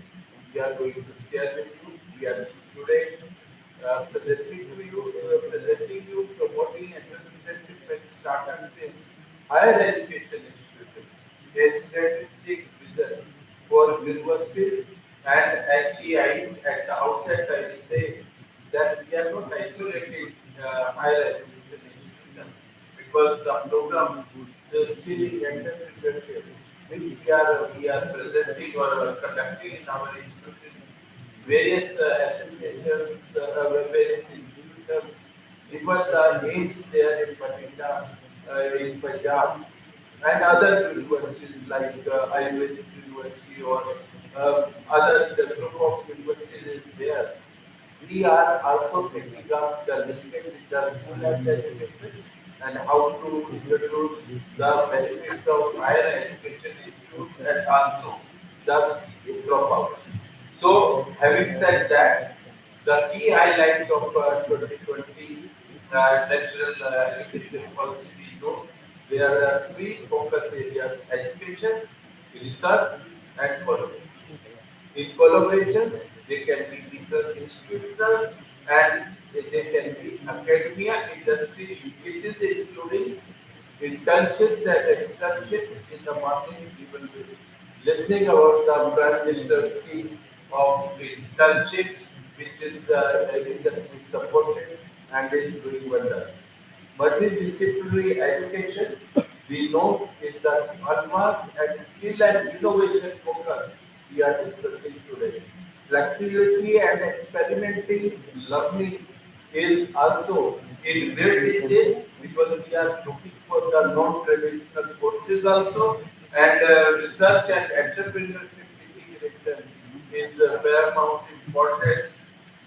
we are going to share with you. We are today presenting you, promoting entrepreneurship and startups in higher education institutions, a strategic vision for universities and HEIs. At the outset, I will say that we are not isolated higher education institutions, because the programs, the skilling and entrepreneurship, which we are presenting or conducting in our institution, various associations, various institutions, even the names there in Punjab, and other universities like AIU University or other the group of universities is there. We are also picking up the linkage with the school and education and how to introduce the benefits of higher education in students and also the dropouts. So, having said that, the key highlights of 2020 National Education Policy we know there are three focus areas: education, research, and collaboration. In collaboration, they can be inter-institutional and they can be academia, industry linkages, including internships and externships. In the morning, we will be listening about the Prime Minister's scheme of internships, which is industry supported and is doing wonders. Multidisciplinary education, we know, is the hallmark and skill and innovation focus we are discussing today. Flexibility and experimenting learning is also in great interest because we are looking for the non-traditional courses also, and research and entrepreneurship integration is paramount importance.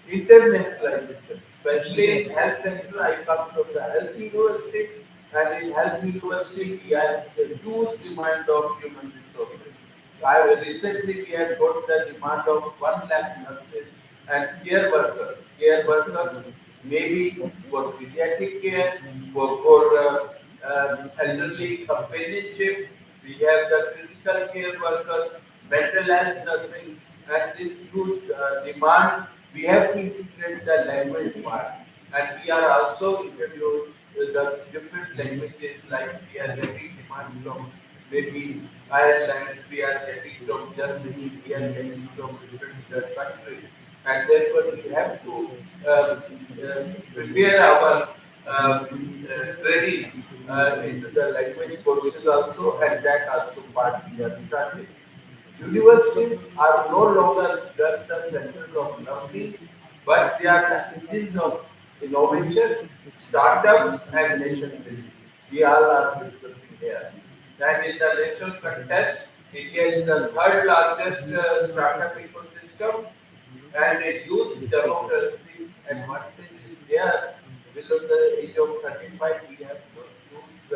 Internationalization, especially in health sector, I come from the health university, and in health university we have a huge demand of human resources. Recently we have got the demand of 1 lakh nurses and care workers. Care workers maybe for pediatric care, for elderly companionship. We have the critical care workers, mental health nursing, and this huge demand. We have to integrate the language part, and we are also introduced the different languages like we are getting demand from maybe Ireland, we are getting from Germany, we are getting from different countries, and therefore we have to prepare our trainees into the language courses also, and that also part we are starting. Universities are no longer just the centers of learning, but they are the engines of innovation, startups, and nation building. We all are discussing here. And in the national context, India is the third largest startup ecosystem, and a huge demographic advantage is there. Below the age of 35, we have huge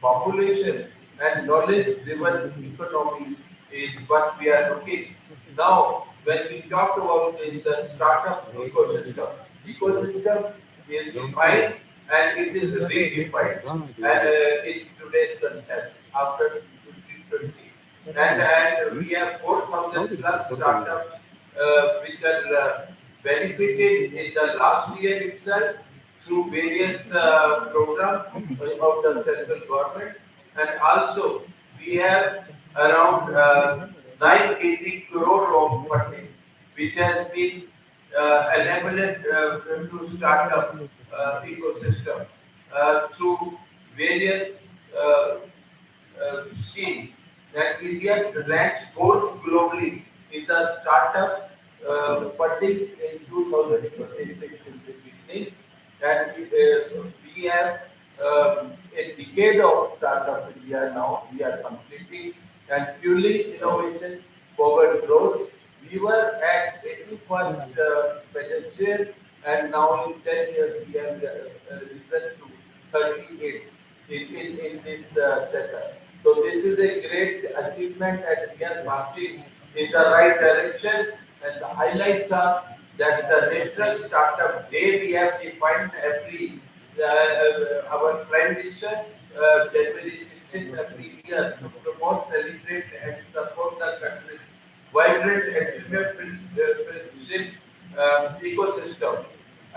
population and knowledge-driven economy is what we are looking. Now, when we talk about in the startup ecosystem is defined and it is redefined in today's context after 2020. And we have 4,000 plus startups which are benefited in the last year itself through various programs of the central government, and also we have around 980 crore of funding which has been enabled to start up ecosystem through various uh, schemes that India ranks fourth globally in the startup funding in 2026 in the beginning, and we have a decade of startup India now. We are completing and fueling innovation, forward growth. We were at 81st pedestrian, and now in 10 years we have risen to 38 in this setup. So this is a great achievement, and we are marching in the right direction. And the highlights are that the National Startup Day we have defined every our Prime Minister January 16th every year to promote, celebrate, and support the country's vibrant entrepreneurship ecosystem.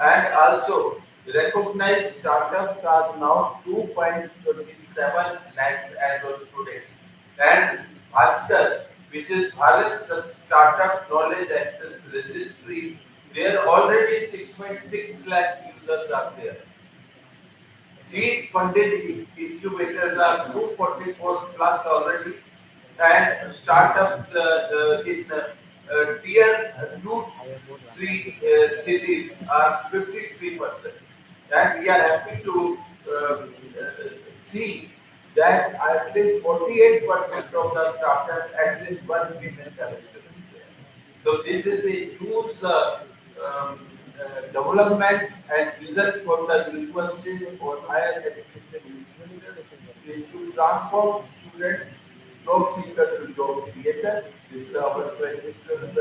And also recognized startups are now 2.27 lakhs as of today. And ASTAR, which is Bharat Startup Knowledge Access Registry, there already 6.6 lakh users are there. Seed funded incubators are 244 plus already, and startups in tier 2, 3 cities are 53%. And we are happy to see that at least 48% of the startups, at least one female director is there. So this is a huge development and vision for the universities or higher education institutions is to transform students job seeker to job creator. This is our Prime Minister's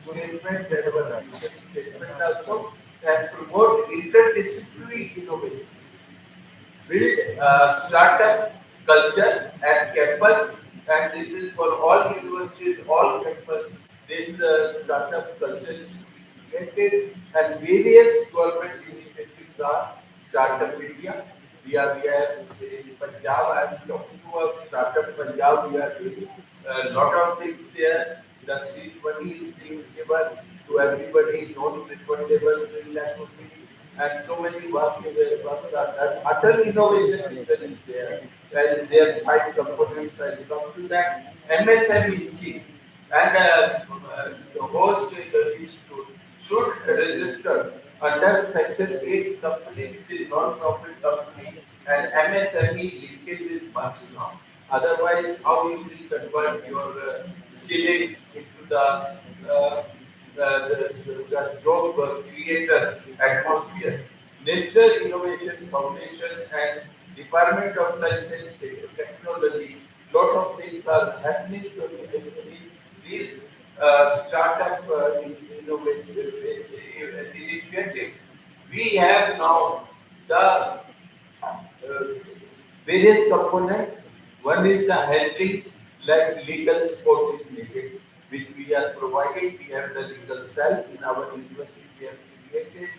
statement and our mission statement also, and promote interdisciplinary innovation, build startup culture at campus, and this is for all universities, all campus. This startup culture is created, and various government initiatives are Startup India. We are in Punjab. I am talking about Startup Punjab. We are doing a lot of things there. The seed money is being given to everybody, non-refundable 3 lakh rupees, and so many works are done. Utter innovation is there, and there are 5 components. I will come to that. MSME scheme, and the host should register under Section 8 company, which is non-profit company, and MSME linkage is must now. Otherwise, how you will convert your skilling into the job creator atmosphere? National Innovation Foundation and Department of Science and Technology, lot of things are happening. So these startup initiative, we have now the various components. One is the handling, like legal support is needed, which we are providing. We have the legal cell in our university we have created.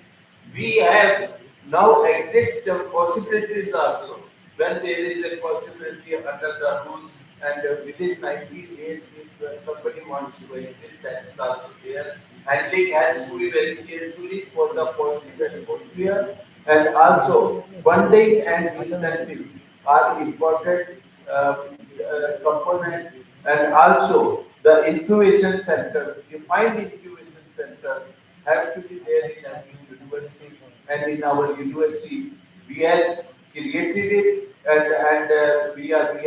We have now exit possibilities also. When there is a possibility under the rules, and within 90 days, if somebody wants to exit, that is also there. Handling has to be very carefully for the positive atmosphere, and also funding and incentives are important component, and also the incubation center, defined incubation center have to be there in every university, and in our university we have created it, and we are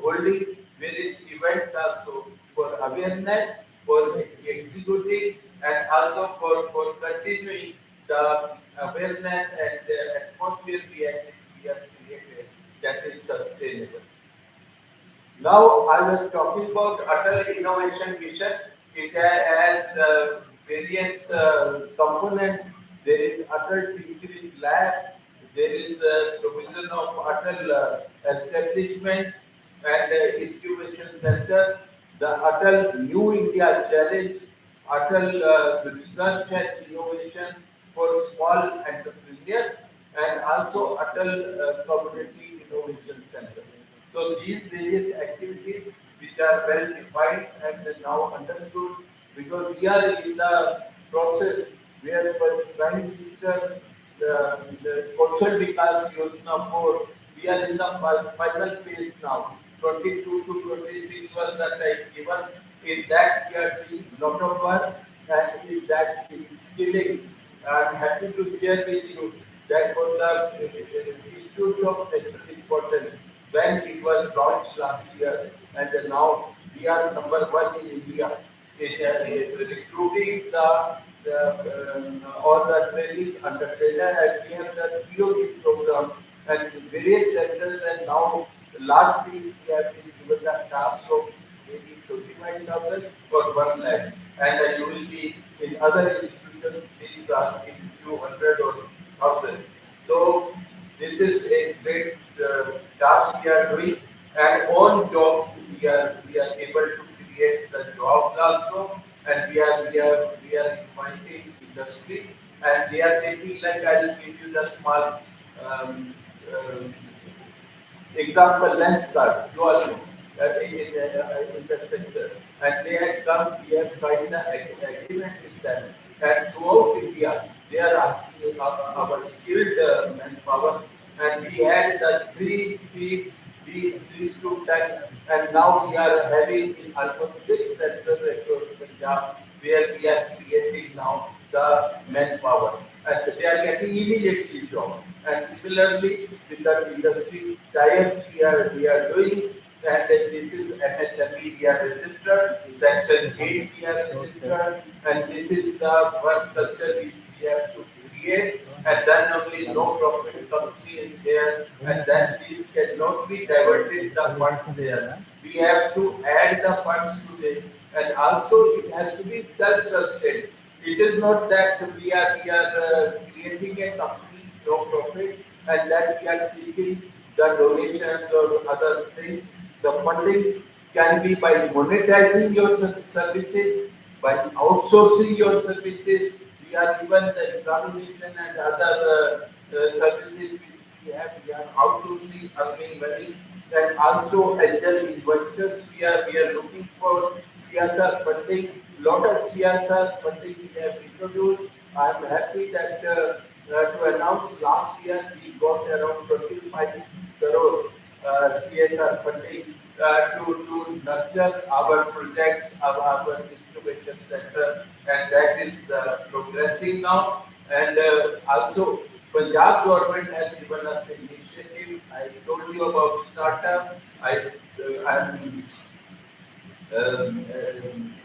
holding various events also for awareness, for executing, and also for continuing the awareness and atmosphere we have created that is sustainable. Now I was talking about Atal Innovation Mission. It has various components. There is Atal Tinkering Lab. There is provision of Atal establishment and incubation center. The Atal New India Challenge, Atal Research and Innovation for Small Entrepreneurs, and also Atal Community Innovation Center. So these various activities which are well defined and now understood, because we are in the process where Prime Minister, the Kaushal Vikas Yojana 4, we are in the final phase now. 22 to 26 was the time given. In that we are doing lot of work, and in that skilling. I am happy to share with you that for the issues of national importance, when it was launched last year, and now we are number 1 in India in recruiting all the trainees under trainer, and we have the POT program and various sectors, and now last week we have been given the task of maybe 25,000 for 1 lakh, and you will be in other institutions, these are in few hundred or thousand. So this is a great task we are doing, and on job we are able to create the jobs also, and we are inviting industry, and they are taking, like I will give you the small um, um, example, Lenskart, you all know, in that sector. And they had come, we have signed an agreement with them. And throughout India, they are asking our skilled manpower. And we had the 3 seats, we increased to 10. And now we are having in almost 6 centers across Punjab, where we are creating now the manpower. And they are getting immediate job. And similarly, with the industry, tie-ups we are doing, and this is MSME we are registered, Section 8 we are registered, and this is the work culture which we have to create, and then only no profit company is there, and then this cannot be diverted the funds there. We have to add the funds to this, and also it has to be self-sustained. It is not that we are creating a company no profit and that we are seeking the donations or other things. The funding can be by monetizing your services, by outsourcing your services. We are even the examination and other services which we are outsourcing, earning money, and also angel investors. We are looking for CSR funding. Lot of CSR funding we have introduced. I am happy that to announce last year we got around 25 crore CSR funding to nurture our projects, our incubation center, and that is progressing now. And also, Punjab government has given us initiative. I told you about startup. I'm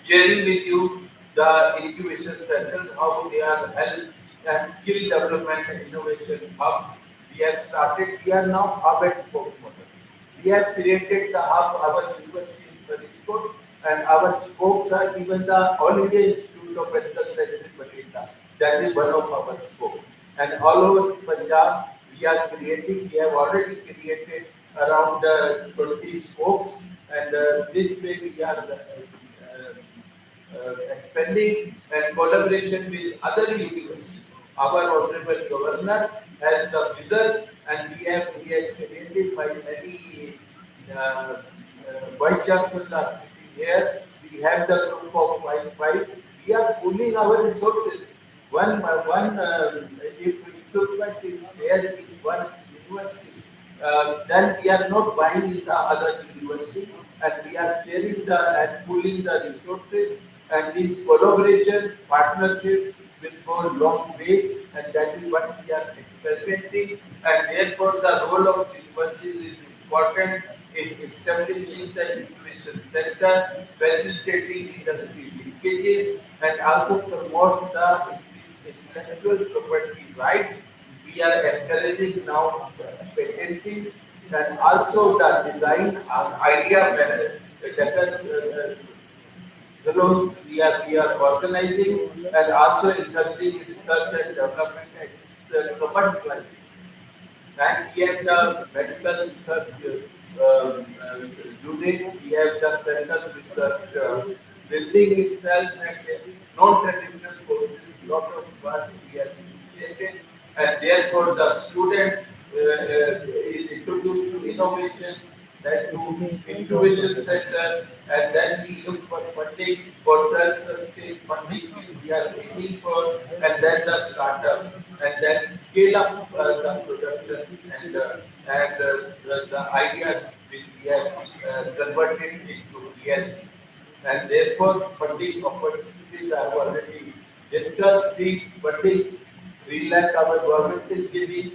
sharing with you the incubation centers, how they are health and skill development and innovation hubs. We have started, we are now hub and spoke model. We have created the hub, our university in Faridkot, and our spokes are even the All India Institute of Medical Sciences in Bathinda. That is one of our spokes. And all over Punjab, we are creating, we have already created around 20 spokes, and this way we are expanding and collaboration with other universities. Our Honorable Governor has the vision, and he has created by many Vice Chancellors are sitting here. We have the group of five. We are pooling our resources. One if equipment is there in one university, then we are not buying in the other university, and we are sharing and pooling the resources, and this collaboration, partnership will go a long way, and that is what we are experimenting, and therefore the role of universities is important in establishing the innovation center, facilitating industry linkages, and also promote the intellectual property rights. We are encouraging now patenting and also the design idea salons we are organizing and also encouraging research and development and common planning. And we have the medical research unit, we have the central research building itself and non-traditional courses, lot of work we have initiated, and therefore the student is introduced to innovation, then to incubation center, and then we look for funding for self-sustained funding we are aiming for, and then the startups, and then scale up the production and the ideas which we have converted into reality. And therefore funding opportunities I have already discussed. Seed funding, 3 lakh our government is giving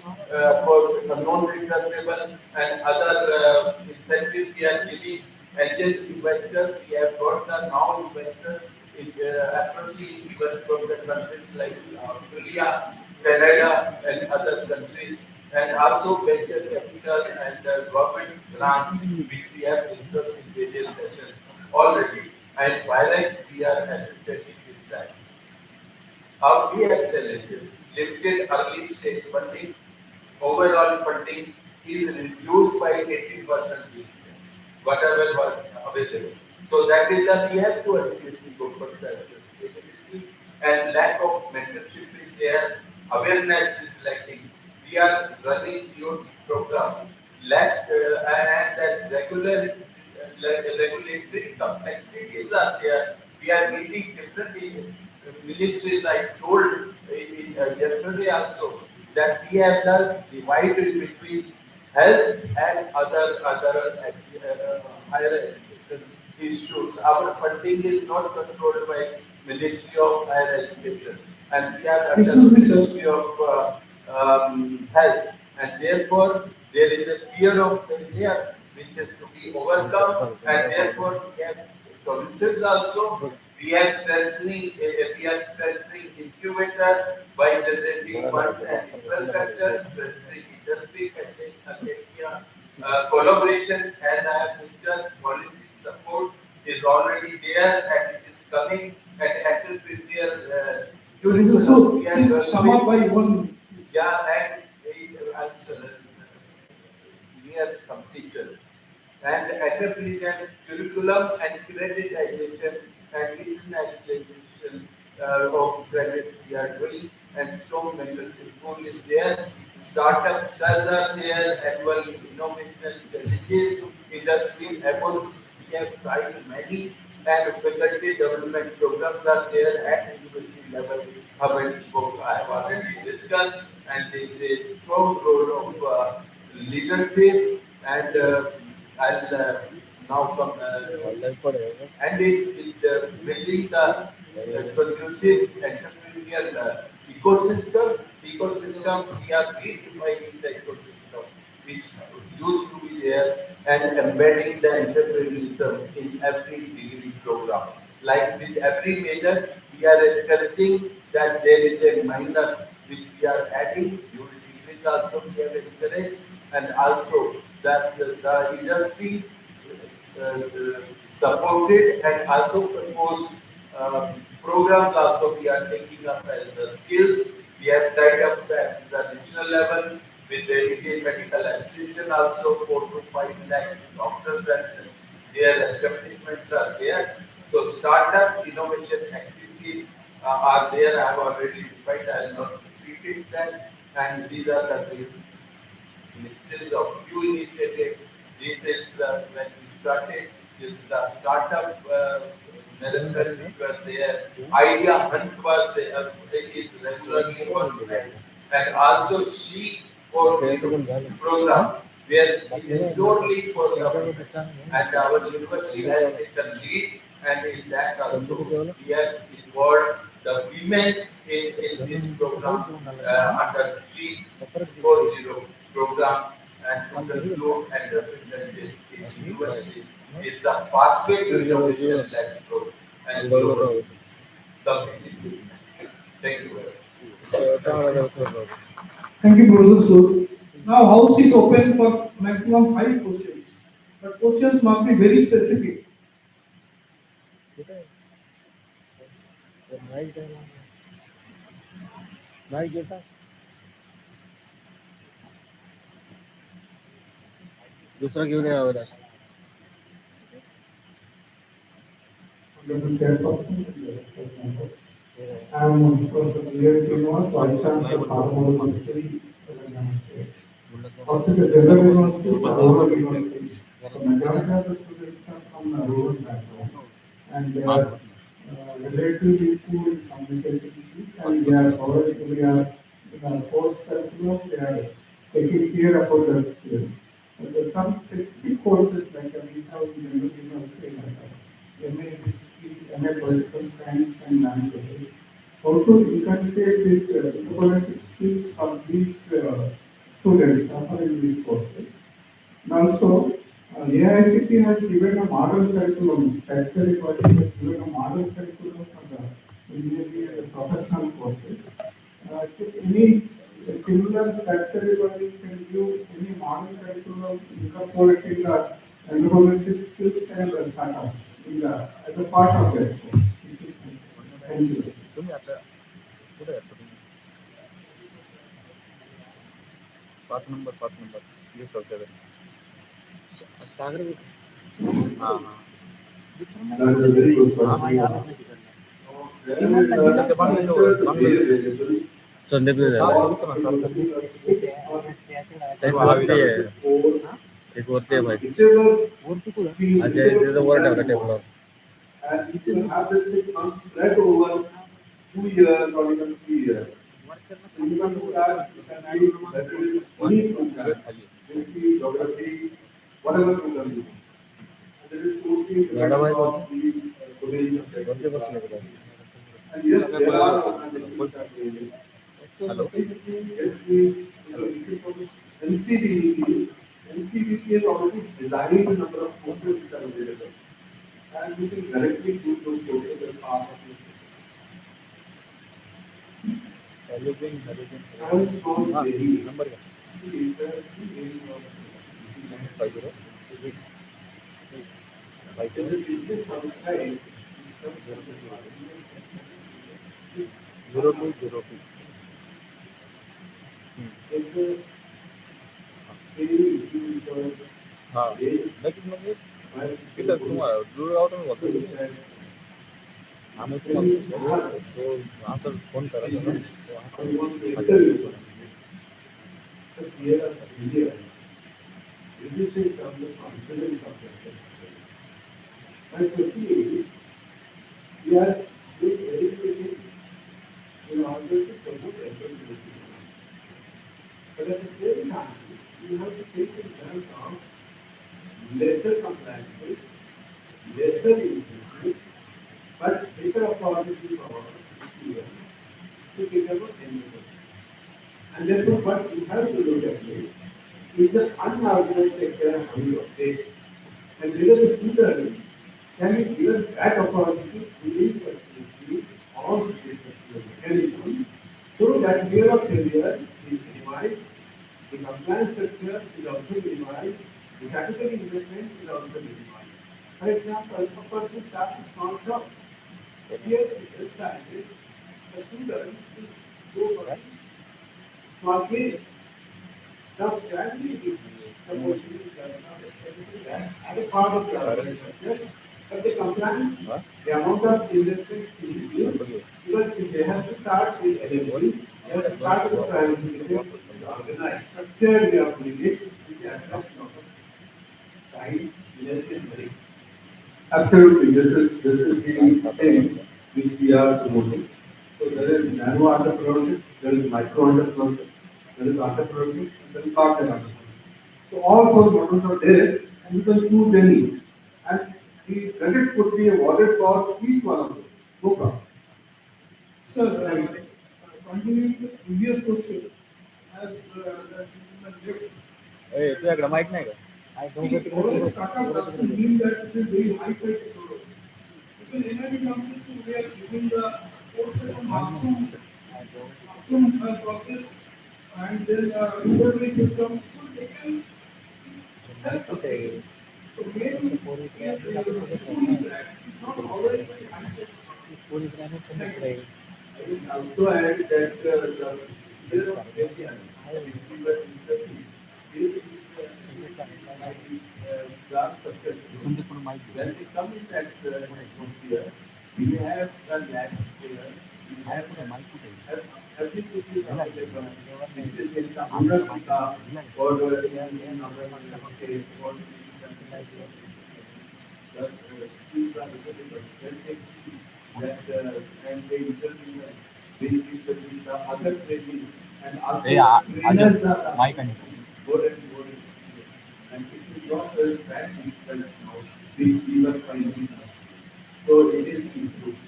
for non-returnable and other incentives we are giving. Angel investors, we have got the now investors in approaching even from the countries like Australia, Canada, and other countries, and also venture capital and government grant, which we have discussed in various sessions already. And while we are associated with that. We have challenges. Limited early stage funding, overall funding is reduced by 80% this year, whatever was available. So that is that we have to ultimately go for self-sustainability, and lack of mentorship is there, awareness is lacking. We are running few programs, and that regulatory complexities are there. We are meeting different ministries. I told yesterday also that we have the divide between health and other higher education issues. Our funding is not controlled by Ministry of Higher Education, and we are under the Ministry of Health, and therefore there is a fear of failure which is to be overcome, and therefore we have solutions also. We are strengthening incubator by generating funds and infrastructure, strengthening industry, academia, collaboration, as I have discussed, policy support is already there and it is coming, and entrepreneur So, we are please sum up by one. yeah, and I'm sorry, near completion. And entrepreneurial curriculum and creditization and internationalization of credit we are doing, and strong mentorship pool is there. Startup cells are there, annual innovation challenges, industry efforts, we have tried many, and faculty development programs are there at university level. Hub and spoke, I have already discussed, and there is a strong role of leadership, and I'll now come and it building the conducive entrepreneurial ecosystem. We are redefining the ecosystem which used to be there and embedding the entrepreneurship in every degree program. Like with every major, we are encouraging that there is a minor which we are adding. During degrees also we have encouraged, and also that the industry uh, supported and also proposed programs also we are taking up as the skills. We have tied up at the national level with the Indian Medical Association also 4 to 5 lakh doctors and their establishments are there. So startup innovation activities are there. I have already defined. I will not repeat that. And these are the initiatives of few initiatives. This is when we started. This is the startup marathon which was there. Idea hunt was there. It is regularly organized, and also she for program where it is purely for government, and our university has taken lead, and in that also we have involved the women in this program under 340 program, and to conclude and represent in university is the pathway to innovation led growth and global competitiveness. Thank you very much. Thank you, Professor Sur. Now, house is open for maximum 5 questions, but questions must be very specific. दूसरा क्यों नहीं आया दास Honorable Chairperson, I am Professor Srinivas, Vice Chancellor of Harvard University, Telangana State. Also, the General University is rural university. The majority of the students are from a rural background, and they are relatively poor in communication skills, and we are in our course curriculum, they are taking care about the skills. But there are some specific courses like we have in the university, like MA History, MA Political Science and Languages. How to inculcate this entrepreneurship skills for these students offering these courses. And also, AICT has given a model curriculum, statutory body has given a model curriculum for the engineering and the professional courses. Any similar statutory body can give any model curriculum incorporating the entrepreneurship skills and the startups as a part of that course. Thank you. पाँच number ये सोच रहे सागर हाँ हाँ That is a very good question. Sandeep एक वरती है भाई अजय तिथं वर ठेवला टेबलवर And you can have the 6 months spread over 2 years or even 3 years. So you can do that, you can use material any program, history, geography, whatever program you want. And there is totally dependent on the domains of technology. And yes, there are organizations that hello. NCVP has already designed a number of courses which are available. And you can directly do those courses as part of your as from Delhi. Number See, there are two areas of 50 in the business outside, 0202. in the daily because हाँ नक्कीच म्हणजे तिथं तुम्हाला दूर राहतो मी बोलतो तुम्ही आम्ही तुम्हाला तो असं फोन करायचा ना तो असं the fear of India, reducing from the confidence of the country. My question is, we are doing educating in order to promote entrepreneurship. But at the same time, you have to take into account lesser compliances, lesser investment, but better opportunity for our students to become an entrepreneur. And therefore, what we have to look at is the unorganized sector and how it operates. And whether the student can be given that opportunity within the industry or this particular mechanism, so that fear of failure is minimized, the compliance structure is also minimized, the capital investment is also minimized. For example, a person starts a small shop. Here, inside it, a student is go for small clinic. Now, gradually, some opportunities as a part of the organization, but the compliance, the amount of investment is reduced because if they have to start with LLC, they have to start with private limited, organized, structured way of doing it, which attracts a lot of time, energy, and money. Absolutely, this is the thing which we are promoting. So there is nano entrepreneurship, there is micro entrepreneurship, there is entrepreneurship, and there is partner entrepreneurship. So all four models are there, and you can choose any. And the credits would be awarded for each one of them. No problem. Sir, continuing the previous question, as ए तुझ्याकडे माहित नाही का see, all startup doesn't mean that it is very high-tech technology. Even NIT Council, we are giving the courses on mushroom process and then inventory system, so they can self-sustain. So main issue is that it's not always very high-tech. I will also add that the fear of failure, if we were discussing, is class structure. When we come in that atmosphere, we have a lab here, we have everything is available. It is a Amrita or in or and they interview with the other training and also trainers are mike आणि more and more. And it is not a bad result now, which we were finding now. So it is improved.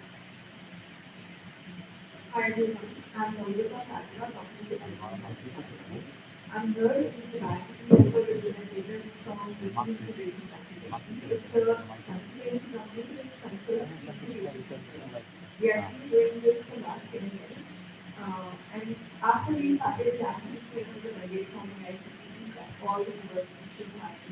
Hi everyone, I'm Monica Fatima, I'm here in the capacity of a representative from the Incubation Facility. It's a consultancy company which consults incubation. We have been doing this for the last 10 years. And after we started, we actually created a mandate from the ICT that all the universities should have to.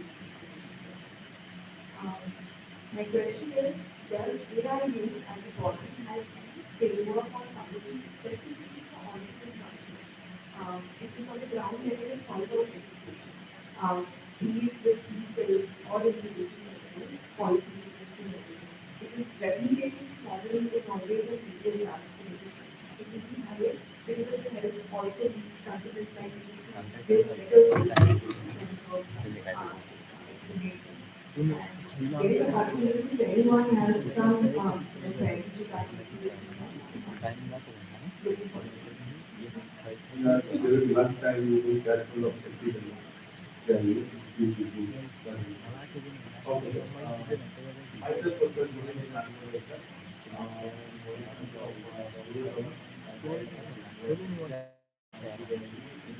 My question is, does AIU as a body has any framework on funding specifically for entrepreneurship? It is on the ground level, it's all about execution. Be it with e-sales or education sectors, policy meetings and everything. Because replicating model is always an easier task to make. So we can have it because it will help also be considered like build better solutions in terms of explanation. There is a possibility if anyone has some requests regarding looking for During lunchtime, you will get full of safety. Then you do. Okay. Myself also doing an answer.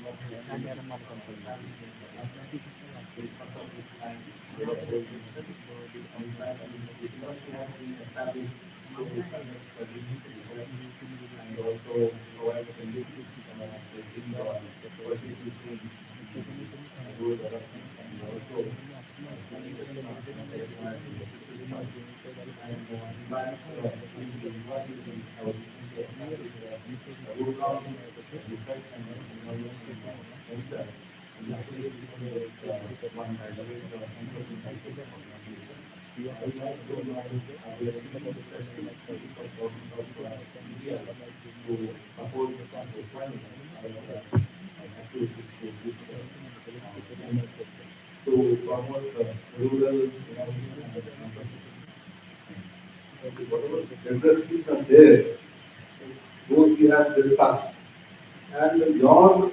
And also provide the facilitating rural development and also setting the and in fact, in the university, I was recently established a rural research and innovation center in association with one graduate entrepreneurship organization. I would like to know whether any specific cities of government of India to support the funding of activities to this center to promote rural innovation and entrepreneurship. Whatever industries are there, those we have discussed. And your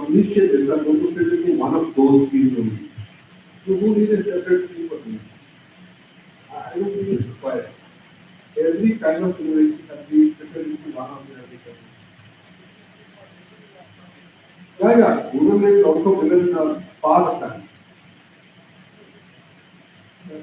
initiative are going to fit into one of those fields only. You don't need a separate scheme for me. I don't think it's required. Every kind of innovation can be fitted into one of the other. Yeah. Rural is also given part of that.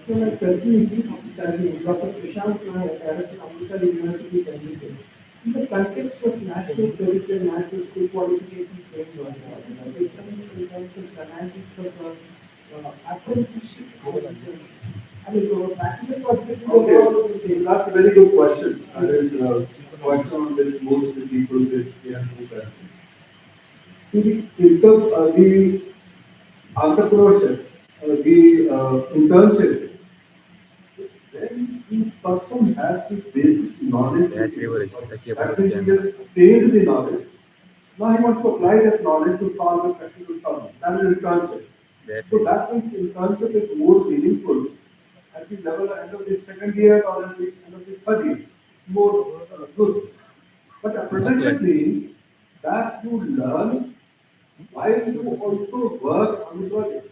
So my question is, as Dr. Prashant Director of Amrita University, Cambridge, in the context of national credit and national skill qualification framework, what is the difference in terms of semantics of apprenticeship and internship? I mean, from a practical perspective, overall the same. That's a very good question. I think question on which most of the people that they have to look at. The entrepreneurship, the internship, then the person has the basic knowledge. That means he has obtained the knowledge. Now he wants to apply that knowledge to solve a practical problem. That is internship. So that means internship is more meaningful at the level end of the second year or at the end of the third year. It's more good. But apprenticeship means that you learn while you also work on the project,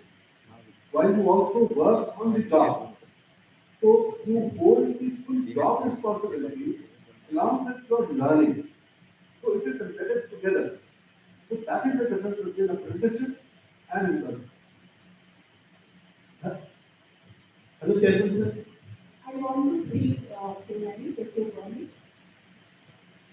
while you also work on the job. So you hold the full job responsibility along with your learning. So it is embedded together. So that is the difference between apprenticeship and internship. Hello, Chairman, sir. I want to speak to Mary Secretary.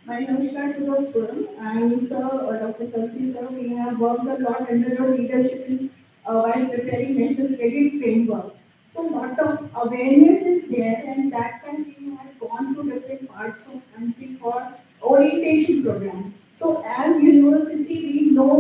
My namaskar to the forum. And sir, Dr. Tulsi sir, we have worked a lot under your leadership in, while preparing national credit framework. So lot of awareness is there, and that time we have gone to different parts of country for orientation program. So as university, we know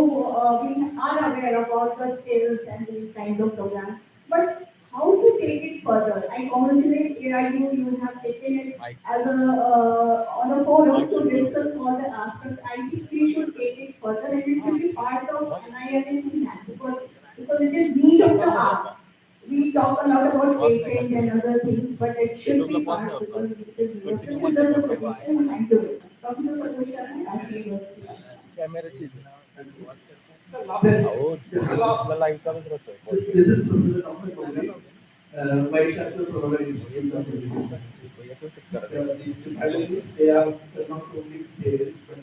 we are aware about the skills and these kind of program, but how to take it further? I congratulate AIU, you have taken it as a on a forum to discuss all the aspects. I think we should take it further, and it should be part of NIM because it is need of the hour. We talk a lot about patent and other things, but it should be part because it is just a suggestion. Thank you very much. Professor Sarvesharan, Ranchi University. This is Professor Thomas Gowri, Vice Chancellor for our Institute of Education. The finalists, they are not only players, but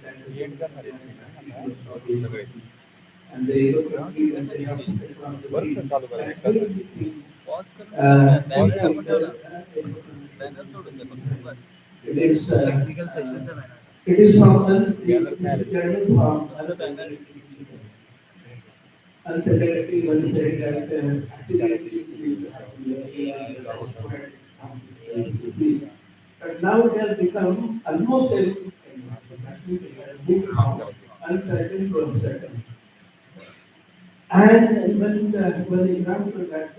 and they look at the and they have it is technical sessions. It is from uncertainty when said that accidentally but now it has become almost everything uncertain to uncertain. And when the example that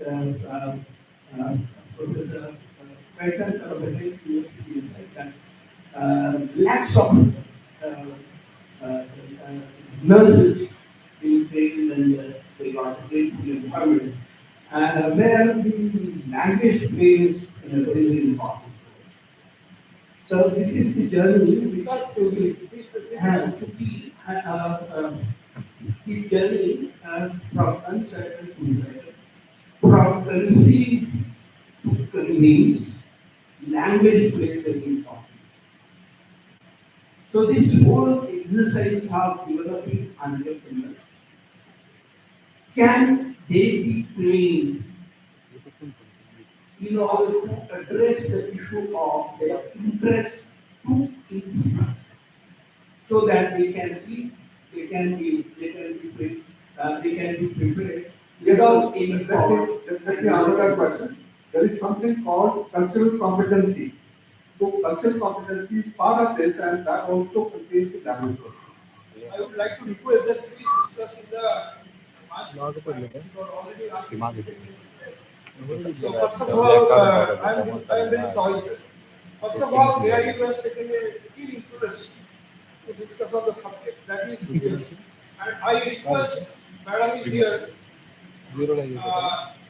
Professor Patel of the University is like that, lacks of nurses being trained and they got a great environment, where the language plays a very important role. So this is the journey because the journey from uncertain to certain, from conceived to convinced, language plays very important. So this whole exercise of developing entrepreneurs, can they be trained in order to address the issue of their interest to its so that they can be prepared without any form. Let me answer that question. There is something called cultural competency. So cultural competency is part of this, and that also contains the language portion. I would like to request that please discuss in the already so first of all, I am very sorry, sir. First of all, AIU has taken a keen interest to discuss on the subject. That is here. And I request Madam is here.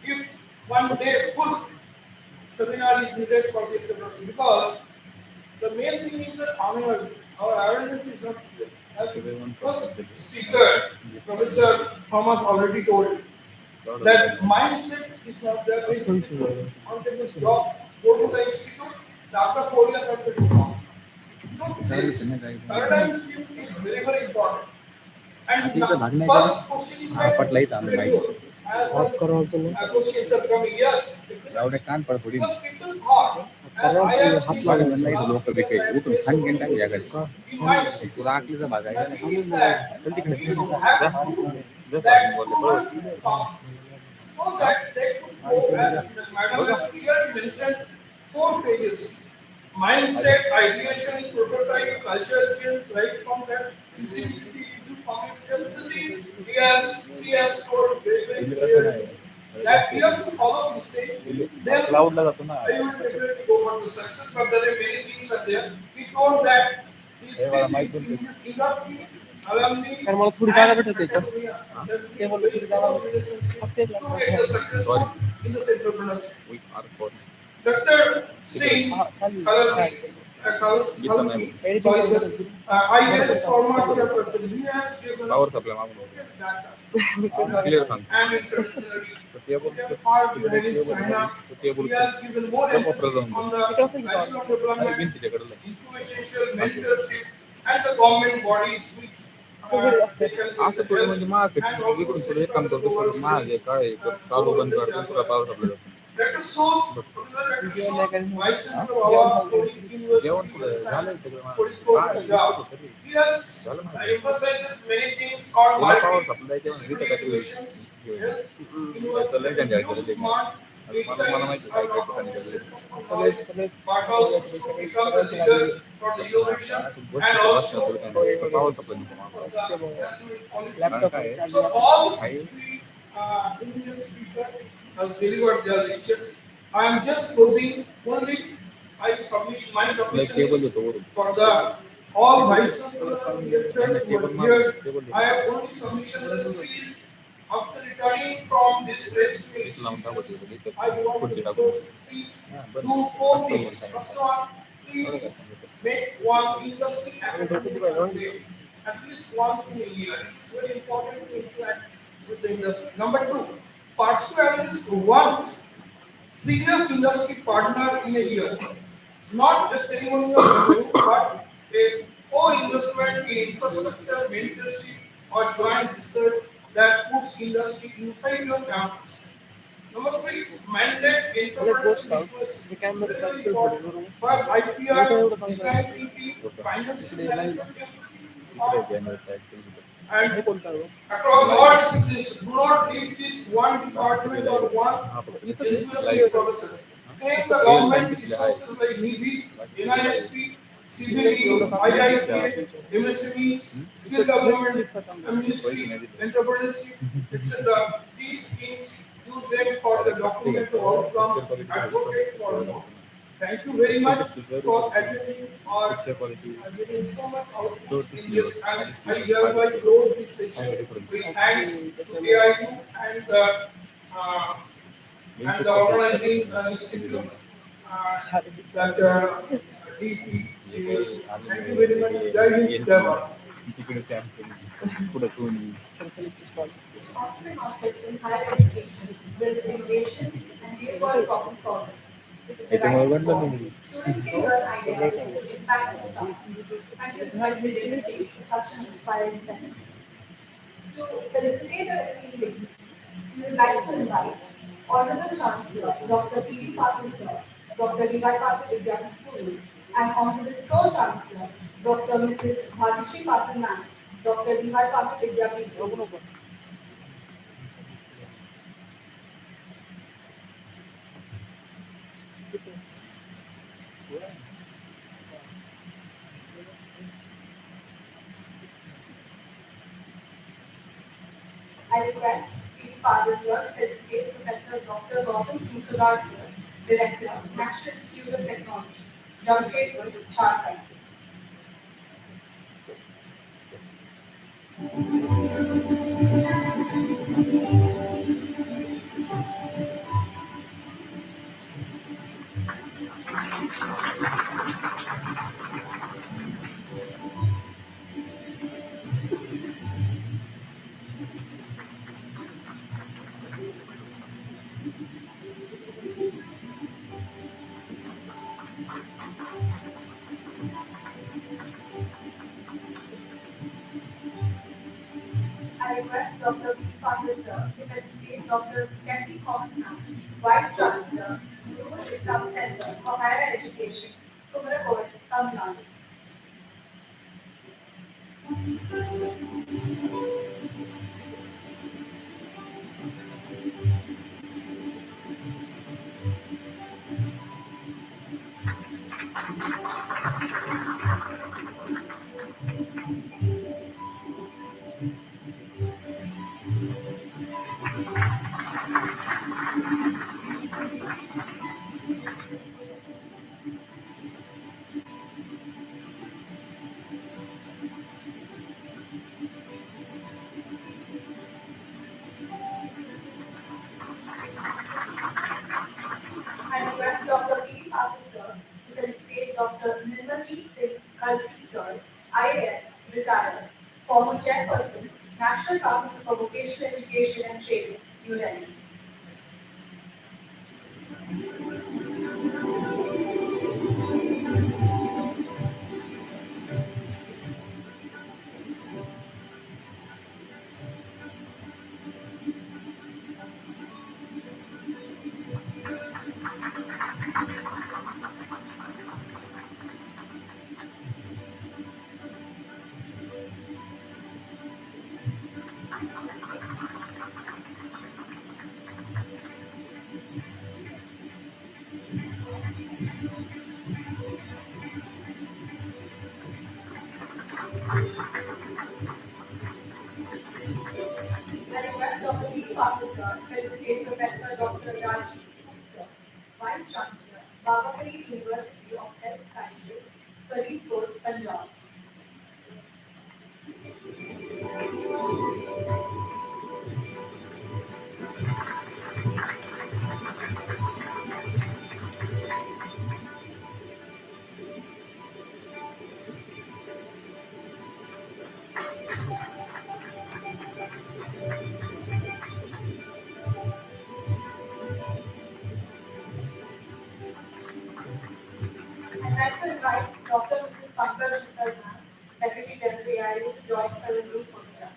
If one day full seminar is needed for the entrepreneurs, because the main thing is that awareness. Our awareness is not clear. As the first speaker, Professor Thomas already told that mindset is not there. On the job, go to the institute, after 4 years after the job. So this paradigm shift is very, very important. And the first question is that questions are coming, yes. Because people thought, as I have seen, in my institute, the thing is that we have to that one so that they could go, as Madam has clearly mentioned, 4 phases. Mindset, ideation, prototype, culture change, right from that feasibility to commercial, everything she has told very, very clearly that we have to follow this thing. Then I will definitely go for the success, but there are many things are there. We told that in this industry, alumni, and academia, there's been very close relationship to get the successful in the entrepreneurs. Dr. Singh, IAS former chairperson, he has given data and internationally. We are far behind China. He has given more emphasis on the lifelong development, incubation, mentorship, and the government bodies which they can help and also central government. That is so Vice Chancellor of University he has emphasizes many things on multi-disciplinary educations, health, university, smart, nature, but also to become the leader for the innovation and also so all 3 Indian speakers has delivered their lecture. I am just closing only my submission is for the all vice chancellor lecturers who are here. I have only submission list is after returning from this press meet. I want to request please do 4 things. First one, please make one interesting activity per day, at least once in a year. It's very important to interact with the industry. Number 2, pursue at least one serious industry partner in a year. Not a ceremonial MOU, but a co-investment in infrastructure, mentorship, or joint research that puts industry inside your campus. Number 3, mandate entrepreneurship requests. Very important. But IPR, design thinking, financial management, and across all disciplines, do not leave this one department or one enthusiastic professor. Claim the government's resources like NIDI, NISP, CBD, IITA, MSMEs, skill development, ministry, entrepreneurship, etc. These schemes use them for the document to outcome, advocate for more. Thank you very much for attending or giving so much output in this, and I hereby close this session with thanks to AIU and the organizing institute that DP University. Thank you very much. Jai Hind, Jai Bharat. Entrepreneurship in higher education builds innovation and real-world problem solving. With the right support, students can learn ideas that will impact their surroundings and give responsibilities to such an inspiring friend. To felicitate our esteemed dignitaries, we would like to invite Honorable Chancellor Dr. P.D. Patil Sir, Dr. D.Y. Patil Vidyapith Puru, and Honorable Pro-Chancellor Dr. Mrs. Bhagishri Patil Ma'am, Dr. D.Y. Patil Vidyapith Puru. I request P.D. Patil Sir to felicitate Professor Dr. Gautam Suchadar Sir, Director, National Institute of Technology, Jamshedpur, Jharkhand. I request Dr. V. Patil Sir to felicitate Dr. Kathy Thomas Ma'am, Vice Chancellor, Rural Islam Center for Higher Education, Kumarapur, Tamil Nadu. I request Dr. V. Patil Sir to felicitate Dr. Nirmaljeet Singh Kalsi Sir, IAS, retired, former chairperson, National Council for Vocational Education and Training, New Delhi. I request Dr. V. Patil Sir to felicitate Professor Dr. Rajiv Sood Sir, Vice Chancellor, Baba Farid University of Health Sciences, Faridpur, Punjab. I'd like to invite Dr. Mrs. Pankaj Mittal Ma'am, Secretary General AIU, to join us in group photograph.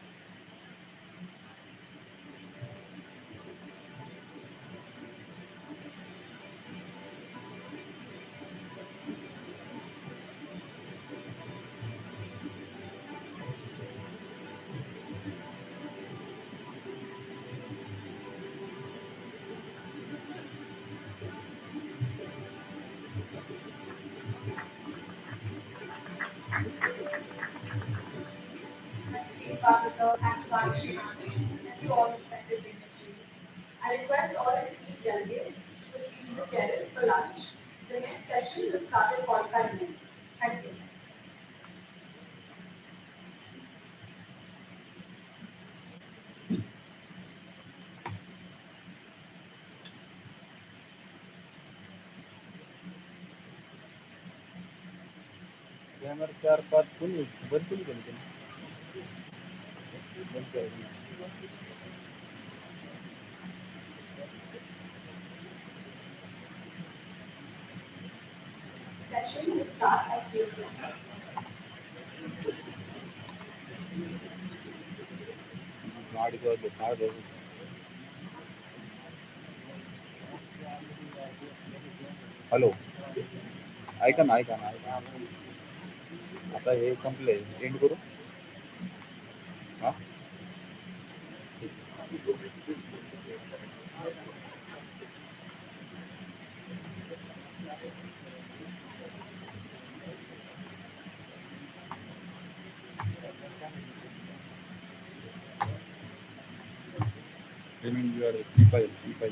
And to Dean Professor and to Bhagishri Ma'am, and to all respected dignitaries. I request all esteemed delegates to proceed to the terrace for lunch. The next session will start in 45 minutes. Thank you. Camera 4-5 full बंद full बंद कर session will start at 3 o'clock. Hello ऐका ना ऐका ना ऐका आता हे संपले एंड करू हा पेमेंट यू आर P5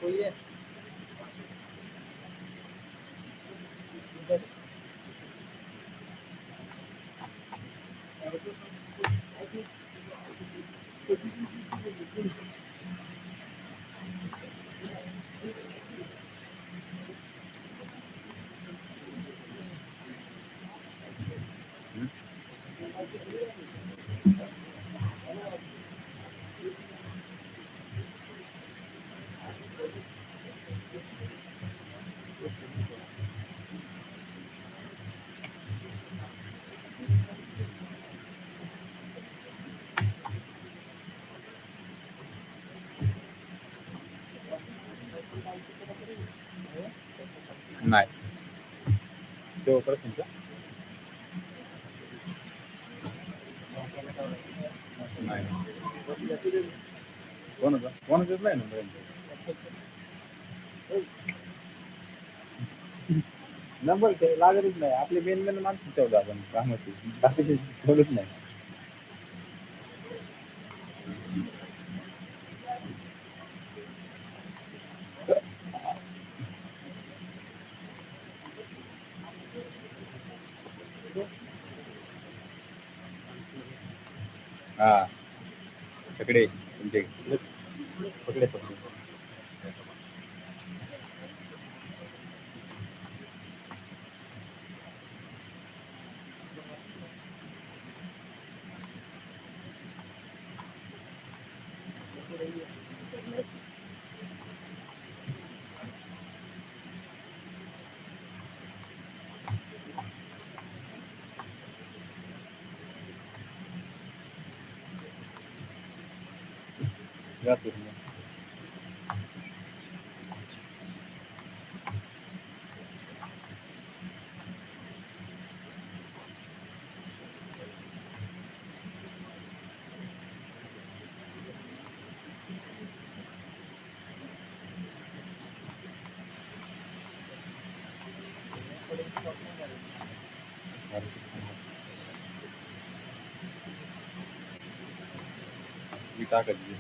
बोलिए बस नाही तेव्हा परत तुमचं नाही कोणाचंच नाही नंबर नंबर ते लागतच नाही आपले मेन माणसं ठेवलं आपण कामाची बाकीचे ठेवलंच नाही हा सगळे तुमचे पकडे जातो मी टाकायची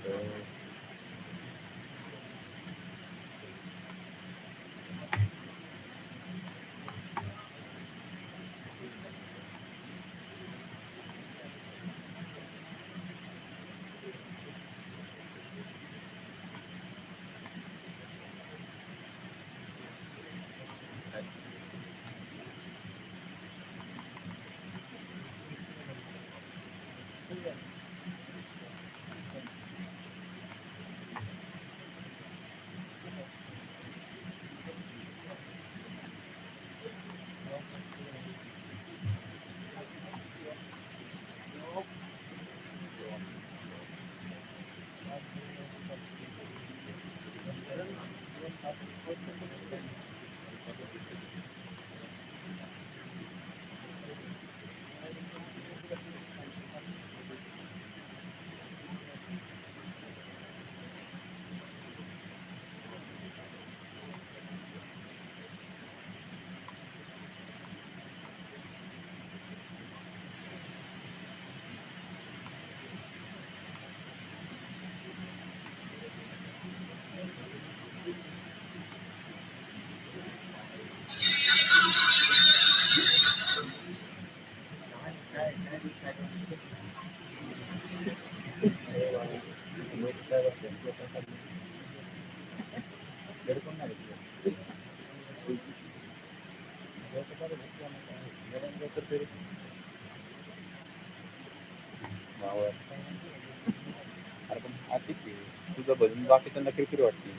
वाटते, तुझं भजन बाकीच्यांना किरकिर वाटते.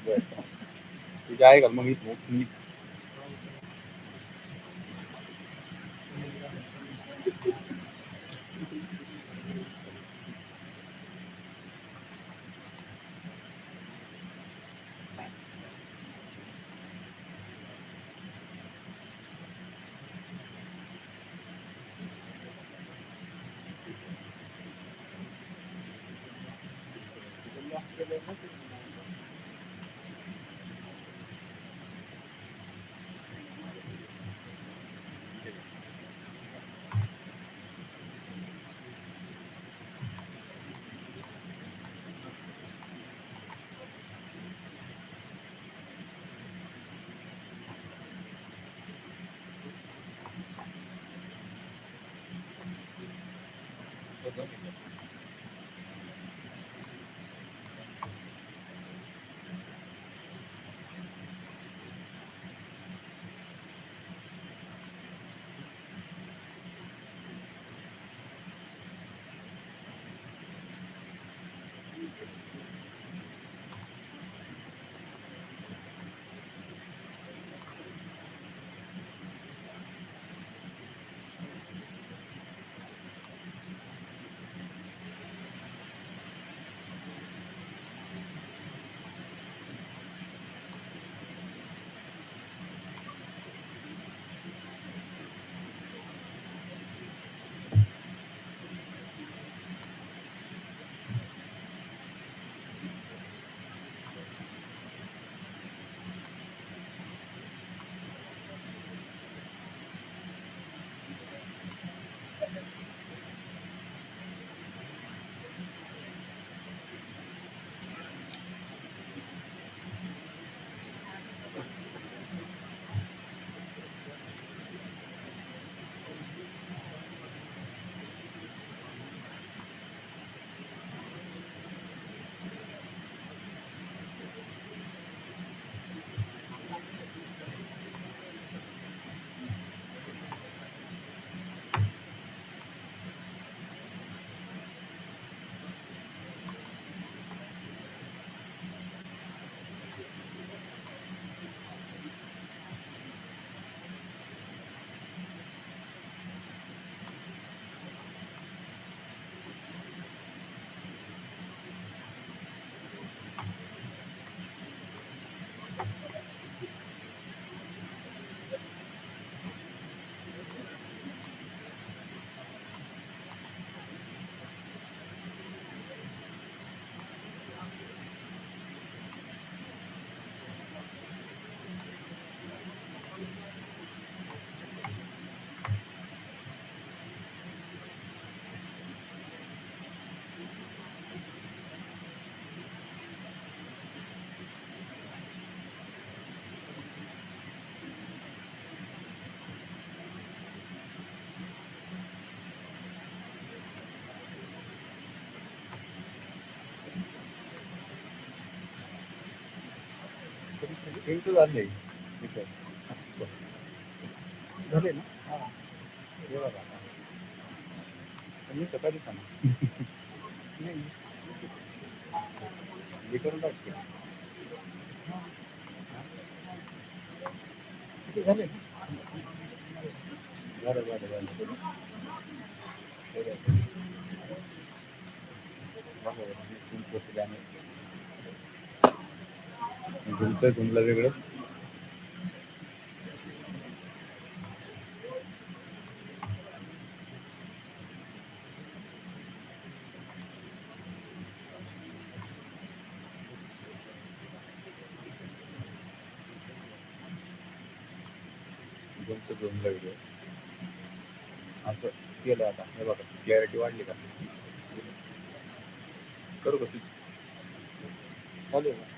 बरं. तुझी आहे का मग इथं प्रिंट झाले झाले ना. हां हे बघा मी सकाळी सांगा नाही हे करून टाकते. किती झाले बरं बरं बरं तुमचं तुमला वेगळं तुमचं तुमला वेगळं असं केलं. आता हे बघा क्लॅरिटी वाढली का करू का स्विच चालू आहे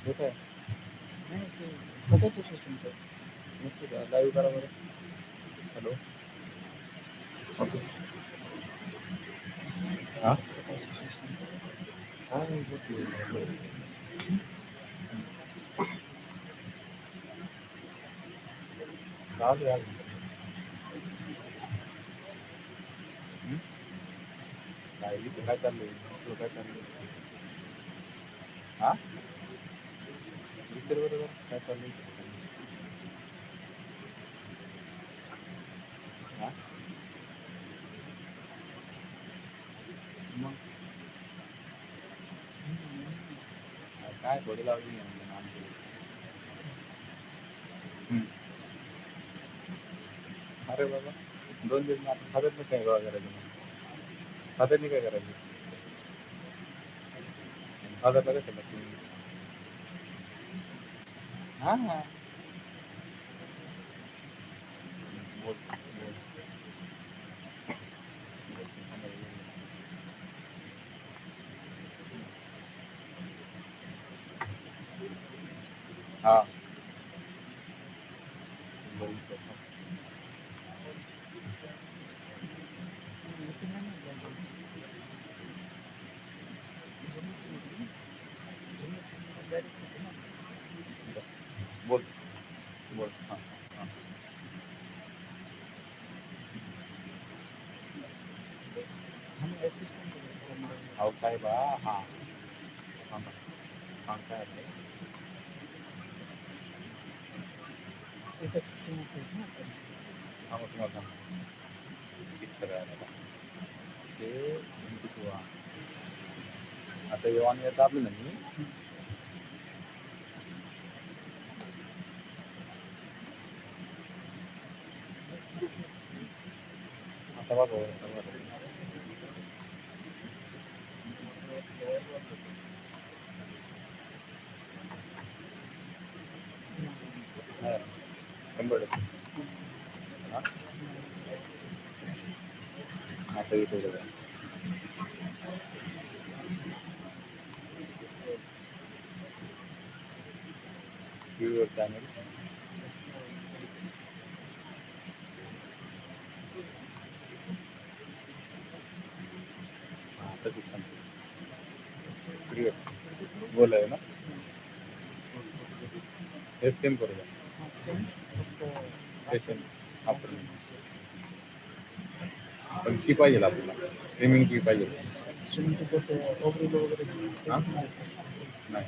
होत आहे नाही ते सगळ्याच तुमचं लाईव्ह करा बरं. हॅलो ओके हां चालू आहे. काय इथं काय चाललंय? तुझं काय चाललंय? हा? विचार बरोबर काय चाललंय? हा? मग काय थोडी लावली आमची. अरे बाबा 2 दिवस आता खात्यात नाही काय गोळा करायचं मग खात्यात नाही काय करायचं खात्यात कसं लागतं हा बोल बोल हा बोल बोल बोल हां हां अहो साहेब हां हां हां काय आहे एका सिस्टम ना हां मग तुम्हाला सांगतो किती सगळं आहे ते किती आता हे ऑन एअर दाबलं ना मी आता बघा शंभर हां आता इथे बघा व्ह्यूअर चॅनल आता सांगतो क्रिएट बोल आहे ना हे सेम करूया सेशन आफ्टरनून पण की पाहिजे आपल्याला स्ट्रीमिंग की पाहिजे हां नाही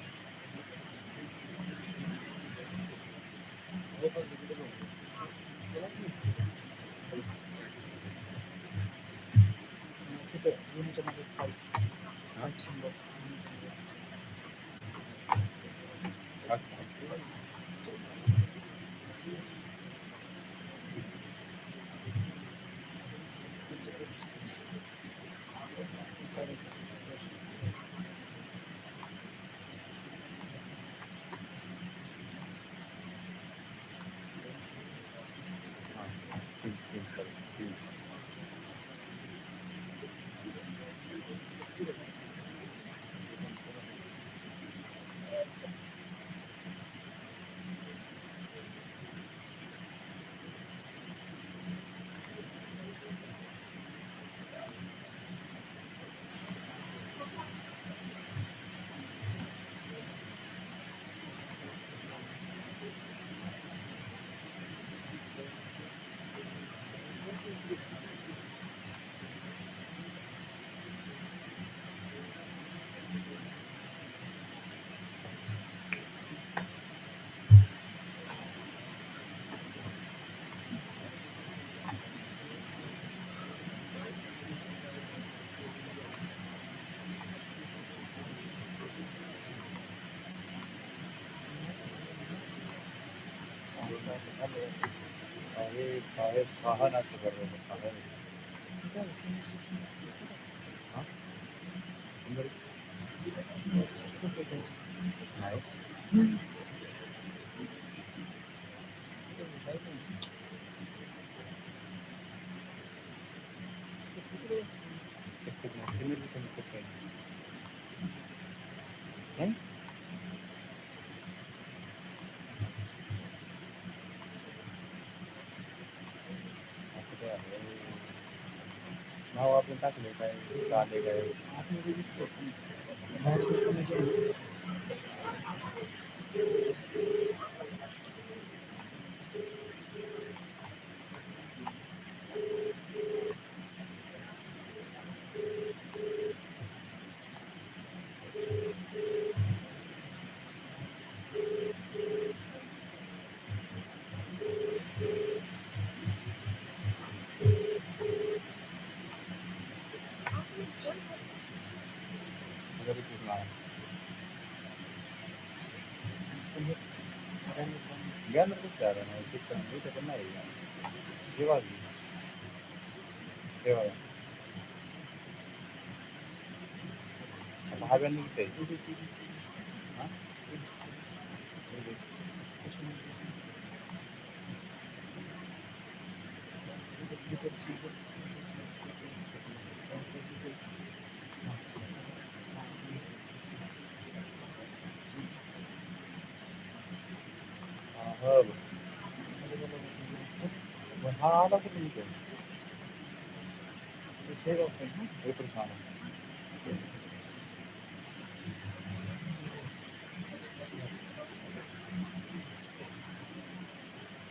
वाहनाचं बरोबर नाही नाव आपण टाकले काय आले काय आतमध्ये दिसतो बाहेर दिसतो म्हणजे ज्ञान कसं आहे ना ते पण मी तर नाही जेव्हा तेव्हा आता हव्याने किती आहे हो हा आला कुठे मी सेव असेल ना हे प्रश्न आला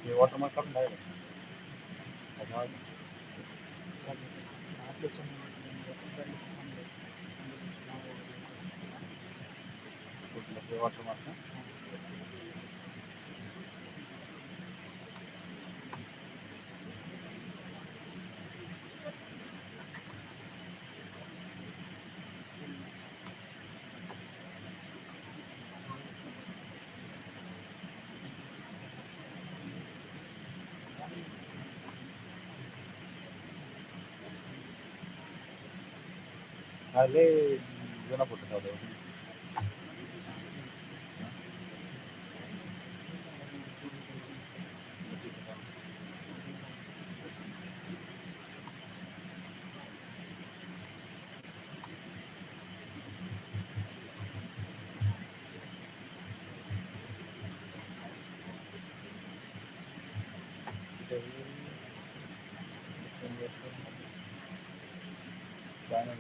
हे वॉटरमार्क काढून राहिलं कुठलं ते वॉटरमार्क ना हा लय जुना फोटो चालू आहे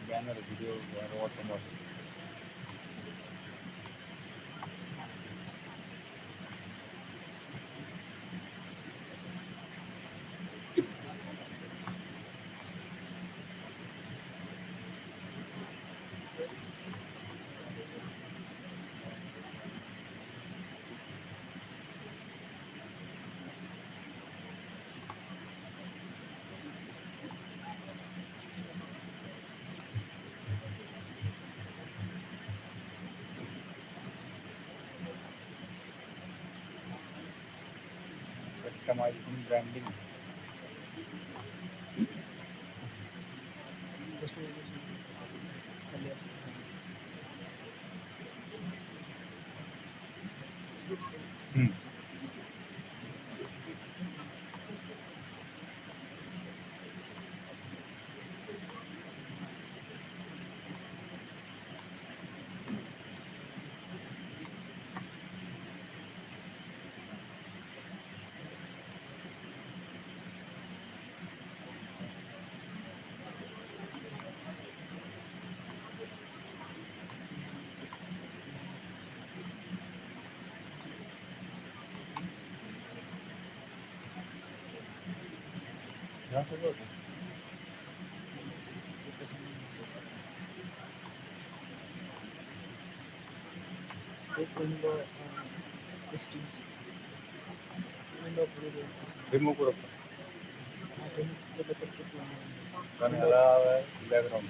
banner video watermark customising branding ह्या सगळं होतं रिमूव्ह करू कारण ह्याला बॅकग्राऊंड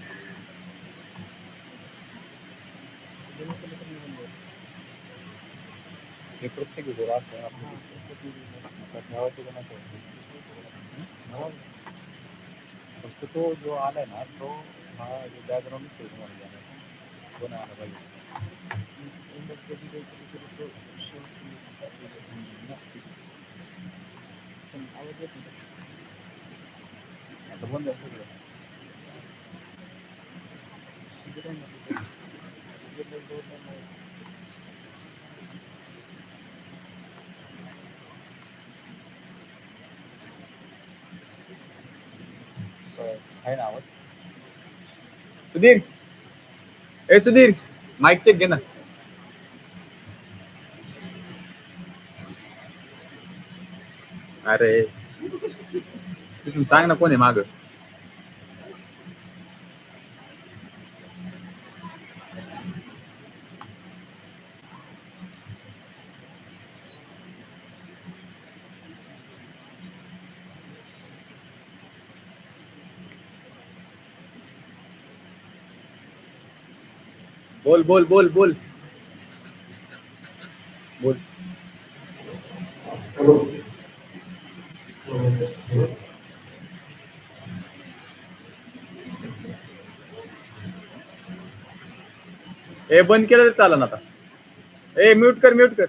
हे प्रत्येक व्हिडिओला असं आहे आपलं ठेवायचं का नाही ठेवायचं फक्त तो जो आलाय ना तो हा बॅकग्राऊंडच ठेवतो मला तो नाही आला पाहिजे आवाज येतो आता बंद आहे सगळं आहे ना आवाज सुधीर ए सुधीर माईक चेक घे ना अरे तिथून सांग ना कोण आहे माग बोल बोल बोल बोल बोल. Hello. ए बंद केलं तर चालेल आता. ए म्यूट कर म्यूट कर.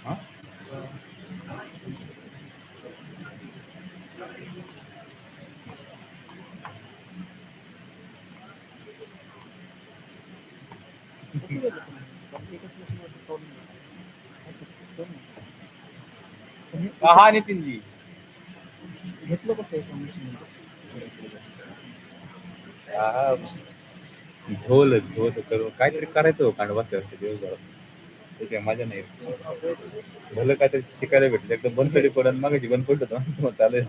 हा? हा नितीन जी घेतलं कसं आहे कमिशन? हा झोल झोल करू काहीतरी करायचं हो कांड बसल्या दिवसभरात. त्याच्या मजा नाही. भलं काहीतरी शिकायला भेटलं एकदम बंद तरी पडून मागायची बंद पडत होतं चालेल.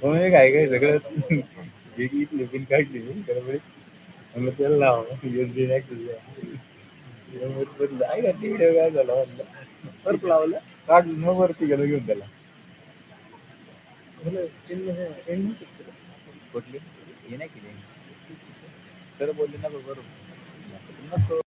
काय काय सगळं वेगळी लोकीन काढली बरोबर. त्याला लाव आहे का व्हिडिओ काय झाला परत लावलं काढ मग वरती गेलो घेऊन त्याला. कुठली हे नाही केली सर बोलले ना बरोबर.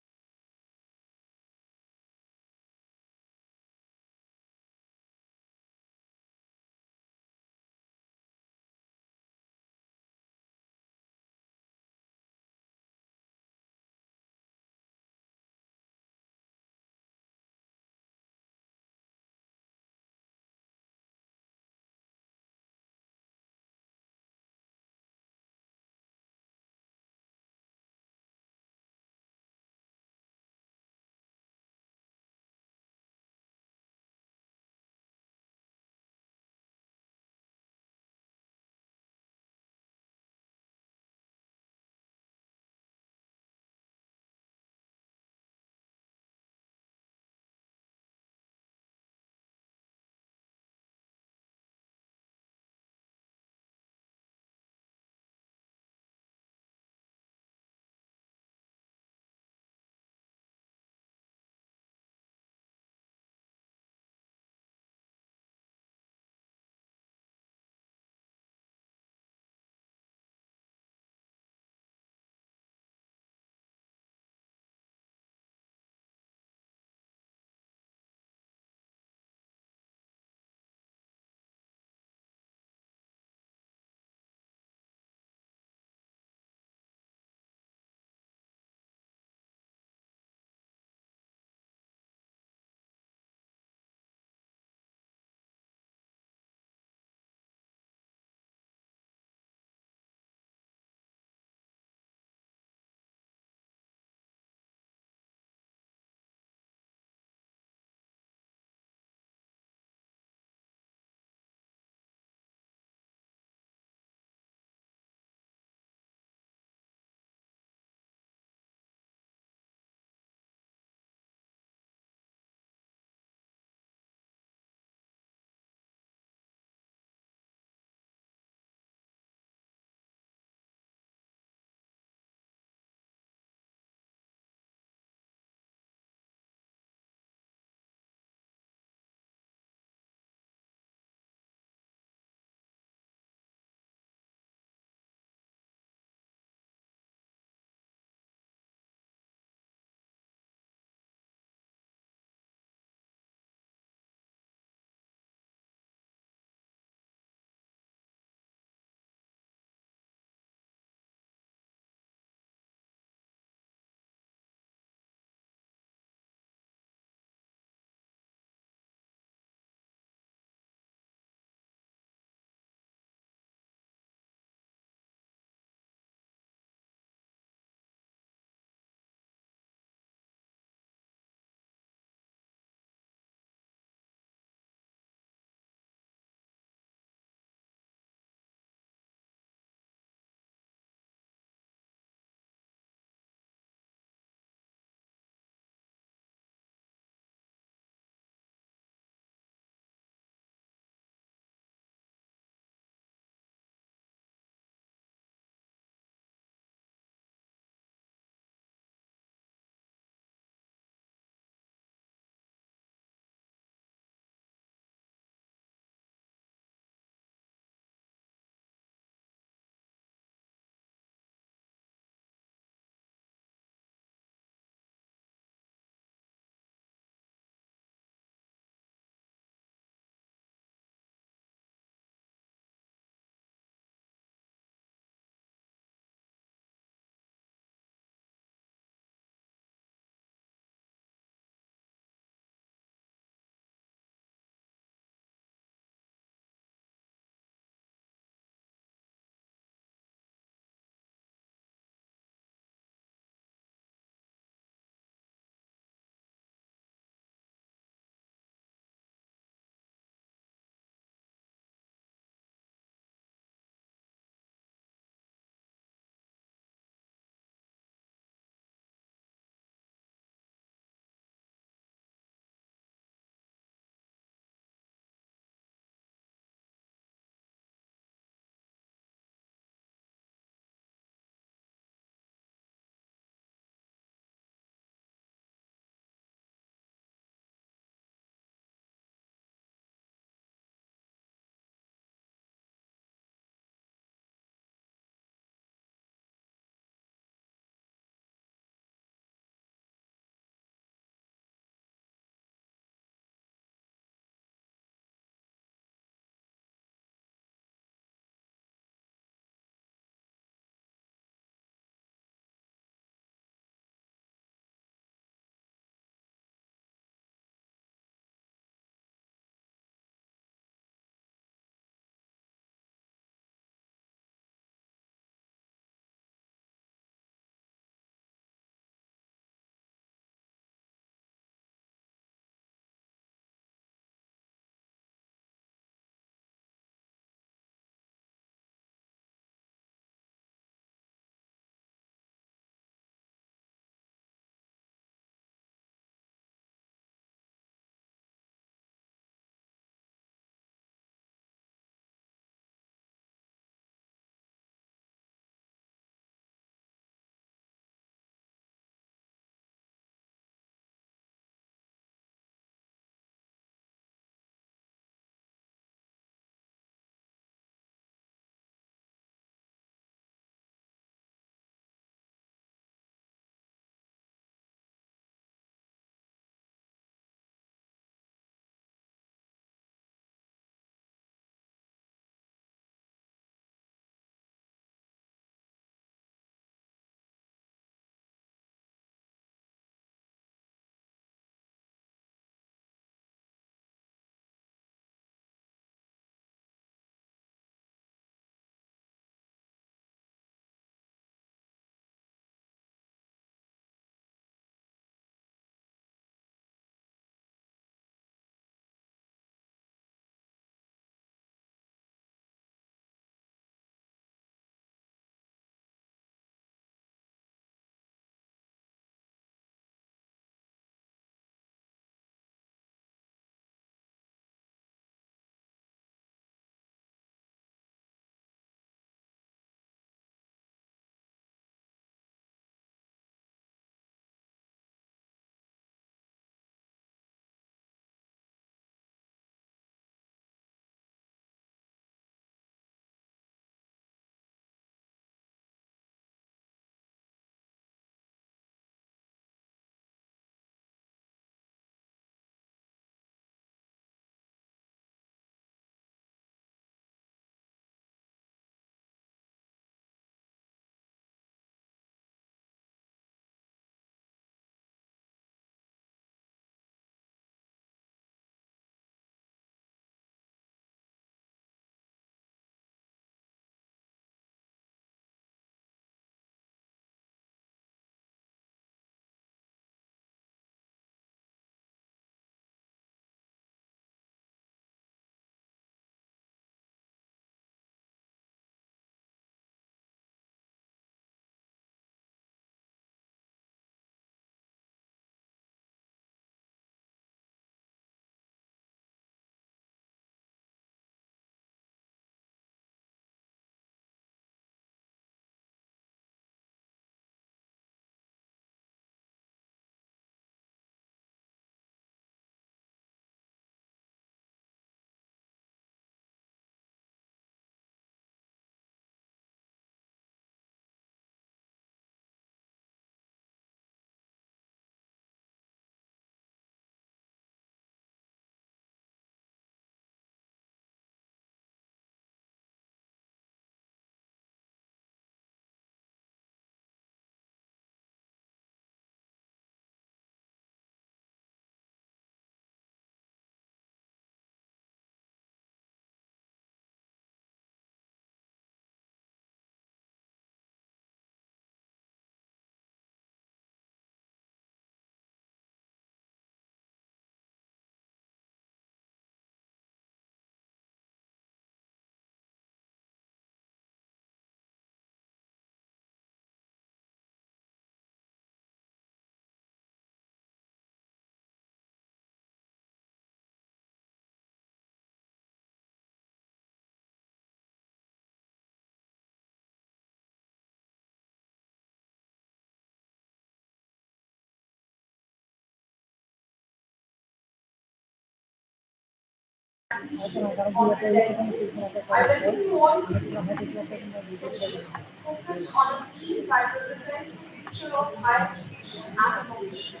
Mathematicians, honored delegates, I welcome you all to this significant session focused on a theme that represents the future of higher education and innovation.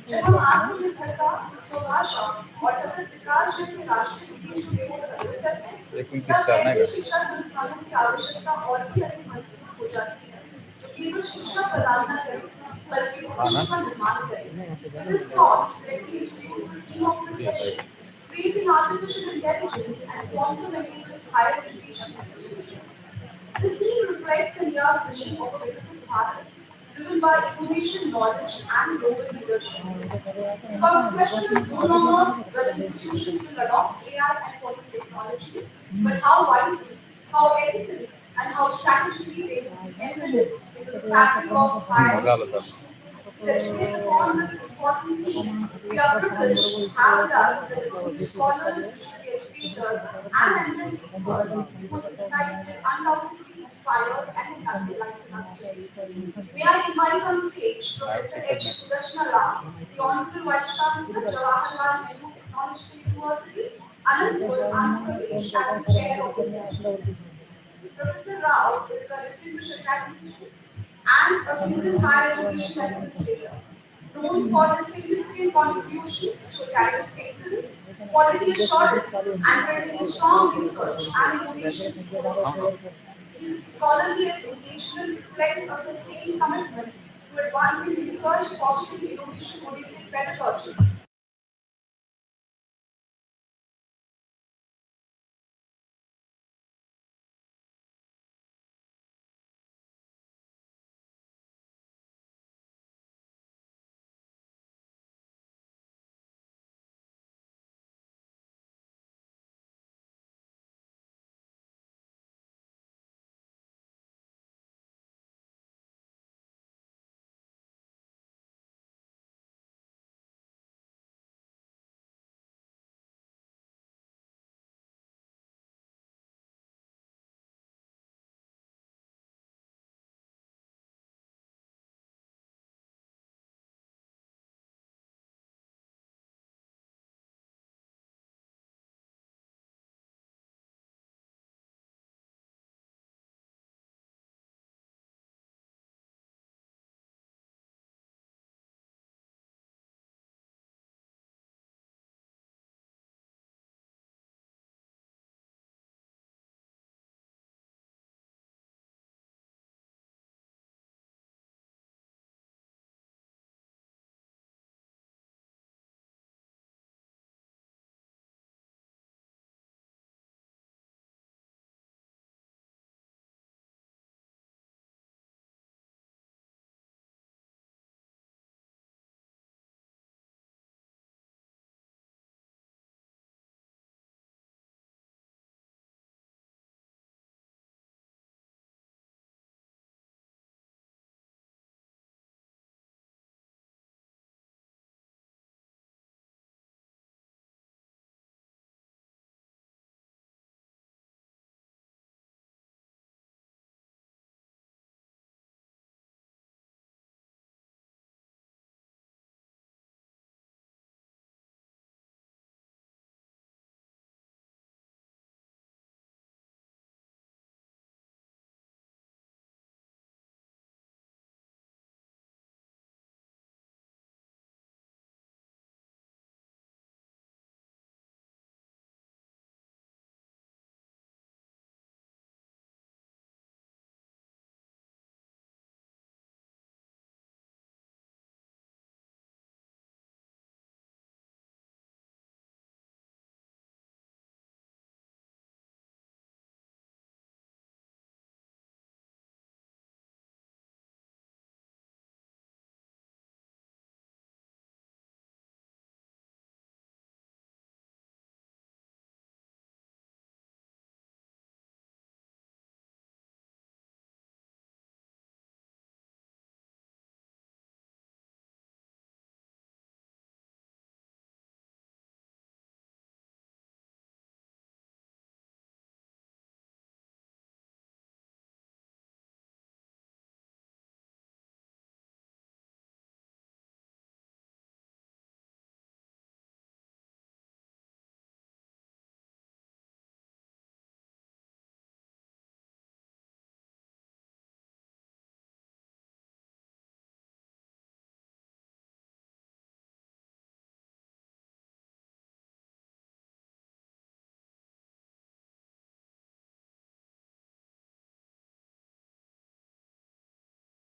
जब हम आत्मनिर्भरता, स्वभाषा और सतत विकास जैसे राष्ट्रीय उद्देश्यों को अग्रसर हैं, तब ऐसी शिक्षा संस्थानों की आवश्यकता और भी अधिक महत्वपूर्ण हो जाती है, जो केवल शिक्षा प्रदान न करें, बल्कि भविष्य का निर्माण करें. With this thought, let me introduce the theme of this session: creating artificial intelligence and quantum-enabled higher education institutions. This theme reflects India's vision of a Viksit Bharat, driven by innovation, knowledge, and global leadership. Because the question is no longer whether institutions will adopt AI and quantum technologies, but how wisely, how ethically, and how strategically they will be embedded into the fabric of higher education. To reflect upon this important theme, we are privileged to have with us the distinguished scholars, visionary educators, and eminent experts whose insights will undoubtedly inspire and enlighten us today. May I invite on stage Professor H. Sudarshana Rao, the Honorable Vice Chancellor, Jawaharlal Nehru Technological University, Anandpur, Andhra Pradesh, as the chair of this session. Professor Rao is a distinguished academician and a seasoned higher education administrator, known for his significant contributions to academic excellence, quality assurance, and building strong research and innovation ecosystems. His scholarly engagement reflects a sustained commitment to advancing research, fostering innovation-oriented pedagogy,